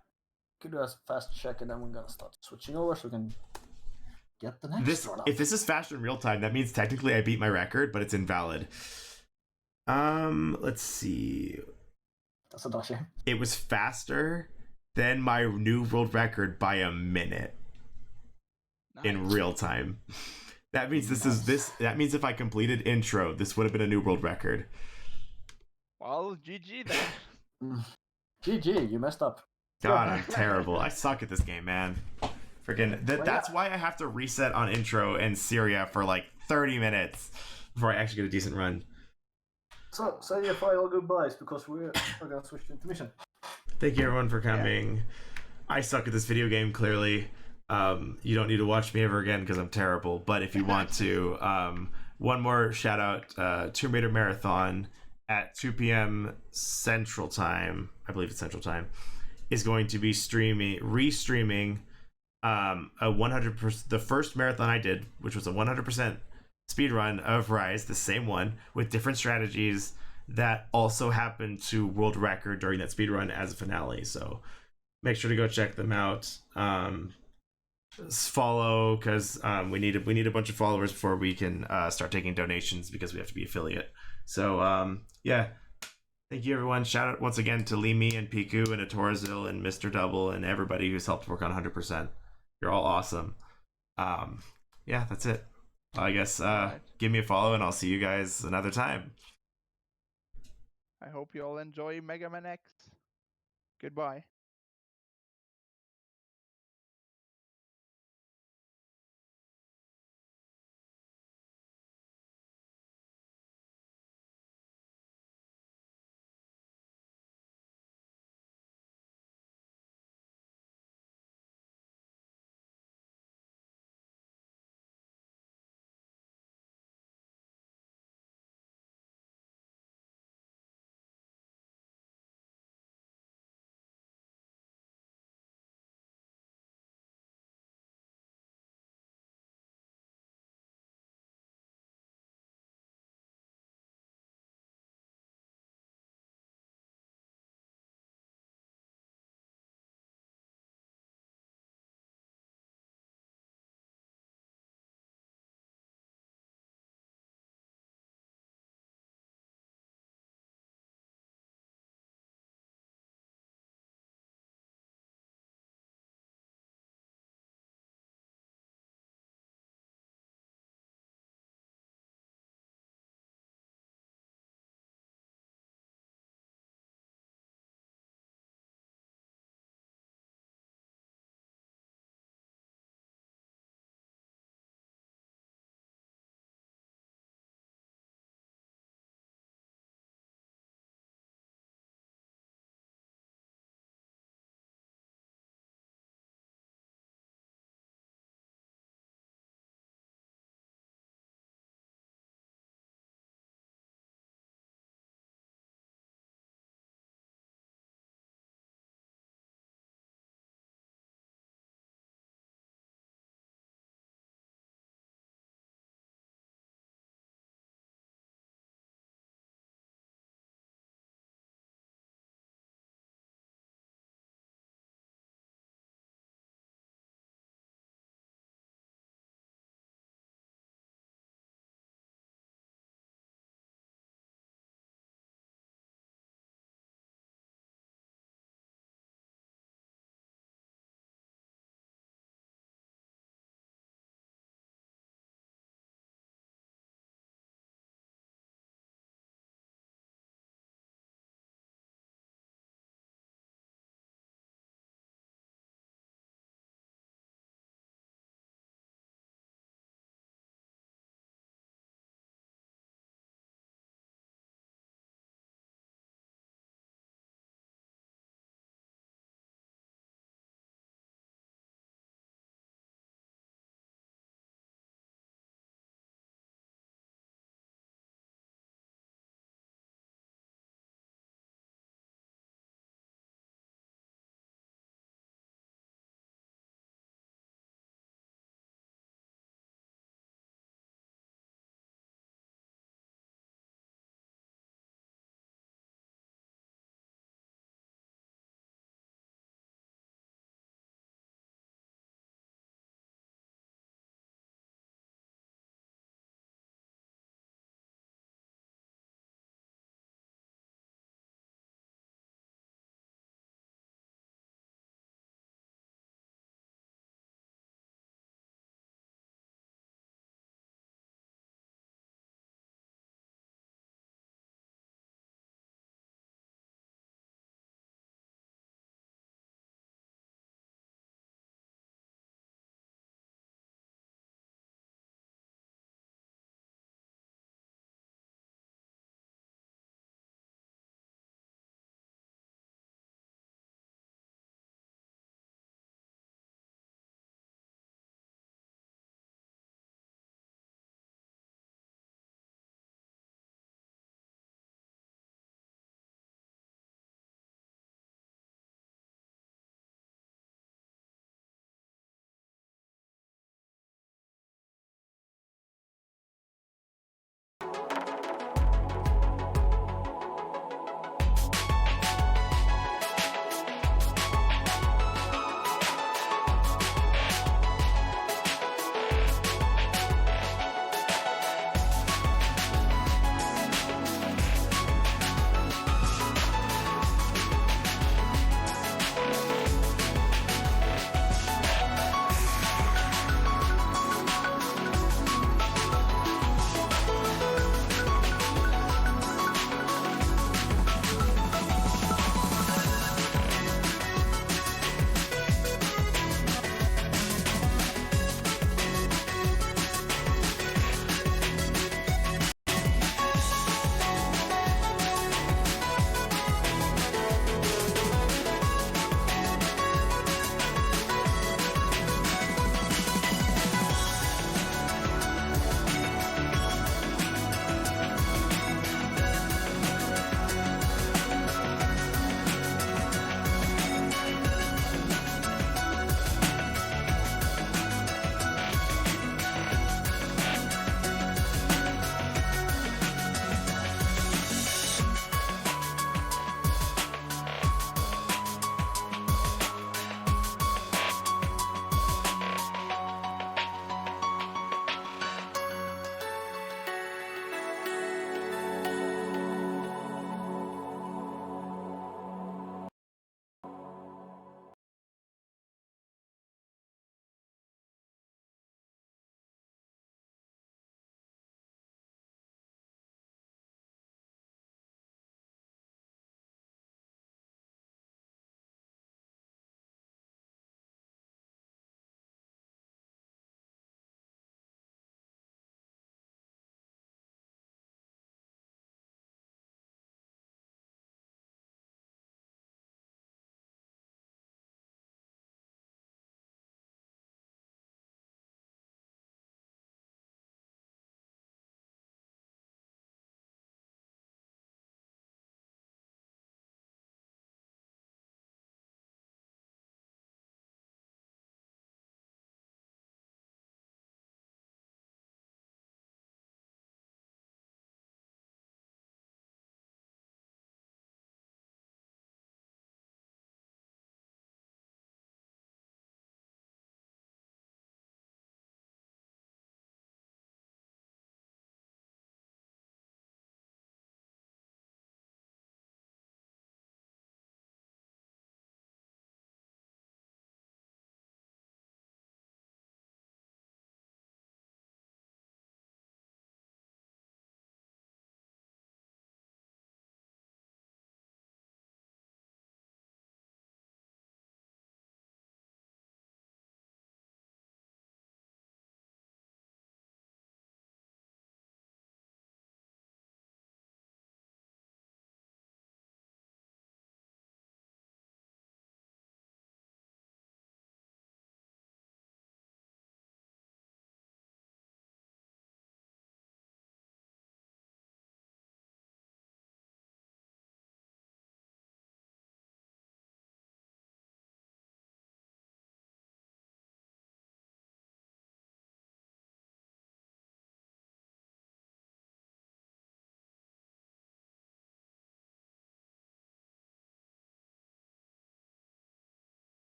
Could do a fast check and then we're gonna start switching over so we can get the next one up. If this is faster in real time, that means technically I beat my record, but it's invalid. Let's see. That's a dodgy. It was faster than my new world record by a minute. Nice. In real time. That means that means if I completed intro, this would have been a new world record. Well, GG then. GG, you messed up. God, I'm terrible. I suck at this game, man. Freaking that's why I have to reset on intro and Syria for like 30 minutes before I actually get a decent run. So say your final goodbyes because we're gonna switch to intermission. Thank you everyone for coming. Yeah. I suck at this video game, clearly. You don't need to watch me ever again because I'm terrible. But if you want to, one more shout out, Tomb Raider Marathon at 2 p.m. Central Time, I believe it's Central Time, is going to be restreaming a 100%, the first marathon I did, which was a 100% speed run of Rise, the same one with different strategies that also happened to world record during that speed run as a finale. So make sure to go check them out. Follow because we need a bunch of followers before we can start taking donations because we have to be affiliate. So yeah, thank you everyone. Shout out once again to Limi and Piku and Atorzil and Mr. Double and everybody who's helped work on 100%. You're all awesome. Yeah, that's it. I guess give me a follow and I'll see you guys another time. I hope you all enjoy Mega Man X. Goodbye.